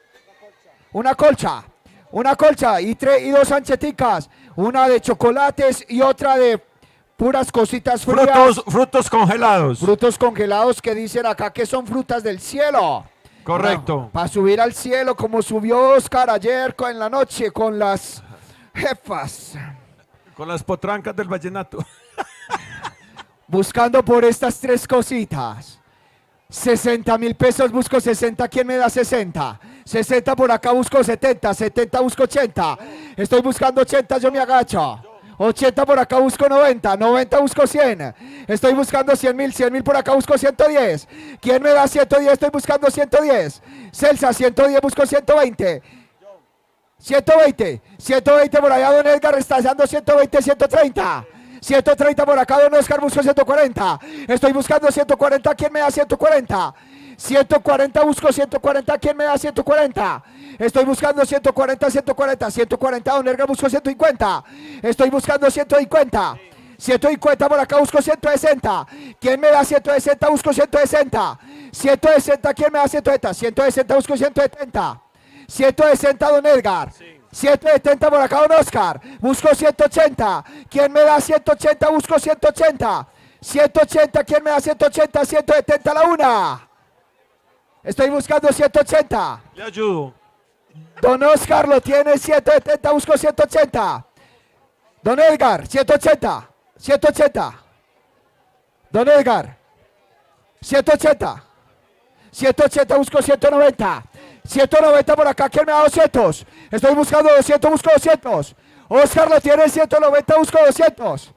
una colcha. Una colcha y 2 ancheticas. Una de chocolates y otra de puras cositas frías. Frutos congelados. Frutos congelados que dicen acá que son frutas del cielo. Correcto. Para subir al cielo como subió Oscar ayer en la noche con las jefas. Con las potrancas del vallenato. Buscando por estas 3 cositas. 60,000 pesos busco 60. ¿Quién me da 60? 60 por acá busco 70. 70 busco 80. Estoy buscando 80, yo me agacho. 80 por acá busco 90. 90 busco 100. Estoy buscando 100,000. 100,000 por acá busco 110. ¿Quién me da 110? Estoy buscando 110. Celsa, 110 busco 120. 120. 120 por allá, don Edgar está dando 120, 130. 130 por acá, don Oscar, busco 140. Estoy buscando 140. ¿Quién me da 140? 140 busco 140. ¿Quién me da 140? Estoy buscando 140, 140. 140, don Edgar, busco 150. Estoy buscando 150. 150 por acá, busco 160. ¿Quién me da 160? Busco 160. 160, ¿quién me da 160? 160, busco 170. 160, don Edgar. 170 por acá, don Oscar. Busco 180. ¿Quién me da 180? Busco 180. 180, ¿quién me da 180? 170 la una. Estoy buscando 180. Le ayudo. Don Oscar lo tiene 170, busco 180. Don Edgar, 180. 180. Don Edgar, 180. 180, busco 190. 190 por acá, ¿quién me da 200? Estoy buscando 200, busco 200. Oscar lo tiene 190, busco 200.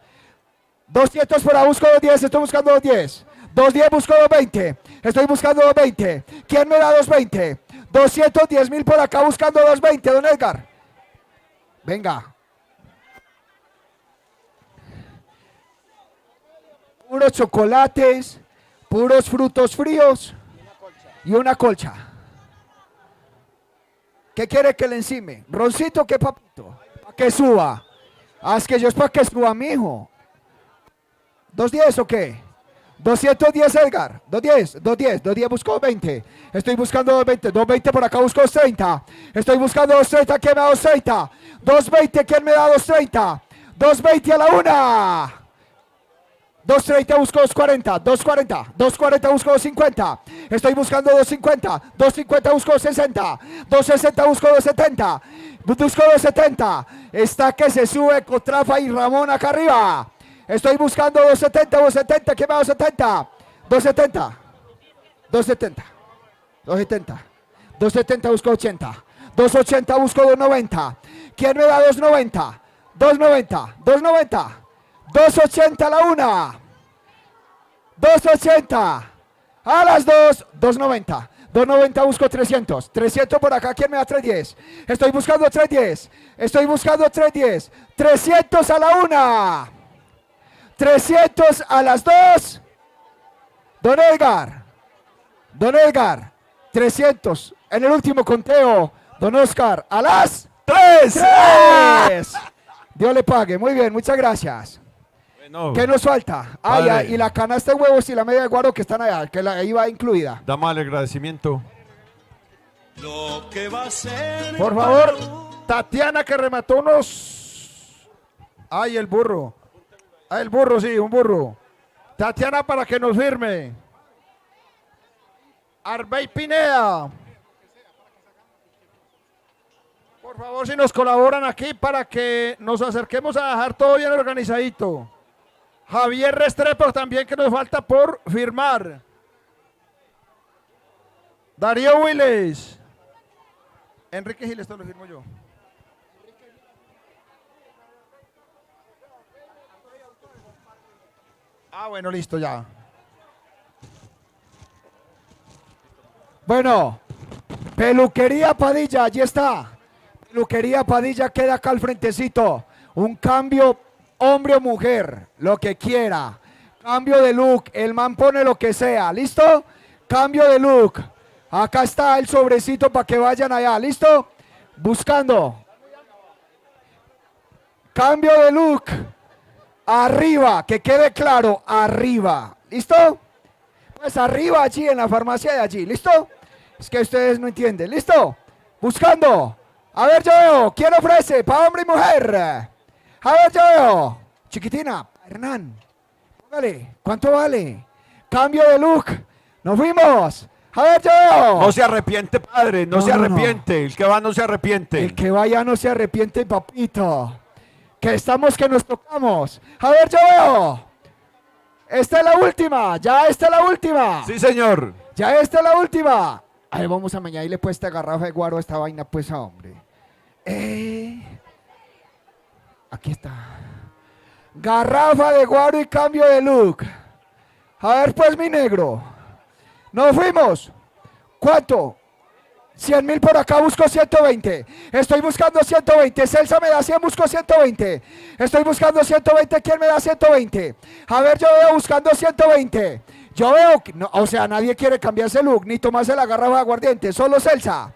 200 por ahí, busco 210, estoy buscando 210. 210, busco 220. Estoy buscando 220. ¿Quién me da 220? 210,000 por acá, buscando 220, don Edgar. Venga. Puros chocolates, puros frutos fríos y una colcha. ¿Qué quiere que le encime? ¿Roncito, qué papito? Para que suba. Ah, es que yo es para que suba, mijo. 210 o qué? 210 Edgar, 210 busco 220, estoy buscando 220 por acá busco 230, estoy buscando 230, ¿quién me da 230? 220, ¿quién me da 230? 220 a la una, 230 busco 240 busco 250, estoy buscando 250 busco 260, 260 busco 270, busco 270, está que se sube Cotrafa y Ramón acá arriba. Estoy buscando 270, ¿quién me da 270? 270 busco 80, 280 busco 290, ¿quién me da 290? 280 a la una, 280 a las dos, 290 busco 300 por acá, ¿quién me da 310? Estoy buscando 310, 300 a la una, 300 a las 2. Don Edgar, 300 en el último conteo. Don Oscar, a las 3. Dios le pague. Muy bien, muchas gracias. Bueno, ¿Qué nos falta? padre. Y la canasta de huevos y la media de guaro que están allá, que la iba incluida. damos el agradecimiento. Lo que va a ser. Por favor, Tatiana que remató unos... Ay, el burro. Ah, el burro, sí, un burro. Tatiana para que nos firme. Arbey Pineda. Por favor, si nos colaboran aquí para que nos acerquemos a dejar todo bien organizadito. Javier Restrepo también que nos falta por firmar. Darío Willis. Enrique Gil, esto lo firmo yo. Ah, bueno, listo ya. Bueno, Peluquería Padilla, allí está. Peluquería Padilla queda acá al frentecito. Un cambio, hombre o mujer, lo que quiera. Cambio de look, el man pone lo que sea, ¿listo? Cambio de look. Acá está el sobrecito para que vayan allá, ¿listo? Buscando. Cambio de look. Arriba, que quede claro, arriba. ¿Listo? Pues arriba allí, en la farmacia de allí, ¿listo? Es que ustedes no entienden, ¿listo? Buscando. A ver, yo veo, ¿quién ofrece? Para hombre y mujer. A ver, yo veo. Chiquitina, Hernán. Póngale, ¿cuánto vale? Cambio de look. Nos fuimos. A ver, yo veo. No se arrepiente, padre, no, No, se no, no. arrepiente. El que va no se arrepiente. El que vaya no se arrepiente, papito. Que estamos, que nos tocamos. A ver, yo veo. Esta es la última. Ya esta es la última. Sí, señor. Ya esta es la última. A ver, vamos a añadirle pues esta garrafa de guaro a esta vaina, pues, hombre. Aquí está. Garrafa de guaro y cambio de look. A ver, pues, mi negro. Nos fuimos. ¿Cuánto? 100.000 por acá, busco 120. Estoy buscando 120. Celsa me da 100, busco 120. Estoy buscando 120. ¿Quién me da 120? A ver, yo veo buscando 120. Yo veo, que no, o sea, nadie quiere cambiarse el look, ni tomarse la garrafa de aguardiente. Solo Celsa.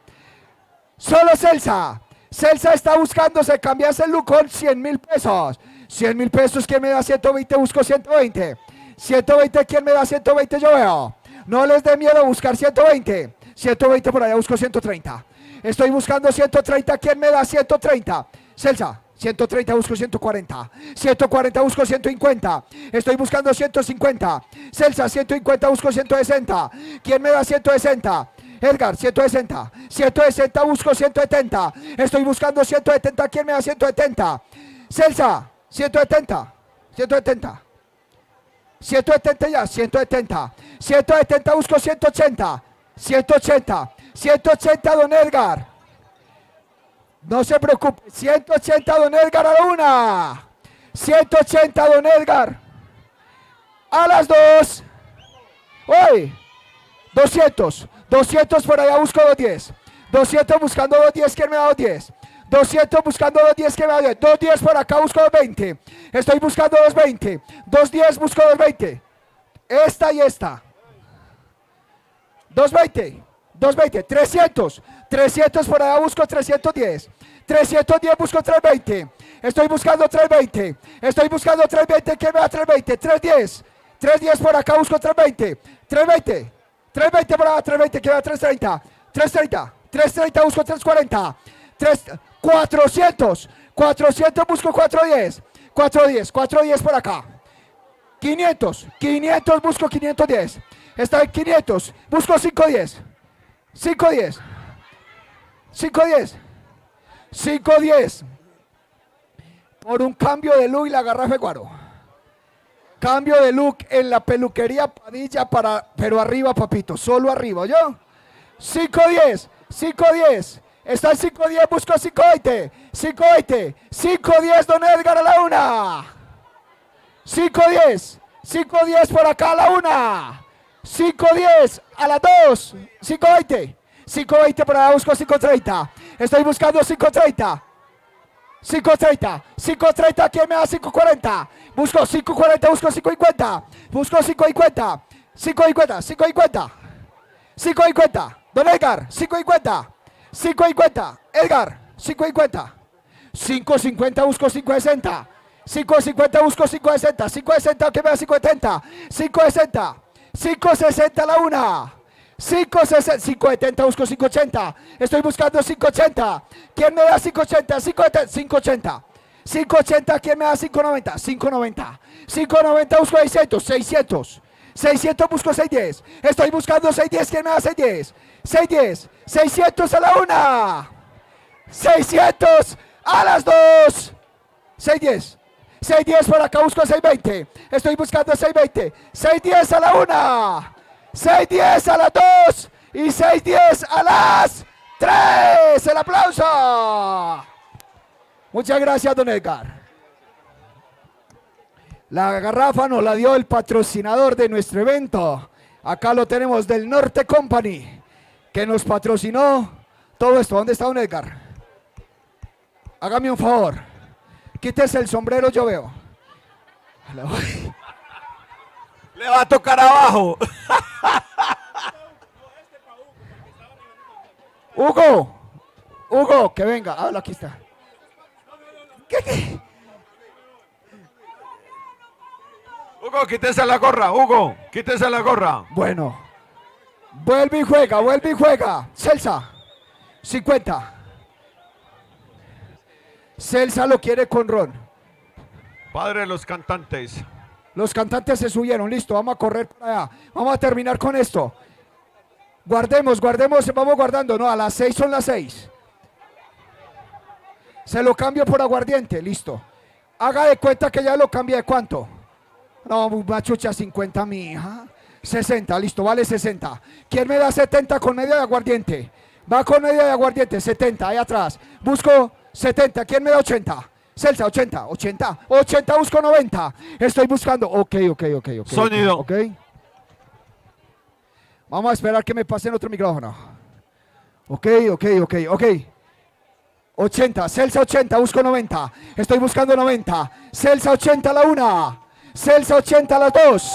Solo Celsa. Celsa está buscándose cambiarse el look con 100.000 pesos. 100.000 pesos, ¿quién me da 120? Busco 120. 120, ¿quién me da 120? Yo veo. No les dé miedo buscar 120. 120 por allá, busco 130. Estoy buscando 130. ¿Quién me da 130? Celsa. 130, busco 140. 140, busco 150. Estoy buscando 150. Celsa, 150, busco 160. ¿Quién me da 160? Edgar, 160. 160, busco 170. Estoy buscando 170. ¿Quién me da 170? Celsa, 170. 170. 170 ya, 170. 170, busco 180. 180, 180, don Edgar. No se preocupe, 180, don Edgar a la una. 180, don Edgar a las dos. Uy, 200 por allá, busco 210. 200 buscando 210, ¿quién me da 210? 200 buscando 210, ¿quién me da 210? 210 por acá, busco 220. Estoy buscando 220. 210, busco 220. Esta y esta. 220, 300 por allá busco 310, 310 busco 320, Estoy buscando 320. Estoy buscando 320. ¿Quién me da 320? 310. 310 por acá, busco 320. 320. 320 por acá, 320. ¿Quién me da 330? 330. 330, busco 340. 400. 400, busco 410. 410. 410 por acá. 500. 500, busco 510. Está en 500. Busco 510. 510. 510. 510. Por un cambio de look y la garrafa de guaro. Cambio de look en la peluquería Padilla pero arriba, papito. Solo arriba, ¿yo? 510. 510. Está en 510, busco 520. 520. 510, don Edgar a la 1. 510. 510 por acá a la 1. 510 a la 2. 520. 520 por acá, busco 530. Estoy buscando 530. 530. 530, ¿quién me da 540? Busco 540, busco 550. Busco 550. 550. 550. 550. Don Edgar, 550. 550. Edgar, 550. 550, busco 560. 550, busco 560. 560, ¿quién me da 570? 560. 560 la 1. 560, 570, busco 580. Estoy buscando 580. ¿Quién me da 580? 580. 580, ¿quién me da 590? 590. 590, busco 600. 600. 600, busco 610. Estoy buscando 610, ¿quién me da 610? 610. 600 a la 1. 600 a las 2. 610. 610 por acá, busco 620. Estoy buscando 620. 610 a la 1. 610 a las 2 y 610 a las 3. El aplauso. Muchas gracias, don Edgar. La garrafa nos la dio el patrocinador de nuestro evento. Acá lo tenemos, del Norte Company, que nos patrocinó todo esto. ¿Dónde está don Edgar? Hágame un favor. Quítese el sombrero, yo veo. Le va a tocar abajo. Hugo, que venga. Habla, aquí está. ¿Qué? Hugo, quítese la gorra, Hugo, quítese la gorra. Bueno, vuelve y juega. Celsa, 50. Celsa lo quiere con ron. Padre de los cantantes. Los cantantes se subieron, listo, vamos a correr para allá. Vamos a terminar con esto. Guardemos, vamos guardando. No, a las 6 son las 6. Se lo cambio por aguardiente, listo. Haga de cuenta que ya lo cambié. ¿De cuánto? No, machucha, 50, mi hija. 60, listo, vale 60. ¿Quién me da 70 con media de aguardiente? Va con media de aguardiente, 70, ahí atrás. Busco 70, ¿quién me da 80? Celsa, 80, 80, 80, busco 90. Estoy buscando, ok. Sonido. Ok. Vamos a esperar que me pasen otro micrófono. Ok. 80, Celsa 80, busco 90. Estoy buscando 90. Celsa 80 a la 1. Celsa 80 a las 2.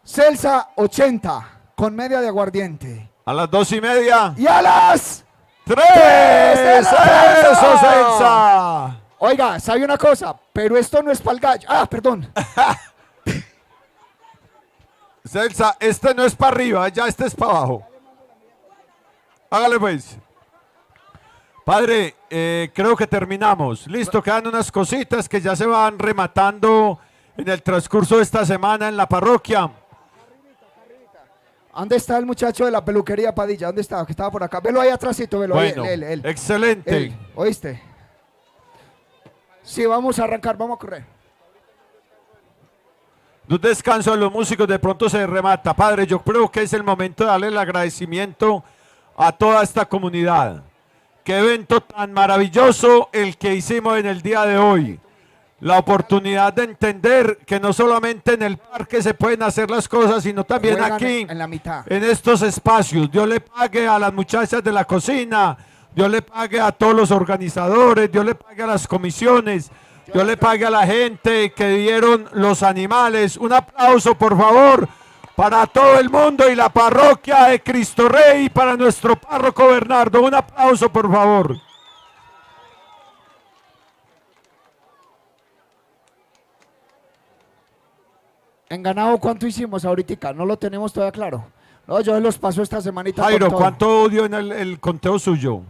Celsa 80 con media de aguardiente. A las 2:30. Y a las 3. ¡Eso, ¡Eso, Celsa! Oiga, ¿sabe una cosa? Pero esto no es para el gallo. Ah, perdón. Celsa, este no es para arriba, ya este es para abajo. Hágale pues. Padre, creo que terminamos. Listo, quedan unas cositas que ya se van rematando en el transcurso de esta semana en la parroquia. ¿Dónde está el muchacho de la peluquería Padilla? ¿Dónde estaba? Que estaba por acá. Velo ahí atrásito, velo. Bueno, Él. excelente. ¿Oíste? Sí, vamos a arrancar, vamos a correr. Un descanso a los músicos, de pronto se remata. Padre, yo creo que es el momento de darle el agradecimiento a toda esta comunidad. Qué evento tan maravilloso el que hicimos en el día de hoy. La oportunidad de entender que no solamente en el parque se pueden hacer las cosas, sino también Juegan aquí, en la mitad. en estos espacios. Dios le pague a las muchachas de la cocina, Dios le pague a todos los organizadores, Dios le pague a las comisiones, Dios le pague a la gente que dieron los animales. Un aplauso, por favor, para todo el mundo y la parroquia de Cristo Rey, para nuestro párroco Bernardo. Un aplauso, por favor. En ganado, ¿cuánto hicimos ahorita? No lo tenemos todavía claro. No, yo los paso esta semanita. Jairo, con todo. ¿cuánto dio en el conteo suyo?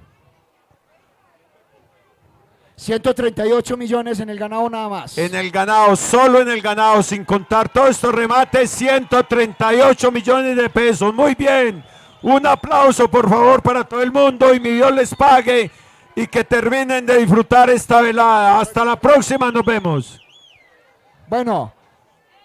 138 millones en el ganado nada más. En el ganado, solo en el ganado, sin contar todos estos remates, 138 millones de pesos. Muy bien. Un aplauso, por favor, para todo el mundo y mi Dios les pague y que terminen de disfrutar esta velada. Hasta la próxima, nos vemos. Bueno,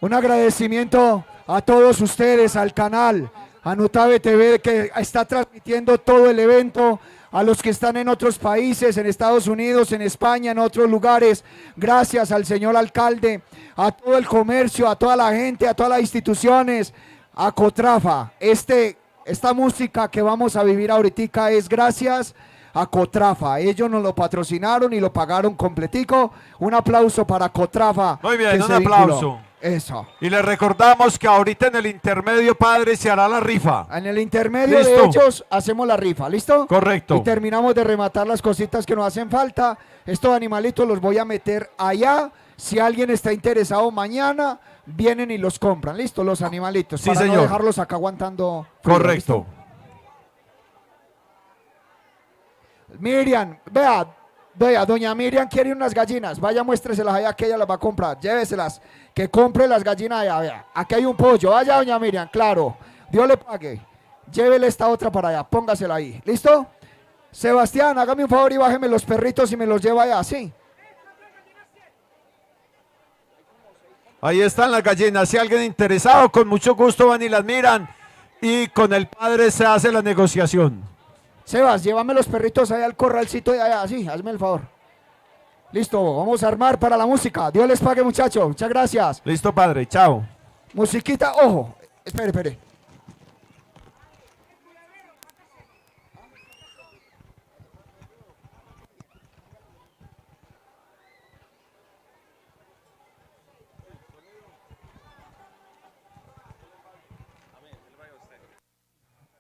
un agradecimiento a todos ustedes, al canal, a Nutave TV que está transmitiendo todo el evento, a los que están en otros países, en Estados Unidos, en España, en otros lugares. Gracias al señor alcalde, a todo el comercio, a toda la gente, a todas las instituciones, a Cotrafa. Esta música que vamos a vivir ahorita es gracias a Cotrafa. Ellos nos lo patrocinaron y lo pagaron completico. Un aplauso para Cotrafa. Muy bien, que un se vinculó. aplauso. Eso. Y les recordamos que ahorita en el intermedio, padre, se hará la rifa. En el intermedio de ¿Listo? ellos hacemos la rifa, ¿listo? Correcto. Y terminamos de rematar las cositas que nos hacen falta. Estos animalitos los voy a meter allá. Si alguien está interesado mañana, vienen y los compran, ¿listo? Los animalitos, Sí, para señor. no dejarlos acá aguantando frío, Correcto. ¿listo? Miriam, vea, doña Miriam quiere unas gallinas. Vaya, muéstreselas allá que ella las va a comprar. Lléveselas, que compre las gallinas allá, vea. Aquí hay un pollo. Vaya, doña Miriam, claro. Dios le pague. Llévele esta otra para allá, póngasela ahí. ¿Listo? Sebastián, hágame un favor y bájeme los perritos y me los lleva allá, ¿sí? Ahí están las gallinas. Si alguien interesado, con mucho gusto van y las miran. Y con el padre se hace la negociación. Sebas, llévame los perritos allá al corralcito de allá, sí, hazme el favor. Listo, vamos a armar para la música. Dios les pague, muchachos. Muchas gracias. Listo, padre. Chao. Musiquita, ojo. Espere.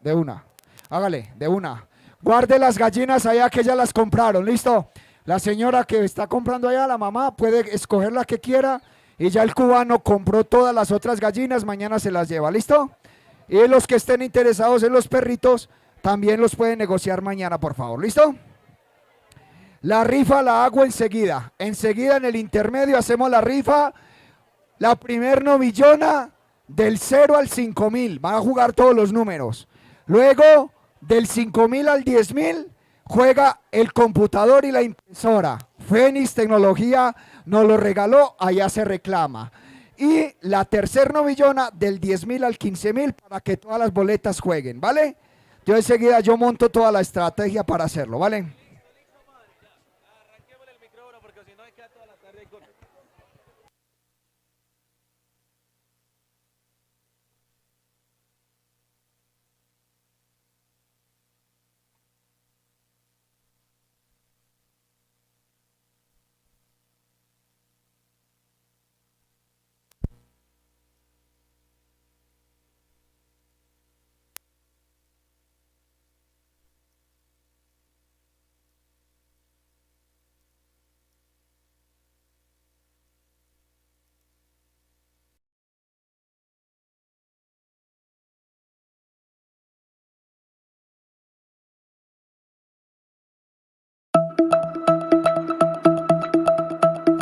De una. Hágale, de una. Guarde las gallinas allá que ya las compraron, ¿listo? La señora que está comprando allá, la mamá, puede escoger la que quiera y ya el cubano compró todas las otras gallinas, mañana se las lleva, ¿listo? Y los que estén interesados en los perritos, también los pueden negociar mañana, por favor, ¿listo? La rifa la hago enseguida. Enseguida en el intermedio hacemos la rifa. La primer novillona del 0 al 5.000. Van a jugar todos los números. Luego, del 5.000 al 10.000, juega el computador y la impresora. Fénix Tecnología nos lo regaló, allá se reclama. Y la tercer novillona del 10.000 al 15.000 para que todas las boletas jueguen, ¿vale? Yo enseguida monto toda la estrategia para hacerlo, ¿vale?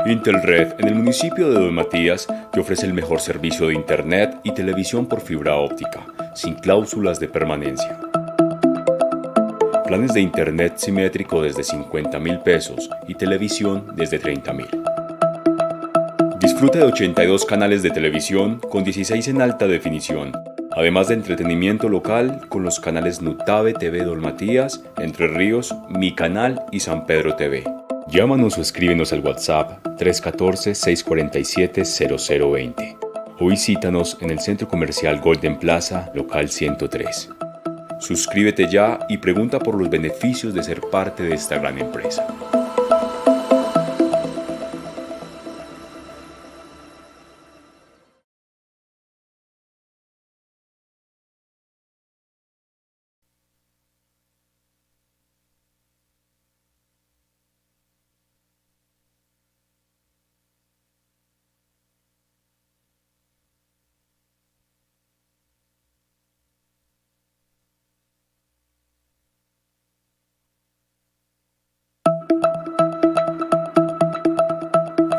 Intelred, en el municipio de Don Matías, te ofrece el mejor servicio de internet y televisión por fibra óptica, sin cláusulas de permanencia. Planes de internet simétrico desde 50.000 pesos y televisión desde 30.000. Disfruta de 82 canales de televisión con 16 en alta definición, además de entretenimiento local con los canales Nutave TV Don Matías, Entre Ríos, Mi Canal y San Pedro TV. Llámanos o escríbenos al WhatsApp 314-647-0020 o visítanos en el Centro Comercial Golden Plaza, local 103. Suscríbete ya y pregunta por los beneficios de ser parte de esta gran empresa.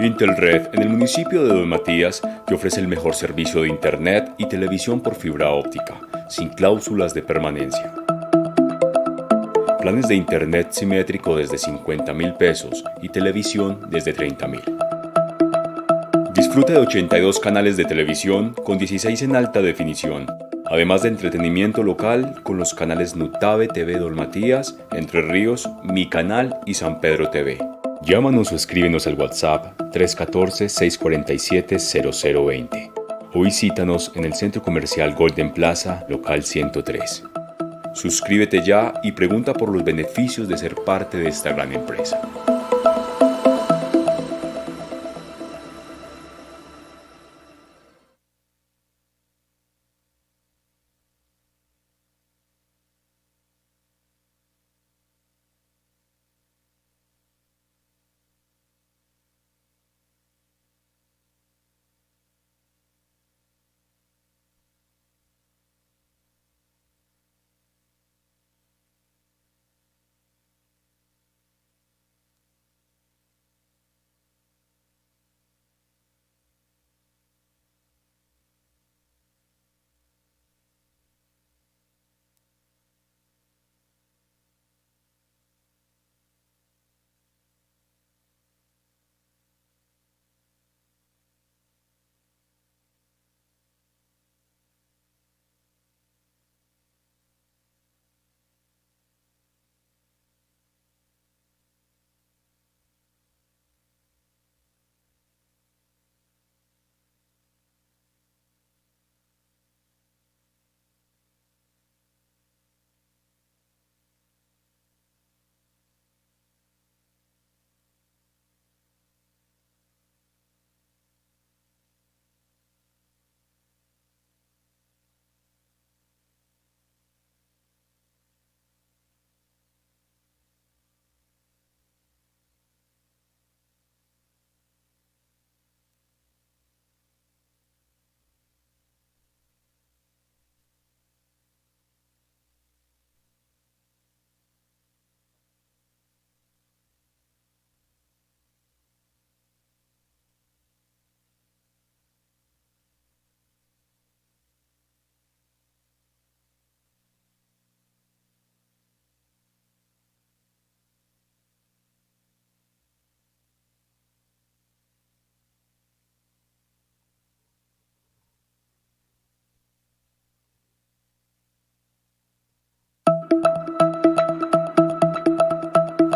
Intelred, en el municipio de Don Matías, te ofrece el mejor servicio de internet y televisión por fibra óptica, sin cláusulas de permanencia. Planes de internet simétrico desde 50.000 pesos y televisión desde 30.000. Disfruta de 82 canales de televisión con 16 en alta definición, además de entretenimiento local con los canales Nutave TV Don Matías, Entre Ríos, Mi Canal y San Pedro TV. Llámanos o escríbenos al WhatsApp 314-647-0020 o visítanos en el Centro Comercial Golden Plaza, local 103. Suscríbete ya y pregunta por los beneficios de ser parte de esta gran empresa.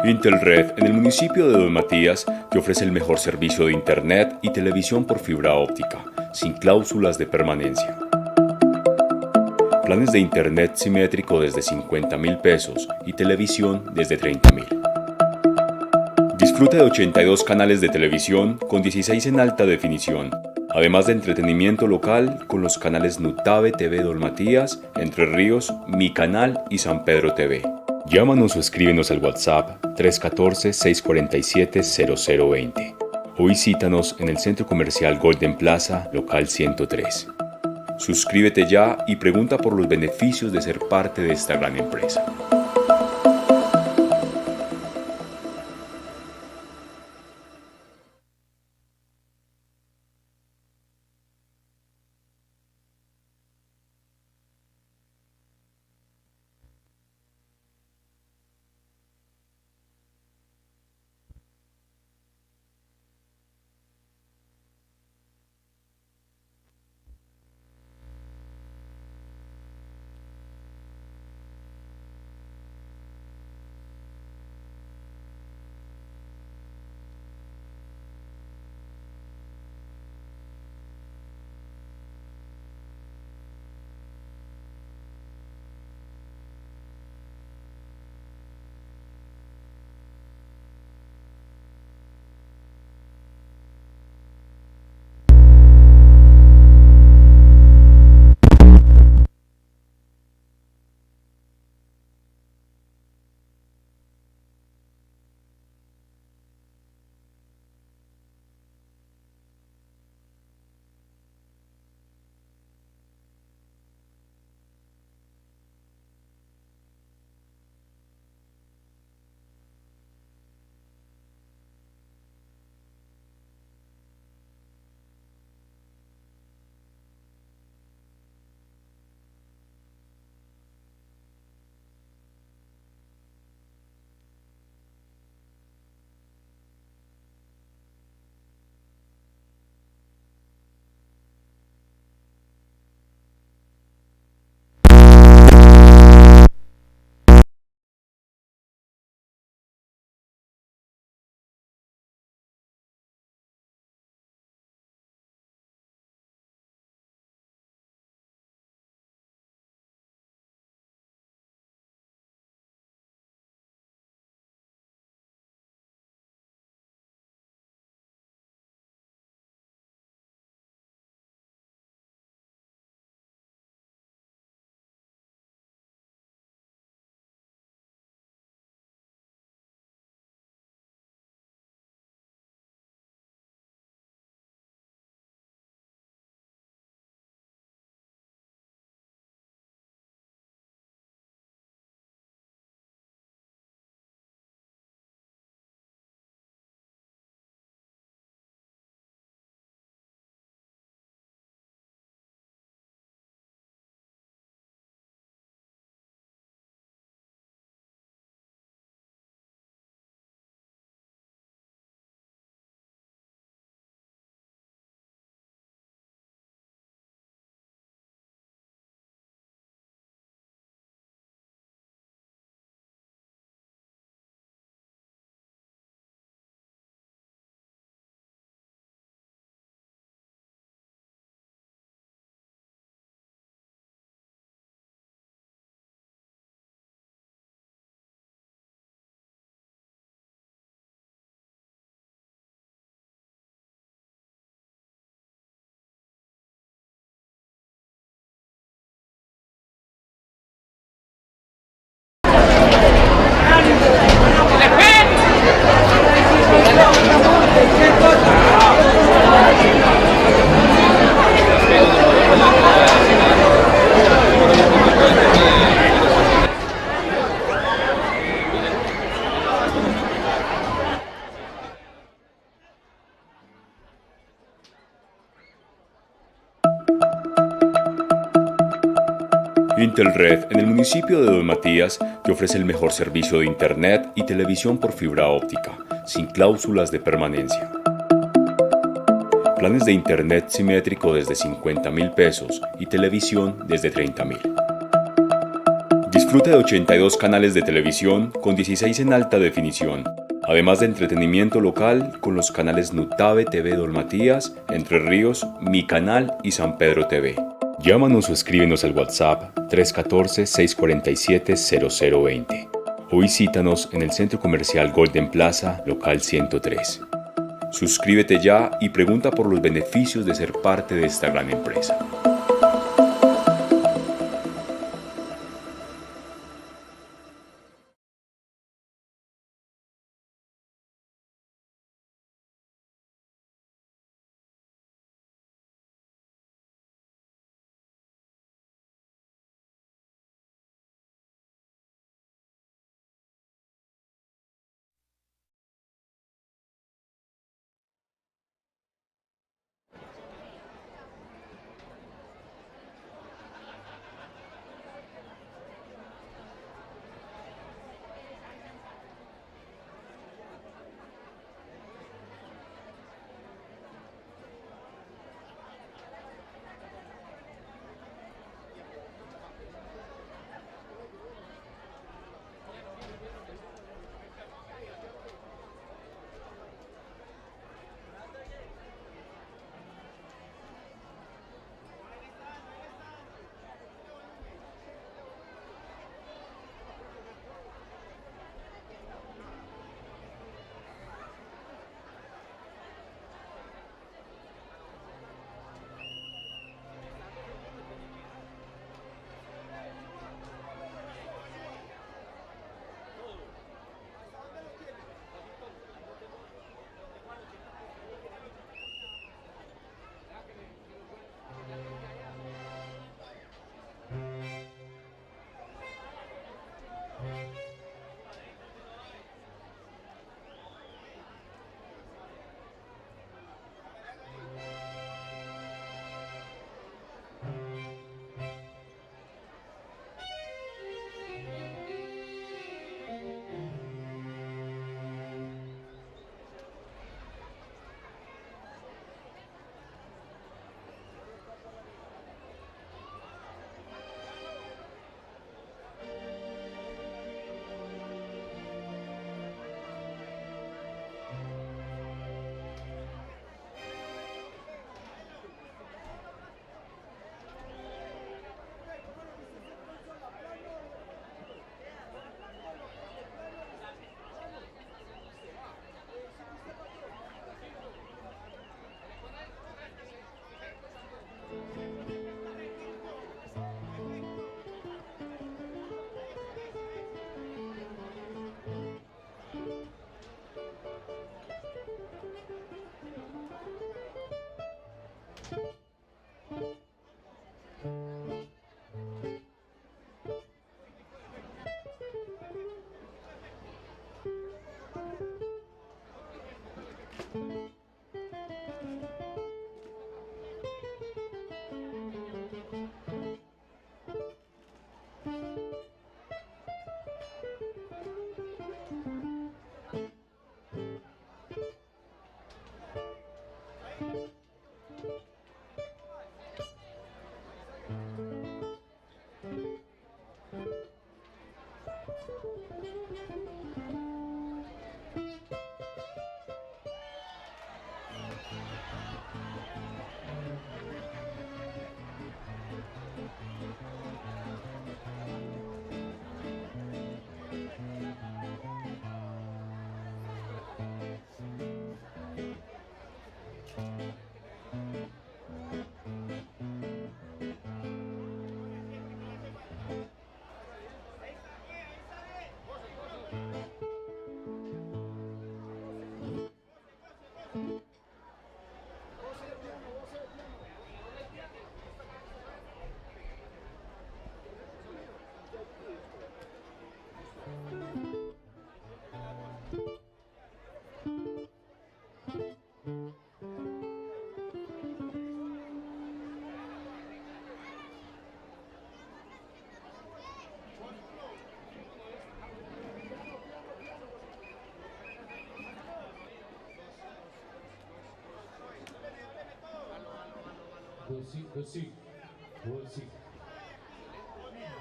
Intelred, en el municipio de Don Matías, te ofrece el mejor servicio de internet y televisión por fibra óptica, sin cláusulas de permanencia. Planes de internet simétrico desde 50.000 pesos y televisión desde 30.000. Disfruta de 82 canales de televisión con 16 en alta definición, además de entretenimiento local con los canales Nutave TV Don Matías, Entre Ríos, Mi Canal y San Pedro TV. Llámanos o escríbenos al WhatsApp 314-647-0020 o visítanos en el Centro Comercial Golden Plaza, local 103. Suscríbete ya y pregunta por los beneficios de ser parte de esta gran empresa. Intelred, en el municipio de Don Matías, te ofrece el mejor servicio de internet y televisión por fibra óptica, sin cláusulas de permanencia. Planes de internet simétrico desde 50.000 pesos y televisión desde 30.000. Disfruta de 82 canales de televisión con 16 en alta definición, además de entretenimiento local con los canales Nutave TV Don Matías, Entre Ríos, Mi Canal y San Pedro TV. Llámanos o escríbenos al WhatsApp 314-647-0020 o visítanos en el Centro Comercial Golden Plaza, local 103. Suscríbete ya y pregunta por los beneficios de ser parte de esta gran empresa.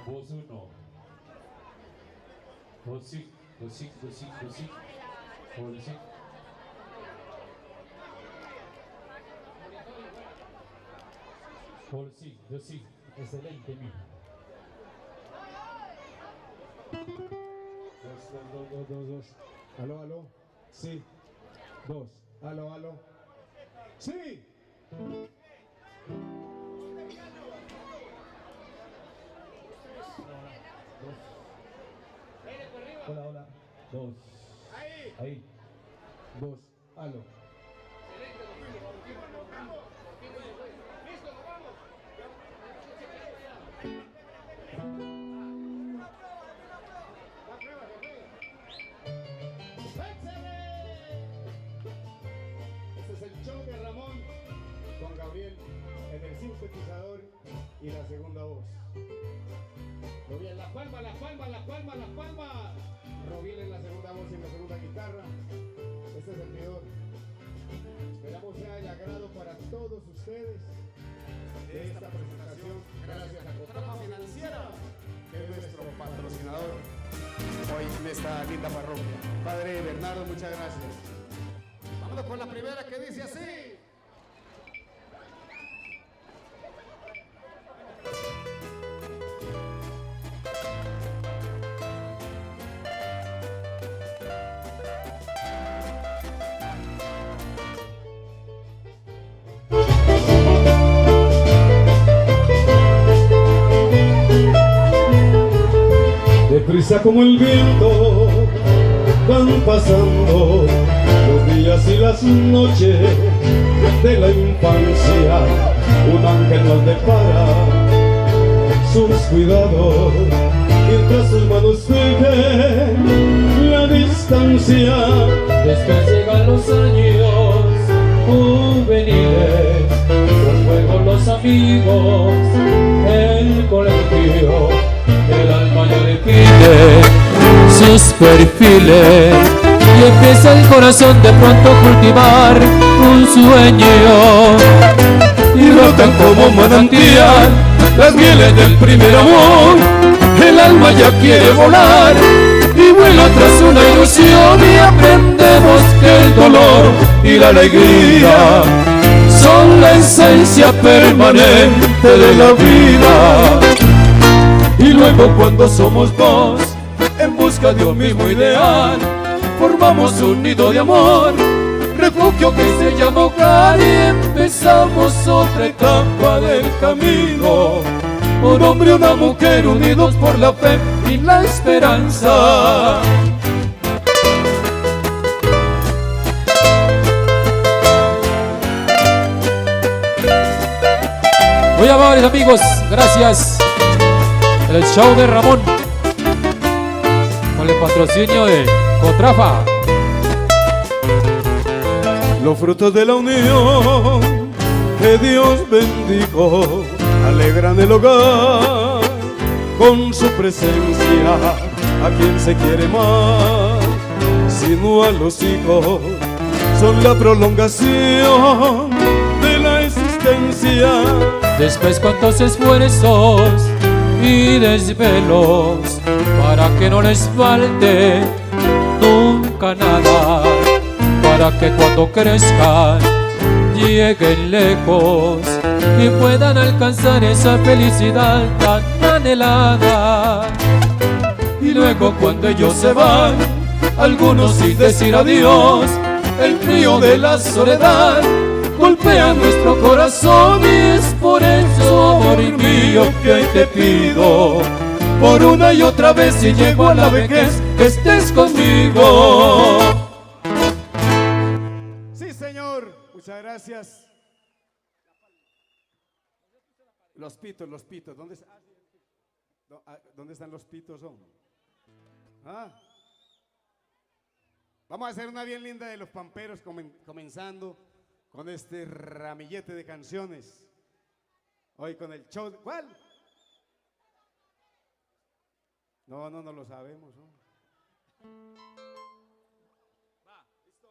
Voz 1. Voz 5. Sí. Excelente, mijo. Dos. Aló. Sí. 2. Aló. Sí. Hola. 2. Ahí. 2. Aló. Este es el show de Ramón con Gabriel en el sintetizador y la segunda voz. Muy bien, la palma. Robiel en la segunda voz y en la segunda guitarra. Este es el servidor. Esperamos sea de agrado para todos ustedes de esta presentación. Gracias a Cotrafa Financiera, que es nuestro patrocinador hoy en esta linda parroquia. Padre Bernardo, muchas gracias. Vámonos con la primera que dice así. Deprisa como el viento van pasando los días y las noches de la infancia. Un ángel nos depara sus cuidados mientras sus manos fijen la distancia. Después llegan los años juveniles, los juegos, los amigos, el colegio. El alma ya le pide sus perfiles y empieza el corazón de pronto a cultivar un sueño. Y brotan como manantial las mieles del primer amor. El alma ya quiere volar y vuela tras una ilusión, y aprendemos que el dolor y la alegría son la esencia permanente de la vida. Y luego cuando somos dos, en busca de un mismo ideal, formamos un nido de amor, refugio que se llama hogar, y empezamos otra etapa del camino. Un hombre y una mujer unidos por la fe y la esperanza. Muy amables amigos, gracias. El show de Ramón con el patrocinio de Cotrafa. Los frutos de la unión que Dios bendijo alegran el hogar con su presencia. A quien se quiere más, sino a los hijos, son la prolongación de la existencia. Después cuántos esfuerzos y desvelos para que no les falte nunca nada, para que cuando crezcan lleguen lejos y puedan alcanzar esa felicidad tan anhelada. Y luego cuando ellos se van, algunos sin decir adiós, el frío de la soledad golpea nuestro corazón, y es por eso, amor mío, que hoy te pido por una y otra vez, si llego a la vejez, que estés conmigo. Sí, señor, muchas gracias. Los pitos, ¿dónde están los pitos? ¿Ah? Vamos a hacer una bien linda de los pamperos, comenzando con este ramillete de canciones. Hoy con el show. ¿Cuál? No lo sabemos, ¿no? Va, listo.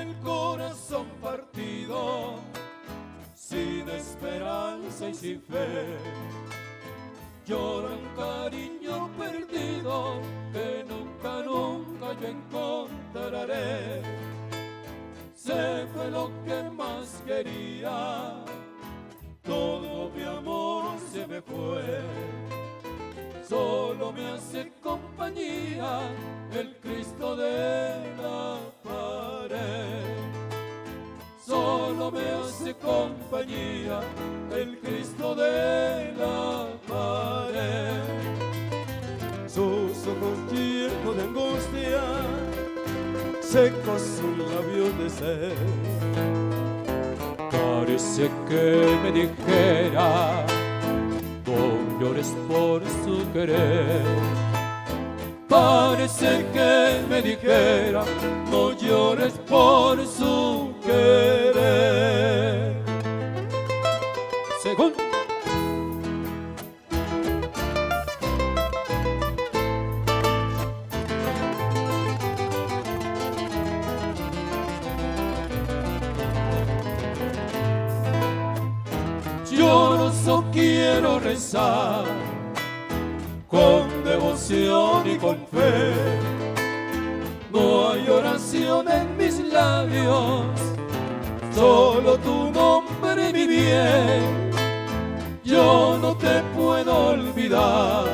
el corazón partido, sin esperanza y sin fe. Llora un cariño perdido que nunca, nunca yo encontraré. Se fue lo que más quería, todo mi amor se me fue. Solo me hace compañía el Cristo de la pared. Solo me hace compañía el Cristo de la pared. Sus ojos llenos de angustia, secos sus labios de sed. Parece que me dijera, no llores por su querer. Parece que me dijera, no llores por su querer. Según yo no solo quiero rezar con devoción y con fe. No hay oración en mis labios, solo tu nombre, mi bien. Yo no te puedo olvidar,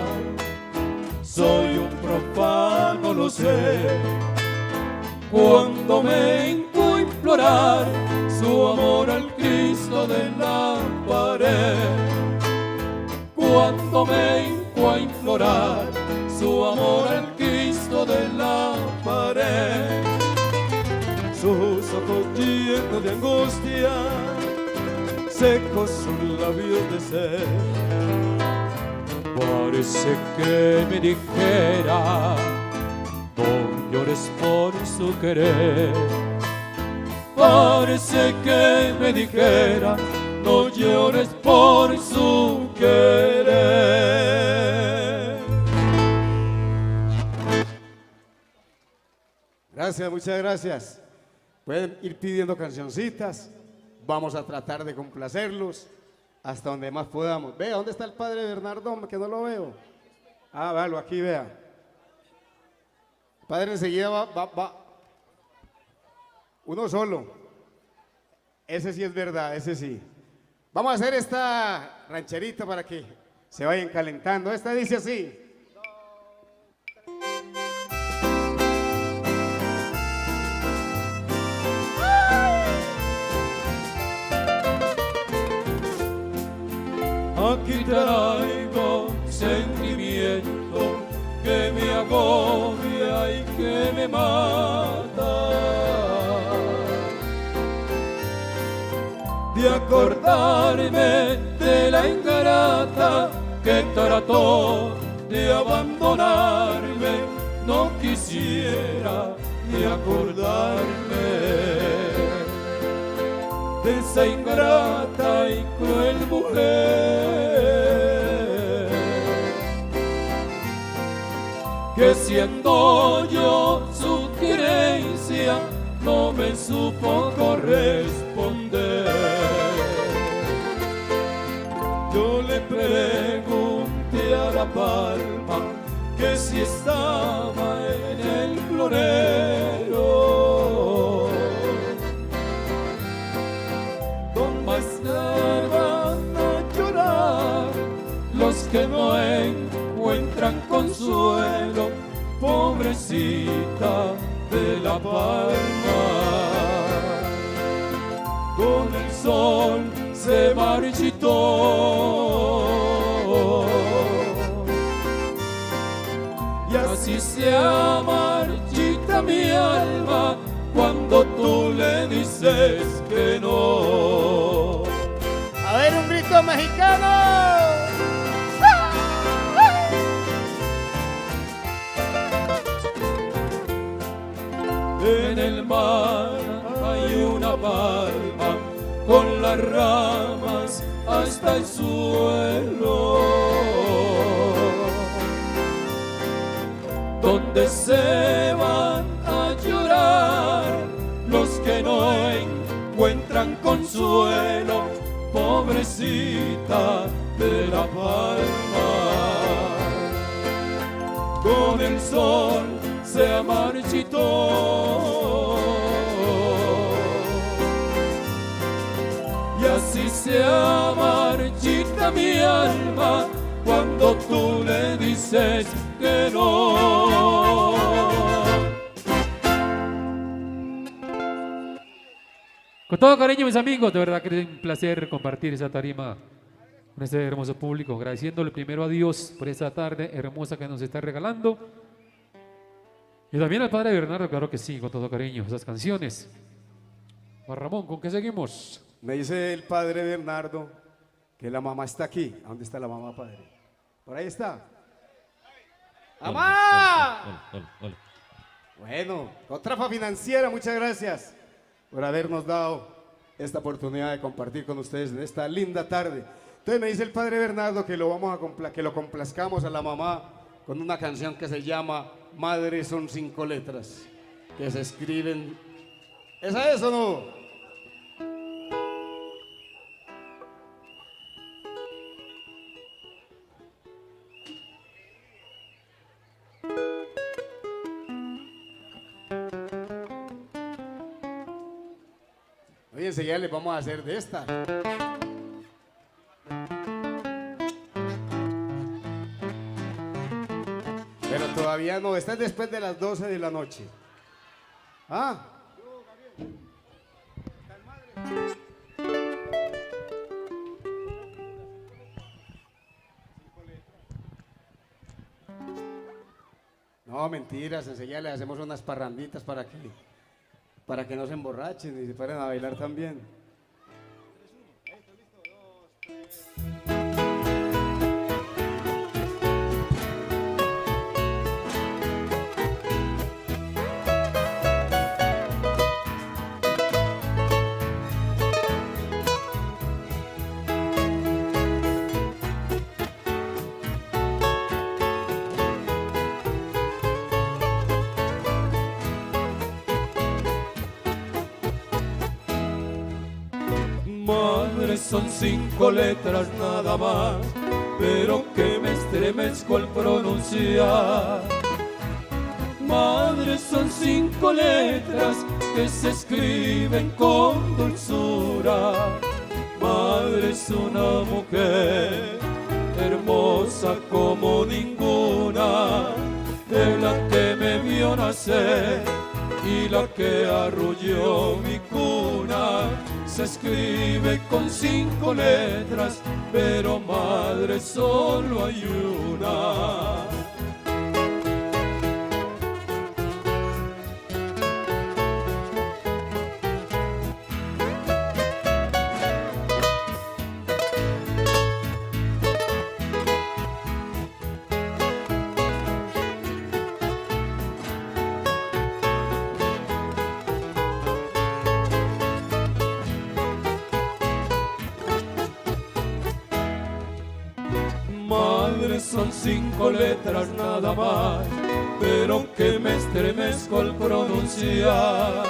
soy un profano, lo sé. Cuando me hinco a implorar su amor al Cristo de la pared. Cuando me hinco a implorar su amor al Cristo de la pared. Sus ojos llenos de angustia, secos sus labios de sed. Parece que me dijera, no llores por su querer. Parece que me dijera, no llores por su querer. Gracias, muchas gracias. Pueden ir pidiendo cancioncitas, vamos a tratar de complacerlos hasta donde más podamos. Vea, ¿dónde está el padre Bernardo? Que no lo veo. Ah, véalo, aquí vea. El padre enseguida va. Uno solo. Ese sí es verdad, ese sí. Vamos a hacer esta rancherita para que se vayan calentando. Esta dice así. Aquí traigo sentimiento que me agobia y que me mata. De acordarme de la ingrata que trató de abandonarme, no quisiera ni acordarme de esa ingrata y cruel mujer, que siendo yo su querencia no me supo corresponder. Yo le pregunté a la palma que si estaba en el florero. Más van a llorar los que no encuentran consuelo, pobrecita de la palma. Con el sol se marchitó y así se marchita mi alma cuando tú le dices que no. A ver, un grito mexicano. En el mar hay una palma con las ramas hasta el suelo, donde se van a llorar los que no gran consuelo, pobrecita de La Palma. Con el sol se marchitó y así se marchita mi alma cuando tú le dices que no. Con todo cariño, mis amigos, de verdad que es un placer compartir esa tarima con este hermoso público, agradeciéndole primero a Dios por esta tarde hermosa que nos está regalando, y también al padre Bernardo, claro que sí, con todo cariño, esas canciones. Juan Ramón, ¿con qué seguimos? Me dice el padre Bernardo que la mamá está aquí. ¿A dónde está la mamá, padre? Por ahí está. ¡Mamá! Bueno, Cotrafa Financiera, muchas gracias por habernos dado esta oportunidad de compartir con ustedes en esta linda tarde. Entonces me dice el padre Bernardo que lo complazcamos a la mamá con una canción que se llama Madre son 5 letras, que se escriben. ¿Esa es o no? Oye, enseguida les vamos a hacer de esta. Pero todavía no, esta es después de las 12 de la noche. ¿Ah? No, mentiras, enseguida les hacemos unas parranditas para que no se emborrachen y se paren a bailar también. Madre son 5 letras nada más, pero que me estremezco al pronunciar. Madre son 5 letras que se escriben con dulzura. Madre es una mujer hermosa como ninguna, de la que me vio nacer y la que arrulló mi cuna. Se escribe con 5 letras, pero madre solo hay una. Madre son 5 letras nada más, pero que me estremezco al pronunciar.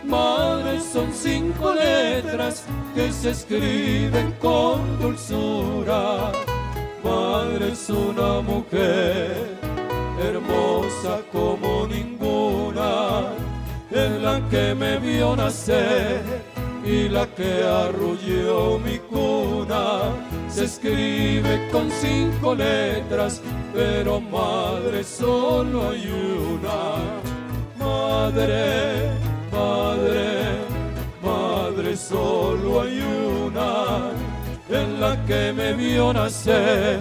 Madre son 5 letras que se escriben con dulzura. Madre es una mujer hermosa como ninguna, en la que me vio nacer y la que arrulló mi cuna. Se escribe con 5 letras, pero madre solo hay una. Madre, madre, madre solo hay una, en la que me vio nacer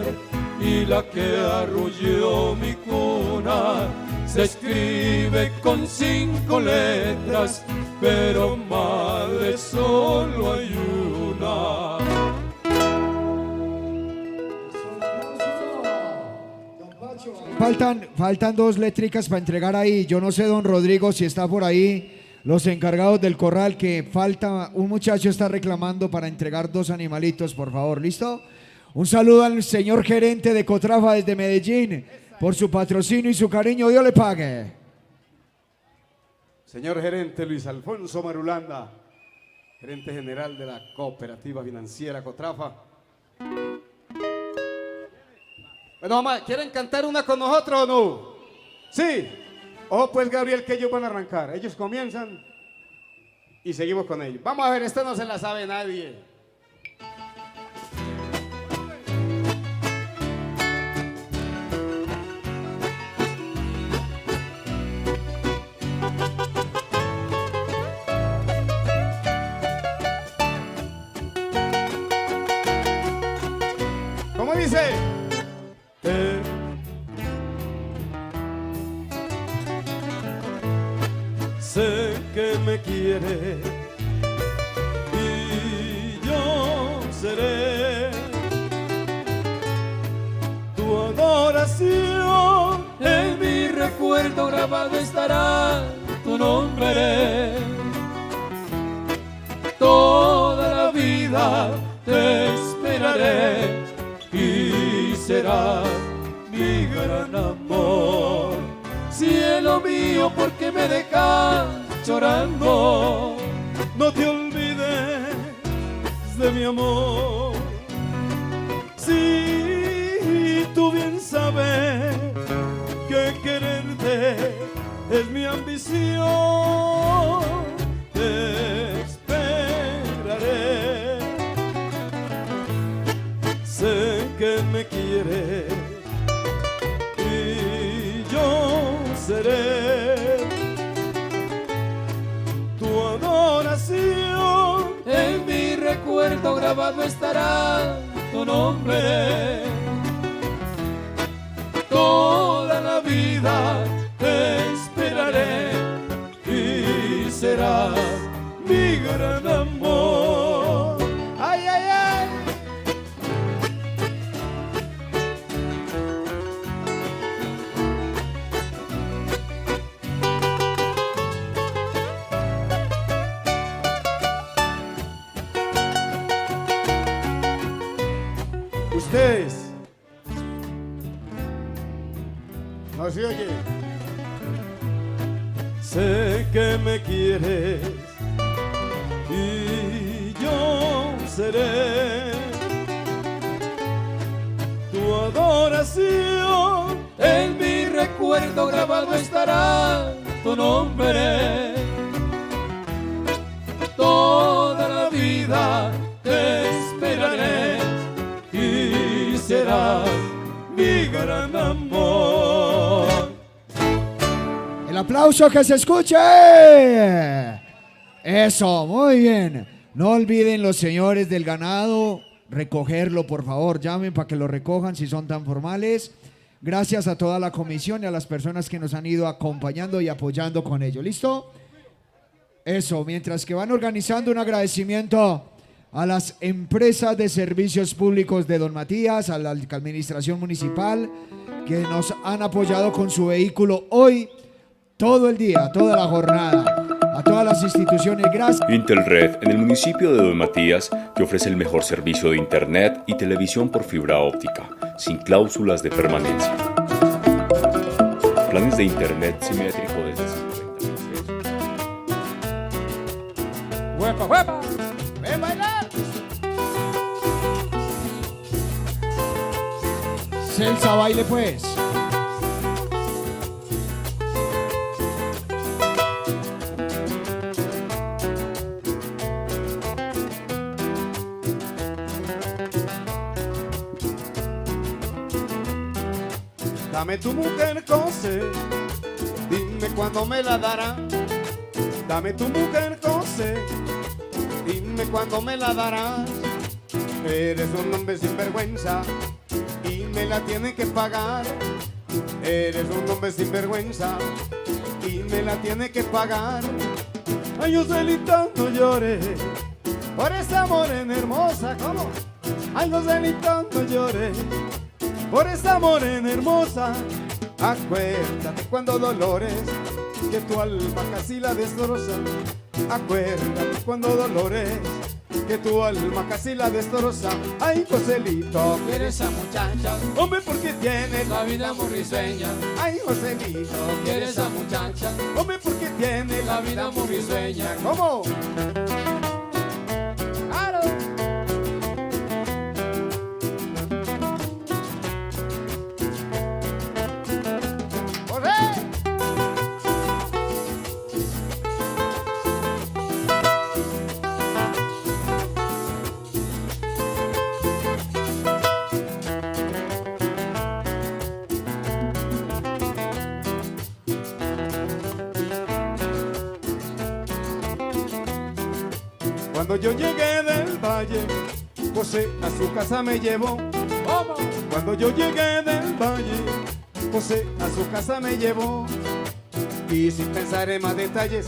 y la que arrulló mi cuna. Se escribe con 5 letras, pero madre solo hay una. Faltan 2 letricas para entregar ahí. Yo no sé, don Rodrigo, si está por ahí, los encargados del corral, que falta, un muchacho está reclamando para entregar 2 animalitos, por favor, ¿listo? Un saludo al señor gerente de Cotrafa desde Medellín, por su patrocinio y su cariño, Dios le pague. Señor gerente Luis Alfonso Marulanda, gerente general de la Cooperativa Financiera Cotrafa. Bueno, mamá, ¿quieren cantar una con nosotros o no? Sí. Ojo pues, Gabriel, que ellos van a arrancar. Ellos comienzan y seguimos con ellos. Vamos a ver, esta no se la sabe nadie. ¿Cómo dice? Sé que me quieres y yo seré tu adoración. En mi recuerdo grabado estará tu nombre. Toda la vida te esperaré y será mi gran amor. Cielo mío, ¿por qué me dejas llorando? No te olvides de mi amor. Si tú bien sabes que quererte es mi ambición, te esperaré. Sé que me quieres y yo seré tu adoración. En mi recuerdo grabado estará tu nombre. Toda la vida te esperaré y serás mi gran amor. ¡Ay, ay, ay! Ustedes. No se oye. Sé que me quieres y yo seré tu adoración. En mi recuerdo grabado estará tu nombre. Toda la vida te esperaré y serás mi gran amor. El aplauso que se escuche. Eso, muy bien. No olviden los señores del ganado recogerlo, por favor. Llamen para que lo recojan si son tan formales. Gracias a toda la comisión y a las personas que nos han ido acompañando y apoyando con ello. ¿Listo? Eso, mientras que van organizando, un agradecimiento a las empresas de servicios públicos de Don Matías, a la administración municipal, que nos han apoyado con su vehículo hoy, todo el día, toda la jornada. A todas las instituciones, gracias. Intelred, en el municipio de Don Matías, te ofrece el mejor servicio de internet y televisión por fibra óptica, sin cláusulas de permanencia. Planes de internet simétrico desde 50.000 pesos. ¡Huepa, huepa! ¡Ven a bailar! Celsa, baile pues. Dame tu mujer José, dime cuándo me la dará. Dame tu mujer José, dime cuándo me la darás. Eres un hombre sin vergüenza y me la tienen que pagar. Eres un hombre sin vergüenza y me la tiene que pagar. Ay, Joselita, no llores Por esa morena hermosa, ¿cómo? Ay, Joselita, no llores por esa morena hermosa. Acuérdate cuando Dolores, que tu alma casi la destroza. Acuérdate cuando Dolores, que tu alma casi la destroza. Ay, Joselito, Quiere esa muchacha, hombre, porque tienes la vida muy risueña. Ay, Joselito, Quiere esa muchacha, hombre, porque tienes la vida muy risueña. ¿Cómo? Cuando yo llegué del valle, José a su casa me llevó. Cuando yo llegué del valle, José a su casa me llevó. Y sin pensar en más detalles,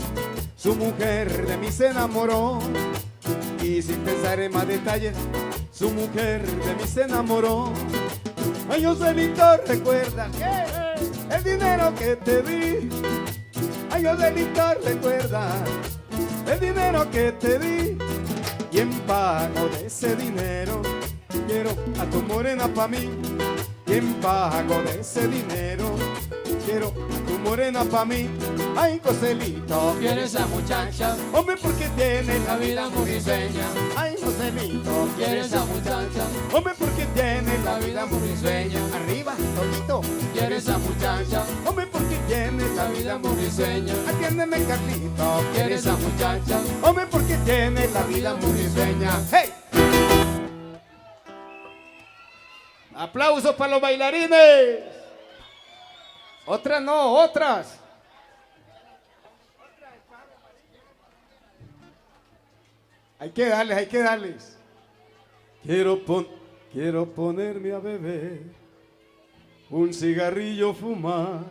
su mujer de mí se enamoró. Y sin pensar en más detalles, su mujer de mí se enamoró. Ay, Joselito, recuerda que el dinero que te di. Ay, Joselito, recuerda el dinero que te di. Y en pago de ese dinero quiero a tu morena pa' mí. Y en pago de ese dinero quiero a tu morena pa' mí. Ay, Joselito, Quiero esa muchacha, hombre, porque tiene la vida muy risueña. Ay, Joselito, Quiero esa muchacha, hombre, porque tiene la vida muy risueña. Arriba, Tolito, Quiero esa muchacha, hombre, porque tiene la vida muy risueña. Atiéndeme, Carlito, Quiero esa muchacha, hombre, porque tiene la vida muy risueña. ¡Hey! Aplausos para los bailarines. Otras no, otras. Hay que darles, hay que darles. Quiero ponerme a beber, un cigarrillo fumar,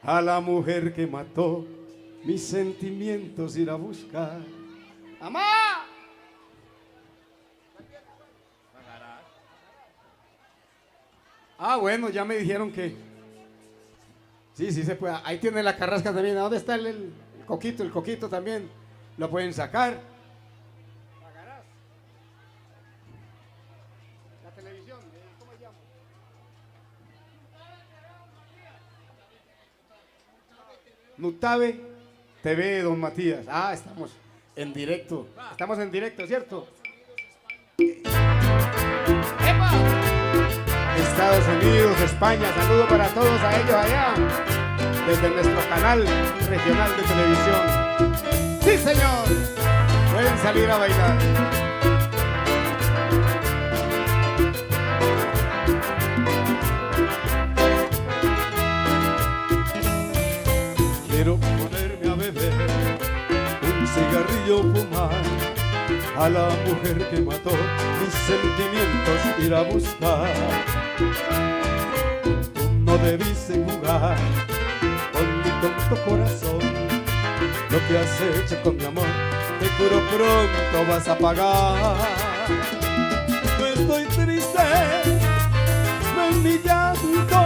a la mujer que mató mis sentimientos ir a buscar. ¡Mamá! Ah, bueno, ya me dijeron que sí se puede. Ahí tiene la carrasca también. ¿A dónde está el coquito? El coquito también lo pueden sacar. La televisión, ¿cómo se llama? Nutabe TV, don Matías. Ah, estamos en directo. Estamos en directo, ¿cierto? ¡Epa! Estados Unidos, España, saludo para todos a ellos allá, desde nuestro canal regional de televisión. ¡Sí, señor! Pueden salir a bailar. Quiero ponerme a beber, un cigarrillo fumar, a la mujer que mató mis sentimientos ir a buscar. Tú no debiste jugar con mi tonto corazón, lo que has hecho con mi amor, te juro pronto vas a pagar. No estoy triste, no es mi llanto,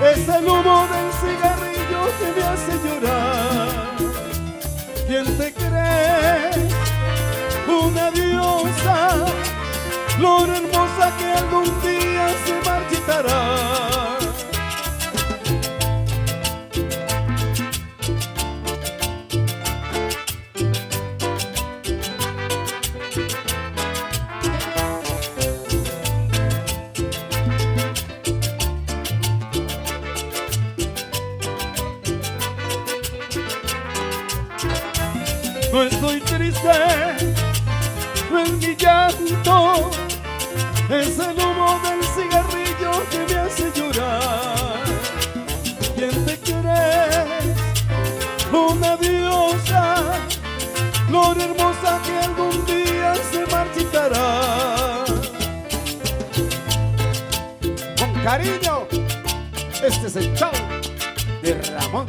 es el humo del cigarrillo que me hace llorar. ¿Quién te cree? Una diosa, flor hermosa que algún día se marchitará. No estoy triste, no es mi llanto, es el humo del cigarrillo que me hace llorar. ¿Quién te crees? Una diosa, flor hermosa que algún día se marchitará. Con cariño, este es el show de Ramón.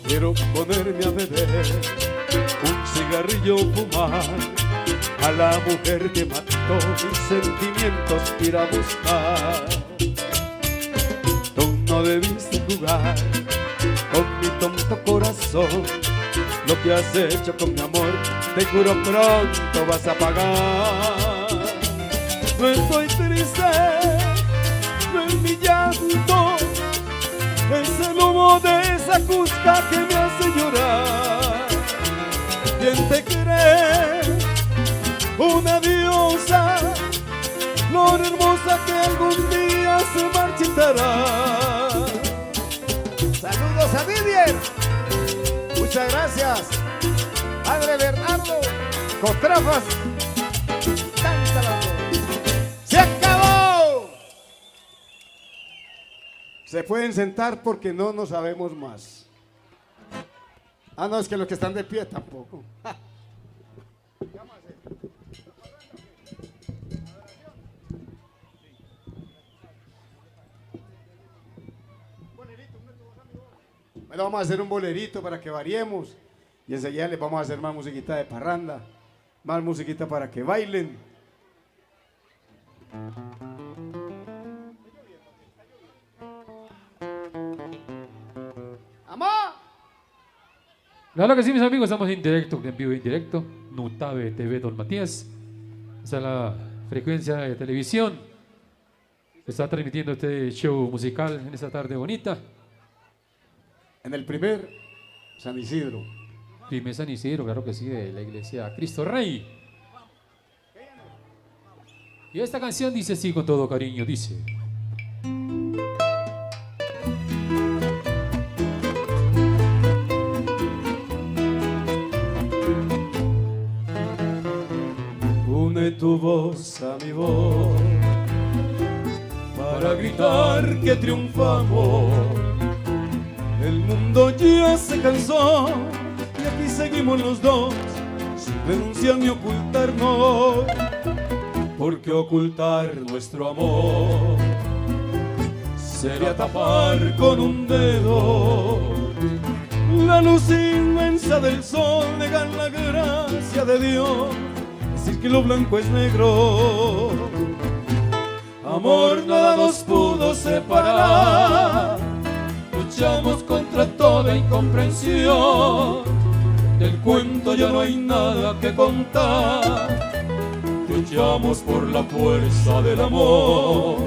Quiero ponerme a beber, un cigarrillo fumar, a la mujer que mató mis sentimientos ir a buscar. Tú no debiste jugar con mi tonto corazón, lo que has hecho con mi amor, te juro pronto vas a pagar. No estoy triste, no es mi llanto, es el humo de esa cusca que me hace llorar. ¿Quién te cree? Una diosa, flor hermosa que algún día se marchitará. Saludos a Didier. Muchas gracias, Padre Bernardo. Cotrafas. ¡Se acabó! Se pueden sentar porque no nos sabemos más. Ah, no, es que los que están de pie tampoco. Bueno, vamos a hacer un bolerito para que variemos y enseguida les vamos a hacer más musiquita de parranda, más musiquita para que bailen. ¡Amá! Claro que sí, mis amigos, estamos en directo, en vivo y en directo. Nutave TV Don Matías. Esa es la frecuencia de televisión. Está transmitiendo este show musical en esta tarde bonita. En el primer San Isidro. Primer San Isidro, claro que sí, de la iglesia Cristo Rey. Y esta canción dice así con todo cariño, dice. Une tu voz a mi voz para gritar que triunfamos. El mundo ya se cansó y aquí seguimos los dos sin renunciar ni ocultarnos, porque ocultar nuestro amor sería tapar con un dedo la luz inmensa del sol, negar la gracia de Dios, decir que lo blanco es negro. Amor, nada nos pudo separar, luchamos contra toda incomprensión, del cuento ya no hay nada que contar, luchamos por la fuerza del amor.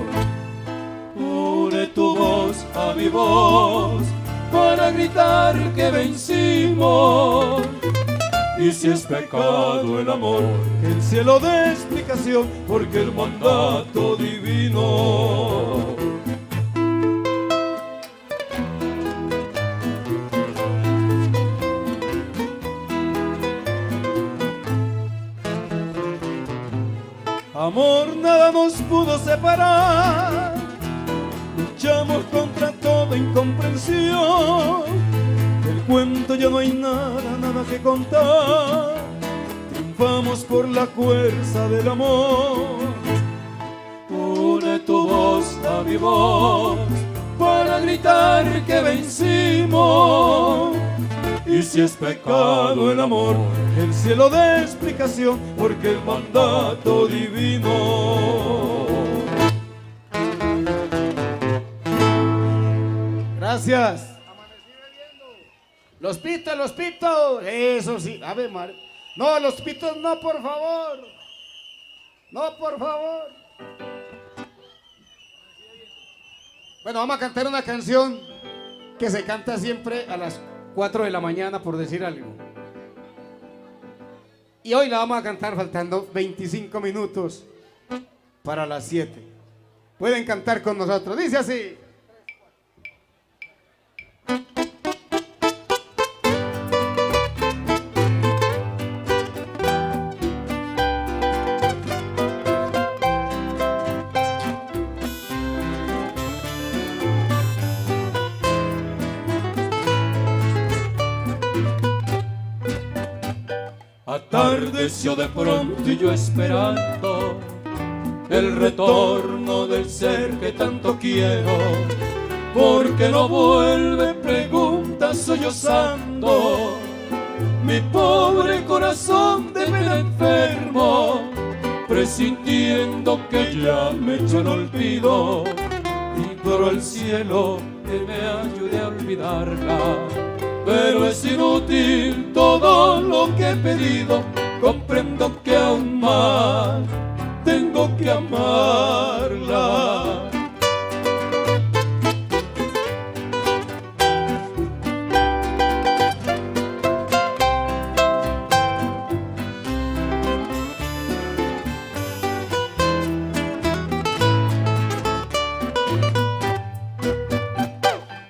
Une tu voz a mi voz para gritar que vencimos, y si es pecado el amor, que el cielo dé explicación, porque el mandato divino. Amor, nada nos pudo separar, luchamos contra toda incomprensión, del cuento ya no hay nada, nada que contar, triunfamos por la fuerza del amor. Une tu voz a mi voz para gritar que vencimos, y si es pecado el amor, el cielo dé explicación, porque el mandato divino. Gracias. Los pitos, eso sí, Ave María. No, los pitos no, por favor. No, por favor. Bueno, vamos a cantar una canción que se canta siempre a las 4 de la mañana, por decir algo. Y hoy la vamos a cantar faltando 25 minutos para las 7. Pueden cantar con nosotros. Dice así. Atardeció de pronto y yo esperando el retorno del ser que tanto quiero, porque no vuelve, pregunta sollozando mi pobre corazón de pena enfermo, presintiendo que ya me echó el olvido. Imploro al cielo que me ayude a olvidarla, pero es inútil todo lo que he pedido, comprendo que aún más tengo que amarla.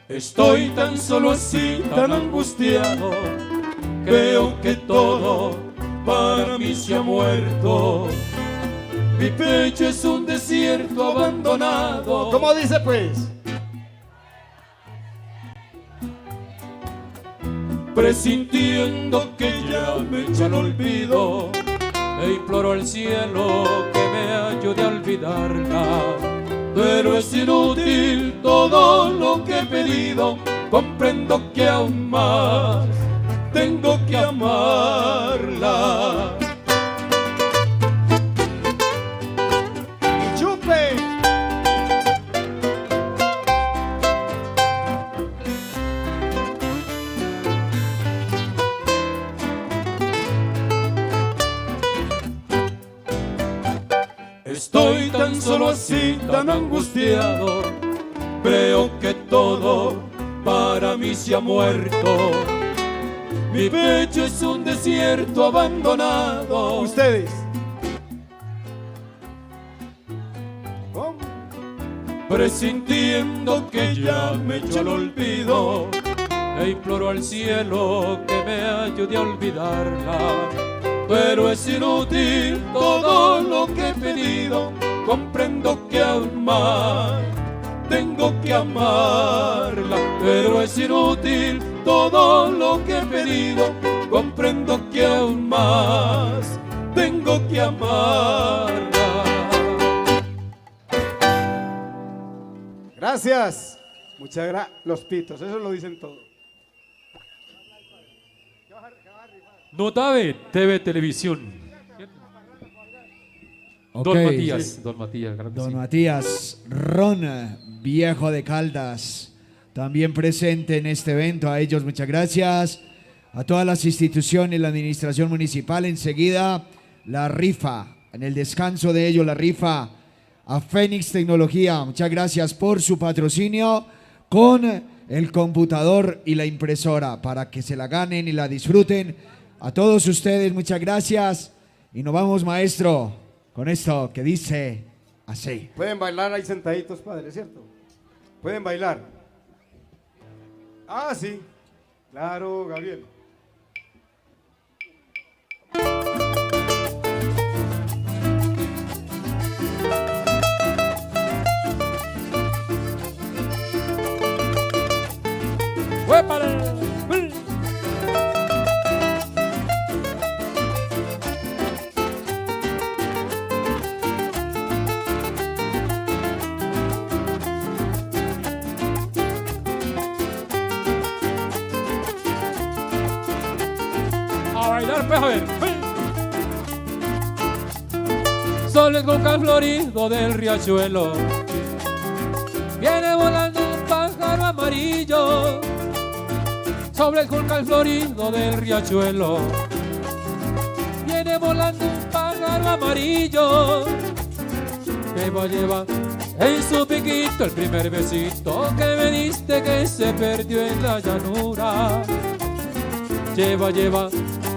Estoy tan solo así, tan angustiado, creo que todo para mí se ha muerto. Mi pecho es un desierto abandonado. ¿Cómo dice pues? Presintiendo que ya me echa el olvido, e imploro al cielo que me ayude a olvidarla. Pero es inútil todo lo que he pedido, comprendo que aún más tengo que amarla. ¡Chupe! Estoy tan solo así, tan angustiado, creo que todo para mí se ha muerto. Mi pecho es un desierto abandonado. Ustedes. ¿Cómo? Presintiendo que ya me echo el olvido, e imploro al cielo que me ayude a olvidarla. Pero es inútil todo lo que he pedido, comprendo que aún más tengo que amarla. Pero es inútil todo lo que he pedido, comprendo que aún más tengo que amarla. Gracias. Muchas gracias. Los pitos, eso lo dicen todo. Notave TV Televisión. Don Ok. Matías, Don Matías, claro que Don sí. Matías Ron, viejo de Caldas, también presente en este evento. A ellos muchas gracias. A todas las instituciones, la administración municipal. Enseguida la rifa, en el descanso de ellos la rifa a Fénix Tecnología. Muchas gracias por su patrocinio con el computador y la impresora para que se la ganen y la disfruten. A todos ustedes muchas gracias y nos vamos, maestro, con esto que dice así. Pueden bailar ahí sentaditos, padre, ¿cierto? Pueden bailar. Ah, sí. Claro, Gabriel. ¡Huépale! A bailar, pues, a ver. Sol el cocal florido del riachuelo, viene volando un pájaro amarillo. Sobre el cocal florido del riachuelo, viene volando un pájaro amarillo. Lleva en su piquito el primer besito que me diste, que se perdió en la llanura. Lleva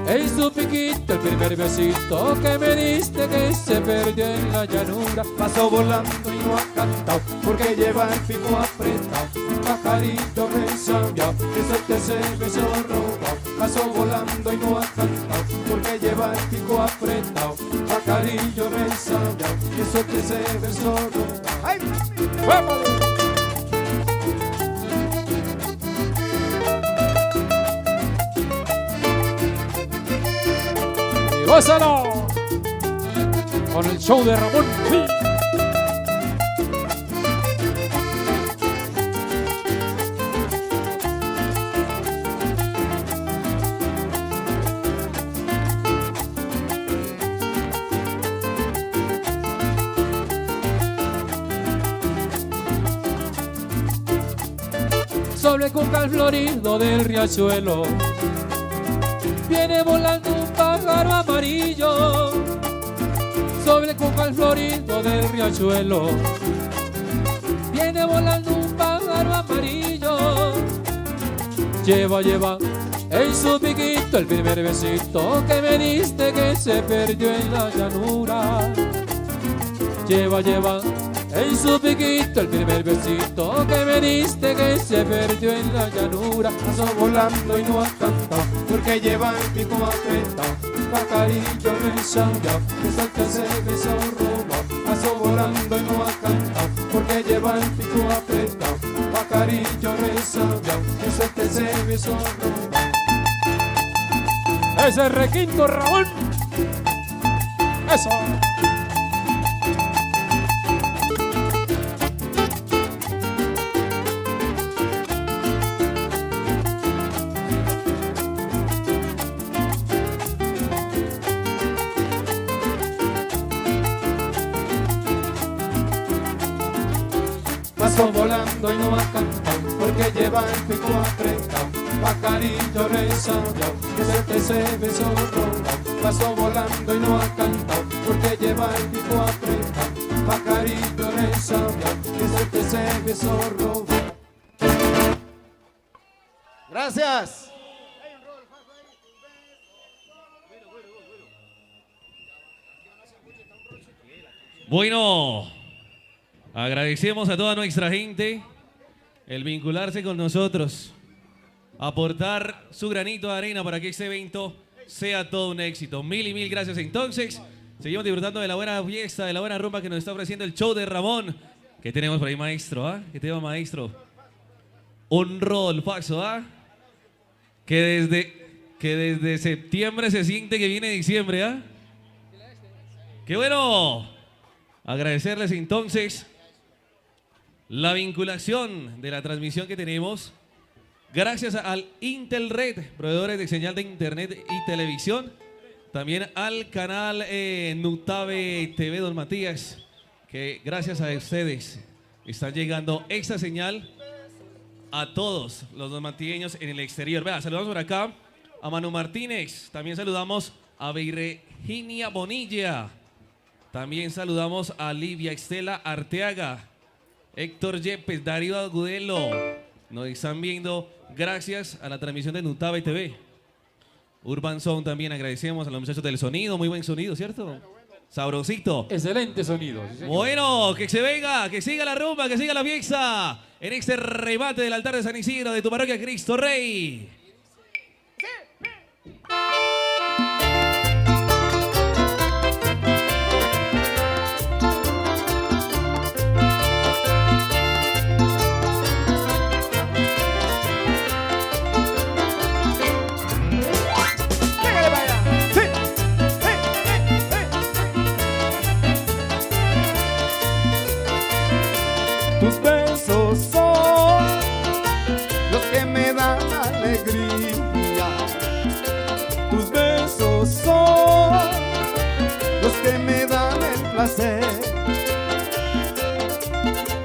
en su piquito el primer besito que me diste, que se perdió en la llanura. Pasó volando y no ha cantado, porque lleva el pico apretado. Un pajarito resabiado, que suelte ese beso robado. Pasó volando y no ha cantado, porque lleva el pico apretado. Un pajarillo resabiado, que suelte ese beso robado. ¡Ay, mami! ¡Gózalo! Con el show de Ramón. ¡Sí! Sobre el cocal florido del riachuelo, viene volando un pájaro amarillo. Sobre el cocal florido del riachuelo, viene volando un pájaro amarillo. Lleva en su piquito el primer besito que me diste, que se perdió en la llanura. Lleva En su piquito el primer besito que me diste, que se perdió en la llanura. Pasó volando y no ha cantado, porque lleva el pico apretado. Pajarillo resabiado, que salta ese beso robado. Pasó volando y no ha cantado, porque lleva el pico apretado. Pajarillo resabiado, que salta ese beso robado. Ese requinto, Ramón. Eso. Pasó volando y no ha cantado, porque lleva el pico apretado. Pajarillo resabiado, que se beso robado. Pasó volando y no ha cantado, porque lleva el pico apretado. Pajarillo resabiado, que se beso robado. Gracias. Bueno, agradecemos a toda nuestra gente el vincularse con nosotros, aportar su granito de arena para que este evento sea todo un éxito. Mil y mil gracias. Entonces, seguimos disfrutando de la buena fiesta, de la buena rumba que nos está ofreciendo el show de Ramón. ¿Qué tenemos por ahí, maestro? ¿Ah? ¿Qué tema, maestro? Un Rodolfazo, ¿ah? Que desde septiembre se siente que viene diciembre, ¿ah? ¡Qué bueno! Agradecerles entonces la vinculación de la transmisión que tenemos. Gracias al Intelred, proveedores de señal de internet y televisión. También al canal Nutave TV Don Matías, que gracias a ustedes está llegando esta señal a todos los donmatieños en el exterior. Vea, saludamos por acá a Manu Martínez. También saludamos a Virginia Bonilla. También saludamos a Livia Estela Arteaga, Héctor Yepes, Darío Agudelo. Nos están viendo gracias a la transmisión de Nutave TV. Urban Sound también agradecemos a los muchachos del sonido. Muy buen sonido, ¿cierto? Sabrosito. Excelente sonido. Sí, señor. Bueno, que se venga, que siga la rumba, que siga la fiesta en este remate del altar de San Isidro de tu parroquia Cristo Rey. Tus besos son los que me dan alegría. Tus besos son los que me dan el placer.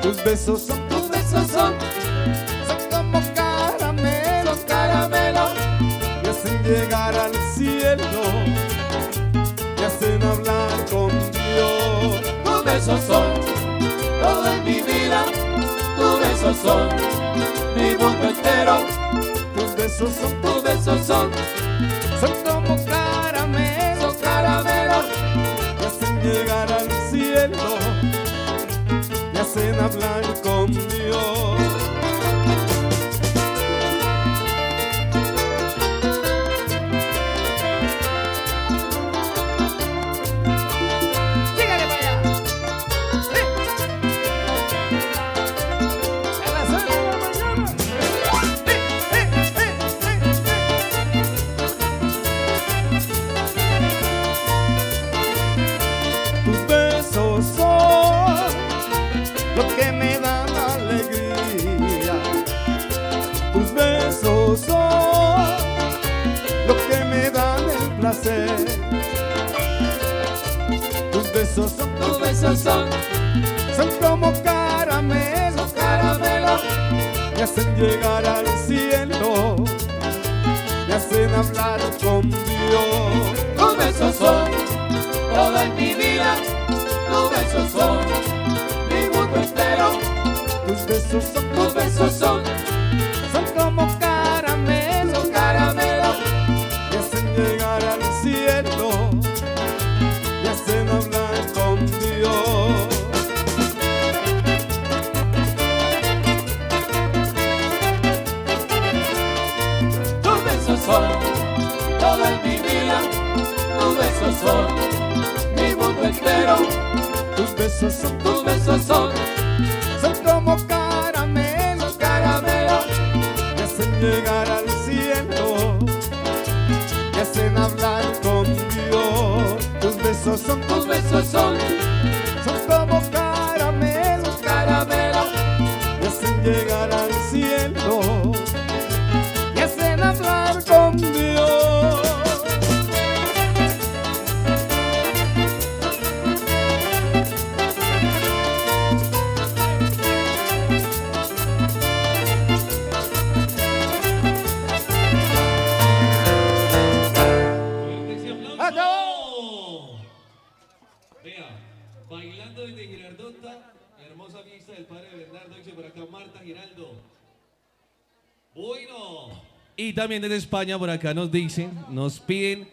Tus besos son como caramelos, caramelos, me hacen llegar al cielo, me hacen hablar con Dios. Tus besos son todo en mi vida, tus besos son mi mundo entero. Tus besos son como caramelos, caramelos, me hacen llegar al cielo, me hacen hablar con Dios. Tus besos son lo que me dan alegría. Tus besos son lo que me dan el placer. Tus besos son como caramelos, caramelos, me hacen llegar al cielo, me hacen hablar con Dios. tus besos son todo en mi vida, tus besos son mi mundo entero. Tus besos son como caramelos, caramelos, me hacen llegar al cielo, me hacen hablar con Dios. son todo en mi vida, tus besos son mi mundo entero. Tus besos son como caramelos, caramelos que hacen llegar al cielo, que hacen hablar con Dios. Tus besos son como caramelos, caramelos que hacen llegar al cielo, que hacen hablar con Dios. Vea, bailando desde Girardota, hermosa fiesta del padre Bernardo, dice por acá Marta Giraldo. Bueno. Y también desde España por acá nos dicen, nos piden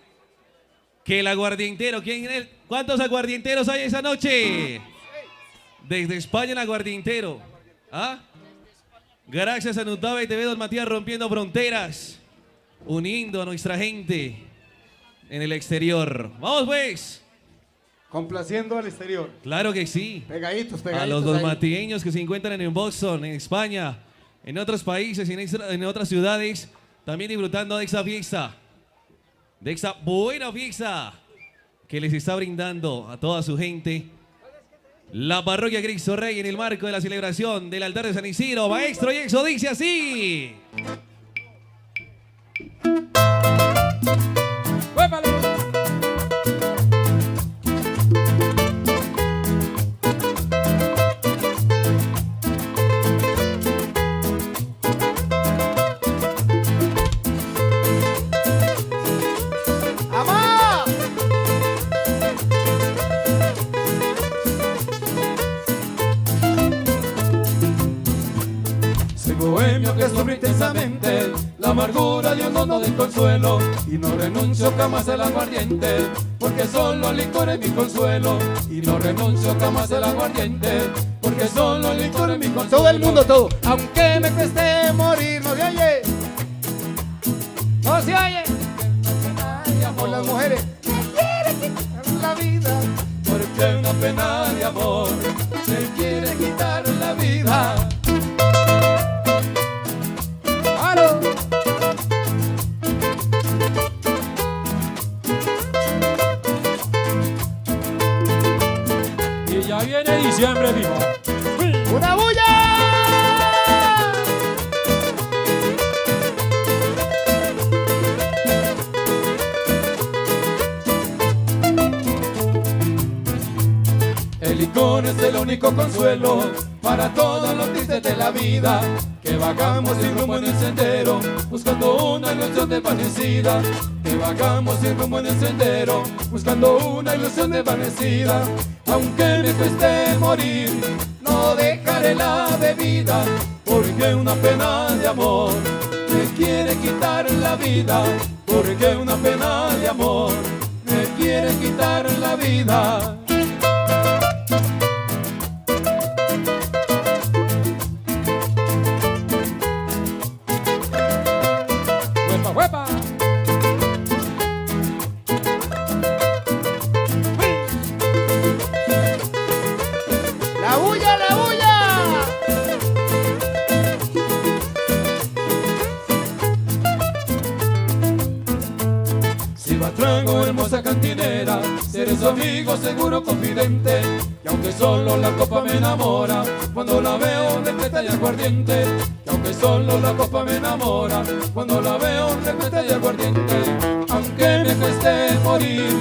que el aguardientero, ¿cuántos aguardienteros hay esa noche? Desde España el aguardientero. ¿Ah? Gracias a Nutave TV, Don Matías rompiendo fronteras, uniendo a nuestra gente en el exterior. Vamos pues. Complaciendo al exterior. Claro que sí. Pegaditos. A los donmatieños que se encuentran en Boston, en España, en otros países, en otras ciudades, también disfrutando de esa fiesta, de esa buena fiesta que les está brindando a toda su gente la parroquia Cristo Rey en el marco de la celebración del altar de San Isidro. Maestro, y eso dice así. bohemio que sufre intensamente la amargura de un hondo de consuelo, y no renuncio jamás al aguardiente, porque solo el licor es mi consuelo. Y no renuncio jamás al aguardiente, porque solo el licor es mi consuelo. Todo el mundo, todo. Aunque me cueste morir, no se oye. No se oye. Por las mujeres. Me quiere quitar la vida, porque una pena de amor me quiere quitar la vida. Y ya viene diciembre, vivo. ¡Una bulla! El licor es el único consuelo para todos los tristes de la vida, que vagamos sin rumbo en el sendero, buscando una ilusión desvanecida. Que vagamos sin rumbo en el sendero, buscando una ilusión desvanecida. Aunque me cueste morir, no dejaré la bebida, porque una pena de amor me quiere quitar la vida. Porque una pena de amor me quiere quitar la vida. ¡Huepa, huepa! ¡La bulla, la bulla! Si va trago, hermosa cantinera, seré su amigo, seguro confidente. Y aunque solo la copa me enamora, cuando la veo repleta y aguardiente. Y aunque solo la copa me enamora, cuando la veo repleta y aguardiente. Aunque me cueste morir,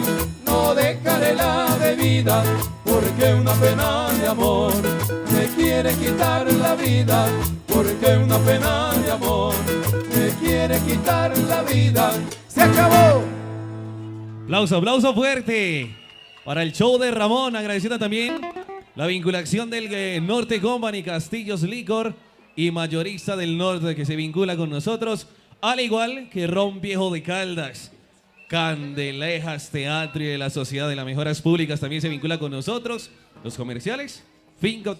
no dejaré la bebida, porque una pena de amor me quiere quitar la vida. Porque una pena de amor me quiere quitar la vida. ¡Se acabó! Aplauso, aplauso fuerte para el show de Ramón, agradeciendo también la vinculación del Norte Company, Castillos Licor y Mayorista del Norte, que se vincula con nosotros, al igual que Ron Viejo de Caldas, Candelejas Teatro y de la Sociedad de las Mejoras Públicas también se vincula con nosotros, los comerciales, Finca,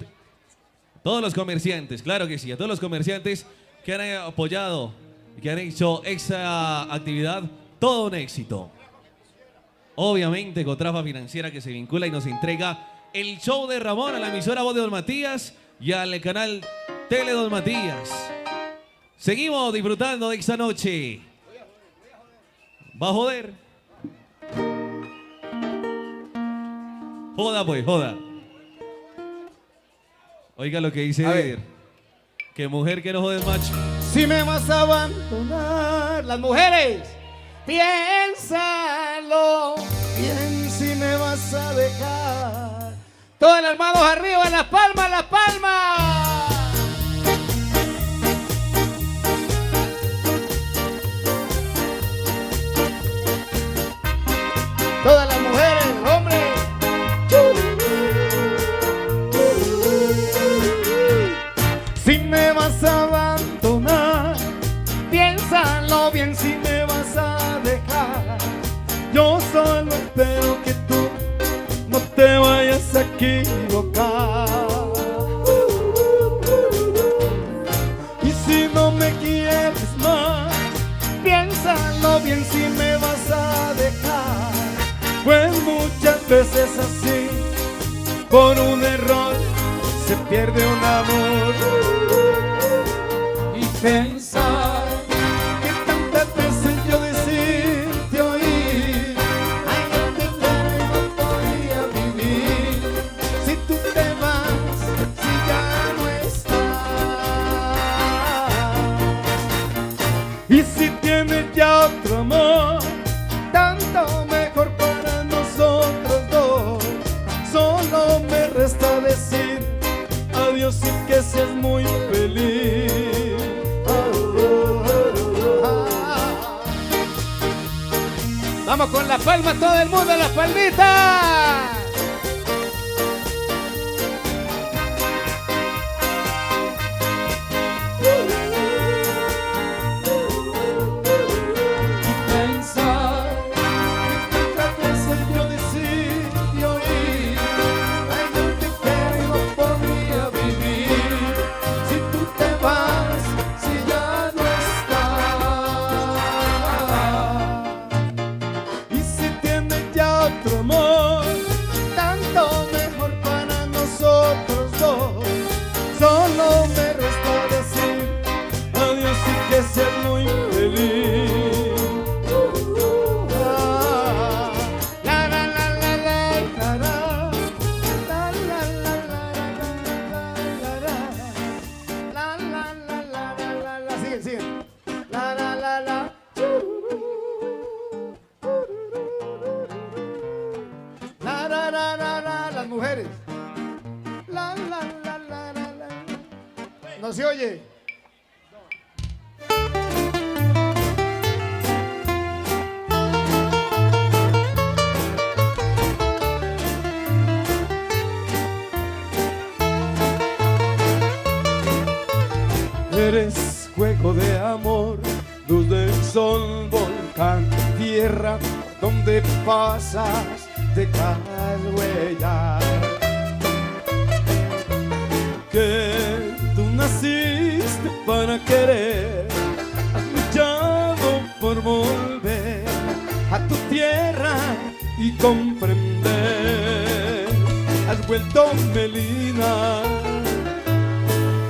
todos los comerciantes, claro que sí, a todos los comerciantes que han apoyado que han hecho esa actividad todo un éxito. Obviamente, Cotrafa Financiera, que se vincula y nos entrega el show de Ramón a la emisora Voz de Don Matías y al canal Tele Don Matías. Seguimos disfrutando de esta noche. ¿Va a joder? Joda pues, joda. Oiga lo que dice que mujer que no jode es macho. Si me vas a abandonar, las mujeres, piénsalo bien. Si me vas a dejar, todas las manos arriba, las palmas, las palmas. Todas las mujeres, hombres. Si me vas a abandonar, piénsalo bien. Si me vas a dejar, yo solo espero que tú no te vayas a equivocar. Y si no me quieres más, piénsalo bien. Si me vas a dejar, pues muchas veces así, por un error, se pierde un amor. Y pensar que tantas veces yo decirte oír, ay, yo te quiero y no podría vivir. Si tú te vas, si ya no estás. Y si tienes ya otro amor, tanto mejor para nosotros dos. Solo me resta decir adiós y que seas muy feliz. Vamos con la palma, todo el mundo, las palmitas. No se oye. Eres juego de amor, luz del sol, volcán, tierra, donde pasas dejas huella. Que tú naciste para querer, has luchado por volver a tu tierra y comprender. Has vuelto Melina,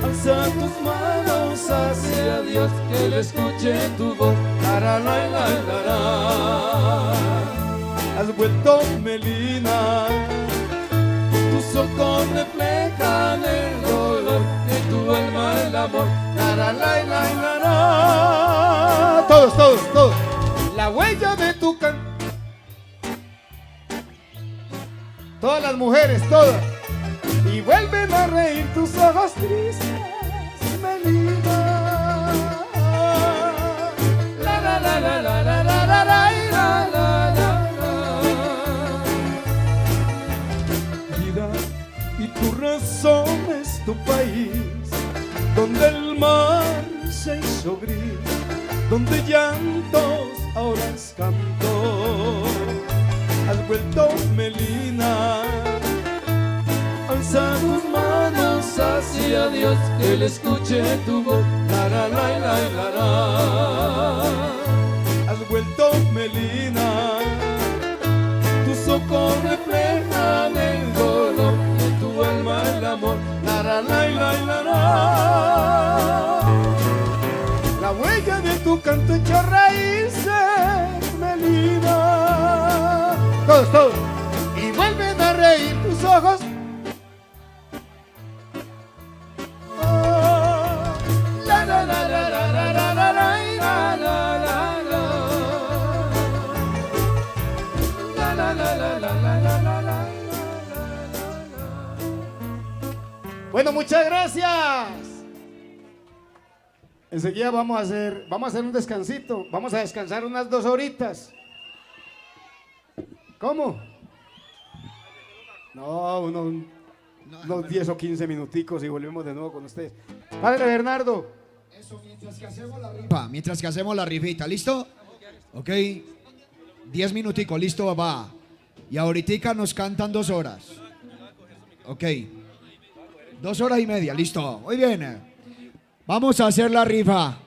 alza tus manos hacia Dios, que Él escuche tu voz. Has vuelto Melina, tu sol con refleja en el dolor de tu alma el amor. Todos, todos, todos. La huella de tu canto. Todas las mujeres, todas. Y vuelven a reír tus ojos tristes, Melina. La la la la la la la la la la la. Vida y tu razón es tu país, donde el mar se hizo gris, donde llantos ahora es canto. Has vuelto Melina, alza tus manos hacia Dios, que Él escuche tu voz. La la la la la la. tu canto echó raíces, Melina. Todos, todos. Y vuelven a reír tus ojos. La la la la la la la la la la la la la la la la la. Bueno, muchas gracias. Enseguida vamos a hacer un descansito. Vamos a descansar unas 2 horitas. ¿Cómo? No, unos 10 o 15 minuticos y volvemos de nuevo con ustedes. Padre Bernardo. Eso, mientras que hacemos la rifa. Mientras que hacemos la rifita, ¿listo? Ok. 10 minuticos, listo, va. Y ahorita nos cantan 2 horas. Ok. 2 horas y media, listo. Muy bien. Vamos a hacer la rifa.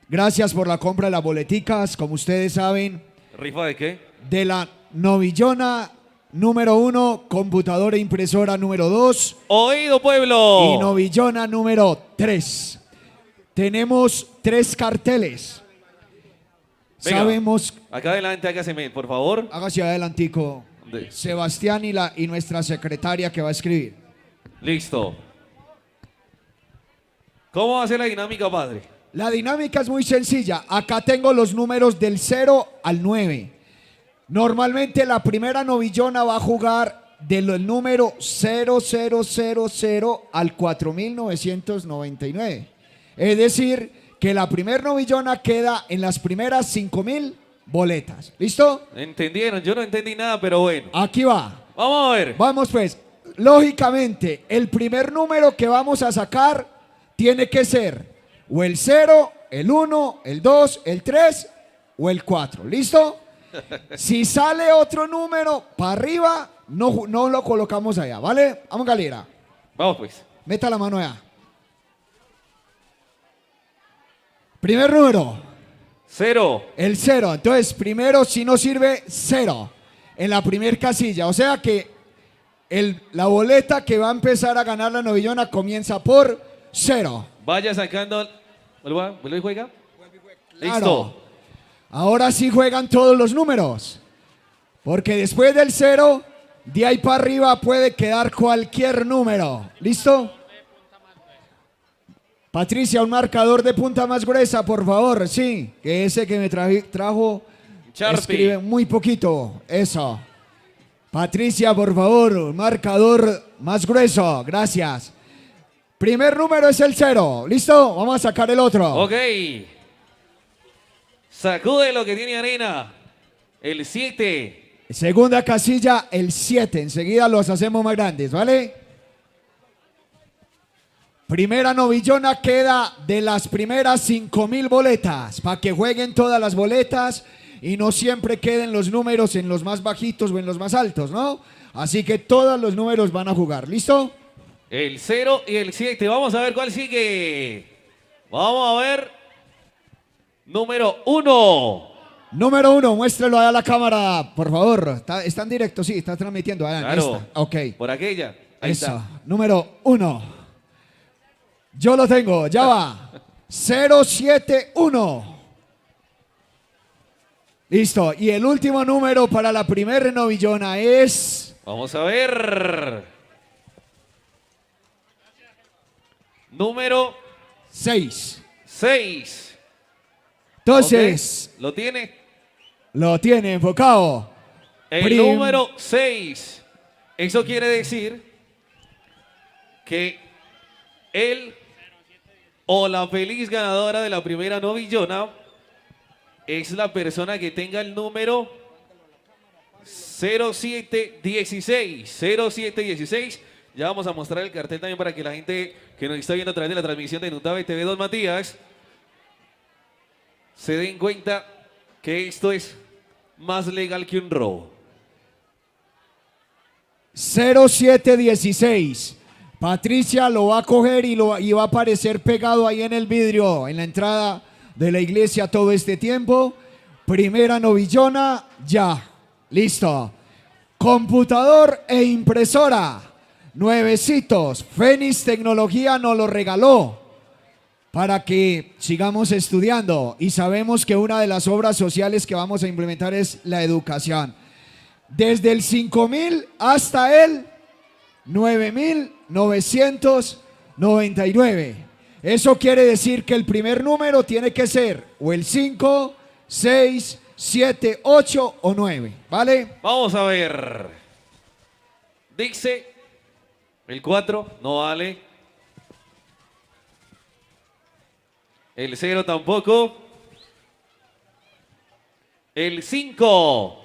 Gracias por la compra de las boleticas. Como ustedes saben. ¿Rifa de qué? De la novillona número 1, computadora e impresora número 2. ¡Oído, pueblo! Y novillona número 3. Tenemos 3 carteles. Venga, sabemos. Acá adelante, hágaseme, por favor. Hágase adelantico. Sebastián y nuestra secretaria que va a escribir. Listo. ¿Cómo va a ser la dinámica, padre? La dinámica es muy sencilla. Acá tengo los números del 0 al 9. Normalmente la primera novillona va a jugar del número 0000 al 4999. Es decir, que la primera novillona queda en las primeras 5000 boletas. ¿Listo? ¿Entendieron? Yo no entendí nada, pero bueno. Aquí va. Vamos a ver. Vamos pues. Lógicamente, el primer número que vamos a sacar tiene que ser o el 0, el 1, el 2, el 3 o el 4. ¿Listo? Si sale otro número para arriba, no lo colocamos allá, ¿vale? Vamos, galera. Vamos pues. Meta la mano allá. Primer número. 0. El 0. Entonces, primero, si no sirve, 0. En la primer casilla. O sea que la boleta que va a empezar a ganar la novillona comienza por 0. Vaya sacando. ¿Vuelve y juega? Claro. Listo. Ahora sí juegan todos los números. Porque después del 0, de ahí para arriba puede quedar cualquier número. ¿Listo? Patricia, un marcador de punta más gruesa, por favor. Sí, que ese que me trajo Sharpie. escribe muy poquito. Eso. Patricia, por favor, un marcador más grueso. Gracias. Primer número es el 0. ¿Listo? Vamos a sacar el otro. Ok. Sacude lo que tiene arena. El 7. Segunda casilla, el 7. Enseguida los hacemos más grandes, ¿vale? Primera novillona queda de las primeras 5000 boletas. Para que jueguen todas las boletas y no siempre queden los números en los más bajitos o en los más altos, ¿no? Así que todos los números van a jugar. ¿Listo? El 0 y el 7. Vamos a ver cuál sigue. Vamos a ver. Número 1. Número 1, muéstrelo a la cámara, por favor. Está en directo, sí, está transmitiendo. Claro. Ok. Por aquella. Ahí Eso. está. Número 1. Yo lo tengo, ya va. 071. Listo. Y el último número para la primera novillona es... Vamos a ver. Número 6. 6. Entonces, Ok, ¿lo tiene? lo tiene enfocado. El número 6. Eso quiere decir que él o la feliz ganadora de la primera novillona es la persona que tenga el número 0716. 0716. Ya vamos a mostrar el cartel también para que la gente que nos está viendo a través de la transmisión de Nutave TV Don Matías se den cuenta que esto es más legal que un robo. 0716. Patricia lo va a coger y va a aparecer pegado ahí en el vidrio, en la entrada de la iglesia todo este tiempo. Primera novillona, ya. Listo. Computador e impresora. Nuevecitos. Fénix Tecnología nos lo regaló. para que sigamos estudiando. Y sabemos que una de las obras sociales que vamos a implementar es la educación. Desde el 5.000 hasta el 9.999. Eso quiere decir que el primer número tiene que ser o el 5, 6, 7, 8 o 9, ¿vale? Vamos a ver. Dice el 4, no vale. El 0 tampoco. El 5.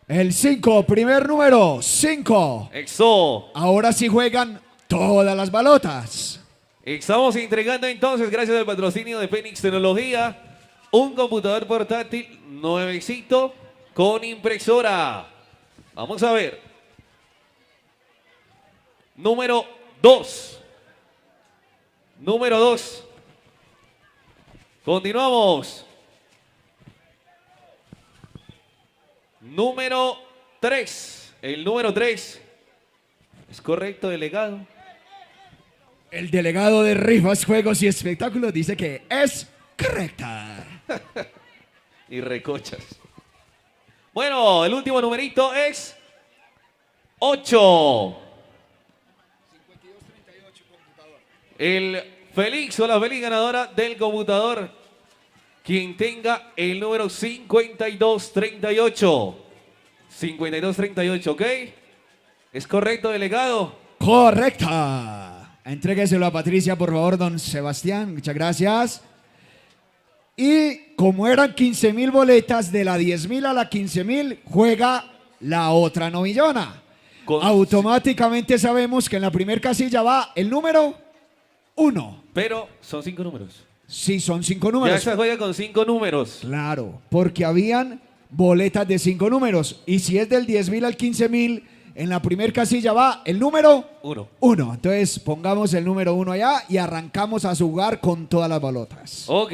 El 5, primer número, 5. Exo. Ahora sí juegan todas las balotas. Estamos entregando entonces, gracias al patrocinio de Fénix Tecnología, un computador portátil nuevecito con impresora. Vamos a ver. Número 2. Número 2. Continuamos. Número 3. El número 3. ¿Es correcto, delegado? El delegado de Rifas, Juegos y Espectáculos dice que es correcta. Y recochas. Bueno, el último numerito es 8. El feliz o la feliz ganadora del computador, quien tenga el número 5238. 5238, ¿ok? ¿Es correcto, delegado? Correcta. Entrégueselo a Patricia, por favor, don Sebastián. Muchas gracias. Y como eran 15.000 boletas, de la 10.000 a la 15.000, juega la otra novillona. Automáticamente sabemos que en la primera casilla va el número 1. Pero son 5 números. Sí, son 5 números. Ya se juega con 5 números. Claro, porque habían boletas de 5 números. Y si es del 10.000 al 15.000, en la primera casilla va el número 1. Entonces pongamos el número 1 allá y arrancamos a jugar con todas las balotas. Ok.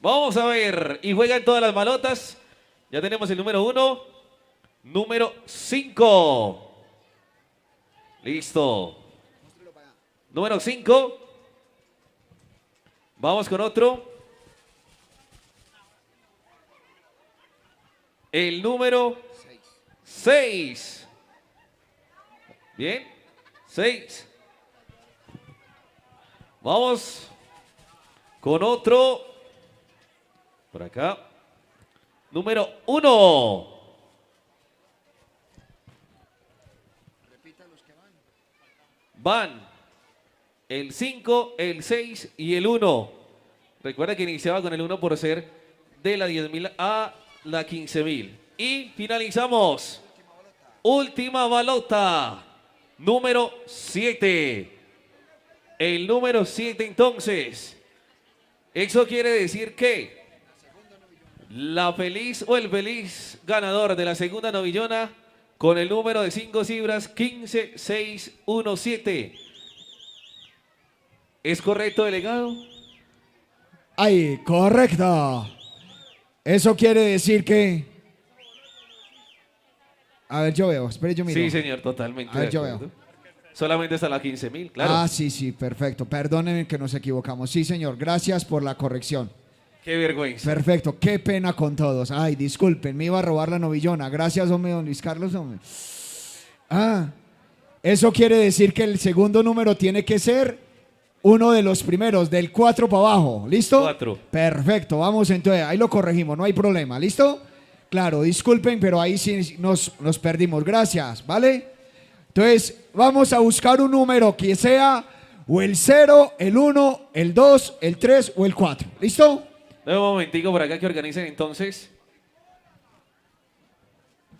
Vamos a ver. Y juegan todas las balotas. Ya tenemos el número 1. Número 5. Listo. Número 5. Vamos con otro. El número 6. Bien. 6. Vamos con otro. Por acá. Número 1. Van el 5, el 6 y el 1. Recuerda que iniciaba con el 1 por ser de la 10.000 a la 15.000. Y finalizamos. Última balota. Número 7. El número 7 entonces. Eso quiere decir que la feliz o el feliz ganador de la segunda novillona con el número de 5 cifras 15617. ¿Es correcto, delegado? Ay, correcto. Eso quiere decir que... A ver, yo veo. Espere, yo miro. Sí, señor, totalmente. A ver, de yo acuerdo. veo. Solamente hasta la 15.000, claro. Ah, sí, perfecto. Perdónenme que nos equivocamos. Sí, señor. Gracias por la corrección. Qué vergüenza. Perfecto. Qué pena con todos. Ay, disculpen. Me iba a robar la novillona. Gracias, hombre, don Luis Carlos, hombre. Ah, eso quiere decir que el segundo número tiene que ser uno de los primeros, del 4 para abajo. ¿Listo? 4. Perfecto. Vamos entonces. Ahí lo corregimos. No hay problema. ¿Listo? Claro, disculpen, pero ahí sí nos perdimos. Gracias, ¿vale? Entonces, vamos a buscar un número que sea o el 0, el 1, el 2, el 3 o el 4. ¿Listo? Dame un momentico por acá que organicen entonces.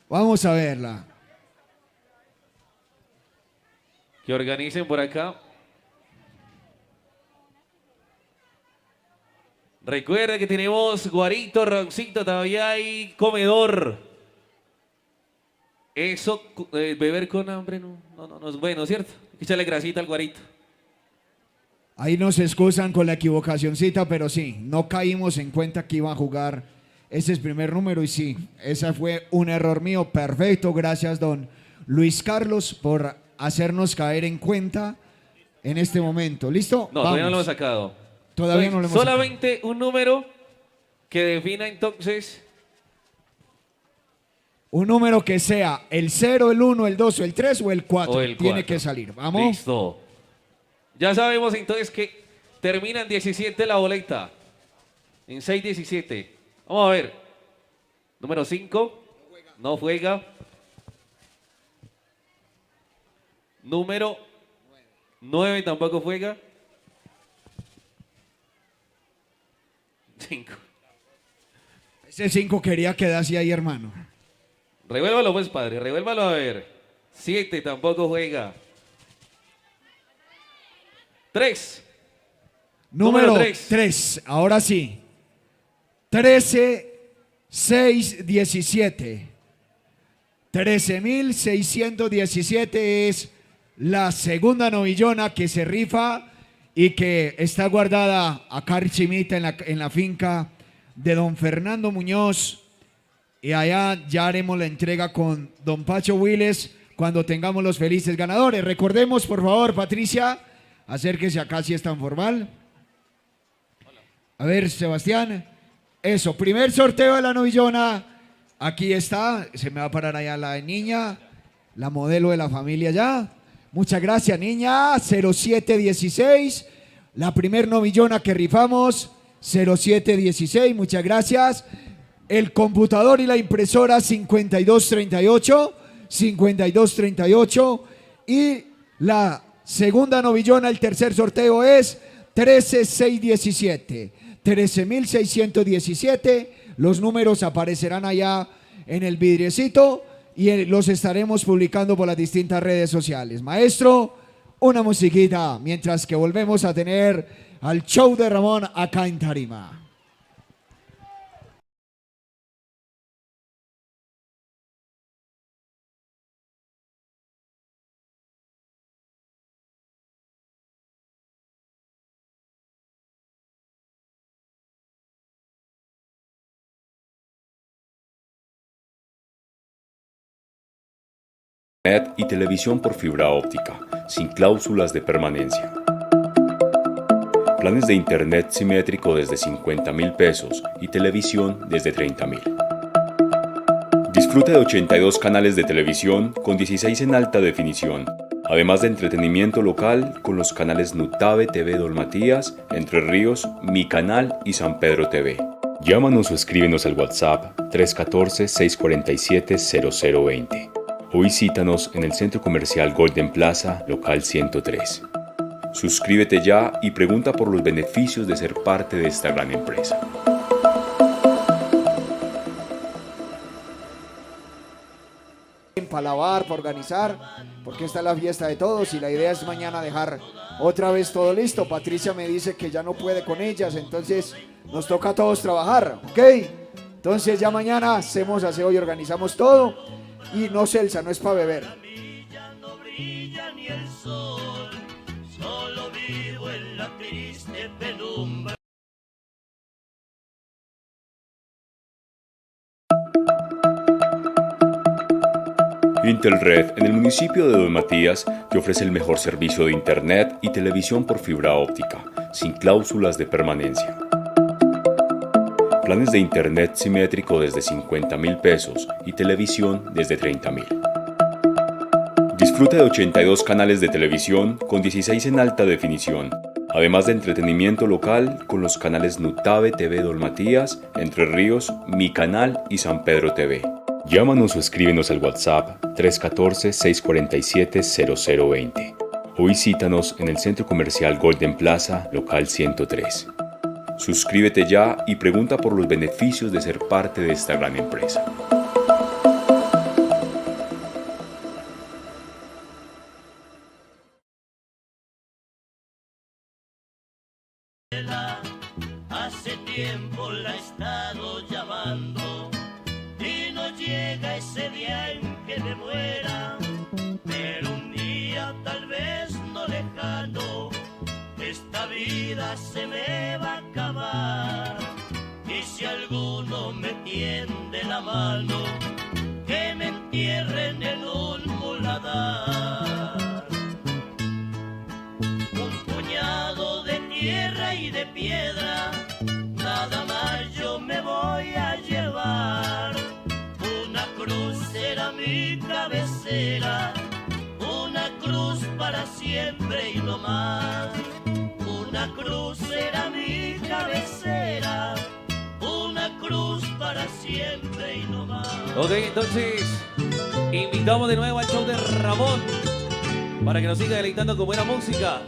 Vamos a verla. Que organicen por acá. Recuerda que tenemos guarito, roncito, todavía hay comedor. Eso, beber con hambre no es bueno, ¿cierto? Échale grasita al guarito. Ahí nos excusan con la equivocacioncita, pero sí, no caímos en cuenta que iba a jugar ese es el primer número y sí, ese fue un error mío. Perfecto, gracias don Luis Carlos por hacernos caer en cuenta en este momento. ¿Listo? No, todavía no lo hemos sacado. Todavía no lo hemos solamente un número que defina entonces. Un número que sea el 0, el 1, el 2, el 3 o el 4. O el Tiene 4. que salir. Vamos. Listo. Ya sabemos entonces que termina en 17 la boleta. En 6-17. Vamos a ver. Número 5. No juega. Número 9 tampoco juega. 5. Ese 5 quería quedarse ahí, hermano. Revuélvalo pues, padre. Revuélvalo a ver. 7 tampoco juega. 3. Número 3. Ahora sí. 13, 6, 17. 13.617 es la segunda novillona que se rifa y que está guardada acá Archimita en la finca de don Fernando Muñoz. Y allá ya haremos la entrega con don Pacho Willes cuando tengamos los felices ganadores. Recordemos, por favor, Patricia, acérquese acá si es tan formal. A ver, Sebastián. Eso, primer sorteo de la novillona. Aquí está, se me va a parar allá la niña, la modelo de la familia ya. Muchas gracias, niña. 0716, la primer novillona que rifamos. 0716, muchas gracias. El computador y la impresora 5238. Y la segunda novillona, el tercer sorteo es 13617. 13.617. Los números aparecerán allá en el vidriecito y los estaremos publicando por las distintas redes sociales. Maestro, una musiquita mientras que volvemos a tener al show de Ramón acá en tarima. Internet y televisión por fibra óptica, sin cláusulas de permanencia. Planes de internet simétrico desde 50,000 pesos y televisión desde 30,000. Disfruta de 82 canales de televisión con 16 en alta definición, además de entretenimiento local con los canales Nutave TV Dolmatías, Entre Ríos, Mi Canal y San Pedro TV. Llámanos o escríbenos al WhatsApp 314-647-0020 o visítanos en el Centro Comercial Golden Plaza, local 103. Suscríbete ya y pregunta por los beneficios de ser parte de esta gran empresa. Para lavar, para organizar, porque esta es la fiesta de todos y la idea es mañana dejar otra vez todo listo. Patricia me dice que ya no puede con ellas, entonces nos toca a todos trabajar, ¿ok? Entonces ya mañana hacemos aseo y organizamos todo. Y no, Celsa, no es para beber. No brilla ni el sol, solo vivo en la triste penumbra. Intelred, en el municipio de Don Matías, te ofrece el mejor servicio de internet y televisión por fibra óptica, sin cláusulas de permanencia. Planes de internet simétrico desde 50,000 pesos y televisión desde 30,000. Disfruta de 82 canales de televisión con 16 en alta definición, además de entretenimiento local con los canales Nutave TV Dolmatías, Entre Ríos, Mi Canal y San Pedro TV. Llámanos o escríbenos al WhatsApp 314-647-0020 o visítanos en el Centro Comercial Golden Plaza, local 103. Suscríbete ya y pregunta por los beneficios de ser parte de esta gran empresa. Hace tiempo la he estado llamando y no llega ese día en que me muera, pero un día tal vez no lejano esta vida se me va a acabar. Y si alguno me tiende la mano, que me entierren en un muladar. de piedra, nada más yo me voy a llevar. Una cruz será mi cabecera, una cruz para siempre y no más. Una cruz será mi cabecera, una cruz para siempre y no más. Ok, entonces invitamos de nuevo al show de Ramón para que nos siga deleitando con buena música.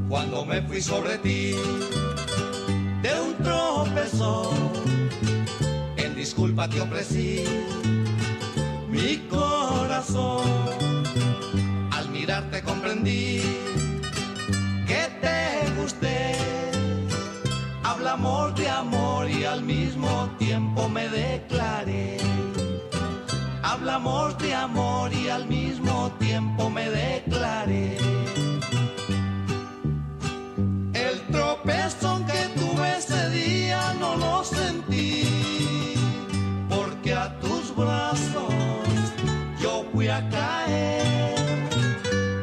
Cuando me fui sobre ti de un tropezón, en disculpa te ofrecí mi corazón. Al mirarte comprendí que te gusté. Hablamos de amor y al mismo tiempo me declaré. Hablamos de amor y al mismo tiempo me declaré. El tropezón que tuve ese día no lo sentí, porque a tus brazos yo fui a caer.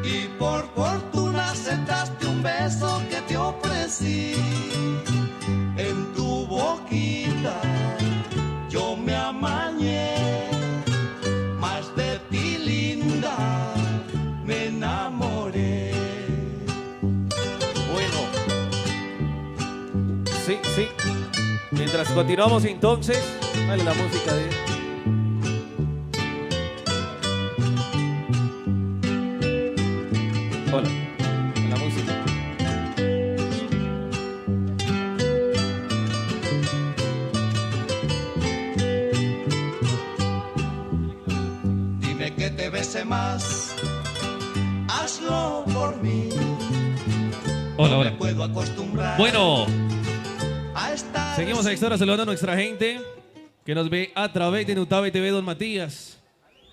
Y por fortuna aceptaste un beso que te ofrecí. En tu boquita yo me amañé, más de ti linda me enamoré. Sí, sí. Mientras continuamos entonces, dale la música de... Hola, la música. Dime que te bese más, hazlo por mí. Hola, No hola. me puedo acostumbrar. Bueno, A estar seguimos a esta hora saludando a nuestra gente que nos ve a través de Nutave TV, Don Matías,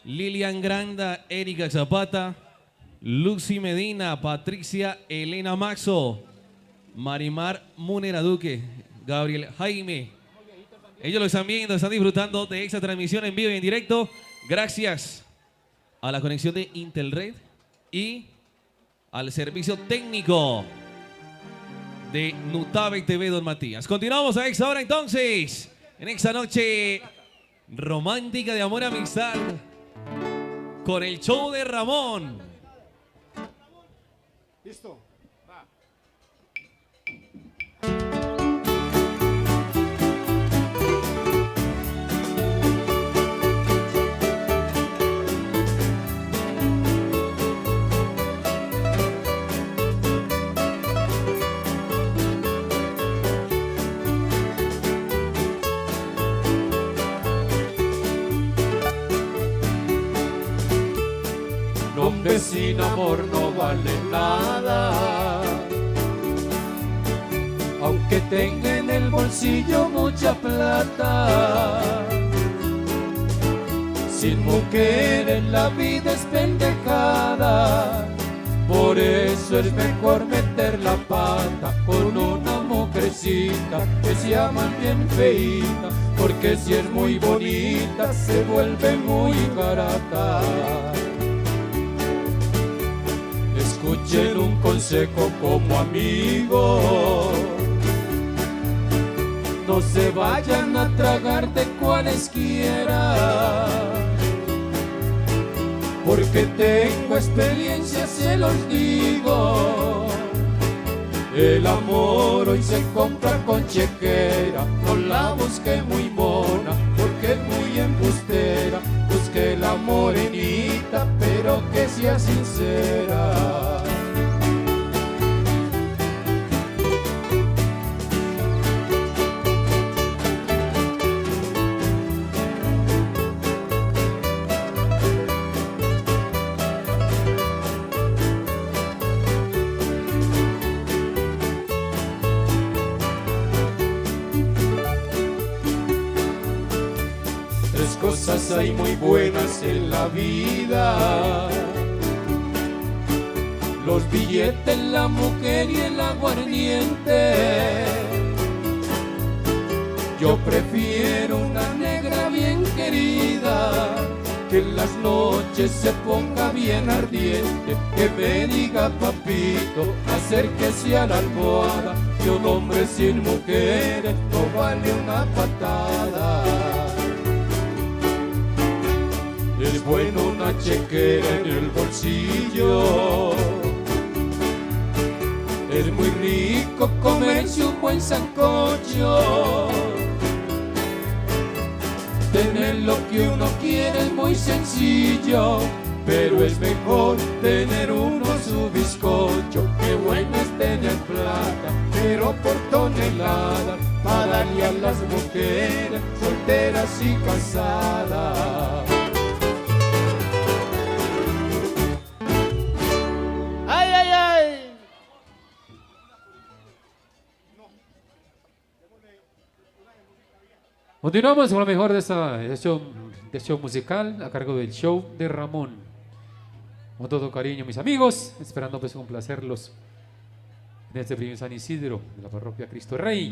Lilian Granda, Erika Zapata, Lucy Medina, Patricia Elena Maxo, Marimar Munera Duque, Gabriel Jaime. Ellos lo están viendo, están disfrutando de esta transmisión en vivo y en directo. Gracias a la conexión de Intelred y al servicio técnico de Nutave TV, Don Matías. Continuamos a esta hora entonces, en esta noche romántica de amor y amistad, con el show de Ramón. Listo. No, hombre, sin amor no vale nada. Aunque tenga en el bolsillo mucha plata, sin mujer en la vida es pendejada. Por eso es mejor meter la pata con una mujercita que se llama bien feíta, porque si es muy bonita se vuelve muy barata. Escuchen un consejo como amigo, no se vayan a tragar de cualesquiera, porque tengo experiencia, se los digo. El amor hoy se compra con chequera, no la busque muy mona, porque es muy embustera. Busque la morenita, pero que sea sincera. Tres cosas hay muy buenas en la vida: los billetes, la mujer y el aguardiente. prefiero una negra bien querida, que en las noches se ponga bien ardiente, que me diga papito, acérquese a la almohada, que un hombre sin mujeres no vale una patada. Es bueno una chequera en el bolsillo, es muy rico comerse un buen sancocho. Tener lo que uno quiere es muy sencillo, pero es mejor tener uno su bizcocho. Qué bueno es tener plata, pero por tonelada, para darle a las mujeres solteras y casadas. ¡Ay, ay, ay! Continuamos con lo mejor de este show musical a cargo del show de Ramón. Con todo cariño, mis amigos, esperando pues complacerlos en este primer San Isidro de la parroquia Cristo Rey.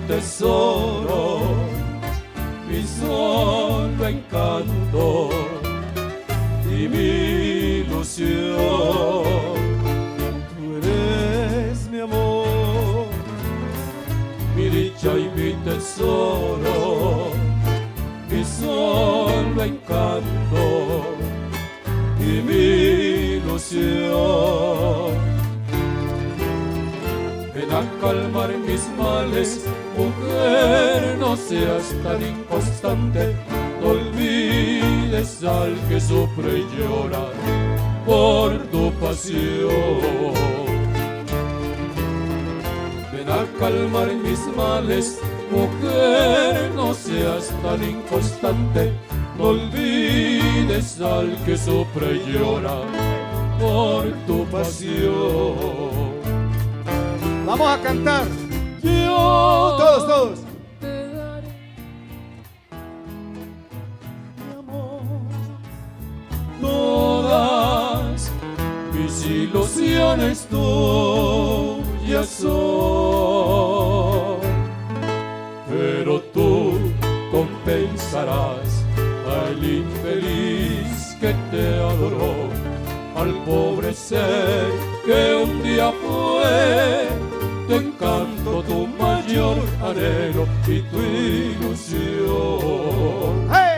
Tesoro, mi solo encanto y mi ilusión. Tú eres mi amor, mi dicha y mi tesoro, mi solo encanto y mi ilusión. Ven a calmar mis males, mujer, no seas tan inconstante, no olvides al que sufre y llora por tu pasión. Ven a calmar mis males, mujer, no seas tan inconstante, no olvides al que sufre y llora por tu pasión. Vamos a cantar. Yo Todos. te daré mi amor, todas mis ilusiones tuyas son, pero tú compensarás al infeliz que te adoró, al pobre ser que un día fue tu encanto, tu mayor anhelo y tu ilusión. ¡Hey!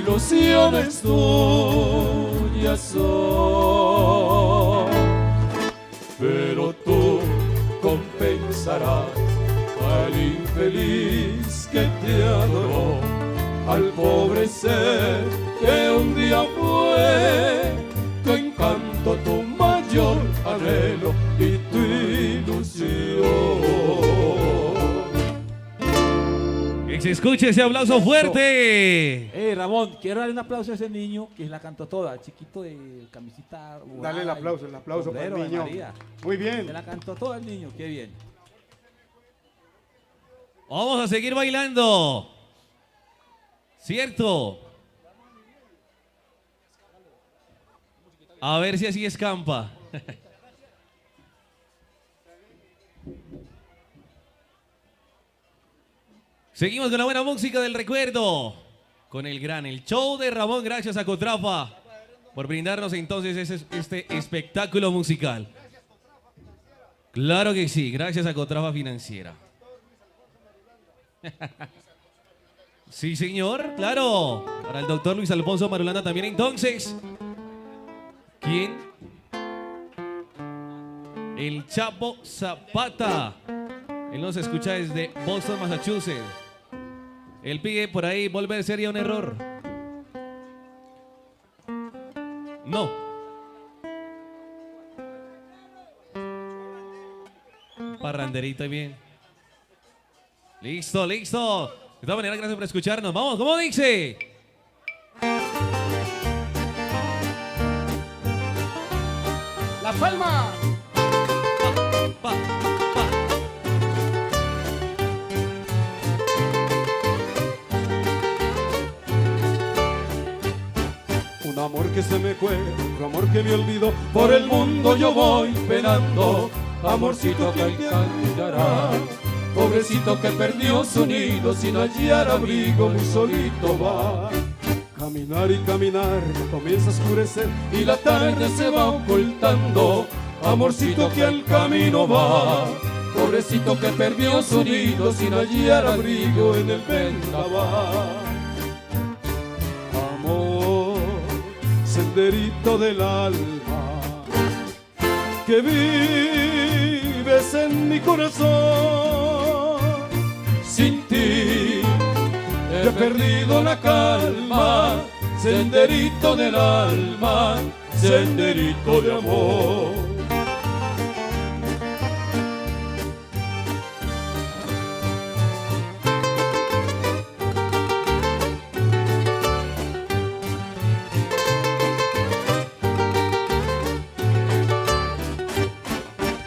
Ilusiones tuyas son, pero tú compensarás al infeliz que te adoró, al pobre ser que un día fue tu encanto, tu mayor anhelo y tu ilusión. se escuche ese aplauso fuerte. Ramón, quiero darle un aplauso a ese niño que la cantó toda, chiquito de camisita. Dale el aplauso para el niño. Muy bien. Se la cantó todo el niño, qué bien. Vamos a seguir bailando. ¿Cierto? A ver si así escampa. Seguimos con la buena música del recuerdo. Con el show de Ramón. Gracias a Cotrafa por brindarnos entonces este espectáculo musical. Claro que sí, gracias a Cotrafa Financiera. Sí, señor, claro. Para el doctor Luis Alfonso Marulanda también entonces. ¿Quién? El Chapo Zapata. Él nos escucha desde Boston, Massachusetts. Él pide por ahí, volver sería un error. No. Parranderito bien. Listo, listo. De todas maneras, gracias por escucharnos. Vamos, ¿cómo dice? La Palma. Un amor que se me fue, otro amor que me olvidó. Por el mundo yo voy penando, amorcito que alcanzará. Pobrecito que perdió su nido, sin hallar abrigo, muy solito va. Caminar y caminar, comienza a oscurecer y la tarde se va ocultando. Amorcito que al camino va, pobrecito que perdió su nido, sin hallar abrigo en el vendaval. Amor, senderito del alma, que vives en mi corazón. Sin ti he perdido la calma, senderito del alma, senderito de amor.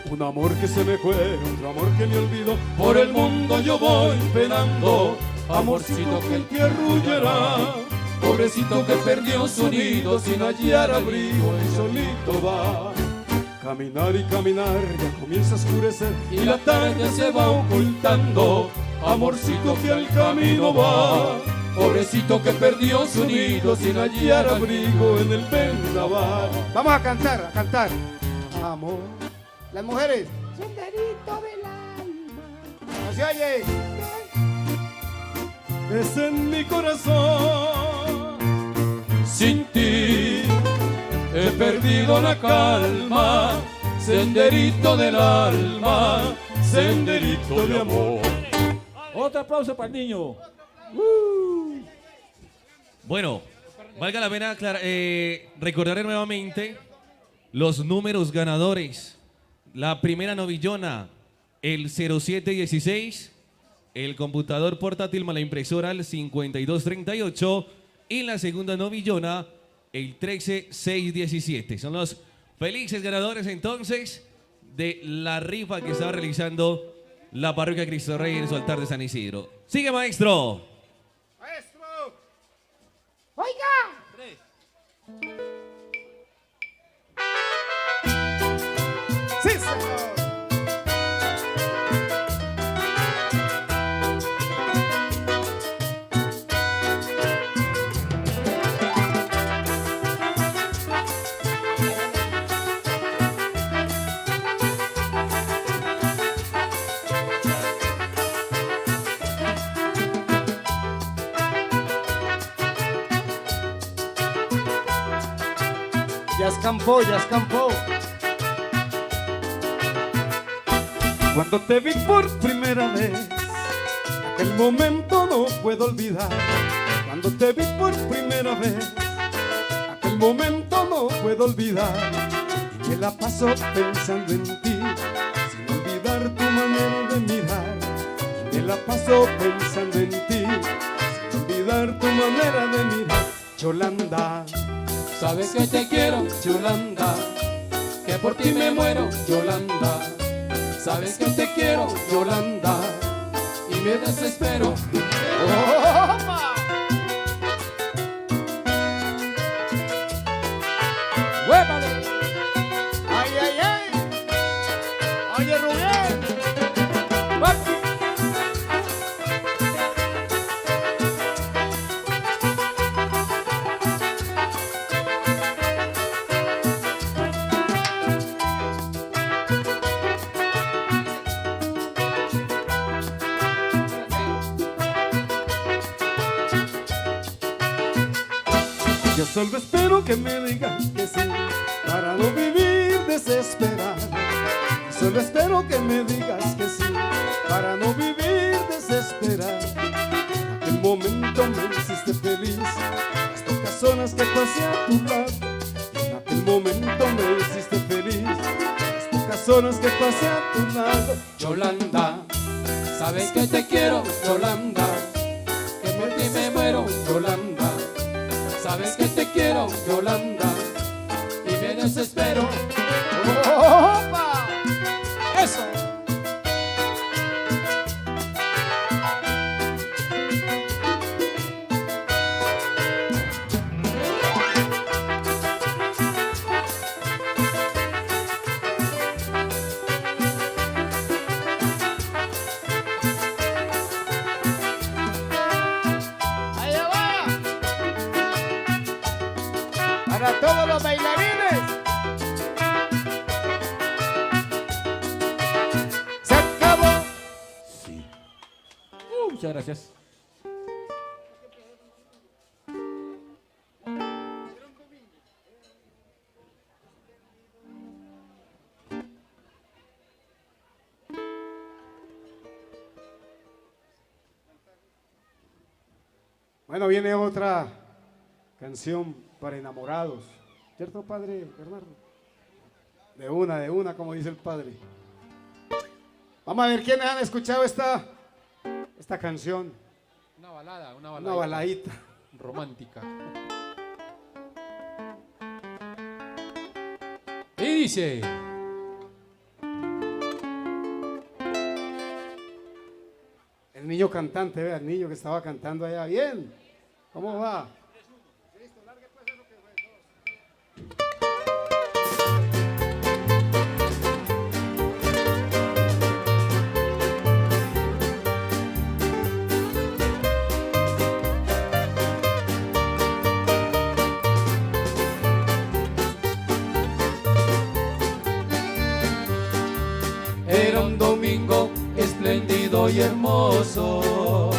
Un amor que se me fue, otro amor que me olvidó. Por el mundo yo voy penando, amorcito que el que arrullará. Pobrecito que perdió su nido, sin hallar abrigo y solito va. Caminar y caminar, ya comienza a oscurecer y la tarde se va ocultando. Amorcito que al camino va, pobrecito que perdió su nido, sin hallar abrigo en el vendaval. Vamos a cantar. Amor. Las mujeres. Senderito del alma. ¿No se oye? Es en mi corazón. Sin ti he perdido la calma. Senderito del alma, senderito de amor. Otro aplauso para el niño. Bueno, valga la pena recordaré nuevamente los números ganadores. La primera novillona, el 0716, el computador portátil más la impresora, el 5238, y la segunda novillona, el 13617. Son los felices ganadores entonces de la rifa que estaba realizando la parroquia Cristo Rey en su altar de San Isidro. Sigue, maestro. Maestro. Oiga. Sí, señor. Ya escampó, ya escampó. Cuando te vi por primera vez, aquel momento no puedo olvidar. Cuando te vi por primera vez, aquel momento no puedo olvidar. Y me la paso pensando en ti, sin olvidar tu manera de mirar. Y me la paso pensando en ti, sin olvidar tu manera de mirar. Yolanda, Sabes que te quiero, Yolanda, que por ti me muero, Yolanda, sabes que te quiero Yolanda, y me desespero. ¡Huépale! ¡Ay, ay, ay! ¡Oye, Rubén! yo solo espero que me digas que sí, para no vivir desesperado. Solo espero que me digas que sí, para no vivir desesperado. En aquel momento me hiciste feliz, las pocas horas que pasé a tu lado. En aquel momento me hiciste feliz, las pocas horas que pasé a tu lado. Yolanda, Sabes que te quiero, Yolanda, que por ti me muero. Yolanda, Sabes que te quiero Yolanda, y me desespero. ¡Opa! ¡Eso! ¡Allá va! Para todos los bailarines. ¡Se acabó! Muchas gracias. Bueno, viene otra canción para enamorados, ¿cierto, padre Bernardo? De una, como dice el padre. Vamos a ver quiénes han escuchado esta canción. Una balada, una Una baladita. romántica. Y dice: El niño cantante, vea, el niño que estaba cantando allá. Bien, ¿cómo va? Era un domingo espléndido y hermoso.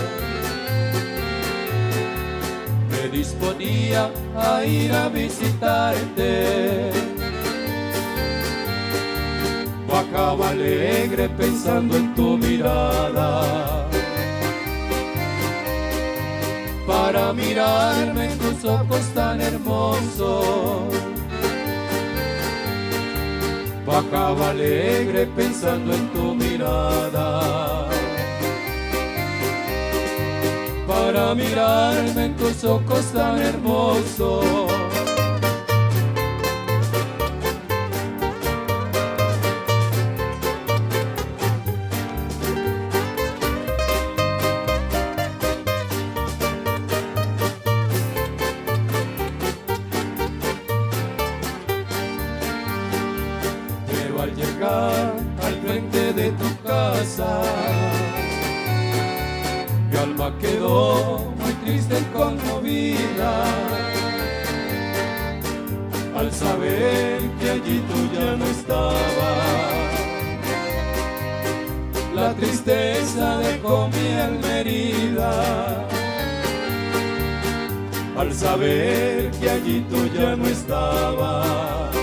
Me disponía a ir a visitarte. Bajaba alegre pensando en tu mirada. Para mirarme en tus ojos tan hermosos. Bajaba alegre pensando en tu mirada. Para mirarme en tus ojos tan hermosos. Pero al llegar al frente de tu casa, mi alma quedó muy triste y conmovida al saber que allí tú ya no estabas. La tristeza dejó mi alma herida al saber que allí tú ya no estabas.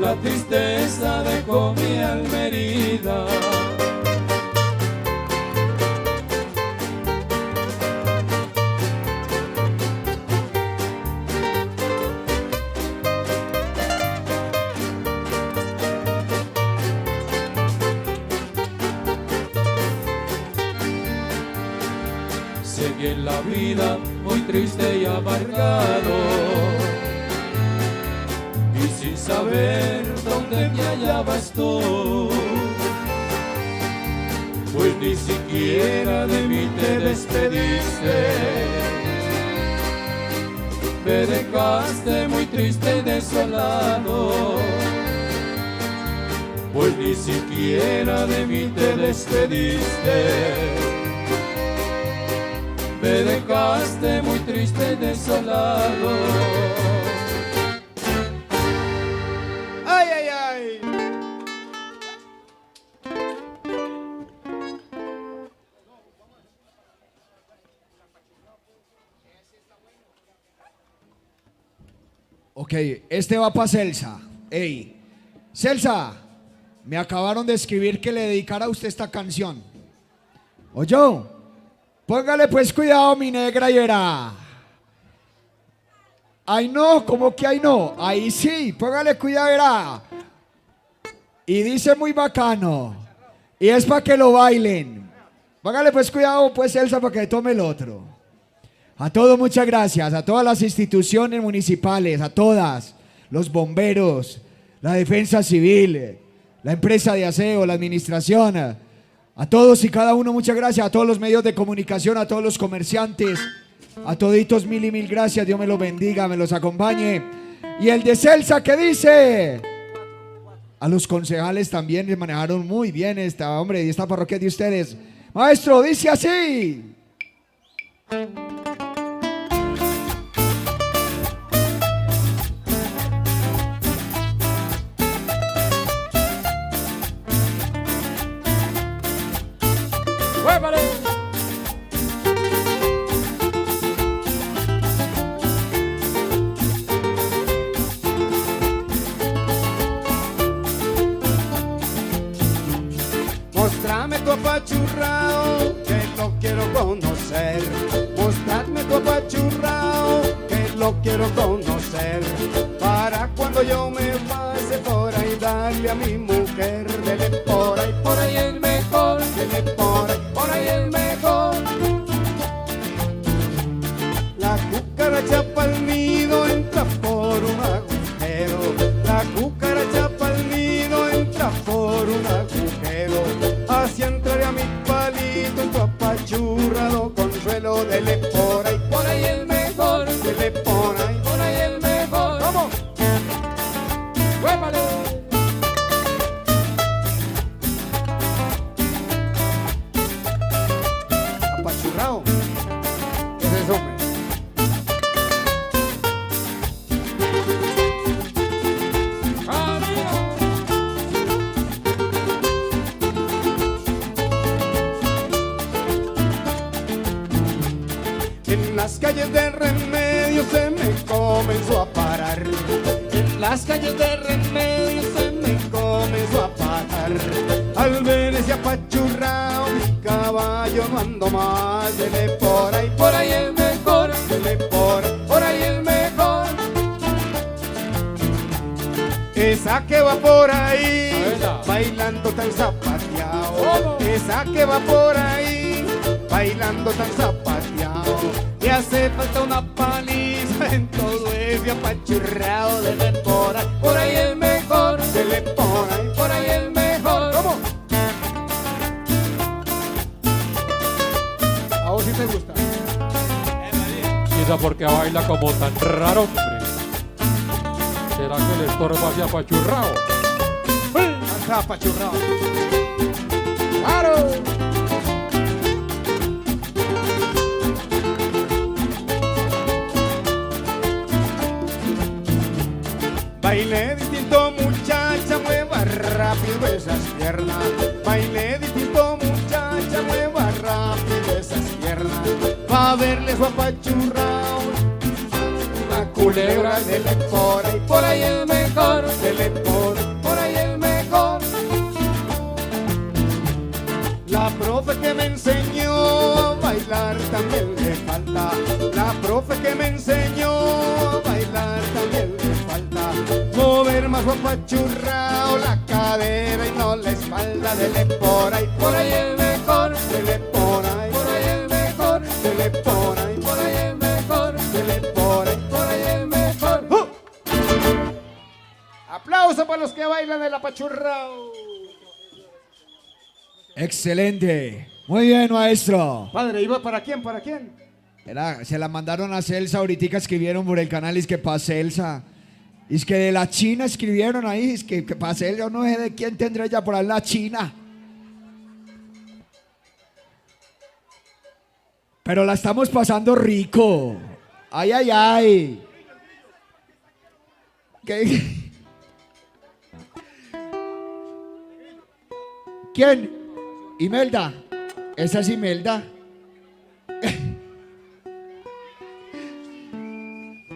La tristeza dejó mi alma herida. y en la vida muy triste y amargado, y sin saber dónde me hallabas tú, pues ni siquiera de mí te despediste. Me dejaste muy triste y desolado, pues ni siquiera de mí te despediste. Me dejaste muy triste y desolado. ¡Ay, ay, ay! Ok, este va para Celsa. Ey, Celsa, me acabaron de escribir que le dedicara a usted esta canción. ¿Oyó? Póngale pues cuidado, mi negra y verá. Ay no, ¿cómo que ay no? Ahí sí, póngale cuidado, verá. Y dice muy bacano. Y es para que lo bailen. Póngale pues cuidado, pues Celsa, para que tome el otro. A todos muchas gracias, a todas las instituciones municipales, a todas, los bomberos, la defensa civil, la empresa de aseo, la administración, a todos y cada uno muchas gracias, a todos los medios de comunicación, a todos los comerciantes, a toditos mil y mil gracias, Dios me los bendiga, me los acompañe. Y el de Celsa, ¿qué dice? A los concejales también les manejaron muy bien esta, hombre, y esta parroquia de ustedes. Maestro, dice así. Mostrame tu apachurrao, que lo quiero conocer. Mostradme tu apachurrao, que lo quiero conocer. Para cuando yo me pase por ahí, darle a mi mujer. Dele por ahí el mejor. Dele por ahí el mejor. La cucaracha pa'l nido entra por un agujero. La cucaracha pa'l nido entra por un agujero. Así entraré a mi palito en tu apachurrado consuelo. Dele por ahí el mejor. Dele por ahí el mejor. ¿Cómo? ¡Huépale! Apachurrado. ¿Qué es eso, hombre? En las calles de Remedio se me comenzó a parar. En las calles de Remedio se me comenzó a parar. Al ver ese apachurrao, mi caballo no ando más. Dele por ahí el mejor. Dele por ahí el mejor. Esa que va por ahí, bailando tan zapateado. Esa que va por ahí, bailando tan zapateado. Le hace falta una paliza en todo ese apachurrado. Dele por ahí el mejor. Dele por ahí el mejor. ¿Cómo? A vos sí te gusta. Quizá porque baila como tan raro, hombre. ¿Será que le estorba así apachurrao? Está apachurrado. ¡Claro! Baile distinto, muchacha, mueva rápido esas piernas. Baile distinto, muchacha, mueva rápido esas piernas. Va a verle su apachurrao. Una culebra, dele por ahí el mejor. Dele por ahí el mejor. La profe que me enseñó a bailar también le falta. La profe que me enseñó a bailar también le falta. Mover más apachurrao la cadera y no la espalda. Dele por ahí el mejor. Dele por ahí el mejor. Dele por Aplauso para los que bailan el apachurrao. Excelente. Muy bien, maestro. Padre, ¿iba para quién? ¿Para quién? Se la mandaron a Celsa, ahorita escribieron por el canal, es que para Celsa. Es que de la China escribieron ahí, es que para Celsa, yo no sé de quién tendrá ya por ahí la China. Pero la estamos pasando rico. Ay, ay, ay. ¿Qué? ¿Quién? Imelda. Esa es Imelda.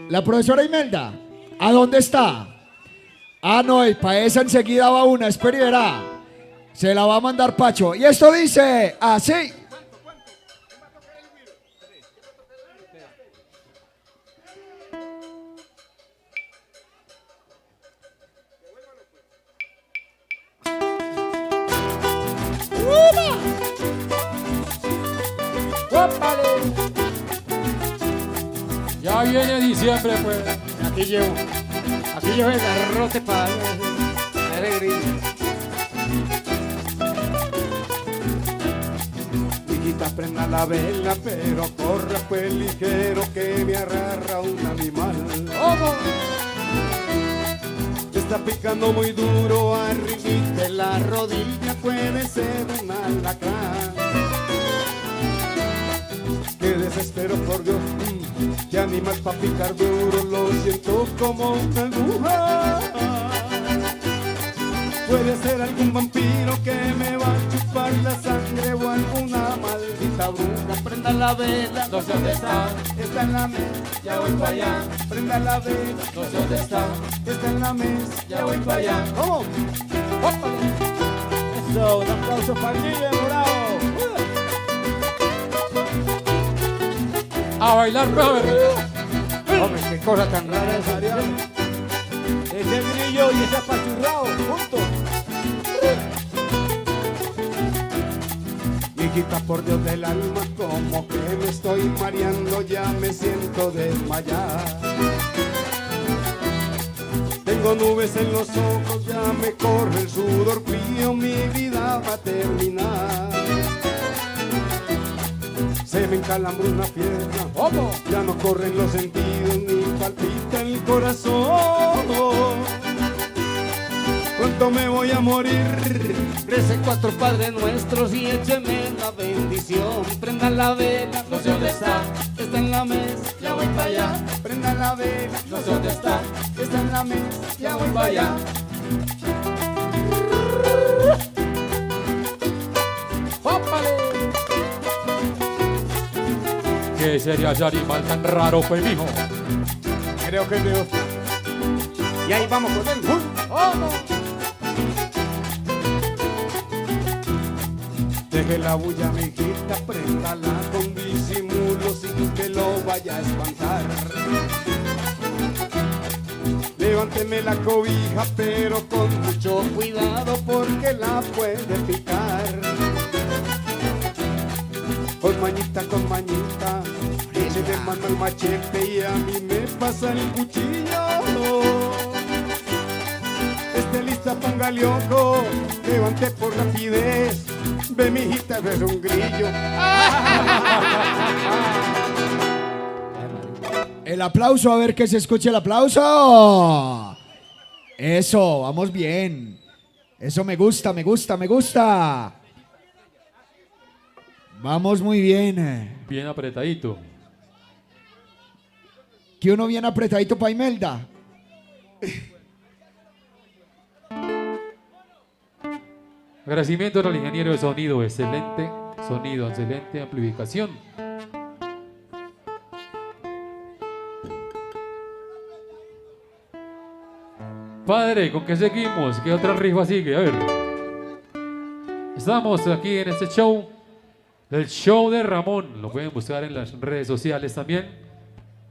La profesora Imelda. ¿A dónde está? Ah, no, y para esa enseguida va una. Espera y verá. Se la va a mandar Pacho. Y esto dice así. Ya viene diciembre, pues. Aquí llevo el garrote para alegría. Hijita, prenda la vela, pero corre pues ligero que me agarra un animal. Te está picando muy duro, arribita de la rodilla puede ser un alacrán. Qué desespero, por Dios, qué animal pa' picar duro, lo siento como una aguja. Puede ser algún vampiro que me va a chupar la sangre o alguna maldita bruja. Prenda la vela, no sé dónde está en la mesa, ya voy para allá. Prenda la vela, no sé dónde está en la mesa, ya voy para allá. ¿Cómo? Eso, un aplauso para el niño morado. A bailar, brother. Hombre, qué cosa tan rara esa. Ese grillo y ese apachurrado, juntos. Hijita, por Dios del alma, como que me estoy mareando, ya me siento desmayar. Tengo nubes en los ojos, ya me corre el sudor frío, mi vida va a terminar. Se me encalambró una pierna, ya no corren los sentidos ni palpita el corazón. Pronto me voy a morir. Recé 4 Padres Nuestros y écheme la bendición. Prenda la vela, no sé dónde está en la mesa, ya voy para allá. Prenda la vela, no sé dónde está en la mesa, ya voy para allá. ¿Qué sería ese animal tan raro, pues, mijo? Creo que es de Dios. Y ahí vamos con él. Deje la bulla, mi hijita, préndala con disimulo sin que lo vaya a espantar. Levánteme la cobija, pero con mucho cuidado porque la puede picar. Con mañita, échele mano al machete y a mí me pasa el cuchillo. Esté lista, póngale ojo, levante por rapidez. Ve, mijita, ves un grillo. El aplauso, a ver que se escuche el aplauso. Eso, vamos bien. Eso me gusta, me gusta, me gusta. Vamos muy bien. Bien apretadito. Que uno bien apretadito para Imelda. Agradecimiento al ingeniero de sonido, excelente sonido, excelente amplificación. Padre, ¿con qué seguimos? ¿Qué otra rifa sigue? A ver. Estamos aquí en este show, el show de Ramón. Lo pueden buscar en las redes sociales también,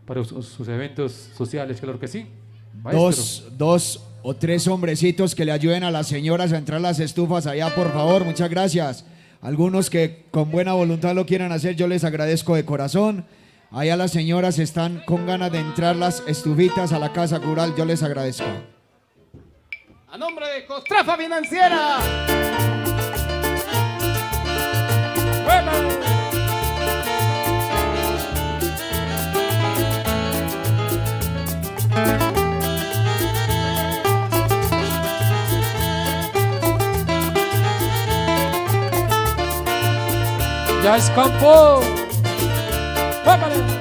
para sus eventos sociales, claro que sí. Maestro. Dos o 3 hombrecitos que le ayuden a las señoras a entrar las estufas allá, por favor, muchas gracias. Algunos que con buena voluntad lo quieran hacer, yo les agradezco de corazón. Allá las señoras están con ganas de entrar las estufitas a la casa rural, yo les agradezco. A nombre de Costrafa Financiera. Ya es campo. ¡Vámonos!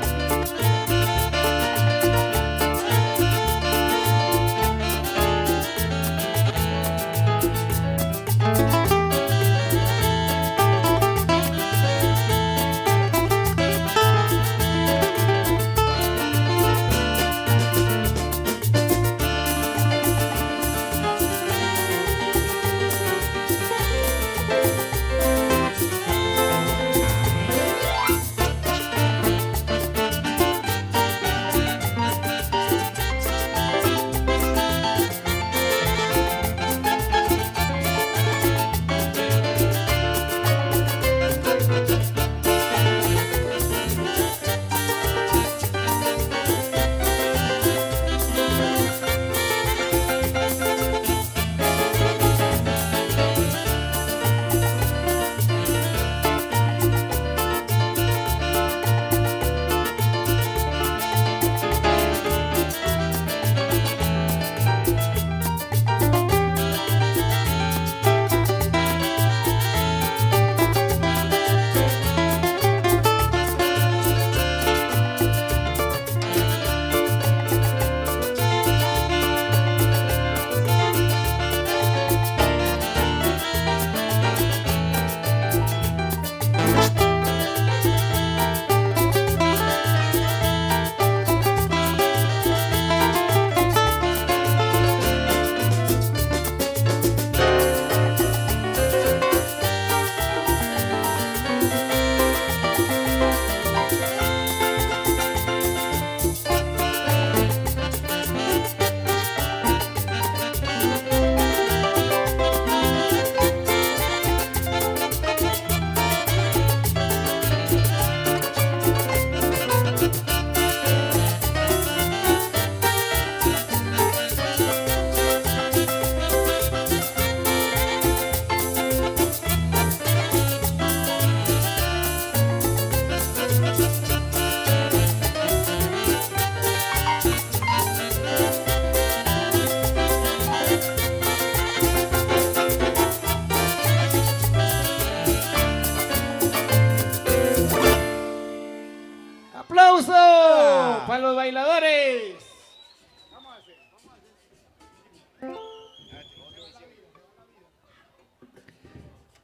Para los bailadores.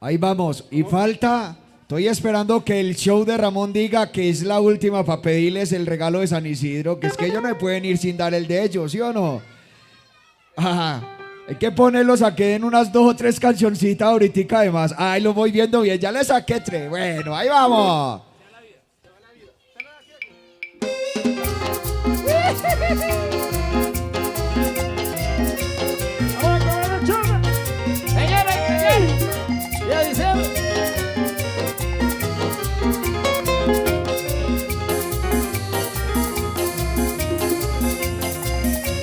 Ahí vamos. Y falta, estoy esperando que el show de Ramón diga que es la última para pedirles el regalo de San Isidro, que es que ellos no pueden ir sin dar el de ellos, ¿sí o no? Ajá. Hay que ponerlos a que den unas 2 o 3 cancioncitas ahorita además. Ahí lo voy viendo bien, ya le saqué 3. Bueno, ahí vamos. Señora y señores, ya dice.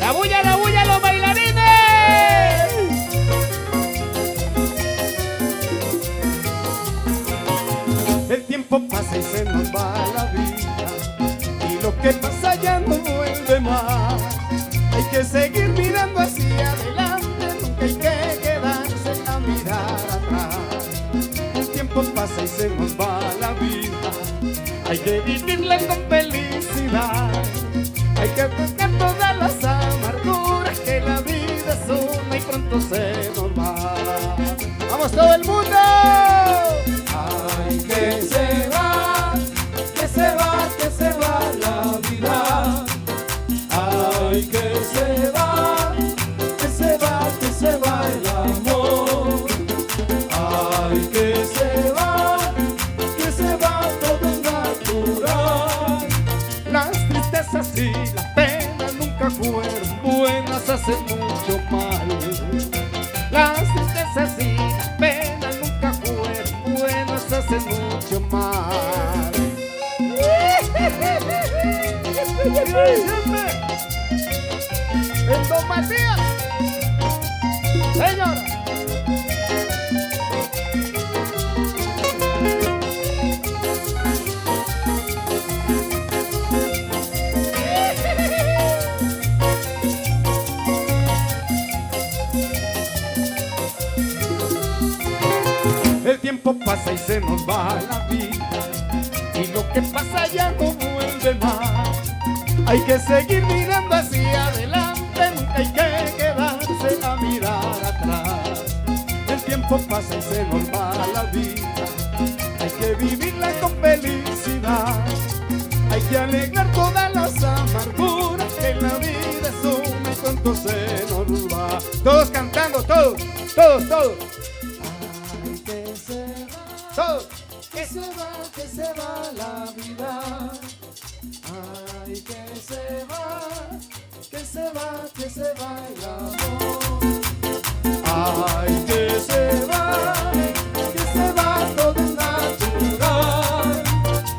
La bulla, los bailarines. El tiempo pasa y se nos va la vida, y lo que pasa ya no vuelve más. Hay que seguir mirando hacia adelante, nunca hay que quedarse a mirar atrás. El tiempo pasa y se nos va la vida, hay que vivirla con felicidad. Hay que buscar todas las amarguras, que la vida es una y pronto se nos va. ¡Vamos todo el mundo! Ay, que se va, que se va, que se va la vida. Ay, que se va, que se va, que se va el amor. Ay, que se va todo natural. Las tristezas y las penas nunca fueron buenas, hacen mucho mal. Las tristezas y las penas nunca fueron buenas, hacen mucho mal. El Don Matías. El tiempo pasa y se nos va la vida, y lo que pasa ya no vuelve más. Hay que seguir mirando hacia adelante, nunca hay que quedarse a mirar atrás. El tiempo pasa y se nos va la vida, hay que vivirla con felicidad. Hay que alegrar todas las amarguras, que la vida es una y pronto se nos va. Todos cantando, todos. Ay, que se va, todos. Que se va la vida. Ay, que se va el amor. Ay, que se va todo natural.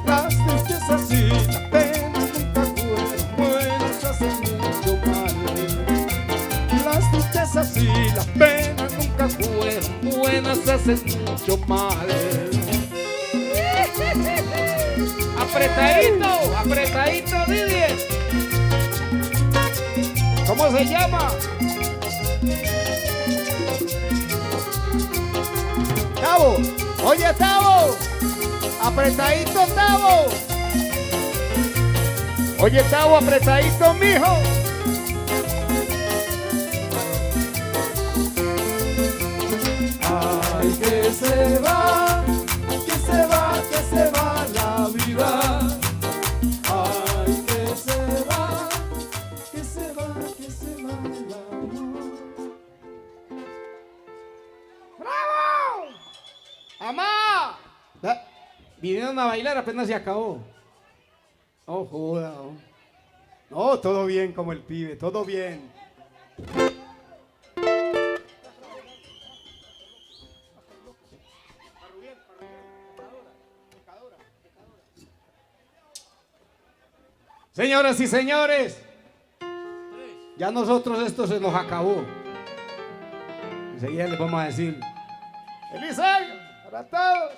Las tristezas y las penas nunca fueron buenas, hacen mucho mal. Las tristezas y las penas nunca fueron buenas, hacen mucho mal. Apretadito, Didier. ¿Cómo se llama? Tavo, oye Tavo, apretadito Tavo. Oye Tavo, apretadito mijo. Ay, que se va la vida. Ay, que se va el amor. ¡Bravo! ¡Amá! Vinieron a bailar, apenas se acabó. Oh, joda. No, todo bien como el pibe, todo bien. Señoras y señores, ya nosotros esto se nos acabó. Enseguida les vamos a decir ¡feliz año para todos!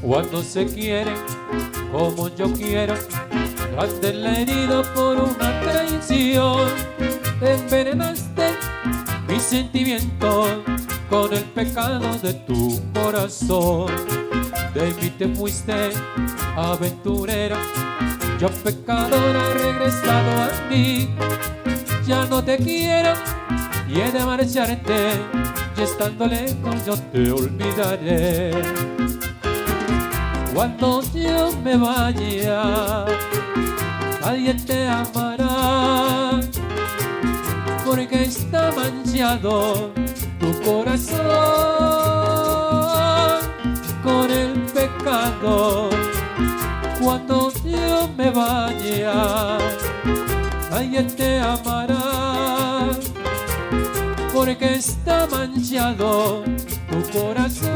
Cuando se quiere como yo quiero, grande la herida por una traición. Envenenaste mis sentimientos con el pecado de tu corazón. De mí te fuiste aventurera, yo pecadora he regresado a mí. Ya no te quiero y he de marcharte, y estando lejos yo te olvidaré. Cuando yo me vaya, nadie te amará, porque está manchado tu corazón con el pecado. Cuando yo me vaya, nadie te amará, porque está manchado tu corazón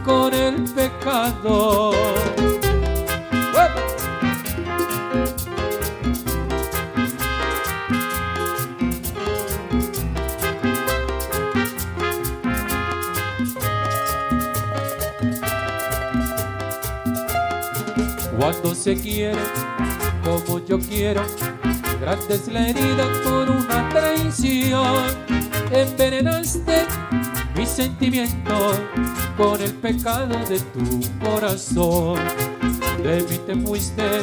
con el pecado. Cuando se quiere como yo quiero, grande es la herida por una traición. Envenenaste mis sentimientos con el pecado de tu corazón. De mí te fuiste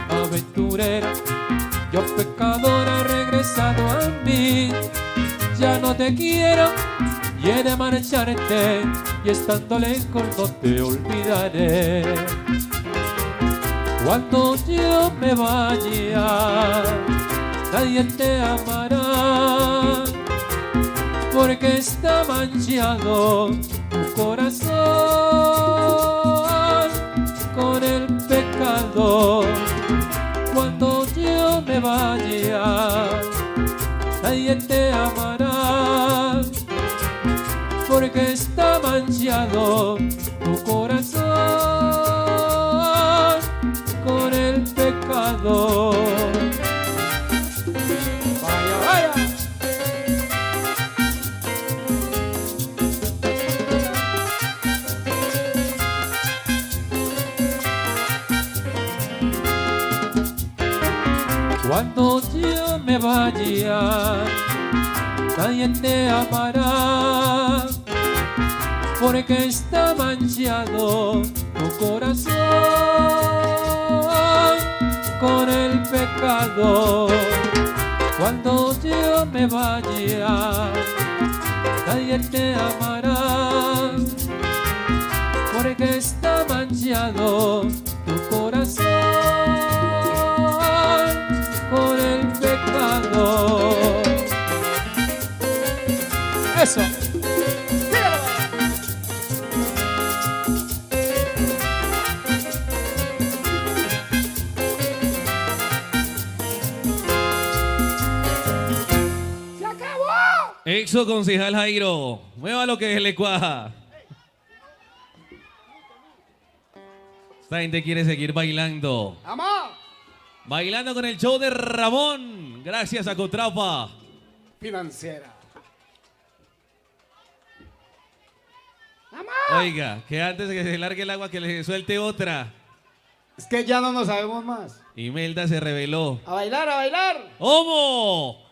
aventurera, yo pecadora he regresado a mí. Ya no te quiero y he de marcharte, y estando lejos no te olvidaré. Cuando yo me vaya, nadie te amará, porque está manchado tu corazón con el pecado. Cuando yo me vaya, nadie te amará, porque está manchado tu corazón con el pecado. Vaya, vaya. me vaya, nadie te amará, porque está manchado tu corazón con el pecado. Cuando yo me vaya, nadie te amará, porque está manchado tu corazón con el pecado. Eso. Exo concejal Jairo, mueva lo que le cuaja. Esta gente quiere seguir bailando. ¡Vamos! Bailando con el show de Ramón, gracias a Cotrapa Financiera. Oiga, que antes de que se largue el agua que le suelte otra. Es que ya no nos sabemos más. Imelda se reveló. ¡A bailar, a bailar! ¡Homo!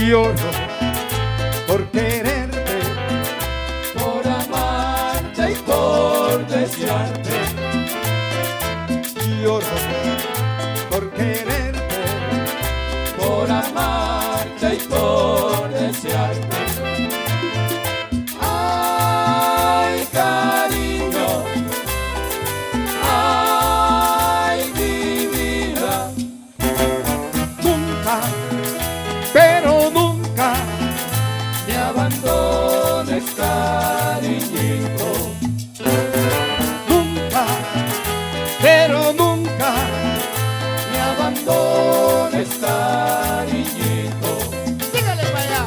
Lloro por quererte, por amarte y por desearte. Lloro por quererte, por amarte y por desearte. Ay, cariño, ay, mi vida. Nunca, pero nunca me abandones, cariñito. Nunca, pero nunca me abandones, cariñito. Dígale para allá.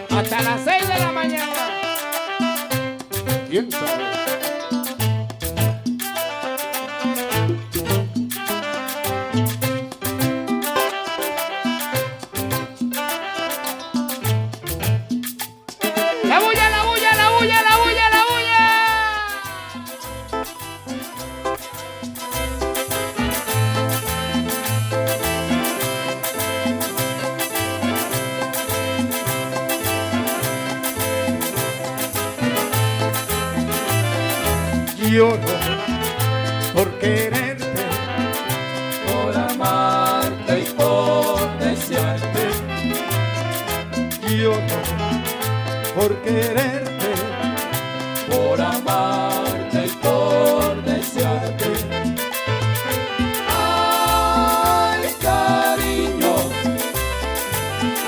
Hasta las 6 de la mañana. ¿Quién sabe? La bulla, la bulla, la bulla, la bulla, la bulla. Lloro por quererte, por amarte y por desearte. Lloro por quererte, por amarte y por desearte. Ay, cariño,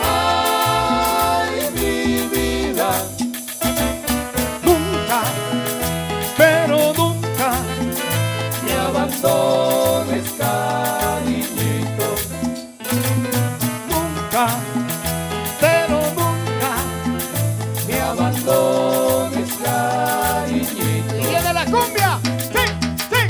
ay, mi vida. Nunca, pero nunca me abandones, cariñito. Nunca, pero nunca me abandones, cariñito. Y viene la cumbia. Sí, sí.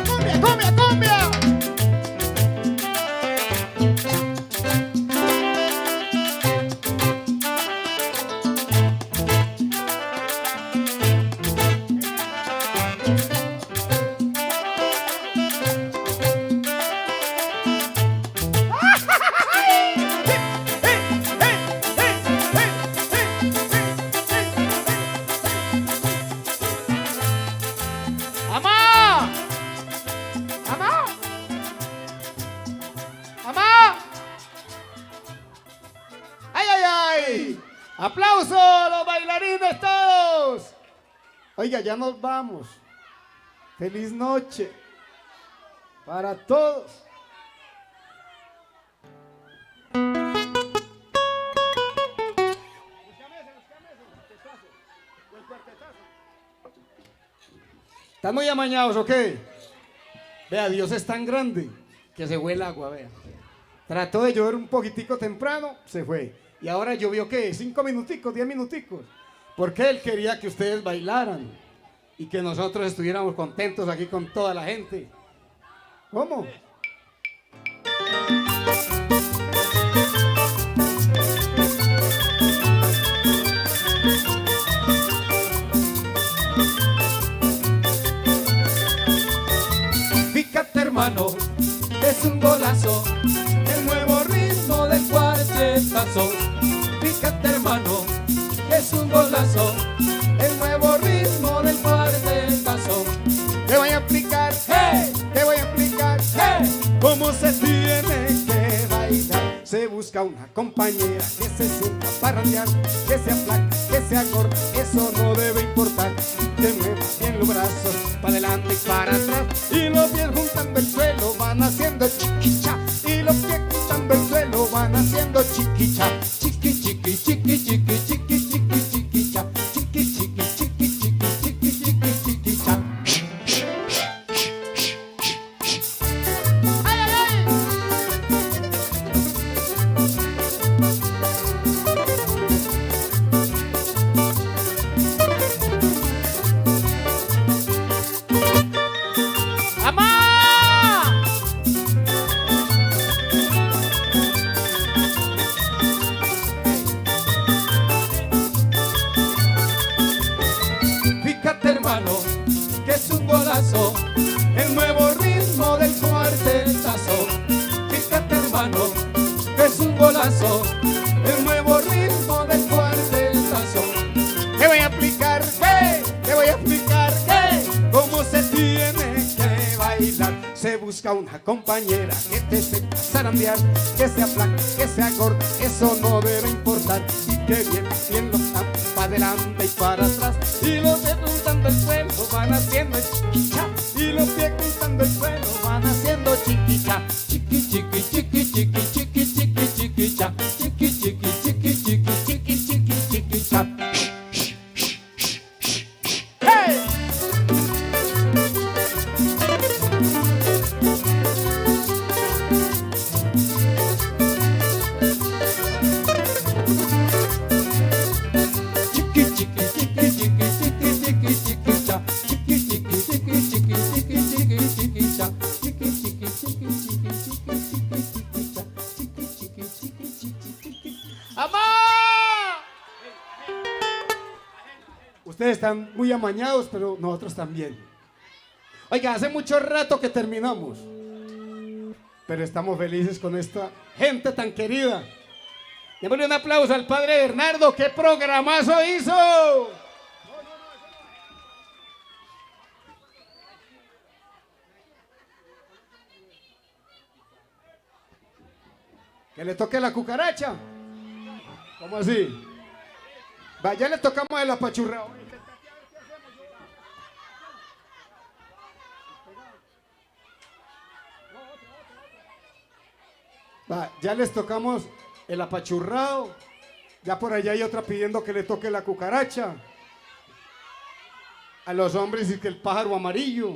Cumbia, cumbia, cumbia. ¡Amá! ¡Amá! ¡Amá! ¡Ay, ay, ay! ¡Aplauso a los bailarines todos! Oiga, ya nos vamos. Feliz noche para todos. ¿Están muy amañados o qué? Vea, Dios es tan grande que se fue el agua, vea. Trató de llover un poquitico temprano, se fue. Y ahora llovió, ¿qué? 5 minuticos, 10 minuticos. Porque Él quería que ustedes bailaran y que nosotros estuviéramos contentos aquí con toda la gente. ¿Cómo? Fíjate, hermano, es un golazo, el nuevo ritmo del cuartetazo. Fíjate, hermano, es un golazo, el nuevo ritmo del cuartetazo. Te voy a explicar, ¡hey! Te voy a explicar, ¡hey! cómo se tiene que bailar. Se busca una compañera que se sienta para parrandear, que sea flaca, que sea gorda, eso no debe importar. Que mueva bien los brazos para adelante y para atrás, y los pies juntando el suelo van haciendo chiquicha, y los pies juntando el suelo van haciendo chiquicha. Chiqui, chiqui, chiqui, chiqui, chiqui, chiqui, chiquicha. Chiqui, chiqui, chiqui, chiqui, chiqui, chiqui, chiquicha. ¡Amá! se busca una compañera que te sepa zarandear, que sea flaca, que sea gorda, eso no debe importar. Y que bien lo están para adelante y para atrás. Y los pies juntando el suelo van haciendo chiquicha. Y los pies juntando el suelo van haciendo chiquicha. Chiqui, chiqui, chiqui, chiqui, chiqui, chiqui, chiquicha. Chiqui, chiqui, chiqui, chiqui, chiqui, chiqui, chiquicha. Ustedes están muy amañados, pero nosotros también. Oiga, hace mucho rato que terminamos, pero estamos felices con esta gente tan querida. Démosle un aplauso al padre Bernardo. ¡Qué programazo hizo! Que le toque la cucaracha. ¿Cómo así? Va, ya le tocamos el apachurrado. Va, ya les tocamos el apachurrado. Ya por allá hay otra pidiendo que le toque la cucaracha. A los hombres y que el pájaro amarillo.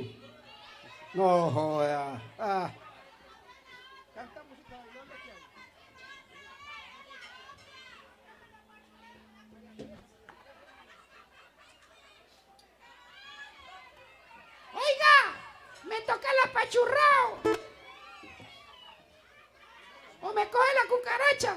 No joda. Ah. Me toca el apachurrao. O me coge la cucaracha.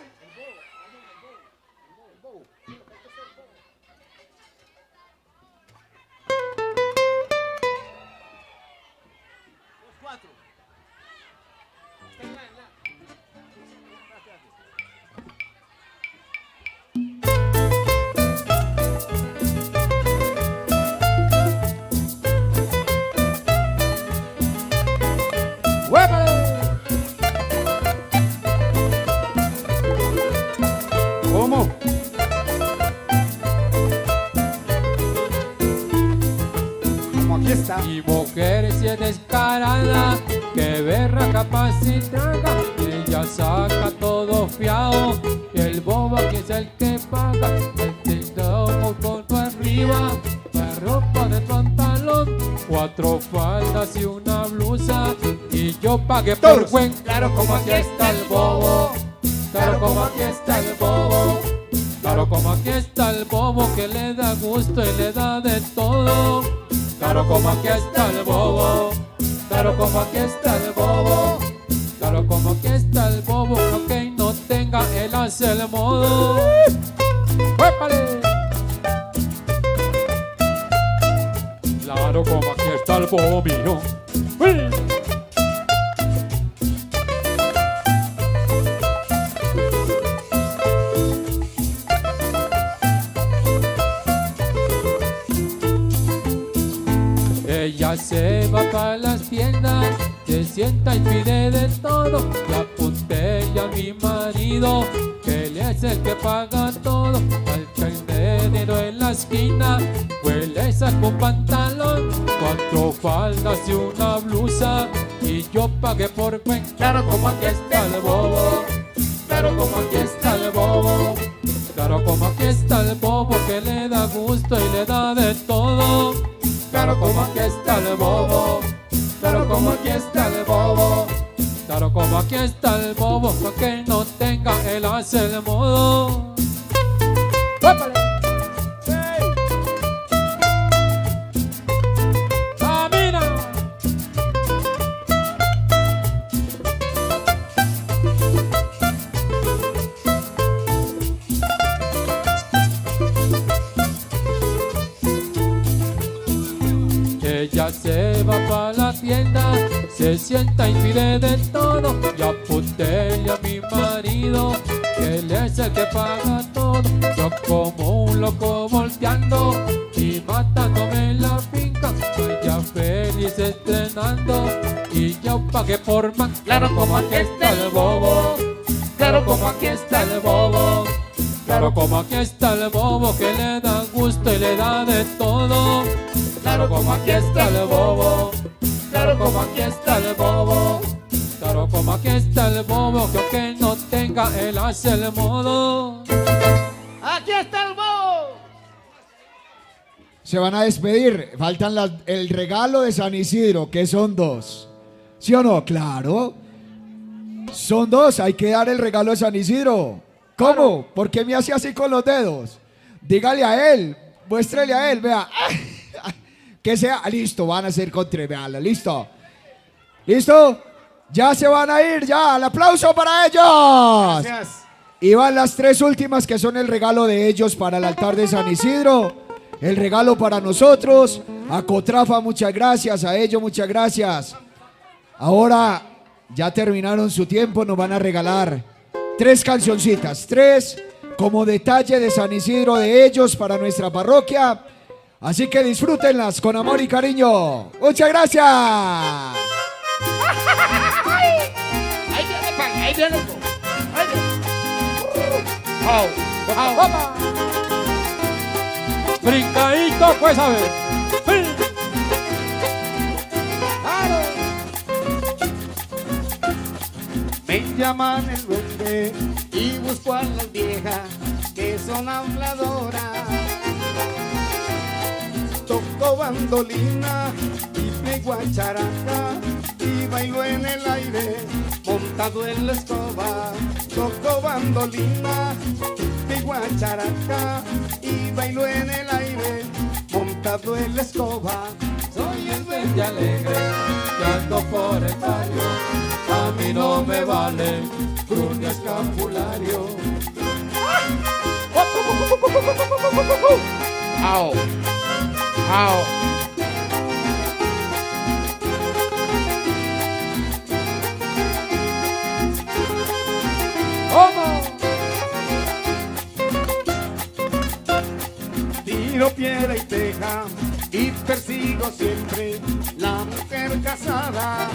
¿Cómo? Como aquí está. Mi mujer si es descarada, que berra capacitada, ella saca todo fiado, y el bobo que es el que paga, el tendón por arriba, la ropa de pantalón, 4 faldas y una blusa, y yo pagué por buen. Claro, como aquí está el bobo, claro, como aquí está el bobo, claro, como aquí está el bobo que le da gusto y le da de todo. Claro, como aquí está el bobo, claro, como aquí está el bobo, claro, como aquí está el bobo, aunque no tenga, él hace el modo. ¡Huépale! Claro, como aquí está el bobo mío. ¡Uy! Ella se va para las tiendas, se sienta y pide de todo. Y apunté a mi marido, que él es el que paga todo. Al tendero en la esquina, pues le saco un pantalón, 4 faldas y una blusa, y yo pagué por buen. Claro, como aquí está el bobo, claro, como aquí está el bobo, claro, como aquí está el bobo que le da gusto y le da de todo. Claro, como aquí está el bobo, claro, como aquí está el bobo, claro, como aquí está el bobo, para que no tenga, él hace el modo. ¡Ópale! ¡Hey! ¡Camina! Ella se va para la tienda, se sienta y pide de todo. Y apunté a mi marido, que él es el que paga todo. Yo como un loco volteando y matándome en la finca, ella feliz estrenando ganando y yo pagué por más. Claro, como aquí está el bobo. Claro, como aquí está el bobo. Claro, como aquí está el bobo que le da gusto y le da de todo. Claro, como aquí está el bobo. Claro, como aquí está el bobo. Claro, como aquí está el bobo que aunque no tenga, él hace el modo. Aquí está el bobo. Se van a despedir. Faltan el regalo de San Isidro, que son 2. ¿Sí o no? Claro. Son 2. Hay que dar el regalo de San Isidro. ¿Cómo? ¿Por qué me hace así con los dedos? Dígale a él. Muéstrele a él. Vea. Que sea. Listo. Van a ser veala. Listo. ¿Listo? Ya se van a ir. Ya. El aplauso para ellos. Gracias. Y van las 3 últimas que son el regalo de ellos para el altar de San Isidro. El regalo para nosotros. A Cotrafa, muchas gracias. A ellos, muchas gracias. Ahora ya terminaron su tiempo. Nos van a regalar 3 cancioncitas. 3 como detalle de San Isidro de ellos para nuestra parroquia. Así que disfrútenlas con amor y cariño. Muchas gracias. Ahí viene, pan, ahí viene. Ahí viene. Brincadito, pues a ver. Me llaman el duende y busco a las viejas que son habladoras. Toco bandolina y pego a characa y bailo en el aire montado en la escoba. Toco bandolina y pego a characa y bailo en el aire montado en la escoba. Soy el duende alegre que ando por el barrio. A mí no me vale un escapulario. Au. Au. Tiro piedra y teja y persigo siempre la mujer casada.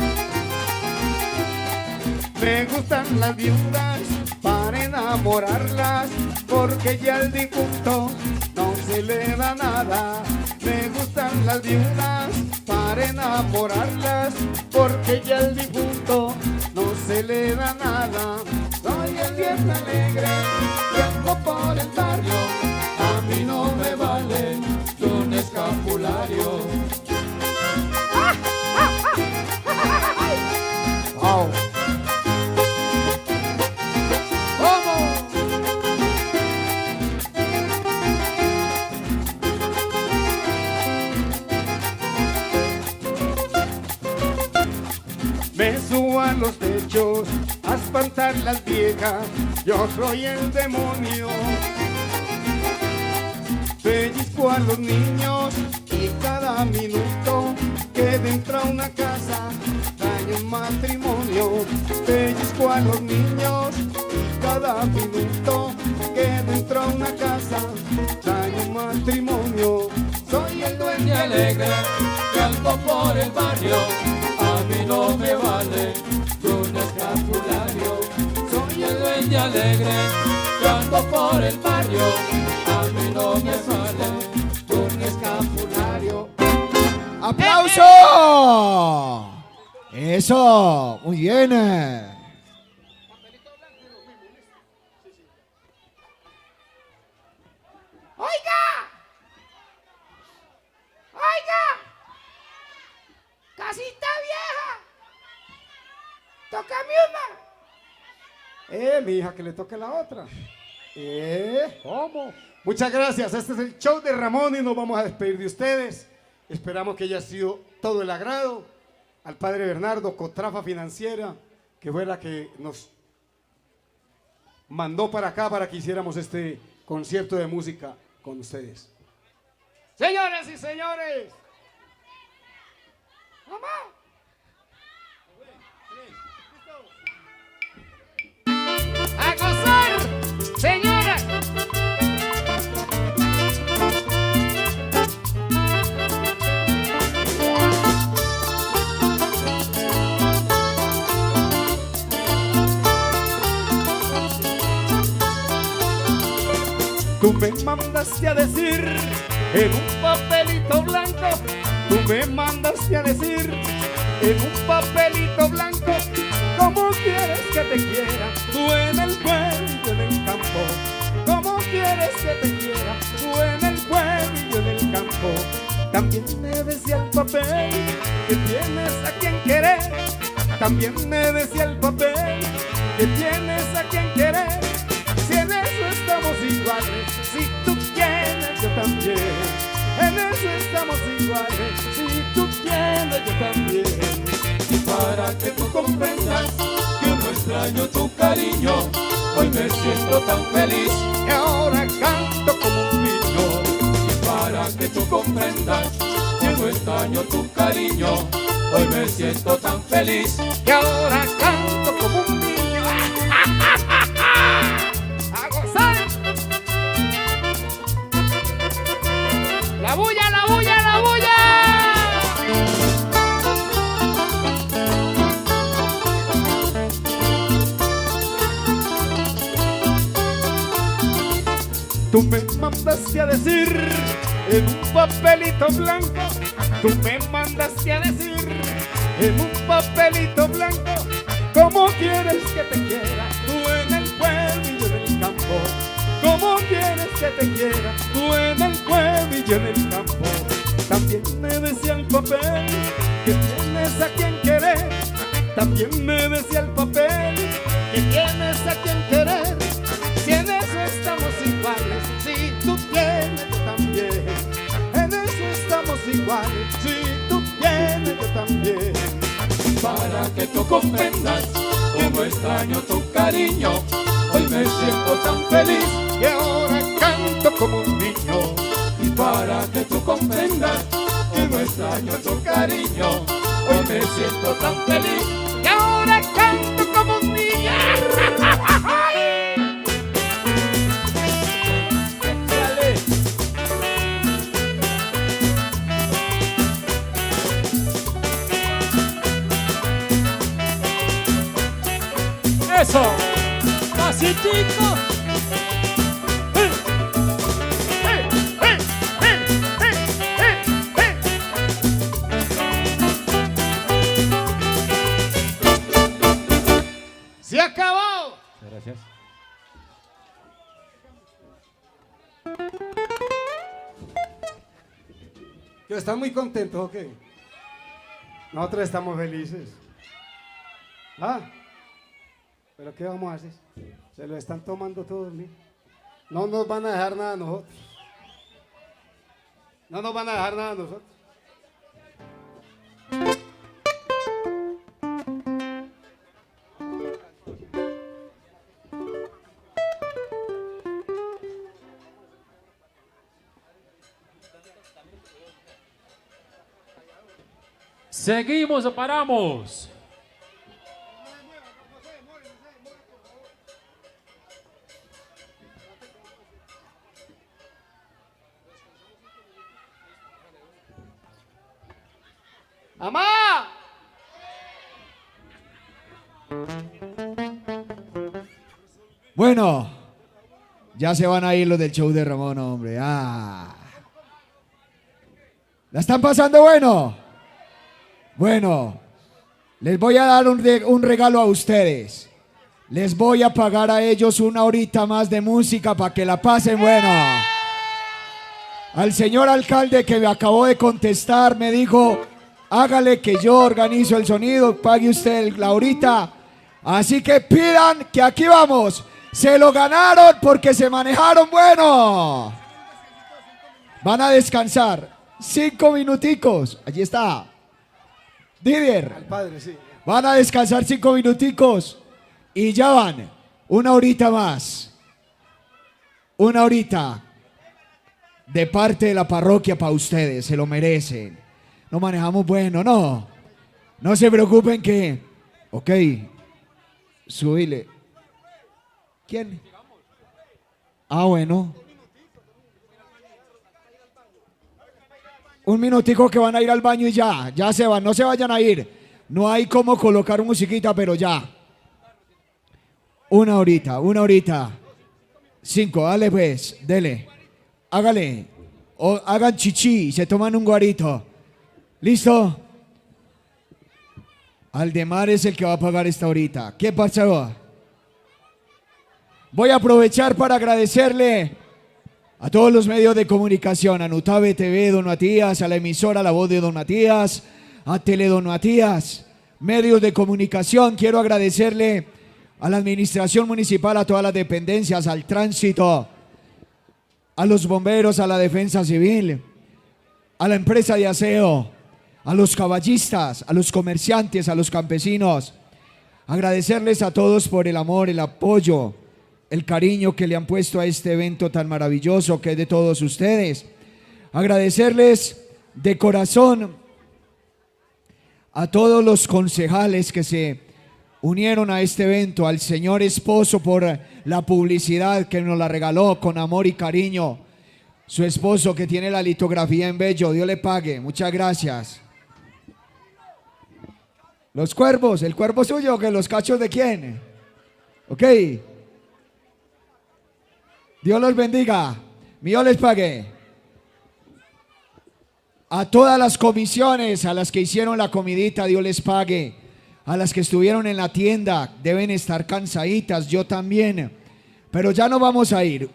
Me gustan las viudas para enamorarlas, porque ya al difunto no se le da nada. Me gustan las viudas para enamorarlas, porque ya al difunto no se le da nada. Soy el viejo alegre que ando por el barrio, a mí no me vale un escapulario. Au. Me subo a los techos a espantar las viejas, yo soy el demonio. Pellizco a los niños y cada minuto que dentro a una casa daño un matrimonio. Pellizco a los niños y cada minuto que dentro a una casa daño un matrimonio. Soy el duende alegre que ando por el barrio, a mí no me vale un escapulario. Soy el duende alegre que ando por el barrio, a mí no me vale un escapulario. ¡Aplauso! Eso, muy bien. ¡Oiga! ¡Oiga! ¡Casita vieja! ¡Tócame una! Mi hija, que le toque la otra. ¿Cómo? Muchas gracias. Este es el show de Ramón y nos vamos a despedir de ustedes. Esperamos que haya sido todo el agrado. Al padre Bernardo, Cotrafa Financiera, que fue la que nos mandó para acá para que hiciéramos este concierto de música con ustedes. Señoras y señores. ¡Mamá! ¡A gozar, señora! Tú me mandaste a decir en un papelito blanco, tú me mandaste a decir en un papelito blanco, ¿cómo quieres que te quiera? Tú en el pueblo y yo en el campo. ¿Cómo quieres que te quiera? Tú en el pueblo y yo en el campo. También me decía el papel que tienes a quien querer. También me decía el papel que tienes a quien querer. Si en eso estamos iguales, si tú tienes, yo también. En eso estamos iguales, si tú tienes, yo también. Y para que tú comprendas que no extraño tu cariño, hoy me siento tan feliz y ahora canto como un niño. Y para que tú comprendas que no extraño tu cariño, hoy me siento tan feliz y ahora canto como un niño. ¡A gozar! ¡La bulla, la bulla, la bulla! Tú me mandaste a decir en un papelito blanco, tú me mandaste a decir en un papelito blanco, ¿cómo quieres que te quiera? Tú en el pueblo y yo en el campo. ¿Cómo quieres que te quiera? Tú en el pueblo y yo en el campo. También me decía el papel que tienes a quien querer. También me decía el papel que tienes a quien querer. Si en eso estamos iguales, si tú tienes, yo también. En eso estamos iguales, si tú tienes, yo también. para que tú comprendas cómo extraño tu cariño. Hoy me siento tan feliz y ahora canto como un niño. Y para que tú comprendas que no extraño tu cariño, hoy me siento tan feliz y ahora canto como un niño. Eso, así chico. ¡Se acabó! Gracias. ¿Están muy contentos o qué? Nosotros estamos felices. ¿Ah? ¿Pero qué vamos a hacer? Se lo están tomando todos, mira. No nos van a dejar nada a nosotros. No nos van a dejar nada a nosotros. ¿Seguimos o paramos? ¡Amá! Bueno, ya se van a ir los del show de Ramón, hombre. ¿La están pasando bueno? Bueno, les voy a dar un regalo a ustedes. Les voy a pagar a ellos una horita más de música para que la pasen bueno. Al señor alcalde que me acabó de contestar me dijo, hágale que yo organizo el sonido, pague usted la horita. Así que pidan que aquí vamos. Se lo ganaron porque se manejaron bueno. Van a descansar 5 minuticos. Allí está. Didier. Al padre, sí. Van a descansar 5 minuticos. Y ya van. Una horita más. Una horita. De parte de la parroquia para ustedes. Se lo merecen. No manejamos bueno, no. No se preocupen que... Ok. Subile. ¿Quién? Ah, bueno. Un minutico que van a ir al baño y ya. Ya se van, no se vayan a ir. No hay cómo colocar musiquita, pero ya. Una horita, una horita. 5, dale pues, dele. Hágale. O hagan chichi, se toman un guarito. ¿Listo? Aldemar es el que va a pagar esta horita. ¿Qué pasó? Voy a aprovechar para agradecerle a todos los medios de comunicación, a Nutave TV, Don Matías, a la emisora La Voz de Don Matías, a Tele Don Matías, medios de comunicación. Quiero agradecerle a la administración municipal, a todas las dependencias, al tránsito, a los bomberos, a la defensa civil, a la empresa de aseo, a los caballistas, a los comerciantes, a los campesinos. Agradecerles a todos por el amor, el apoyo, el cariño que le han puesto a este evento tan maravilloso que es de todos ustedes. Agradecerles de corazón a todos los concejales que se unieron a este evento, al señor esposo por la publicidad que nos la regaló con amor y cariño, su esposo que tiene la litografía en bello, Dios le pague, muchas gracias. Los cuervos, ¿el cuervo suyo o que los cachos de quién? Ok. Dios los bendiga, Dios les pague. A todas las comisiones, a las que hicieron la comidita, Dios les pague. A las que estuvieron en la tienda, deben estar cansaditas, yo también. Pero ya no vamos a ir.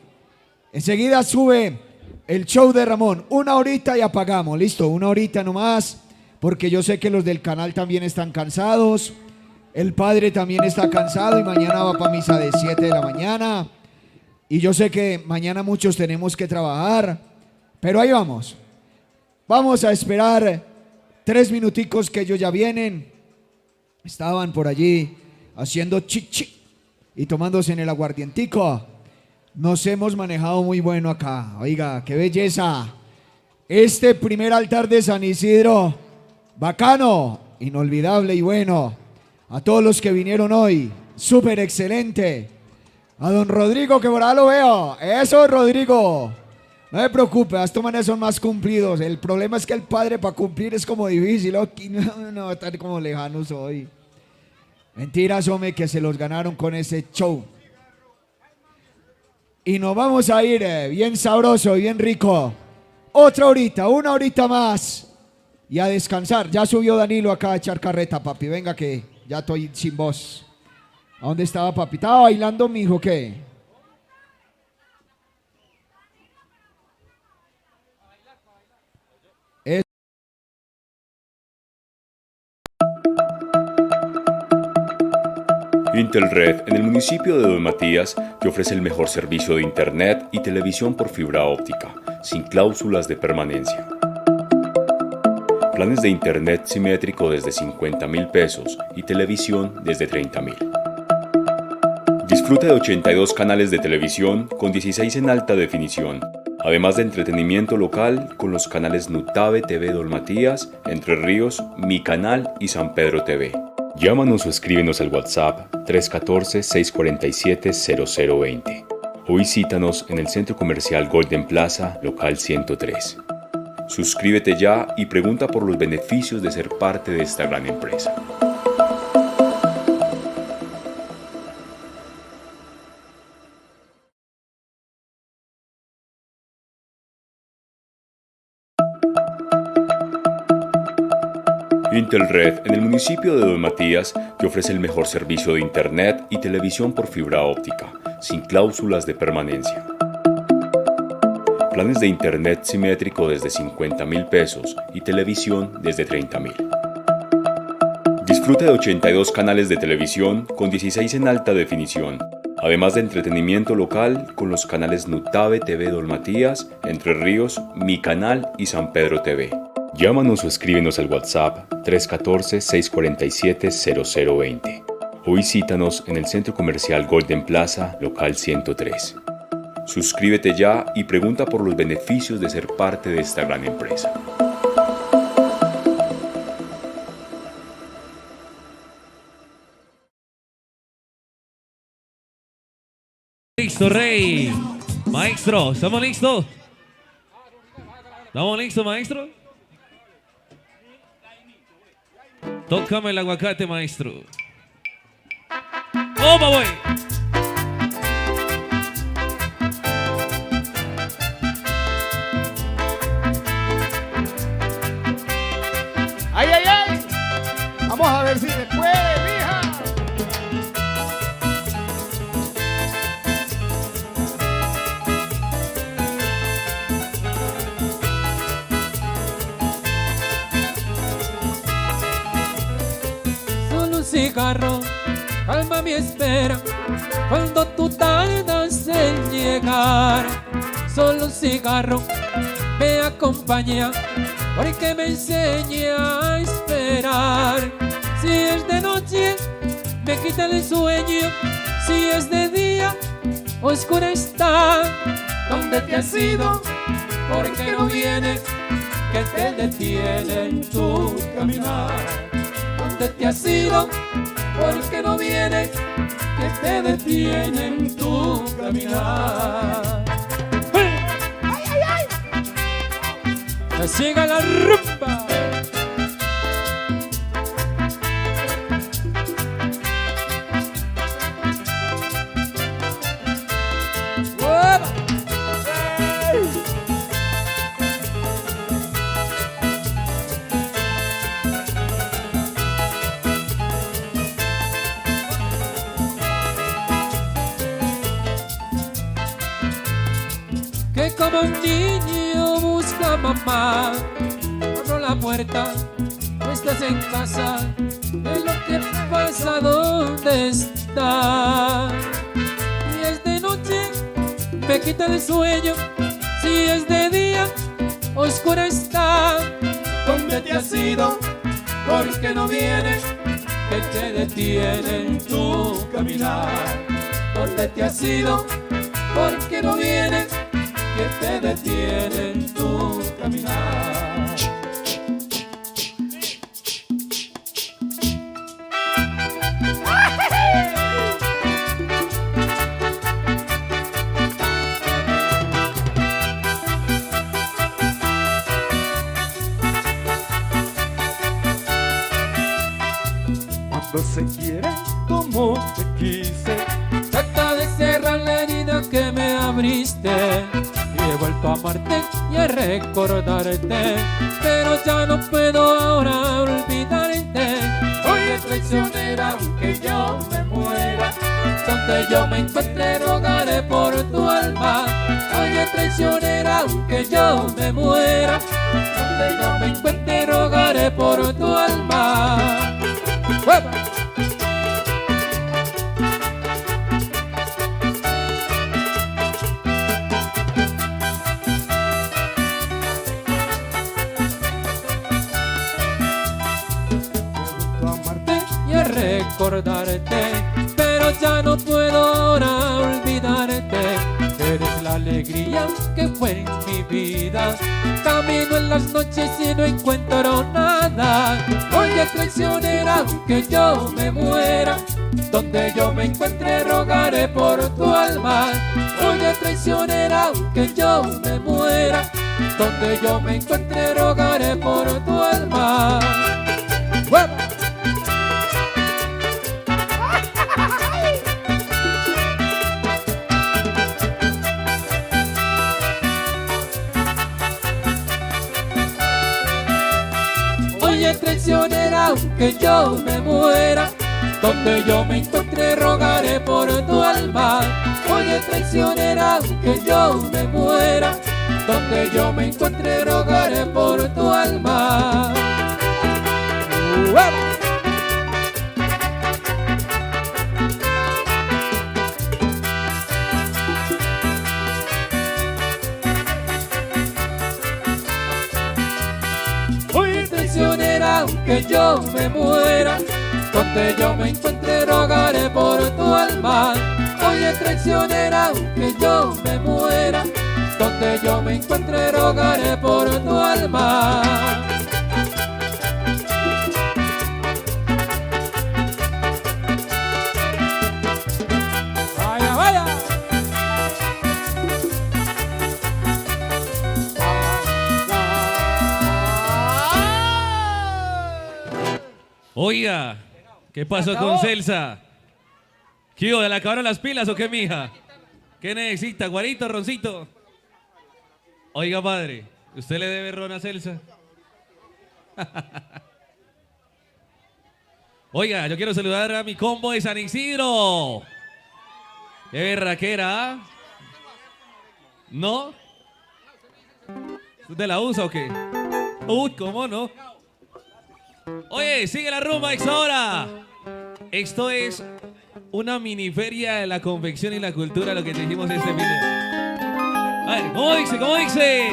Enseguida sube el show de Ramón. 1 horita y apagamos, listo, 1 horita nomás. Porque yo sé que los del canal también están cansados. El padre también está cansado y mañana va para misa de 7 de la mañana. Y yo sé que mañana muchos tenemos que trabajar. Pero ahí vamos. Vamos a esperar 3 minuticos que ellos ya vienen. Estaban por allí haciendo chichi y tomándose en el aguardientico. Nos hemos manejado muy bueno acá. Oiga, qué belleza. Este primer altar de San Isidro, bacano, inolvidable y bueno. A todos los que vinieron hoy, súper excelente. A don Rodrigo, que por ahí lo veo. Eso, Rodrigo. No me preocupe, estos manes son más cumplidos. El problema es que el padre para cumplir es como difícil. No, tan como lejanos hoy. Mentiras, hombre, que se los ganaron con ese show. Y nos vamos a ir bien sabroso, bien rico. Otra horita, 1 horita más. Y a descansar. Ya subió Danilo acá a echar carreta, papi. Venga que ya estoy sin voz. ¿A dónde estaba, papi? ¿Estaba bailando, mijo, qué? Intelred, en el municipio de Don Matías, te ofrece el mejor servicio de internet y televisión por fibra óptica, sin cláusulas de permanencia. Planes de internet simétrico desde 50,000 pesos y televisión desde 30,000. Disfruta de 82 canales de televisión con 16 en alta definición, además de entretenimiento local con los canales Nutave TV Don Matías, Entre Ríos, Mi Canal y San Pedro TV. Llámanos o escríbenos al WhatsApp 314-647-0020 o visítanos en el Centro Comercial Golden Plaza, local 103. Suscríbete ya y pregunta por los beneficios de ser parte de esta gran empresa. Intelred, en el municipio de Don Matías, te ofrece el mejor servicio de internet y televisión por fibra óptica, sin cláusulas de permanencia. Planes de internet simétrico desde 50,000 pesos y televisión desde 30,000. Disfruta de 82 canales de televisión con 16 en alta definición, además de entretenimiento local con los canales Nutave TV Don Matías, Entre Ríos, Mi Canal y San Pedro TV. Llámanos o escríbenos al WhatsApp 314-647-0020 o visítanos en el Centro Comercial Golden Plaza, local 103. Suscríbete ya y pregunta por los beneficios de ser parte de esta gran empresa. Listo, Rey. Maestro, ¿estamos listos? ¿Estamos listos, maestro? Tócame el aguacate, maestro. ¡Opa, voy! cigarro calma mi espera cuando tú tardas en llegar. Solo un cigarro me acompaña porque me enseña a esperar. Si es de noche me quita el sueño, si es de día oscura está. ¿Dónde te has ido? ¿Por qué no vienes? Que te detiene en tu caminar. ¿Dónde te has ido? ¿Por qué no vienes? Que te detiene en tu caminar. ¡Ay, ay, ay! ¡Que siga la rumba! Que como un niño busca a mamá, abro la puerta, no estás en casa, es lo que pasa, ¿dónde estás? Si es de noche, me quita el sueño, si es de día, oscura está. ¿Dónde te has ido? ¿Por qué no vienes? Que te detiene en tu caminar. ¿Dónde te has ido? ¿Por qué no vienes? Que te detiene en tu caminar. Cuando se quiere como te quise, trata de cerrar la herida que me abriste. He vuelto a amarte y a recordarte, pero ya no puedo ahora olvidarte. Oye, traicionera, aunque yo me muera, donde yo me encuentre rogaré por tu alma. Oye, traicionera, aunque yo me muera, donde yo me encuentre rogaré por tu alma. ¡Hueva! Recordarte, pero ya no puedo ahora olvidarte. Eres la alegría que fue en mi vida. Camino en las noches y no encuentro nada. Oye, traicionera, aunque yo me muera, donde yo me encuentre rogaré por tu alma. Oye, traicionera, aunque yo me muera, donde yo me encuentre rogaré por tu alma. ¡Hueva! Oye, traicionera, aunque yo me muera, donde yo me encuentre rogaré por tu alma. Oye, traicionera, aunque yo me muera, donde yo me encuentre rogaré por tu alma. Oye, traicionera, aunque yo me muera, donde yo me encuentre rogaré por tu alma. Oye, traicionera, aunque yo me muera, donde yo me encuentre rogaré por tu alma. Vaya, vaya. Oiga, ¿qué pasó con Celsa? ¿Qué hubo? ¿Le acabaron las pilas o qué, mija? ¿Qué necesita? ¿Guarito, roncito? Oiga, padre, ¿usted le debe ron a Celsa? Oiga, yo quiero saludar a mi combo de San Isidro. ¡Qué berraquera! ¿Ah? ¿No? ¿De la USA o qué? Uy, ¿cómo no? Oye, sigue la rumba, ex ahora. Esto es una mini feria de la confección y la cultura, lo que te dijimos este video. A ver, ¿cómo dice? ¿Cómo dice?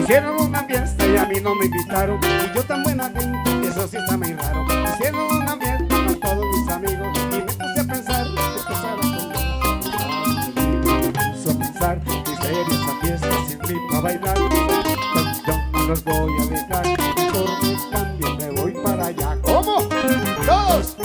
Hicieron una fiesta y a mí no me invitaron. Y yo tan buena gente, eso sí está muy raro. Hicieron una fiesta con todos mis amigos y me puse a pensar que pasaba conmigo. Me puso a pensar que sería esa fiesta sin mí para bailar. Pues yo no los voy a dejar, mejor me cambio, me voy para allá. ¿Cómo? ¡Todos!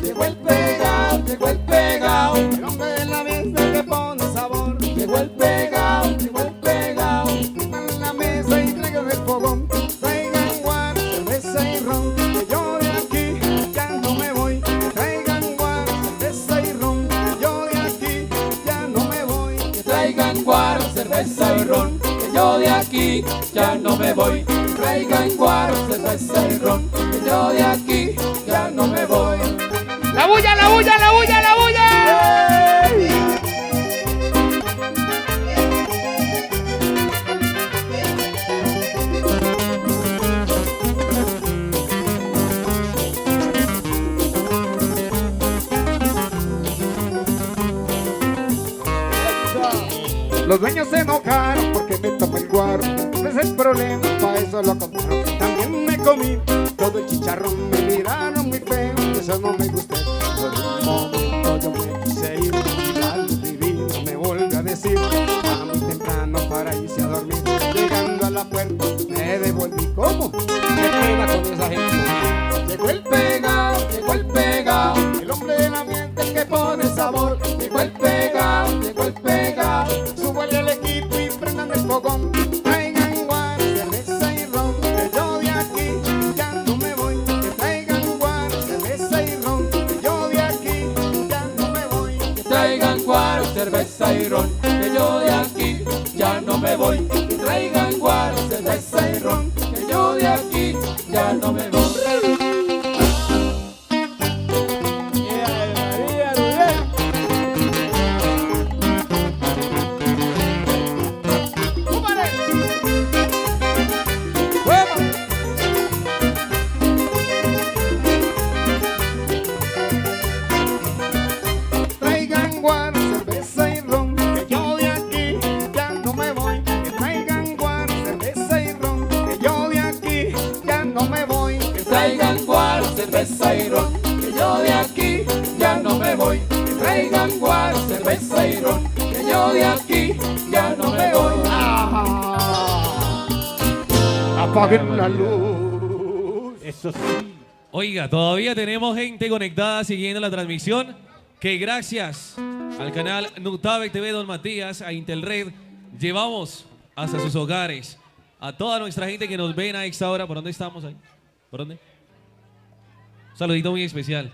Llegó el pegao, llegó el pegao, el hombre de la fiesta que pone sabor. Llegó el pegao, llegó el pegao, en la mesa y traigan el fogón. Traigan guaro, cerveza y ron, que yo de aquí ya no me voy. Traigan guaro, cerveza y ron, que yo de aquí ya no me voy. Que traigan guaro, cerveza y ron, que yo de aquí ya no me voy. Traigan guaro, cerveza y ron, que yo de aquí ya no me voy. ¡La bulla, la bulla, la bulla, la bulla! Los dueños se enojaron porque me tomé el guaro. Ese es el problema, para eso lo compraron. También me comí todo el chicharrón. Me miraron muy feo, y eso no me gustó. Por un momento yo me quise ir y la luz divina me volvió a decir: a muy temprano para irse a dormir. Llegando a la puerta me devolví. ¿Cómo? ¿Qué queda con esa gente? Llegó el pegao, el hombre del ambiente que pone sabor. Llegó el pegao, súbale al equipo y prendan el fogón. Traigan guaro, cerveza y ron, que yo de aquí ya no me voy. Que traigan guaro, cerveza y ron, que yo de aquí ya no me voy. Que traigan guaro, cerveza y ron, que yo de aquí ya no me voy. Que traigan guaro, cerveza y ron, que yo de aquí ya no me voy. Traigan guaro, cerveza y ron, que yo de aquí ya no me voy. Que traigan guaro, cerveza y ron, que yo de aquí ya no me voy. Que traigan guaro, cerveza y ron, que yo de aquí ya no me voy. Que traigan guaro, cerveza y ron, que yo de aquí ya no me voy. Apaguen la luz. Eso sí. Oiga, todavía tenemos gente conectada siguiendo la transmisión. Que gracias al canal Nutave TV Don Matías, a Intelred, llevamos hasta sus hogares a toda nuestra gente que nos ven a esta hora. ¿Por dónde estamos ahí? ¿Por dónde? Un saludito muy especial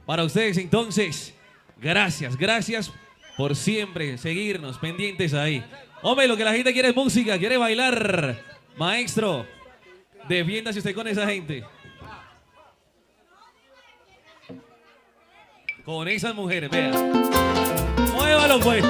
para ustedes. Entonces, gracias por siempre seguirnos pendientes ahí. Hombre, lo que la gente quiere es música, quiere bailar. Maestro, defiéndase usted con esa gente. Con esas mujeres, vea. Muévalo, pues.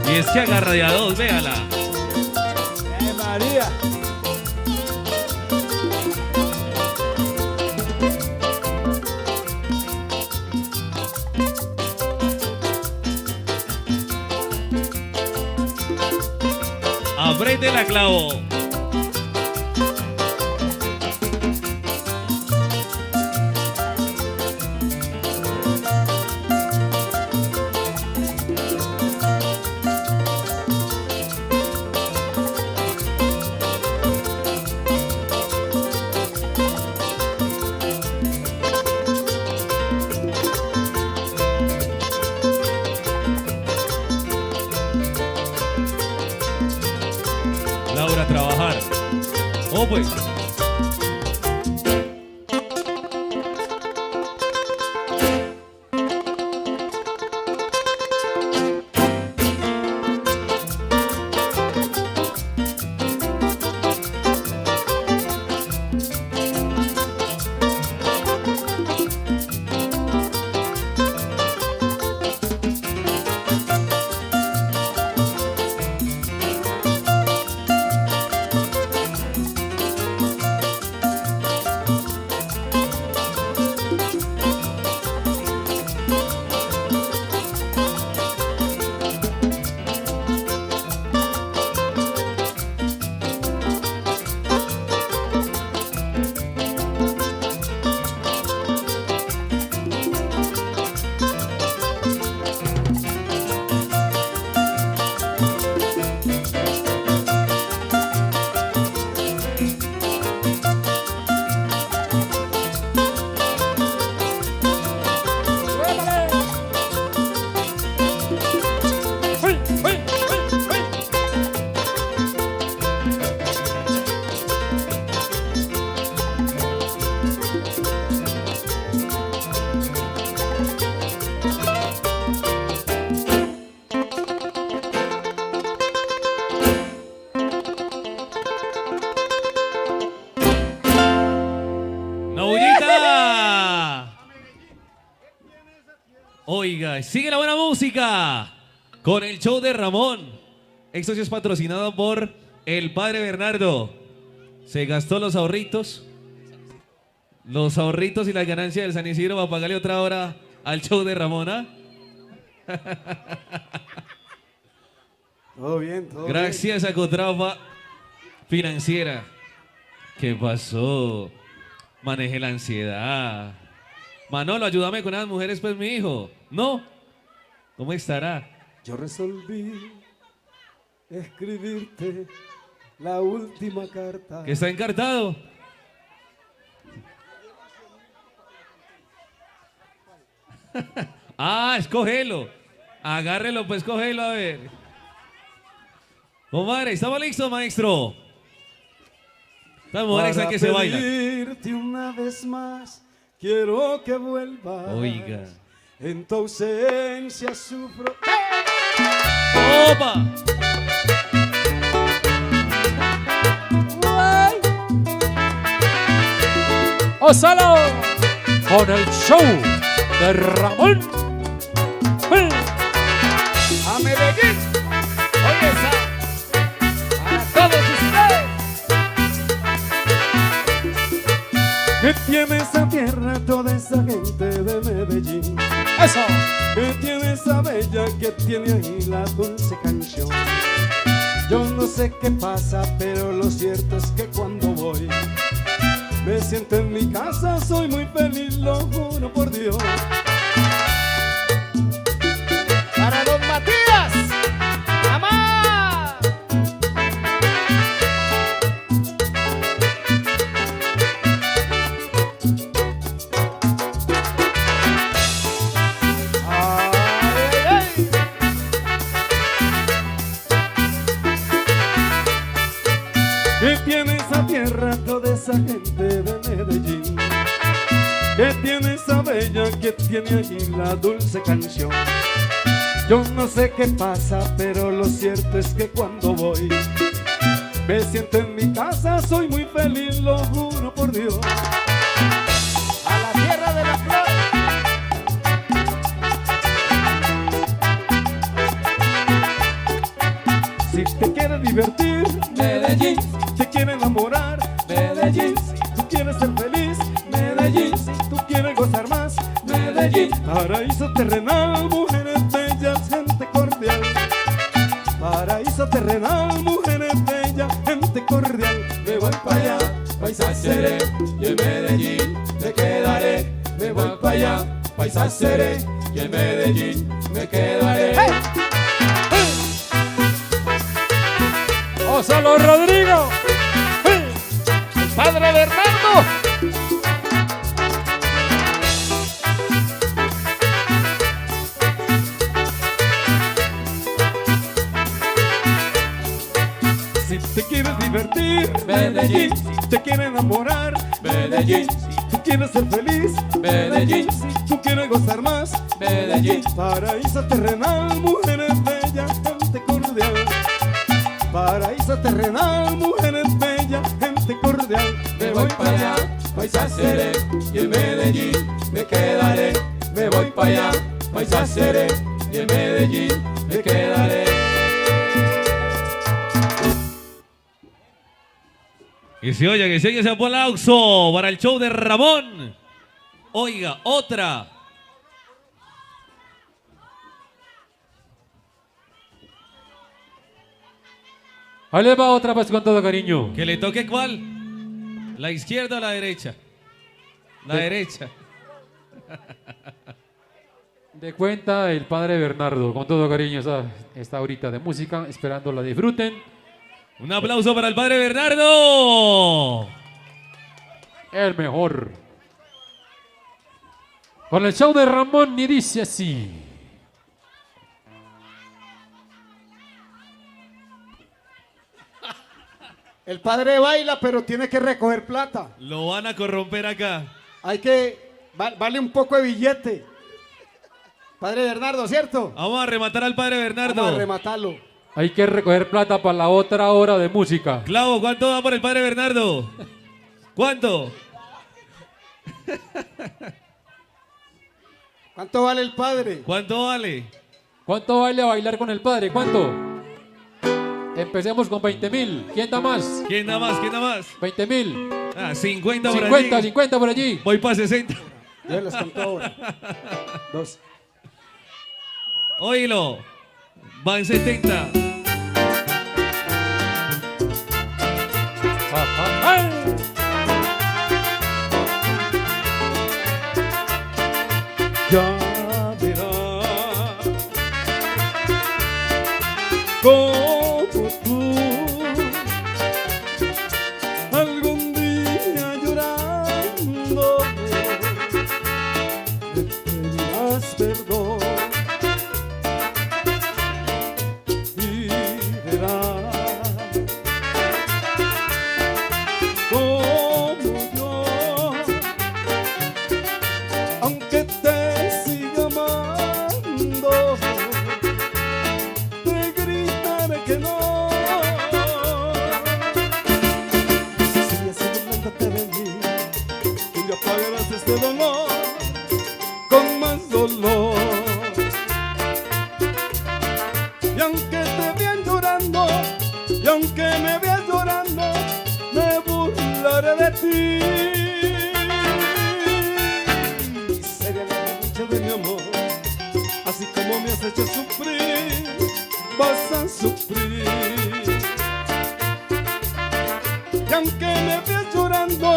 Y es que agarra de a dos, véala. María. Apriete la clavo. Vamos pues. Oiga, sigue la buena música con el show de Ramón. Esto sí es patrocinado por el padre Bernardo. Se gastó los ahorritos y la ganancia del San Isidro para pagarle otra hora al show de Ramón, ¿ah? Todo bien, todo Gracias a Cotrafa Financiera. ¿Qué pasó? Manejé la ansiedad. Manolo, ayúdame con las mujeres, pues, mi hijo. ¿No? ¿Cómo estará? Yo resolví escribirte la última carta. ¿Que está encartado? Ah, escógelo. Agárrelo, pues, cógelo, a ver. Omar, ¿estamos listos, maestro? Estamos listos, que se baila. Pedirte una vez más, quiero que vuelvas. Oiga. En tu ausencia sufro. ¡Opa! Ósalo con el show de Ramón. A Medellín. Oye, para todos ustedes. ¿Qué tiene esa tierra, toda esa gente de Medellín? Eso. ¿Qué tiene esa bella que tiene ahí la dulce canción? Yo no sé qué pasa, pero lo cierto es que cuando voy me siento en mi casa, soy muy feliz, lo juro por Dios. Para don Matías. ¡Mamá! ¿Qué tiene esa tierra, toda esa gente de Medellín? ¿Qué tiene esa bella que tiene allí la dulce canción? Yo no sé qué pasa, pero lo cierto es que cuando voy me siento en mi casa, soy muy feliz, lo juro por Dios. A la tierra de la flor. Si te quieres divertir, Medellín. te quieres enamorar, Medellín. Si tú quieres ser feliz, Medellín. Si tú quieres gozar más, Medellín. Paraíso terrenal, mujeres bellas, gente cordial. Paraíso terrenal, mujeres bellas, gente cordial. Me voy para allá, paisa seré, y en Medellín me quedaré. Me voy para allá, paisa seré, y en Medellín me quedaré. Ósalo Rodrigo. Padre Bernardo. Si te quieres divertir, Medellín. Medellín, si te quiere enamorar, Medellín, si tú quieres ser feliz, Medellín, si tú quieres gozar más, Medellín, paraíso terrenal, mujeres bellas, gente cordial. Paraíso terrenal, mujeres bellas, gente cordial. me voy para allá, paisa seré, y en Medellín me quedaré. Me voy para allá, paisa seré, y en Medellín me quedaré. Que se oye ese aplauso para el show de Ramón. Oiga, otra. Ahí le va otra vez con todo cariño. Que le toque cuál. ¿La izquierda o la derecha? La derecha. De cuenta el padre Bernardo, con todo cariño esta horita de música, esperando la disfruten. Un aplauso para el padre Bernardo. El mejor. Con el show de Ramón y dice así. El padre baila, pero tiene que recoger plata. Lo van a corromper acá. Hay que... Vale un poco de billete. Padre Bernardo, ¿cierto? Vamos a rematar al padre Bernardo. Vamos a rematarlo. Hay que recoger plata para la otra hora de música. Clavo, ¿cuánto va por el padre Bernardo? ¿Cuánto? ¿Cuánto vale el padre? ¿Cuánto vale? ¿Cuánto vale a bailar con el padre? ¿Cuánto? Empecemos con 20.000. ¿Quién da más? ¿Quién da más? ¿Quién da más? 20.000. Ah, 50 por 50, allí. 50 por allí. Voy para 60. Yo les conto ahora. 2. Óyelo. Van 70. Ya verás como tú algún día llorando me pedirás perdón y verás como yo, aunque te siga amando, te gritaré que no. Si sigues burlándote de mí, tú ya pagarás este dolor con más dolor. Y aunque te vean llorando, y aunque me veas llorando, me burlaré de ti. Sería la revancha de mi amor, así como me has hecho sufrir, vas a sufrir. Y aunque me veas llorando,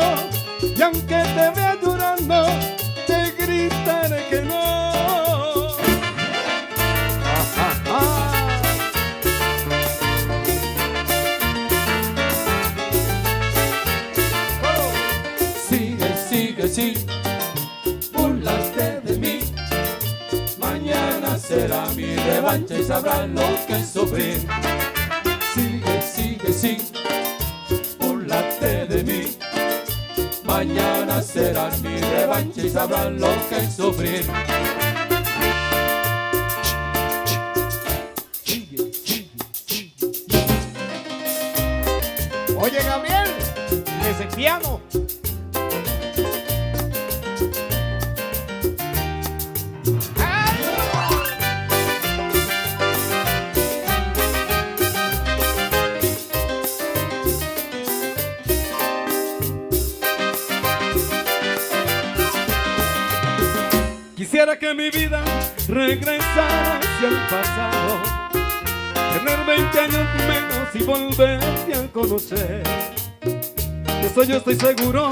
y aunque te veas llorando, te gritaré que no. Sigue, sigue, sí, burlaste de mí. Mañana será mi revancha y sabrán lo que es sufrir. Sigue, sigue, sí, burlaste de mí. Mañana será mi revancha y sabrán lo que es sufrir. Oye, Gabriel, ese piano. Quisiera que mi vida regresara hacia el pasado, tener 20 años menos y volverte a conocer. De eso yo estoy seguro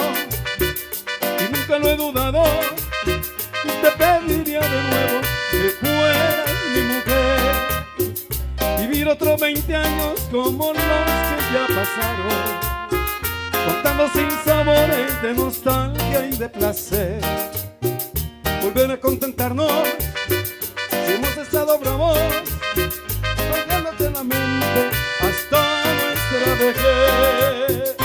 y nunca lo he dudado. Te pediría de nuevo que fueras mi mujer, vivir otros 20 años como los que ya pasaron, contando sin sabores de nostalgia y de placer. Volver a contentarnos si hemos estado bravos, colgándote en la mente hasta nuestra vejez.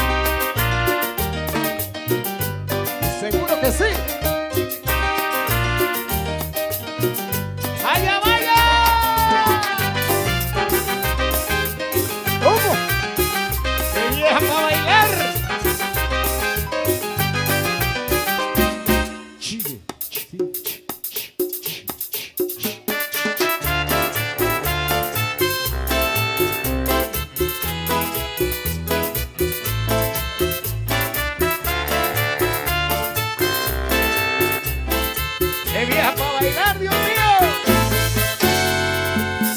bailar, Dios mío.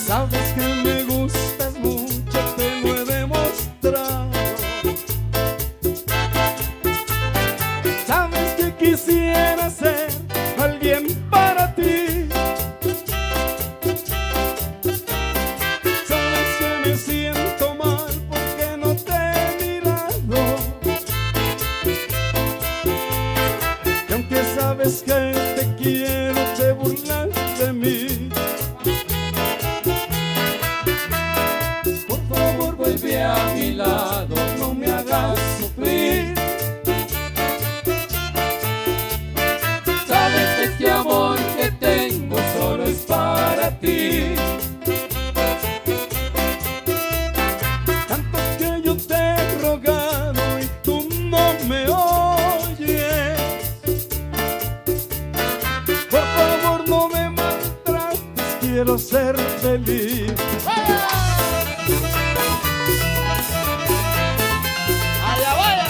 Sabes que me gustas mucho, te lo he demostrado. Sabes que quisiera ser alguien para ti. Sabes que me siento mal porque no te he mirado. Y aunque sabes que te quiero, te burlas de mí. Por favor vuelve a mi lado, no me hagas sufrir. Sabes que este amor que tengo solo es para ti. Tanto que yo te he rogado y tú no me oyes. Por favor no me maltrates, quiero ser feliz. Allá vaya.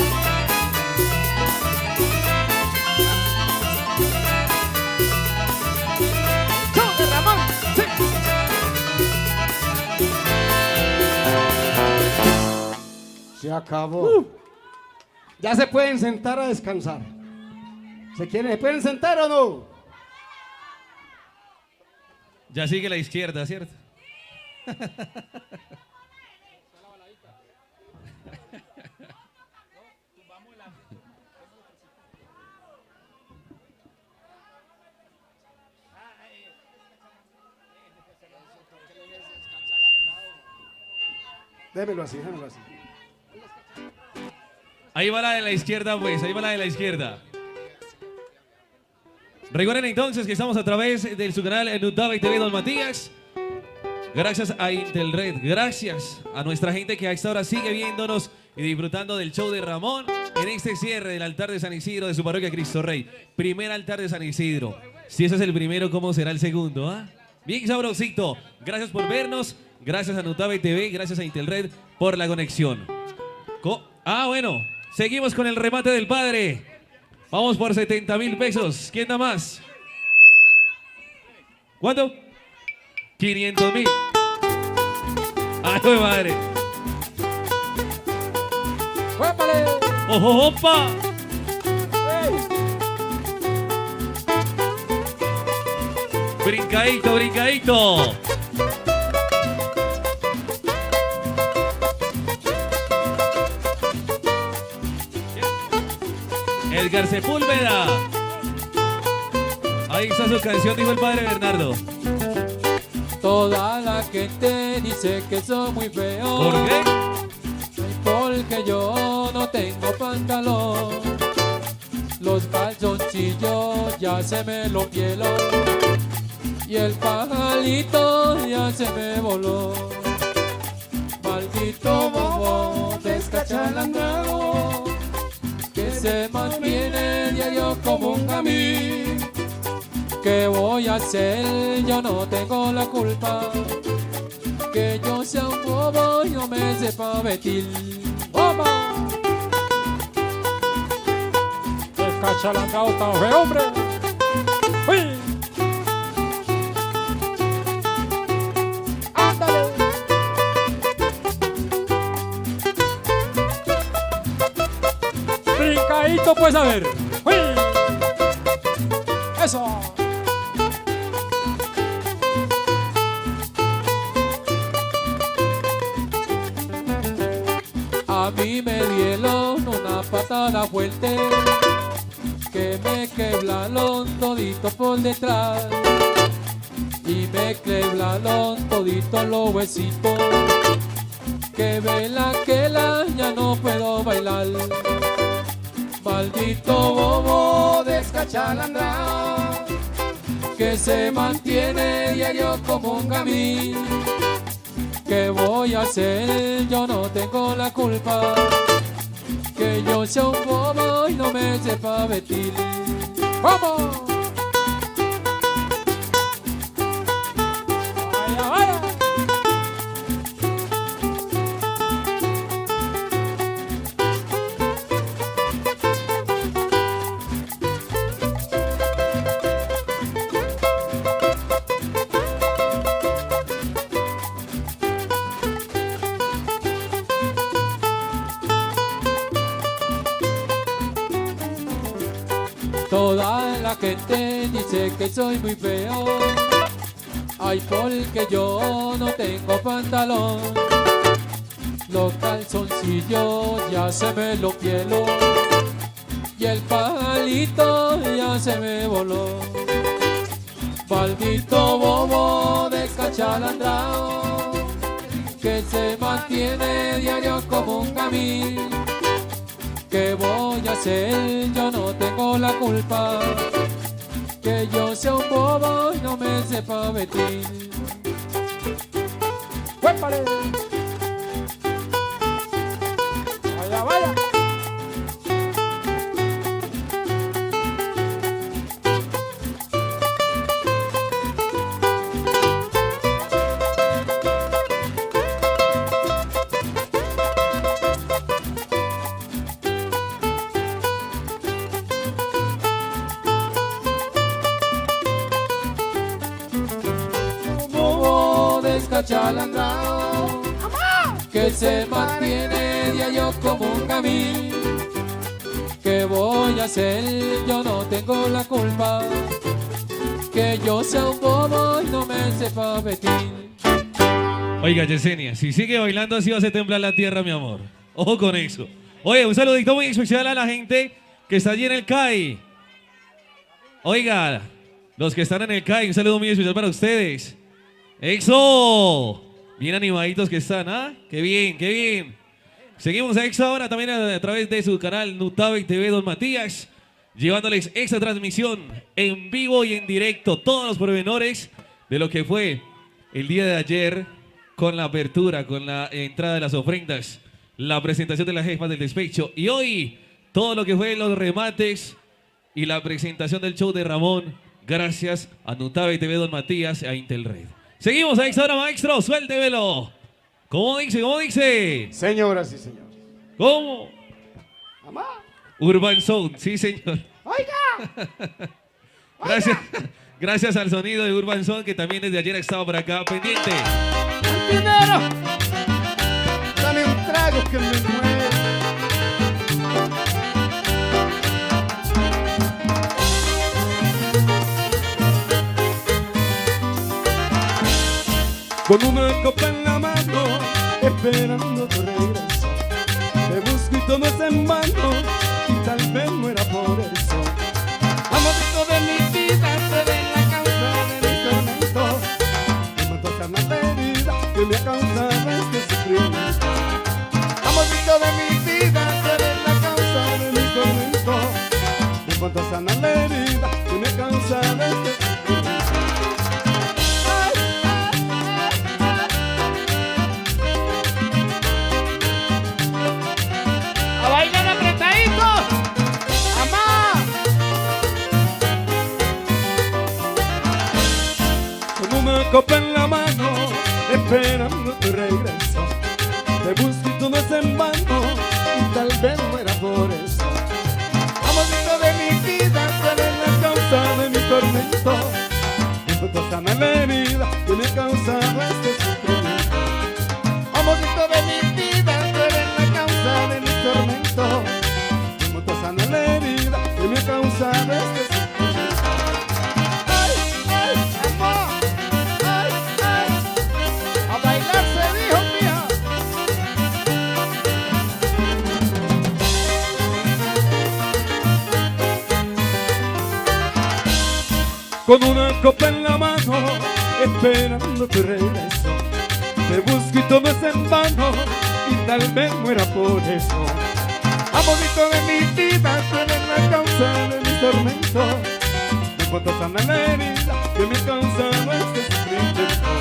Show de Ramón. Sí. Se acabó. Ya se pueden sentar a descansar. ¿Se pueden sentar o no? Ya sigue la izquierda, ¿cierto? Démelo así, démelo así. Ahí va la de la izquierda, pues, ahí va la de la izquierda. Recuerden entonces que estamos a través de su canal en Nutave TV Don Matías. Gracias a Intelred, gracias a nuestra gente que a esta hora sigue viéndonos y disfrutando del show de Ramón en este cierre del altar de San Isidro de su parroquia Cristo Rey. Primer altar de San Isidro. Si ese es el primero, ¿cómo será el segundo? ¿Ah? Bien sabrosito. Gracias por vernos. Gracias a Nutave TV, gracias a Intelred por la conexión. Bueno, seguimos con el remate del padre. Vamos por 70,000 pesos. ¿Quién da más? ¿Cuánto? 500,000. ¡Ay, mi madre! ¡Ojo, opa! Brincadito, brincadito. Edgar Sepúlveda. Ahí está su canción, dijo el padre Bernardo. Toda la gente dice que soy muy feo. ¿Por qué? Porque yo no tengo pantalón. Los calzoncillos ya se me lo pieló. Y el pajalito ya se me voló. Maldito bobo descachalandrado, que se mantiene diario como un gamín. ¿Qué voy a hacer? Yo no tengo la culpa. Que yo sea un bobo y no me sepa vestir. ¡Bobo! Descachalandrado tan feo, hombre. ¡Uy! ¡Ándale! Brincadito, pues, a ver. ¡Uy! ¡Eso! A mí me dieron una patada fuerte que me queblaron todito por detrás y me queblaron todito los huesitos. Que vela que ya no puedo bailar. Maldito bobo descachalandrado, que se mantiene diario como un gamín. ¿Qué voy a hacer? Yo no tengo la culpa. Que yo sea un bobo y no me sepa vestir. ¡Vamos! ¡Vaya, vaya! Toda la gente dice que soy muy feo. Ay, porque yo no tengo pantalón. Los calzoncillos ya se me lo pielo y el palito ya se me voló. Maldito bobo descachalandrado que se mantiene diario como un gamín. ¿Qué voy a hacer? Yo no tengo la culpa que yo sea un bobo y no me sepa vestir. ¡Huépale! ¡Vaya, vaya! Chalandrao, que se mantiene diario como un gamín. ¿Qué voy a hacer? Yo no tengo la culpa que yo sea un bobo y no me sepa vestir. Oiga, Yesenia, si sigue bailando así va a hacer temblar la tierra, mi amor. Ojo con eso. Oye, un saludito muy especial a la gente que está allí en el CAI. Oiga, los que están en el CAI, un saludo muy especial para ustedes. ¡Exo! Bien animaditos que están, ¿ah? ¡Qué bien, qué bien! Seguimos a Exo ahora también a través de su canal Nutave TV Don Matías, llevándoles esta transmisión en vivo y en directo, todos los pormenores de lo que fue el día de ayer con la apertura, con la entrada de las ofrendas, la presentación de las jefas del despecho y hoy todo lo que fue los remates y la presentación del show de Ramón, gracias a Nutave TV Don Matías e a Intelred. Seguimos a esta hora, maestro, suéltevelo. ¿Cómo dice? ¿Cómo dice? Señoras y señores. ¿Cómo? Mamá. Urban Sound, sí señor. Oiga. Gracias, gracias al sonido de Urban Sound que también desde ayer ha estado por acá pendiente. Dinero. Dame un trago que me muero. Con una copa en la mano, esperando tu regreso. Te busco y todo es en vano, y tal vez muera por eso. Amorcito de mi vida, seré la causa de mi tormento. Me mató sana la herida que me ha causado este sufrimiento. Amorcito de mi vida, seré la causa de mi tormento. Me mató sana la herida que me ha causado este sufrimiento. Copa en la mano, esperando tu regreso. Te busco y todo es en vano, y tal vez muera por eso. Amorcito de mi vida, seré la causa de mi tormento. Mi foto sana la herida que me ha causado este sufrimiento. Amorcito de mi vida, seré la causa de mi tormento. Mi foto sana la herida que me ha causado este sufrimiento. Con una copa en la mano, esperando tu regreso. Te busco y todo es en vano, y tal vez muera por eso. Amorcito de mi vida, tú eres la causa de mi tormento. Me foto sana la herida que me causa este sufrimiento.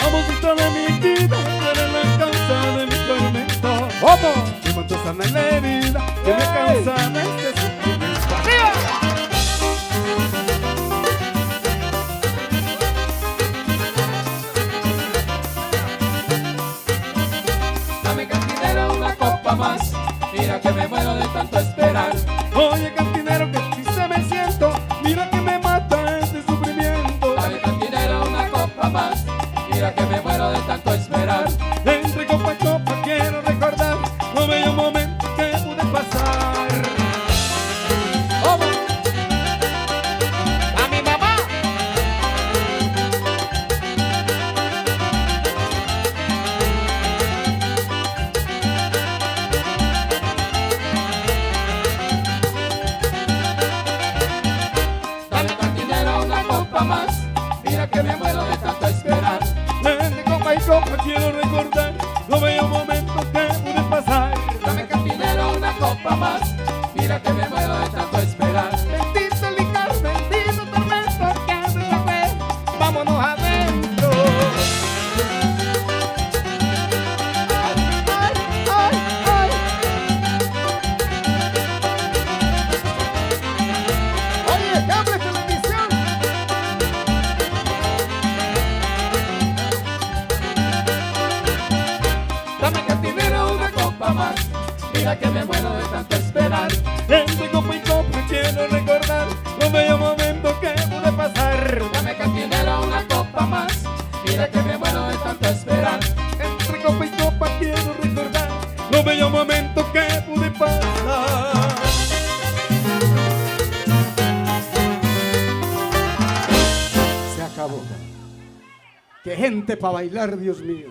Amorcito de mi vida, tú eres la causa de mi tormento. Me foto sana la herida que me causa este sufrimiento. ¡Arriba! Más, mira que me muero de tanto esperar. Oye, cantinero, que triste me siento. Mira que me mata este sufrimiento. Dale, cantinero, una copa más. Mira que me muero de tanto esperar. Entre copa y copa quiero recordar los bellos momentos que pude pasar. ¿Cómo? mira que me muero de tanto esperar. Entre copa y copa quiero recordar los bellos momentos que pude pasar. Dame cantinero una copa más, mira que me muero de tanto esperar. Entre copa y copa quiero recordar los bellos momentos que pude pasar. Se acabó. Qué gente para bailar, Dios mío.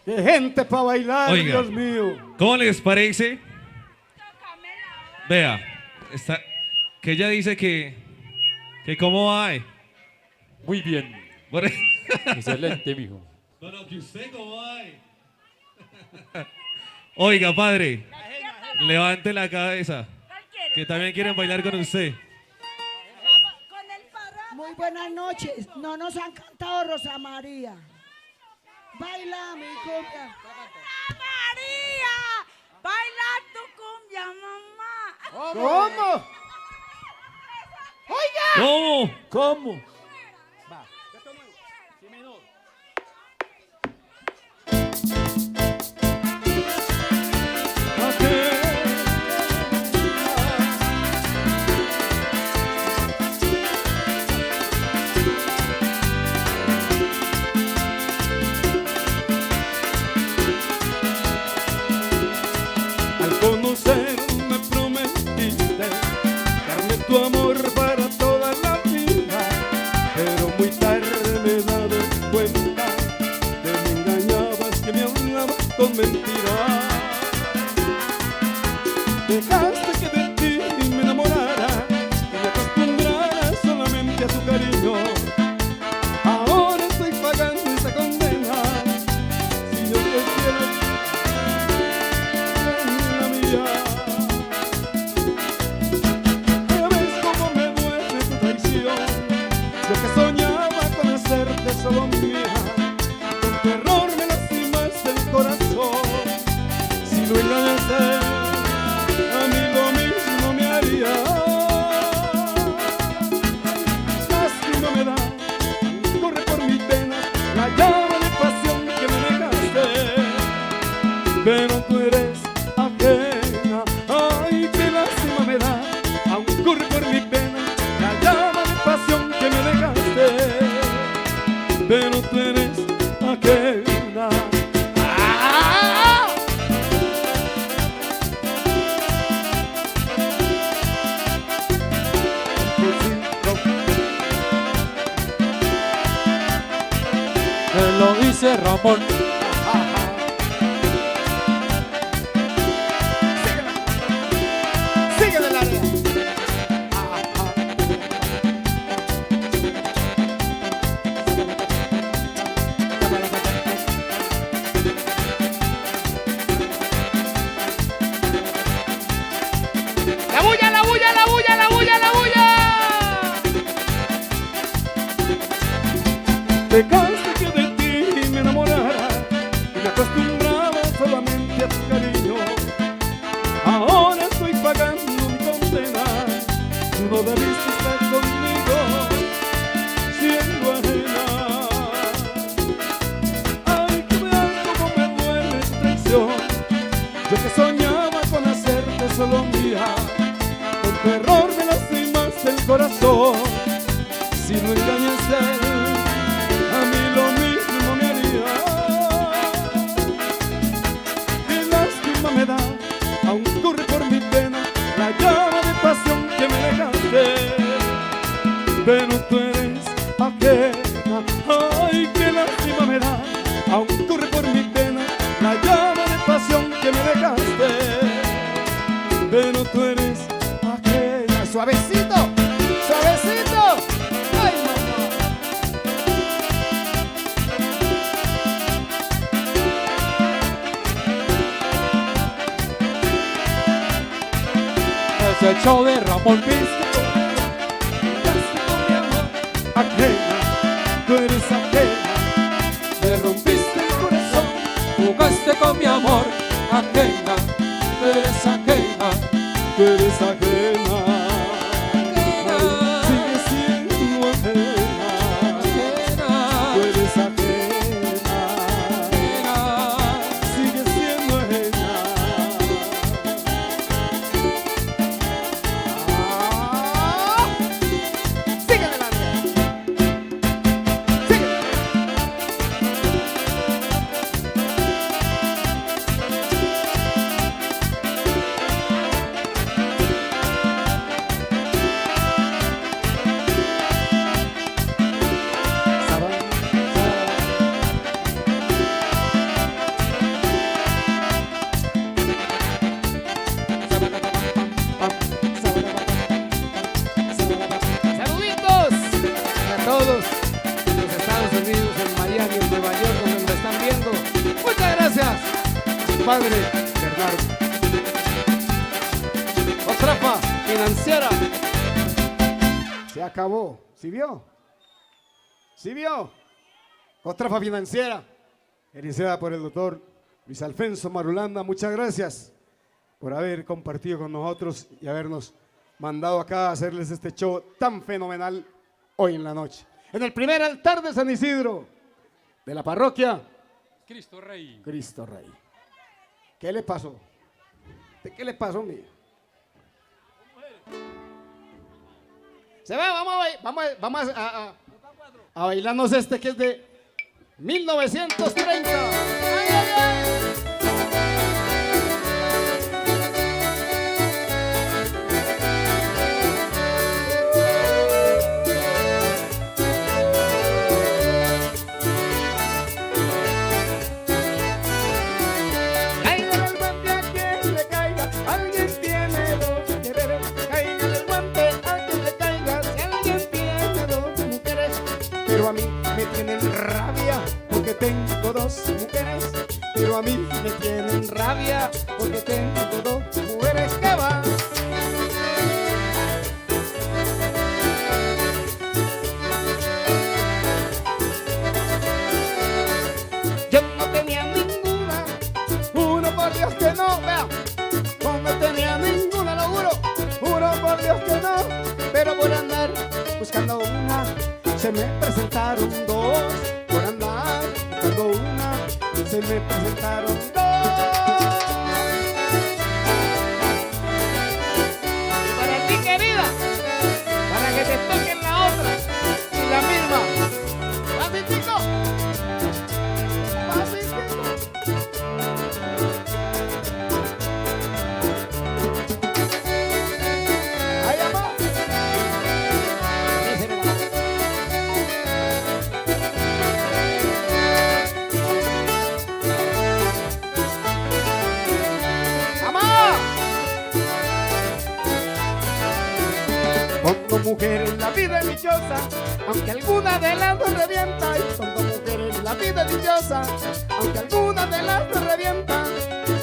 Qué gente para bailar, Oiga, Dios mío. ¿cómo les parece? Vea, que ella dice que cómo va. Muy bien. Por- Excelente, mijo. Bueno, que usted cómo va. Oiga, padre, levante la cabeza, que también quieren bailar con usted. Muy buenas noches. No nos han cantado Rosa María. Baila mi cumbia. María, baila tu cumbia, mamá. ¿Cómo? Oiga. ¿Cómo? ¿Cómo? Al conocer me prometiste darme tu amor para toda la vida, pero muy tarde me he dado cuenta que me engañabas, que me hablabas con mentiras. Dejaste que de ti me enamorara y me acostumbrara solamente a tu cariño. Ahora estoy pagando esa condena. Si Dios te quiere, la mía. Ya ves cómo me duele tu traición. Yo que soñaba con hacerte solo mía. Con tu error me lastimaste el corazón. Si lo engañaste, a mí lo mismo me haría. Lástima me da, corre por mi pena la llama de pasión que me dejaste. Pero tú eres ajena, ay, qué lástima me da, aún corre por mi pena la llama de pasión que me dejaste. Pero tú eres ajena. Me lo dice Ramón. Síguele el área. La bulla, la bulla, la bulla, la bulla, la bulla. Dejaste que de ti me enamorara y me acostumbraba solamente a tu cariño. Ahora estoy pagando mi condena. Tú no debiste estar conmigo siendo ajena. Ay, que veas cómo me duele tu traición. Yo que soñaba con hacerte solo mía. Con tu error me lastimaste el corazón. Si no engañaste, a mí lo mismo me haría. Qué lástima me da, aún corre por mi pena la llama de pasión que me dejaste. Pero tú eres ajena, ay, qué lástima me da, aún corre por mi pena la llama de pasión que me dejaste. Pero tú eres ajena. Suavecito, suavecito. Ay, mamá. Es el show de Ramón. Ajena, tú eres ajena. Me rompiste el corazón, jugaste con mi amor. Ajena, tú eres ajena. Tú eres ajena. Sigue siendo ajena. Tú eres ajena. Sigue siendo ajena. padre Bernardo. Otrafa financiera. Se acabó. ¿Sí vio? ¿Sí vio? Otrafa financiera, iniciada por el doctor Luis Alfonso Marulanda. Muchas gracias por haber compartido con nosotros y habernos mandado acá a hacerles este show tan fenomenal hoy en la noche. En el primer altar de San Isidro, de la parroquia Cristo Rey. Cristo Rey. ¿Qué le pasó? ¿Qué le pasó, mío? Se va, vamos a bailarnos este que es de 1930. ¡Ay, ay, ay! Pero a mí me tienen rabia porque tengo dos mujeres. Pero a mí me tienen rabia porque tengo dos mujeres que van. Yo no tenía ninguna, juro por Dios que no, vea. No tenía ninguna, lo juro por Dios que no. Pero por andar buscando una, se me presentaron dos. Por andar buscando una, se me presentaron dos. Para ti, querida, para que te toquen la otra y la misma. Así, chico. Así, chico. Ahí va. Son dos mujeres, la vida es dichosa, aunque alguna de las dos revienta. Y son dos mujeres, la vida es dichosa, aunque alguna de las dos revienta.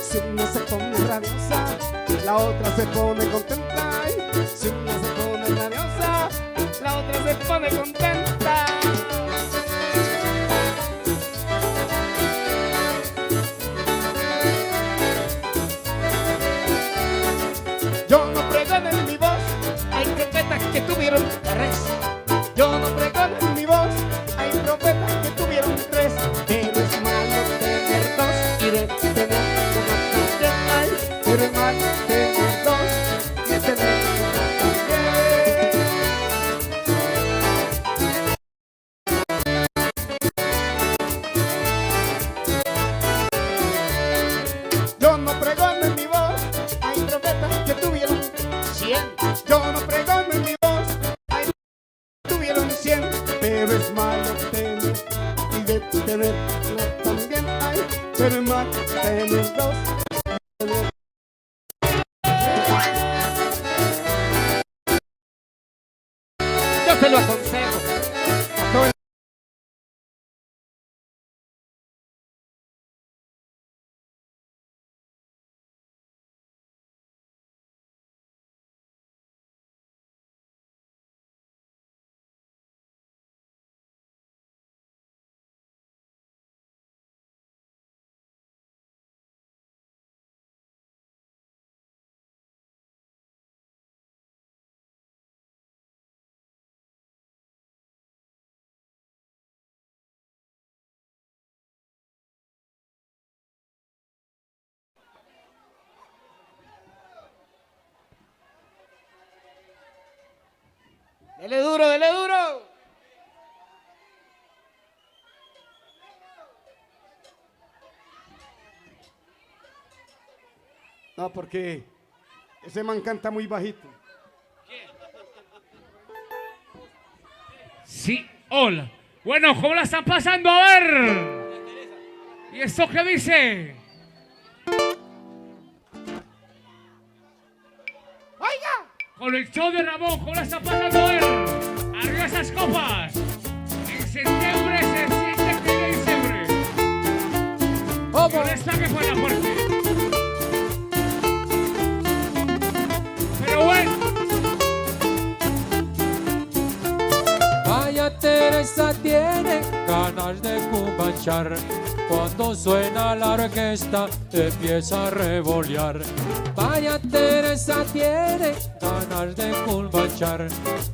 Si una se pone rabiosa, la otra se pone contenta. Y si una se pone rabiosa, la otra se pone contenta. Yo no pregono en mi voz, hay profetas que tuvieron tres. Yo no pregono en mi voz, hay profetas que tuvieron tres. Pero es malo tener dos y de tener una también. Ay, pero es malo tener dos y de tener una también. Yo no pregono en mi voz, hay profetas que tuvieron 100. Yo no pregono en mi voz, hay tuvieron 100. Pero es malo tener y de tener una también. Ay, pero es malo tener dos. Yo se lo aconsejo a todo el Dele duro, dele duro. No, porque ese man canta muy bajito. Sí, hola. Bueno, ¿cómo la están pasando? A ver. ¿Y esto qué dice? ¡Oiga! Con el show de Ramón, ¿cómo la están pasando? A ver. Arriba esas copas. En septiembre se siente que en diciembre. Con esta que fue la fuerte. bueno. Vaya Teresa tiene ganas de cumbanchar. Cuando suena la orquesta empieza a revolear. Vaya Teresa tiene ganas de cumbanchar.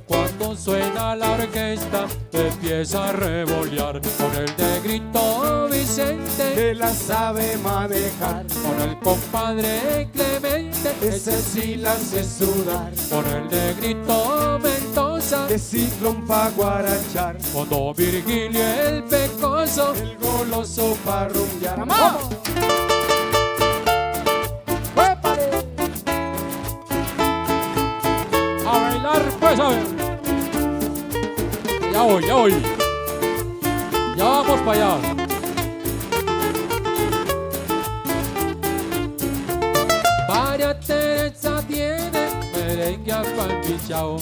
Cuando suena la orquesta empieza a revolear. Con el negrito Vicente que la sabe manejar. Con el compadre Clemente ese sí la hace sudar. Con el negrito Mendoza de ciclón pa' guarachar. Con don Virgilio el Pecoso, el goloso pa' rumbear. ¡Vamos! A bailar pues, a ver. Ya voy, ya voy. Ya vamos para allá. María Teresa tiene merengue apambichao.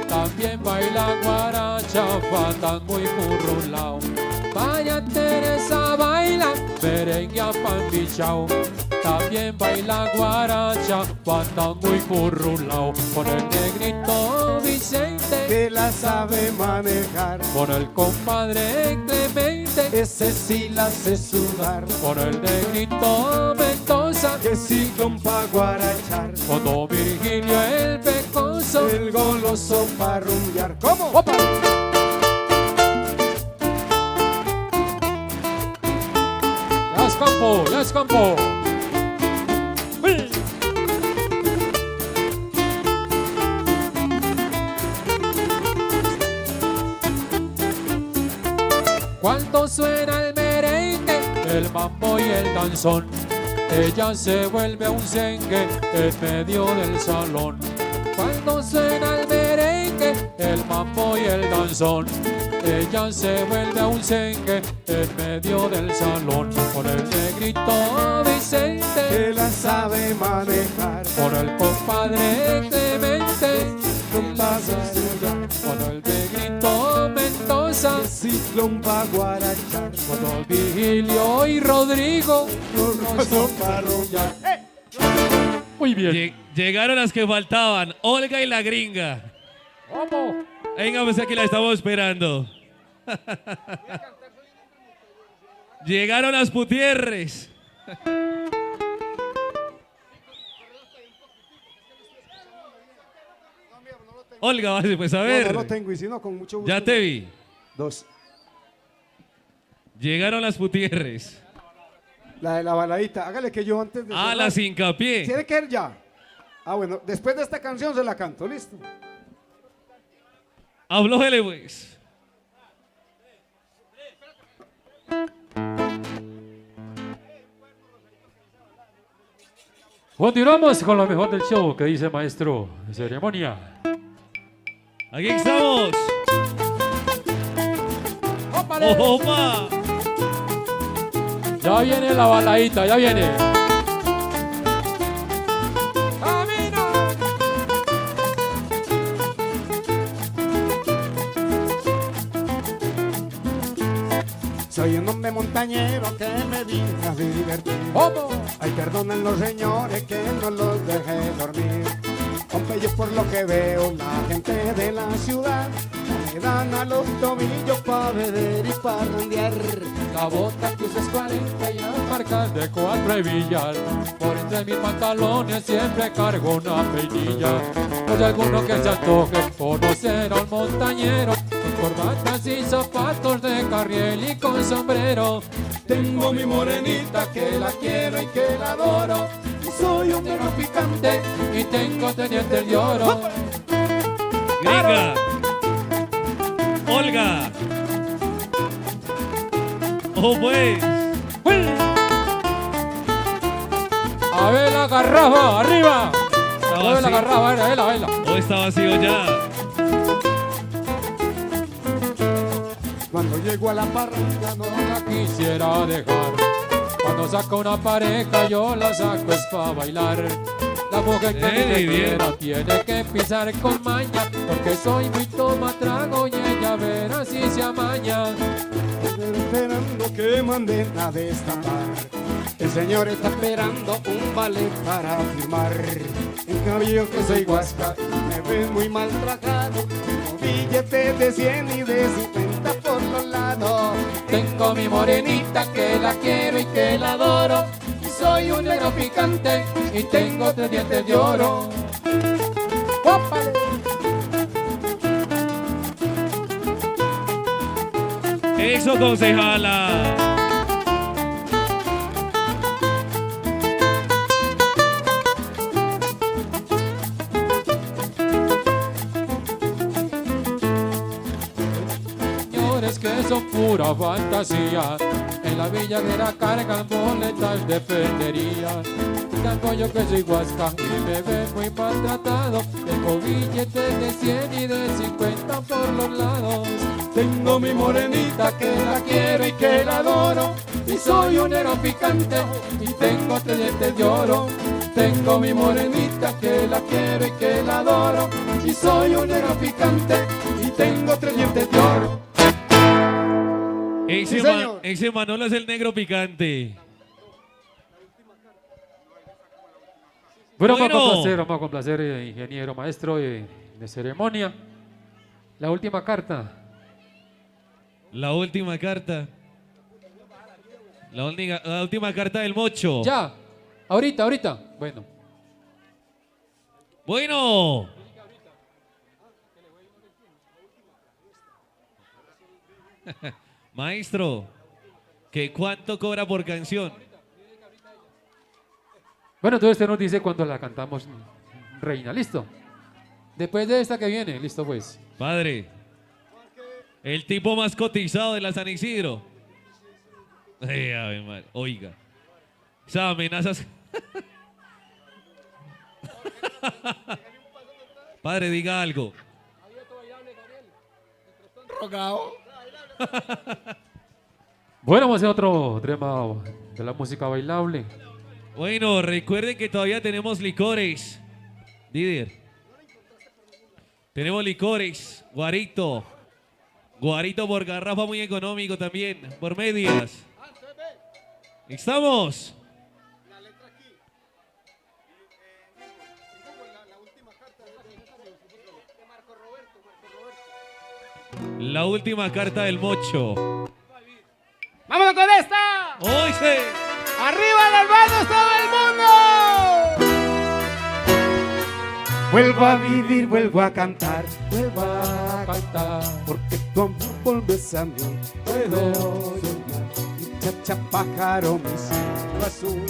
También baila guaracha, fandango y currulao. María Teresa baila merengue apambichao. También baila guaracha, fandango y currulao. Con el negrito Vicente que la sabe manejar. Con el compadre Clemente ese sí la hace sudar. Con el negrito Mendoza que sí pa' guarachar. Con don Virgilio el Pecoso, el goloso pa' rumbear. ¿Cómo? ¡Opa! Ya es campo, ya es campo. ¡Uy! Cuando suena el merengue, el mambo y el danzón, ella se vuelve un zengue en medio del salón. Cuando suena el merengue, el mambo y el danzón, ella se vuelve un zengue en medio del salón. Con el negrito Vicente que la sabe manejar. Con el compadre Clemente no pasa con el negrito Mendoza, ciclón pa' guarachar. Con don Vigilio y Rodrigo, goloso pa' rumbear. Muy bien. Llegaron las que faltaban, Olga y la gringa. ¿Cómo? Venga, pues aquí la estamos esperando. Llegaron las Putierres. Olga, pues a ver. No lo tengo y si no, con mucho gusto. Ya te vi. 2. Llegaron las Putierres. La de la baladita. Hágale que yo antes de... Ah, las hincapié. ¿Tiene que ir ya? Ah, bueno. Después de esta canción se la canto. ¿Listo? Hablójele, pues. Continuamos con lo mejor del show que dice maestro de ceremonia. Aquí estamos. ¡Opa! Ya viene la baladita, ya viene. Soy un hombre montañero que me vine a divertir. ¿Cómo? Ay, perdonen los señores que no los dejé dormir. Hombre, yo por lo que veo, la gente de la ciudad me dan a los tobillos pa' beber y pa' rumbear. La bota que usas 40 y las marcas de 4 hebillas. Por entre mis pantalones siempre cargo una peinilla. No hay alguno que se antoje conocer a un montañero con corbatas y zapatos de carriel y con sombrero. Tengo mi morenita que la quiero y que la adoro. Soy un negro picante y tengo dientes de oro. Gringa. Olga. Oh, pues. A ver la garrafa, arriba. A ver la vacío. garrafa, vela. Oh, está vacío ya. Cuando llego a la parrilla no la quisiera dejar. Cuando saco una pareja yo la saco es pa' bailar. La mujer que me quiera tiene que pisar con maña, porque soy muy toma trago y ella verá si se amaña. Esperando que manden a destapar. El señor está esperando un vale para firmar. En cambio que soy Huasca y me ves muy maltratado. Tengo billetes de 100 y de 50 por los lados. Tengo mi morenita que la quiero y que la adoro. Y soy un negro picante y tengo 3 dientes de oro. Eso, concejala. Señores que son pura fantasía, en la villadera cargan boletas de ferrería. Tanto yo que soy Huasca y me ven muy maltratado. Tengo billetes de 100 y de 50 por los lados. Tengo mi morenita que la quiero y que la adoro. Y soy un negro picante y tengo 3 dientes de oro. Tengo mi morenita que la quiero y que la adoro. Y soy un negro picante y tengo 3 dientes de oro. Ese Manolo es el negro picante. Bueno, vamos a complacer, ingeniero maestro de ceremonia. La última carta. La última carta. La última carta del mocho. Ya, ahorita. Bueno. Bueno. Maestro, ¿que cuánto cobra por canción? Bueno, entonces usted nos dice cuando la cantamos, reina, ¿listo? Después de esta que viene, listo pues. Padre, el tipo más cotizado de la San Isidro. Ave madre, oiga, esas amenazas. Padre, diga algo. Rogado. Bueno, vamos a hacer otro tema de la música bailable. Bueno, recuerden que todavía tenemos licores. Líder. Tenemos licores. Guarito. Guarito por garrafa muy económico también. Por medias. ¿Estamos? La última carta del mocho. ¡Vámonos con esta! ¡Oye! ¡Arriba las manos todo el mundo! Vuelvo a vivir, vuelvo a cantar, Porque tu amor vuelves a mí. puedo soñar. Muchacha pájaro, mi cielo azul,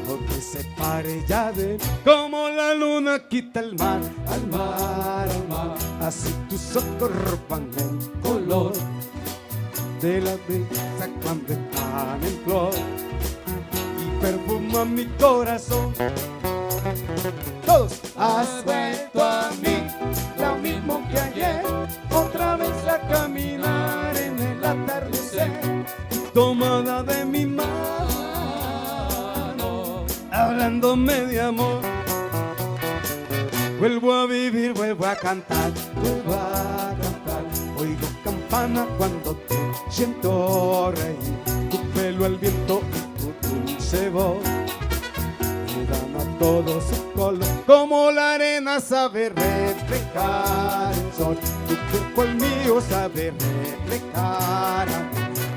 no te separe ya de mí. Como la luna quita el mar, al mar, al mar. Así tus ojos roban el color de la brisa cuando están en flor y perfuma mi corazón. Todos. Has vuelto a mí, lo mismo que ayer, otra vez a caminar en el atardecer, tomada de mi mano, hablándome de amor. Vuelvo a vivir, vuelvo a cantar, oigo campana cuando te siento reír, tu pelo al viento y tu dulce voz me dan a todo su color, como la arena sabe reflejar el sol, tu cuerpo el mío sabe reflejar.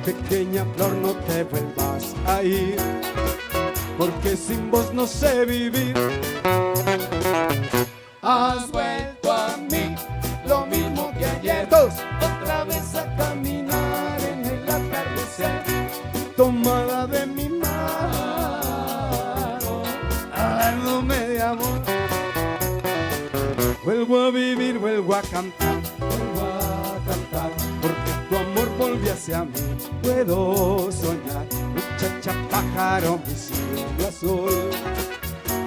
Pequeña flor, no te vuelvas a ir, porque sin vos no sé vivir. Has vuelto a mí, lo mismo que ayer, otra vez a caminar en el atardecer, tomada de mi mano, hablándome de amor. Vuelvo a vivir, vuelvo a cantar, porque tu amor volvió hacia mí. Puedo soñar, muchacha pájaro, mi cielo azul,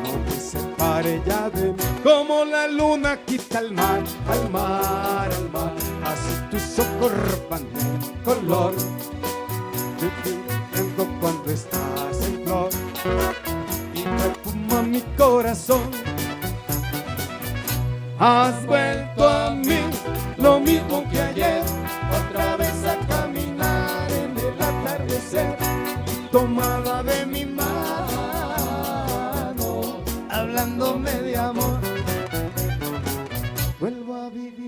no me separe ya de mí. Como la luna quita el mar, al mar, al mar, así tus ojos roban el color de tu cuando estás en flor y perfuma mi corazón. Has vuelto a mí, lo mismo que ayer, otra vez a caminar en el atardecer, tomada de mi mano, hablándome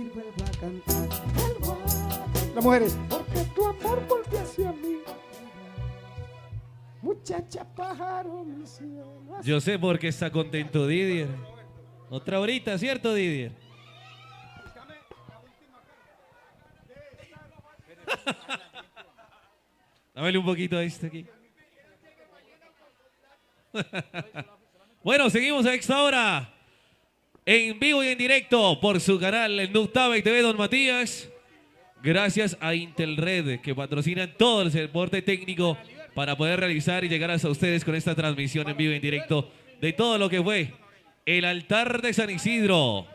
vuelvo a cantar. Las mujeres, porque tu amor volvió hacia mí. Muchacha pájaro, mi cielo. Yo sé por qué está contento Didier. Otra horita, ¿cierto, Didier? Dámele un poquito a este aquí. Bueno, seguimos a esta hora en vivo y en directo por su canal el Nutave TV Don Matías. Gracias a Intelred que patrocinan todo el soporte técnico para poder realizar y llegar hasta ustedes con esta transmisión en vivo y en directo de todo lo que fue el altar de San Isidro.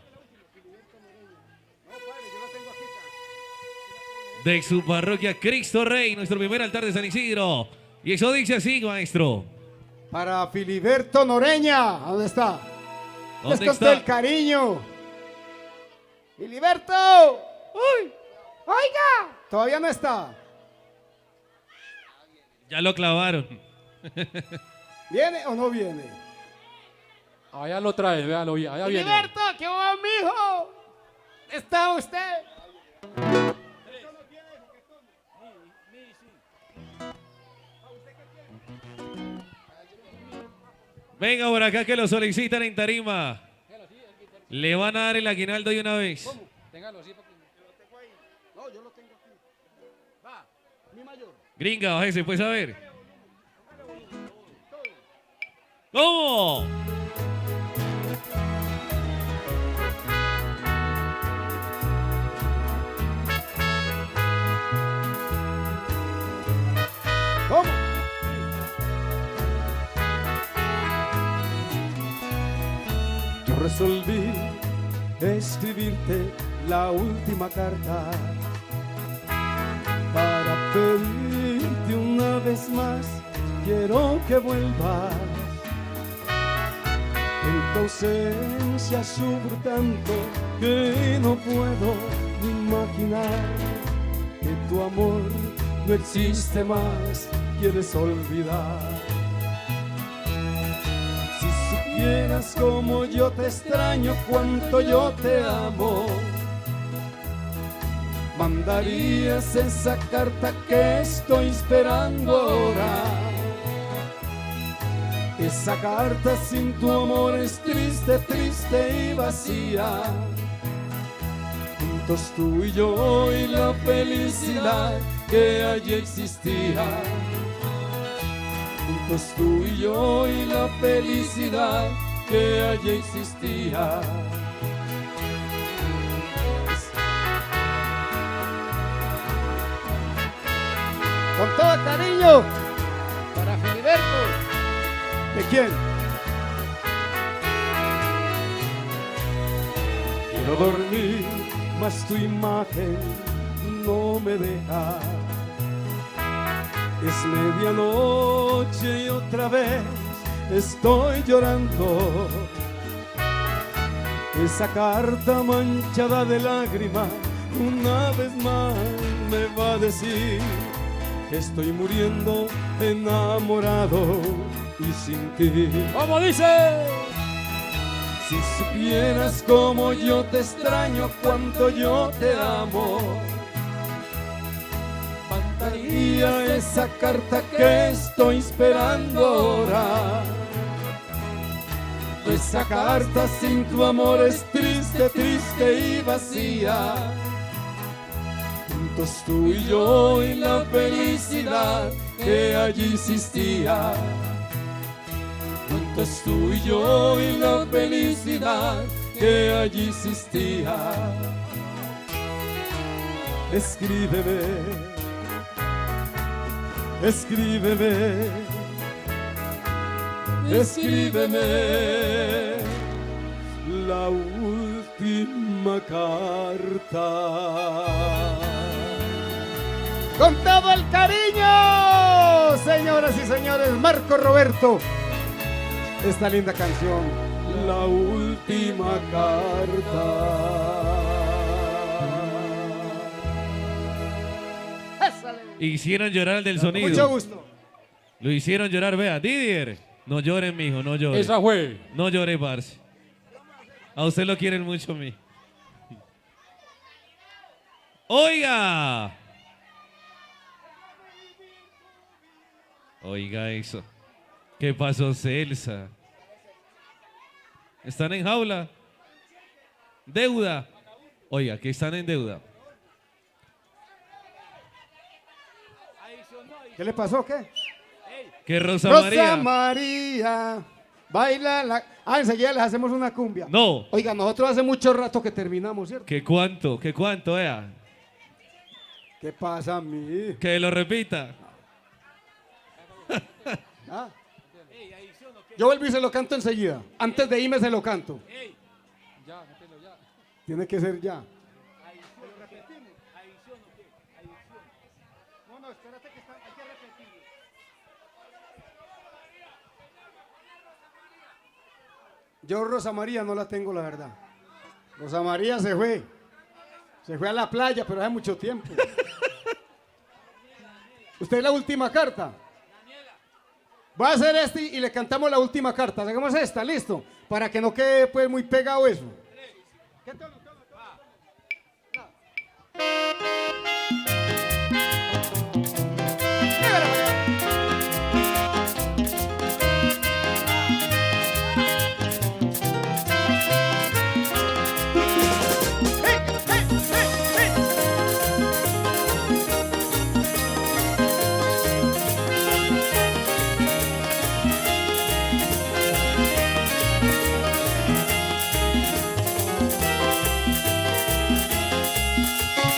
De su parroquia Cristo Rey, nuestro primer altar de San Isidro. Y eso dice así, maestro. Para Filiberto Noreña, ¿dónde está? ¿Dónde está el cariño? Filiberto. ¡Uy! ¡Oiga! Todavía no está. Ya lo clavaron. ¿Viene o no viene? Allá lo trae, véalo, allá viene. Filiberto, ¿qué va, mijo? ¿Está usted? Venga por acá que lo solicitan en tarima. Le van a dar el aguinaldo de una vez. Téngalo así. No, yo lo tengo aquí. Va, mi mayor. Gringa, bájese, pues a ver. ¿Cómo? ¿Cómo? Yo resolví escribirte la última carta para pedirte una vez más, quiero que vuelvas. En tu ausencia sufro tanto que no puedo ni imaginar que tu amor no existe más, quieres olvidar. Si supieras cómo yo te extraño, cuánto yo te amo, mandarías esa carta que estoy esperando ahora. Esa carta sin tu amor es triste, triste y vacía. Juntos tú y yo y la felicidad que allí existía. Juntos tú y yo y la felicidad que allí existía. Con todo cariño para Filiberto. ¿De quién? Quiero dormir, mas tu imagen no me deja. Es medianoche y otra vez estoy llorando. Esa carta manchada de lágrimas una vez más me va a decir que estoy muriendo enamorado y sin ti. ¿Cómo dice? Si supieras cómo yo te extraño, cuánto yo te amo, mandaría esa carta que estoy esperando ahora. Esa carta sin tu amor es triste, triste y vacía. Juntos tú y yo y la felicidad que allí existía. Juntos tú y yo y la felicidad que allí existía. Escríbeme, escríbeme, escríbeme la última carta. Con todo el cariño, señoras y señores, Marco Roberto. Esta linda canción, la última carta. Hicieron llorar al del sonido. Mucho gusto. Lo hicieron llorar, vea. Didier, no llores, mijo, no llores. Esa fue. No llore, parce. A usted lo quieren mucho, mi. Oiga. Oiga eso. ¿Qué pasó, Celsa? ¿Están en jaula? Deuda. Oiga, que están en deuda. ¿Qué le pasó? ¿Qué? Que Rosa Rosa María. María, baila la... Ah, enseguida les hacemos una cumbia. No. Oiga, nosotros hace mucho rato que terminamos, ¿cierto? ¿Qué cuánto? ¿Qué cuánto, ea? ¿Qué pasa a mí? Que lo repita. Ah. Yo vuelvo y se lo canto enseguida. Antes de irme se lo canto. Tiene que ser ya. No, espérate que hay que repetirlo. Yo Rosa María no la tengo, la verdad. Rosa María se fue. Se fue a la playa, pero hace mucho tiempo. ¿Usted es la última carta? Va a hacer este y le cantamos la última carta. Hagamos esta, listo. Para que no quede pues muy pegado eso.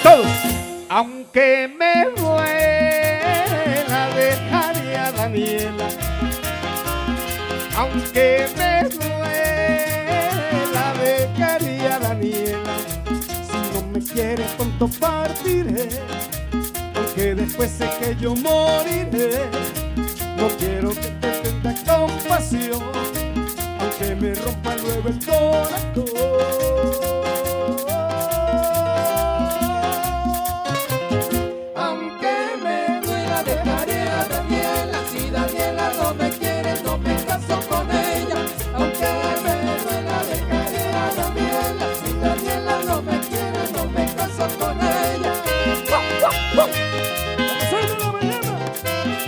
Todos. Aunque me duela dejaré a Daniela, aunque me duela dejaré a Daniela, si no me quiere pronto partiré, aunque después sé que yo moriré, no quiero que te tenga compasión, aunque me rompa luego el corazón.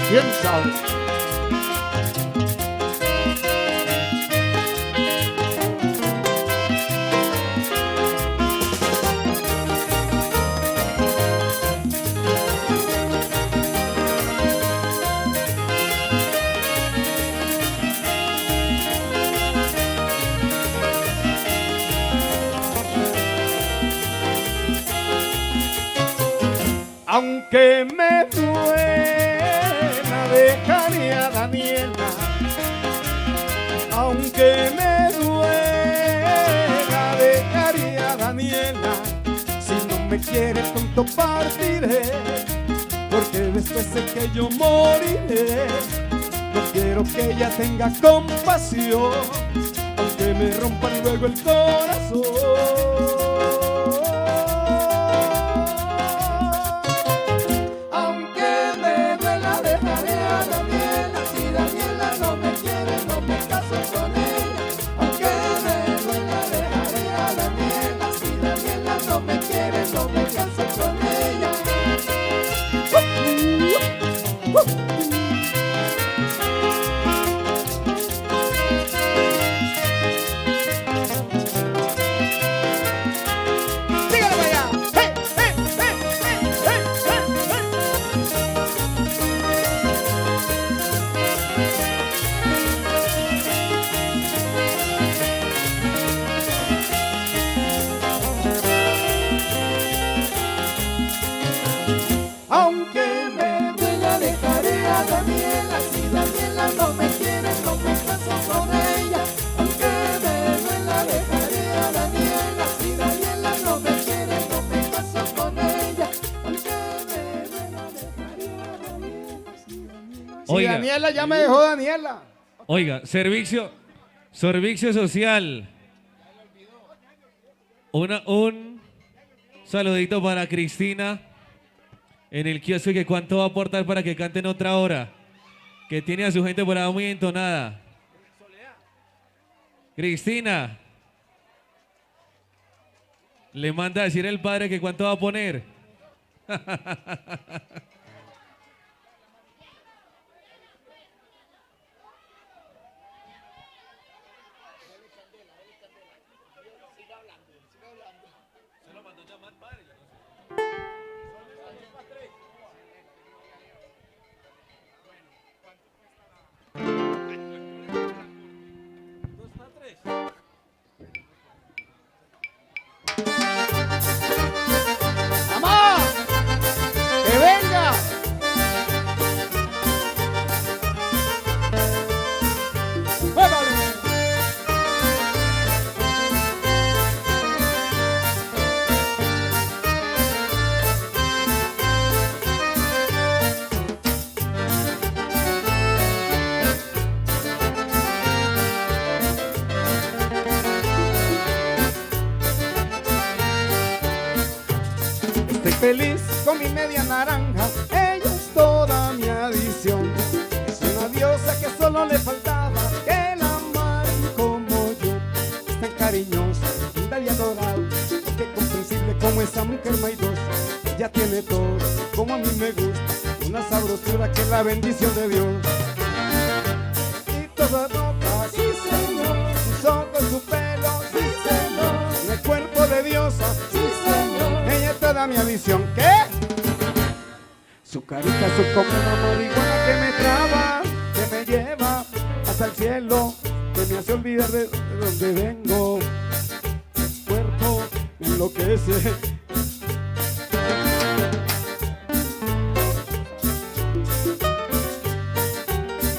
¿Quién sabe? Aunque me duela dejaré a Daniela, aunque me duela dejaré a Daniela, si no me quiere pronto partiré, porque después sé que yo moriré, no quiero que ella tenga compasión, aunque me rompan luego el corazón. Aunque me duela dejaré a Daniela, si Daniela no me quiere no me caso con ella. Aunque me duela dejaré a Daniela, si Daniela no me quiere no me caso con ella. Aunque me duela dejaré a Daniela, si Daniela... Si Oiga. Daniela ya me dejó Daniela. Oiga, servicio social. Un saludito para Cristina en el kiosco, que cuánto va a aportar para que canten otra hora, que tiene a su gente por ahí muy entonada. Cristina, le manda a decir el padre que cuánto va a poner. ¡Mamá! ¡Que venga! Estoy feliz con mi media naranja, ella es toda mi adición. Es una diosa que solo le faltaba que la amara como yo. Es tan cariñosa, linda y adorable, que comprensible como esa mujer no hay dos. Ella tiene todo como a mí me gusta, una sabrosura que es la bendición de Dios. Y toda ropa, sí señor, sus ojos, su pelo, sí señor, el cuerpo de diosa, sí señor, ella es toda mi adición. ¿Qué? Su carita, su como una marihuana que me traba, que me lleva hasta el cielo, que me hace olvidar de donde vengo. El cuerpo me enloquece.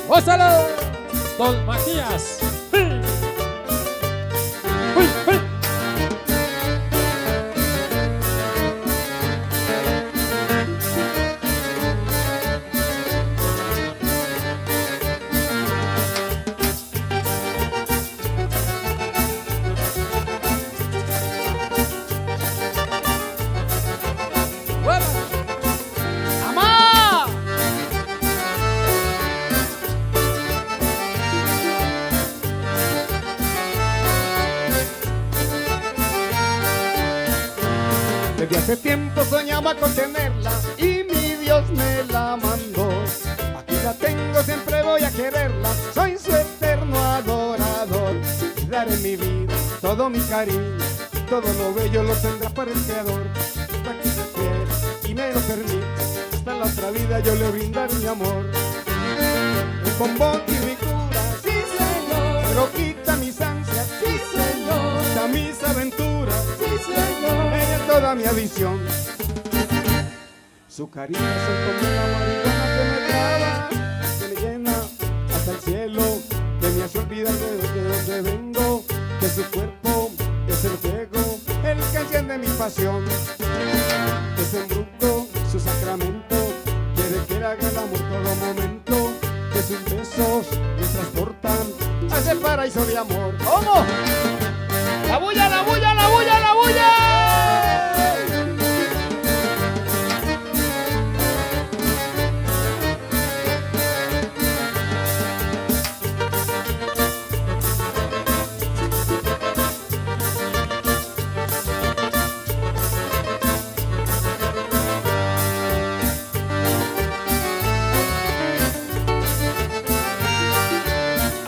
¡Gózalo! Don Matías. ¡Mamá! Desde hace tiempo soñaba con tenerla y mi Dios me la mandó. Aquí la tengo, siempre voy a quererla, soy su eterno adorador. Y daré mi vida, todo mi cariño, todo lo bello lo tendrá para el Creador. Para que se quiera y me lo permite, hasta la otra vida yo le brindaré mi amor. El bombón y mi cura, sí señor, pero quita mis ansias, sí señor, quita mis aventuras, sí señor, ella es toda mi adición. Su cariño es como una marihuana que me traba, que me llena hasta el cielo, que me hace olvidar de dónde vengo, que su cuerpo es el fuego, el que enciende mi pasión. Es embrujo, su sacramento, quiere que le haga el amor todo momento, que sus besos me transportan a ese paraíso de amor. ¿Cómo? ¡La bulla, la bulla, la bulla, la bulla!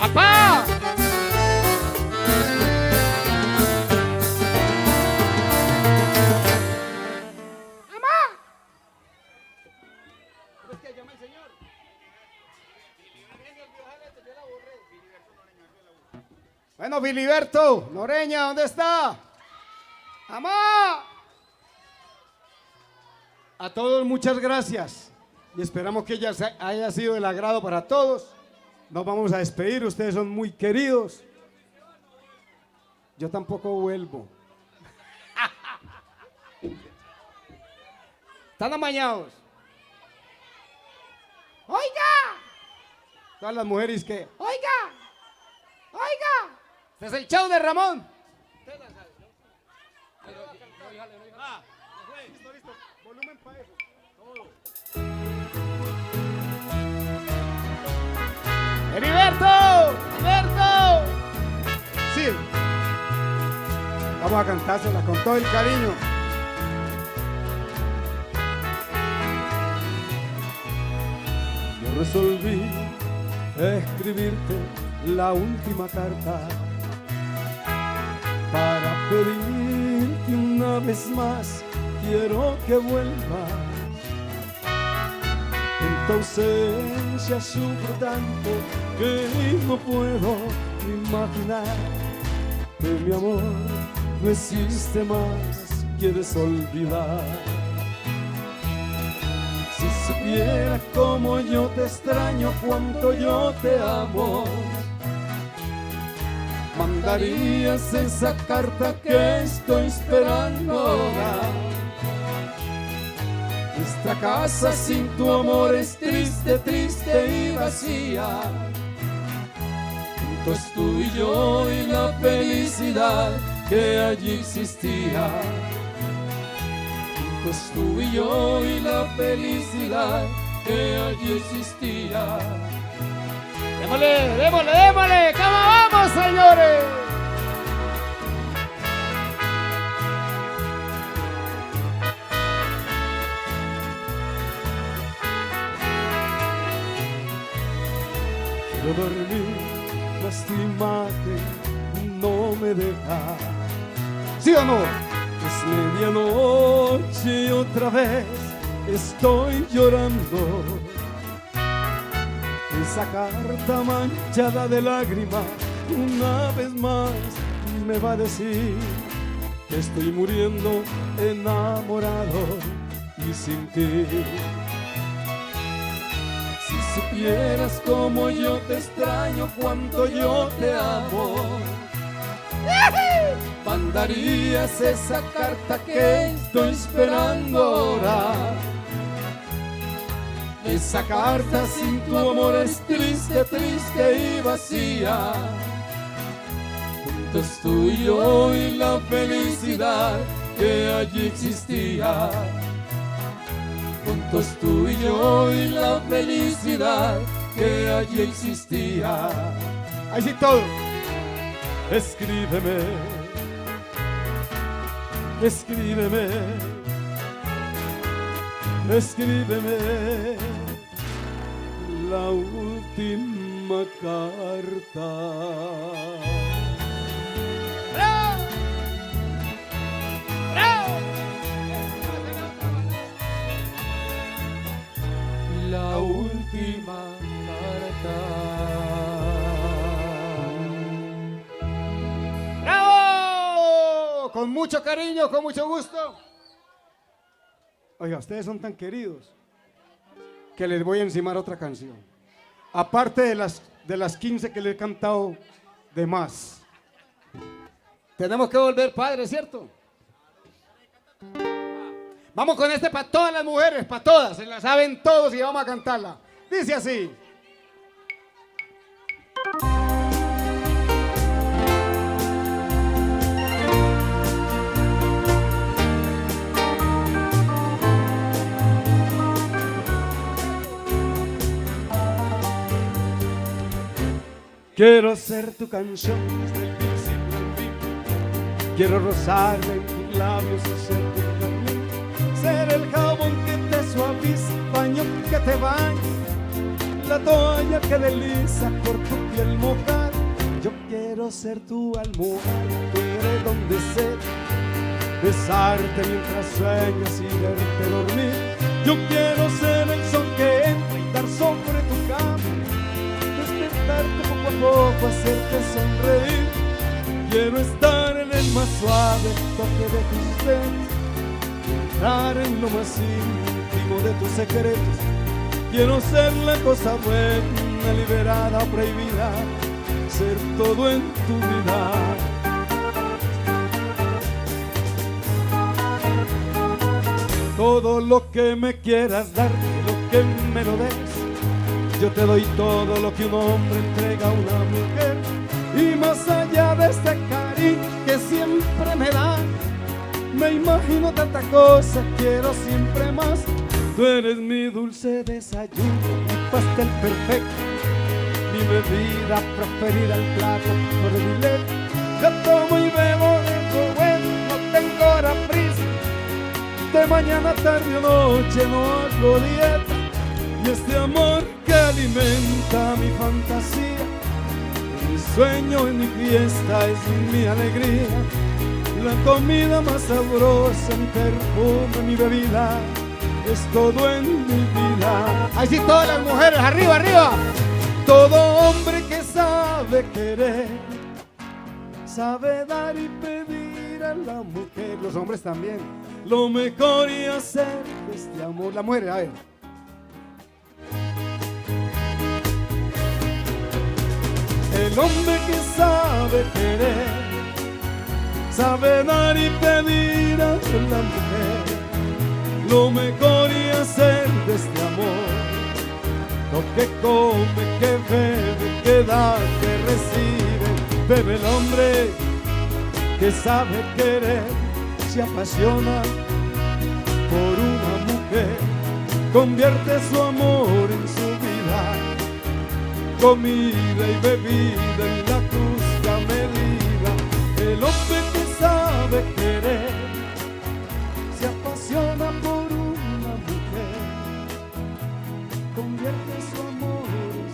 ¡Apá! Bueno, Filiberto, Noreña, ¿dónde está? ¡Amá! A todos muchas gracias y esperamos que ella haya sido del agrado para todos. Nos vamos a despedir, ustedes son muy queridos. Yo tampoco vuelvo. ¿Están amañados? ¡Oiga! Todas las mujeres que... ¡Oiga! ¡Oiga! Este es el show de Ramón. Listo. Volumen para eso. ¡Heriberto! ¡Heriberto! Sí. Vamos a cantársela con todo el cariño. resolví escribirte la última carta para pedirte una vez más, quiero que vuelvas. En tu ausencia sufro tanto que no puedo imaginar que mi amor no existe más, quieres olvidar. Si supiera cómo yo te extraño, cuánto yo te amo, mandarías esa carta que estoy esperando ahora. Esta casa sin tu amor es triste, triste y vacía. Juntos tú y yo y la felicidad que allí existía. Juntos tú y yo y la felicidad que allí existía. Démosle, démosle, démosle, ¿cómo vamos, señores? Quiero dormir, lástima que no me deja. ¿Sí o no? Es medianoche y otra vez estoy llorando. Esa carta manchada de lágrimas una vez más me va a decir que estoy muriendo enamorado y sin ti. Si supieras cómo yo te extraño, cuánto yo te amo, mandarías esa carta que estoy esperando ahora. Esa carta sin tu amor es triste, triste y vacía. Juntos tú y yo y la felicidad que allí existía. Juntos tú y yo y la felicidad que allí existía. Ahí sí todo. Escríbeme, escríbeme, escríbeme la última carta. ¡Bravo! ¡Bravo! La última carta. ¡Bravo! Con mucho cariño, con mucho gusto. Oiga, ustedes son tan queridos que les voy a encimar otra canción. Aparte de las 15 que le he cantado de más. Tenemos que volver, padre, ¿cierto? Vamos con este para todas las mujeres, para todas, se la saben todos y vamos a cantarla. Dice así. Quiero ser tu canción desde el principio al fin. Quiero rozarme en tus labios y ser tu jardín. Ser el jabón que te suaviza, paño que te baña, la toalla que desliza por tu piel mojada. Yo quiero ser tu almohada, tu edredón de seda, besarte mientras sueñas y verte dormir. Yo quiero ser el sol que entra y dar sobre tu cama, despertarte poco a poco, hacerte sonreír. Quiero estar en el más suave toque de tus dedos, entrar en lo más íntimo de tus secretos. Quiero ser la cosa buena, liberada, prohibida, ser todo en tu vida. Todo lo que me quieras dar, lo que me lo des, yo te doy todo lo que un hombre entrega a una mujer. Y más allá de este cariño que siempre me da, me imagino tanta cosa, quiero siempre más. Tú eres mi dulce desayuno, mi pastel perfecto, mi bebida preferida, el plato predilecto. Yo tomo y bebo de tu bueno, no tengo hora prisa, de mañana, tarde o noche no hago dieta. y este amor que alimenta mi fantasía, mi sueño en mi fiesta es mi alegría, la comida más sabrosa, mi perfume, mi bebida, es todo en mi vida. Ahí sí, todas las mujeres, arriba, arriba. Todo hombre que sabe querer, sabe dar y pedir a la mujer, Los hombres también. lo mejor y hacer de este amor. La mujer, a ver. El hombre que sabe querer, sabe dar y pedir a la mujer, lo mejor y hacer de este amor. Lo que come, que bebe, que da, que recibe. Bebe el hombre que sabe querer, se apasiona por una mujer, convierte su amor en su vida, comida y bebida en la justa medida. El hombre que sabe querer, se apasiona por una mujer, convierte su amor en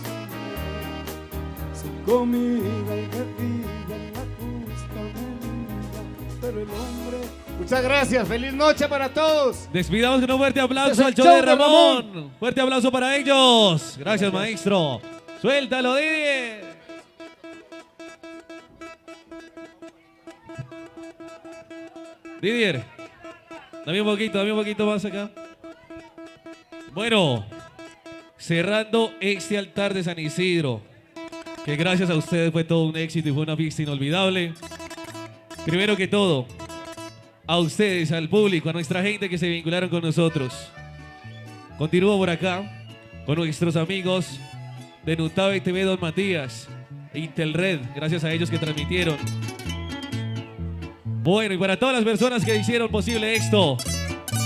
su comida y bebida en la justa medida. Pero el hombre... Muchas gracias, feliz noche para todos. Despidamos con un fuerte aplauso Este es al el show show de de Ramón. Fuerte aplauso para ellos. Gracias, maestro. Suéltalo, Didier. Didier, dame un poquito más acá. Bueno, cerrando este altar de San Isidro, que gracias a ustedes fue todo un éxito y fue una fiesta inolvidable. Primero que todo, a ustedes, al público, a nuestra gente que se vincularon con nosotros. Continúo por acá con nuestros amigos de Nutave TV Don Matías, Intelred, gracias a ellos que transmitieron. Bueno, y para todas las personas que hicieron posible esto,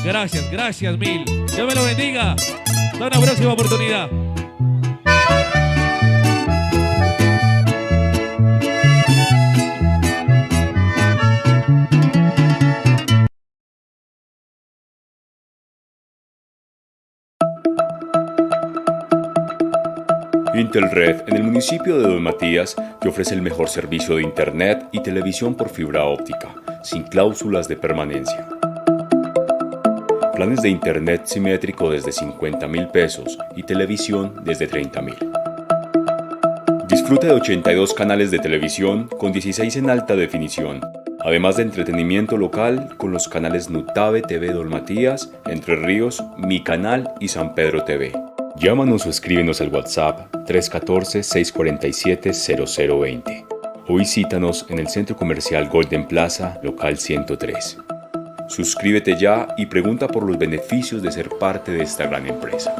gracias, gracias mil. Dios me lo bendiga. Hasta una próxima oportunidad. Intelred en el municipio de Don Matías te ofrece el mejor servicio de internet y televisión por fibra óptica, sin cláusulas de permanencia. Planes de internet simétrico desde 50.000 pesos y televisión desde 30.000. Disfruta de 82 canales de televisión con 16 en alta definición, además de entretenimiento local con los canales Nutave TV Don Matías, Entre Ríos, Mi Canal y San Pedro TV. Llámanos o escríbenos al WhatsApp 314-647-0020 o visítanos en el Centro Comercial Golden Plaza, local 103. Suscríbete ya y pregunta por los beneficios de ser parte de esta gran empresa.